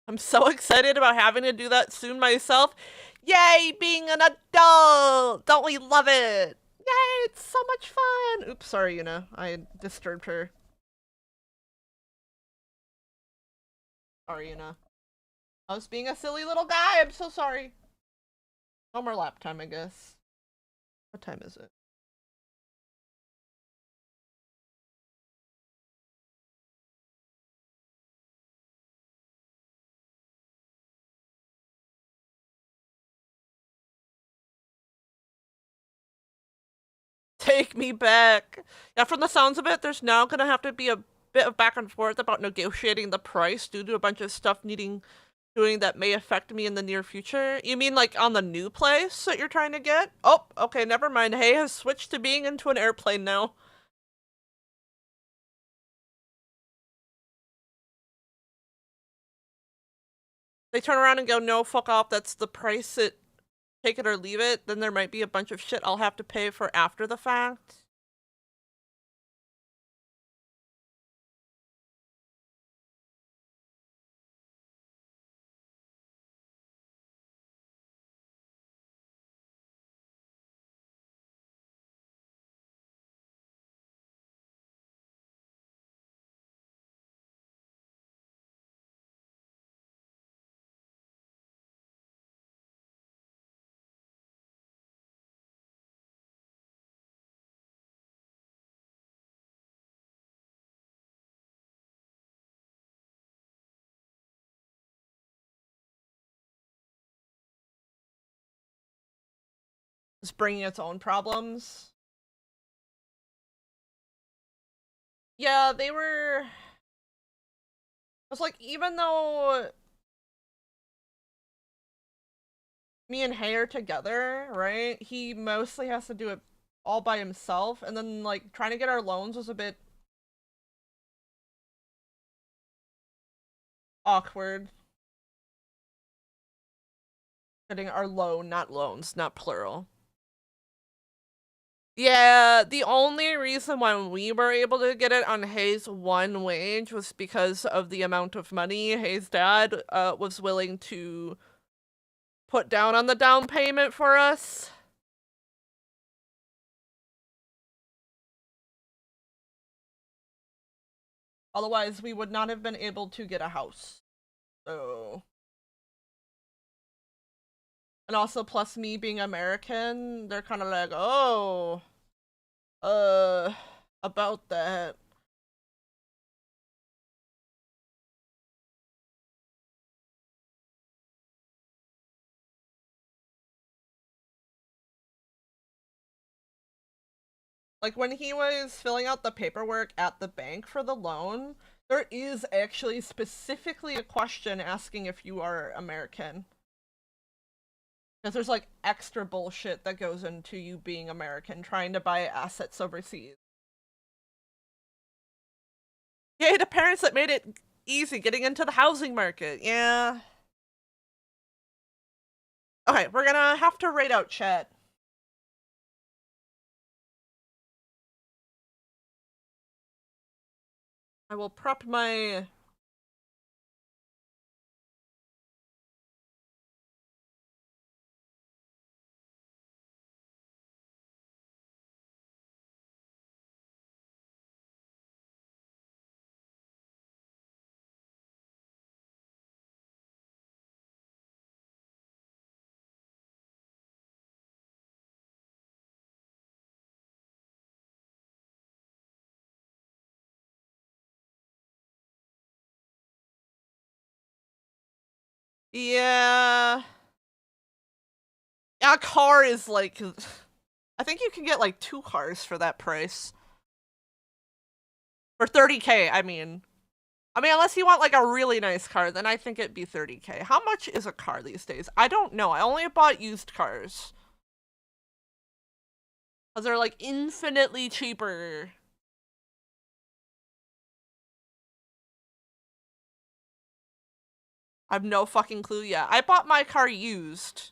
I'm so excited about having to do that soon myself. Yay, being an adult! Don't we love it? Yay, it's so much fun! Oops, sorry, Yuna. I disturbed her. Sorry, Yuna. I was being a silly little guy. I'm so sorry. No more lap time, I guess. What time is it? Take me back. Yeah, from the sounds of it, there's now gonna have to be a bit of back and forth about negotiating the price due to a bunch of stuff doing that may affect me in the near future. You mean like on the new place that you're trying to get? Oh, okay, never mind. Hay has switched to being into an airplane now. They turn around and go, no, fuck off, that's the price it, take it or leave it, then there might be a bunch of shit I'll have to pay for after the fact. It's bringing its own problems. Yeah, they were... It's like, even though me and Hay are together, right? He mostly has to do it all by himself, and then, like, trying to get our loans was a bit awkward. Getting our loan, not loans, not plural. Yeah, the only reason why we were able to get it on Hay's one wage was because of the amount of money Hay's dad was willing to put down on the down payment for us. Otherwise, we would not have been able to get a house. So... And also, plus me being American, they're kind of like, oh, about that. Like, when he was filling out the paperwork at the bank for the loan, there is actually specifically a question asking if you are American. Because there's like extra bullshit that goes into you being American, trying to buy assets overseas. Yay, the parents that made it easy getting into the housing market. Yeah. Okay, we're gonna have to raid out chat. I will prep my... Yeah. Yeah, a car is like... I think you can get like 2 cars for that price. For 30K, I mean. Unless you want like a really nice car, then I think it'd be 30K. How much is a car these days? I don't know. I only bought used cars. Because they're like infinitely cheaper. I have no fucking clue yet. I bought my car used.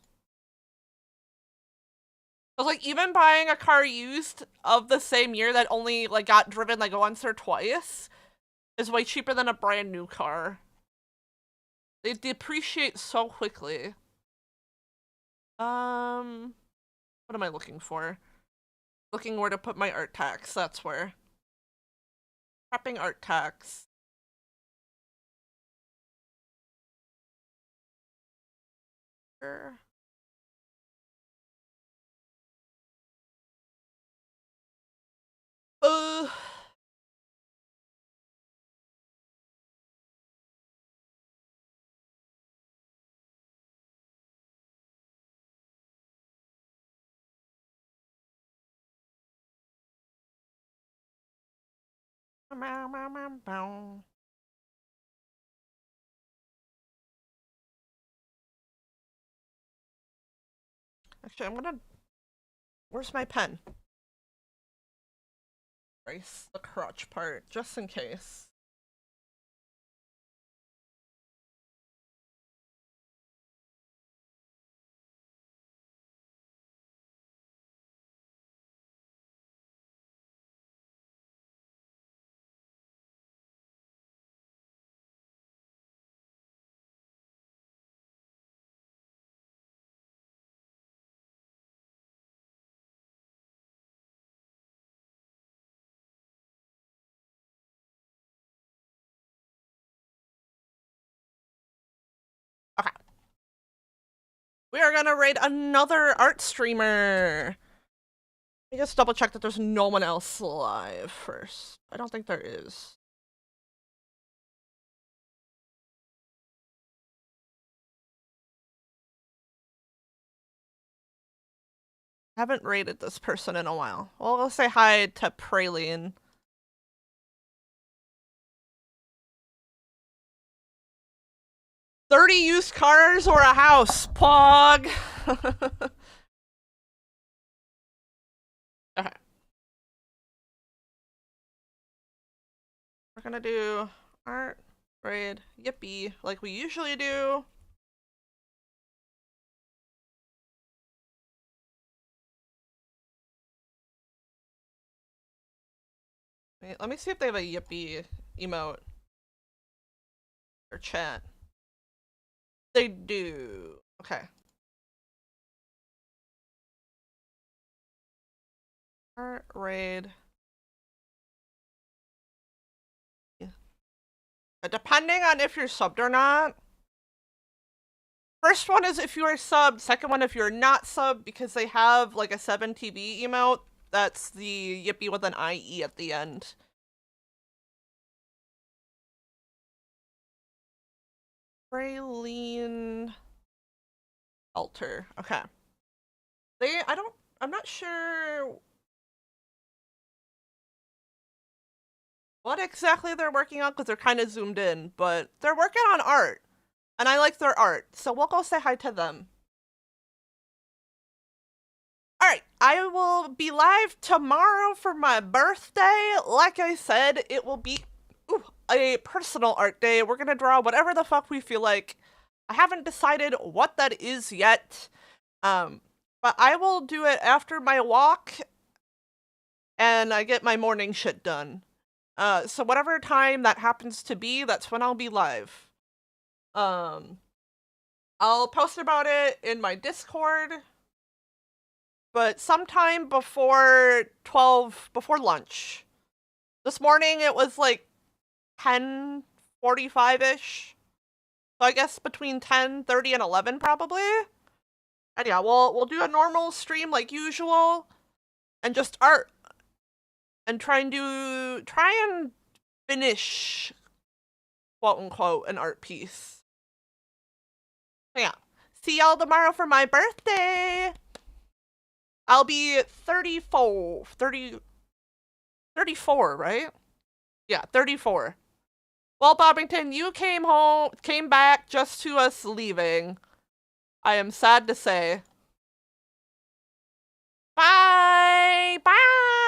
I was like, even buying a car used of the same year that only like got driven like once or twice is way cheaper than a brand new car. They depreciate so quickly. What am I looking for? Looking where to put my art tax, that's where. Prepping art tax. Sure. Actually, I'm gonna... Where's my pen? Erase the crotch part, just in case. Okay. We are gonna raid another art streamer. Let me just double check that there's no one else live first. I don't think there is. Haven't rated this person in a while. Well, we'll say hi to Praline. $30 used cars or a house, Pog. Okay. We're gonna do art, raid, yippee, like we usually do. Wait, let me see if they have a yippee emote or chat. They do. Okay. Art, raid. Yeah. Depending on if you're subbed or not. First one is if you are subbed, second one if you're not subbed, because they have like a 7TV emote. That's the yippee with an IE at the end. Praline Alter. Okay. I'm not sure what exactly they're working on because they're kind of zoomed in, but they're working on art. And I like their art, so we'll go say hi to them. I will be live tomorrow for my birthday. Like I said, it will be a personal art day. We're gonna draw whatever the fuck we feel like. I haven't decided what that is yet. But I will do it after my walk and I get my morning shit done. So whatever time that happens to be, that's when I'll be live. I'll post about it in my Discord, but sometime before 12, before lunch. This morning it was like 10:45-ish. So I guess between 10:30 and 11 probably. And yeah, we'll do a normal stream like usual and just art and try and finish, quote unquote, an art piece. So yeah. See y'all tomorrow for my birthday. I'll be 34, right? Yeah, 34. Well, Bobbington, you came back just to us leaving. I am sad to say. Bye! Bye!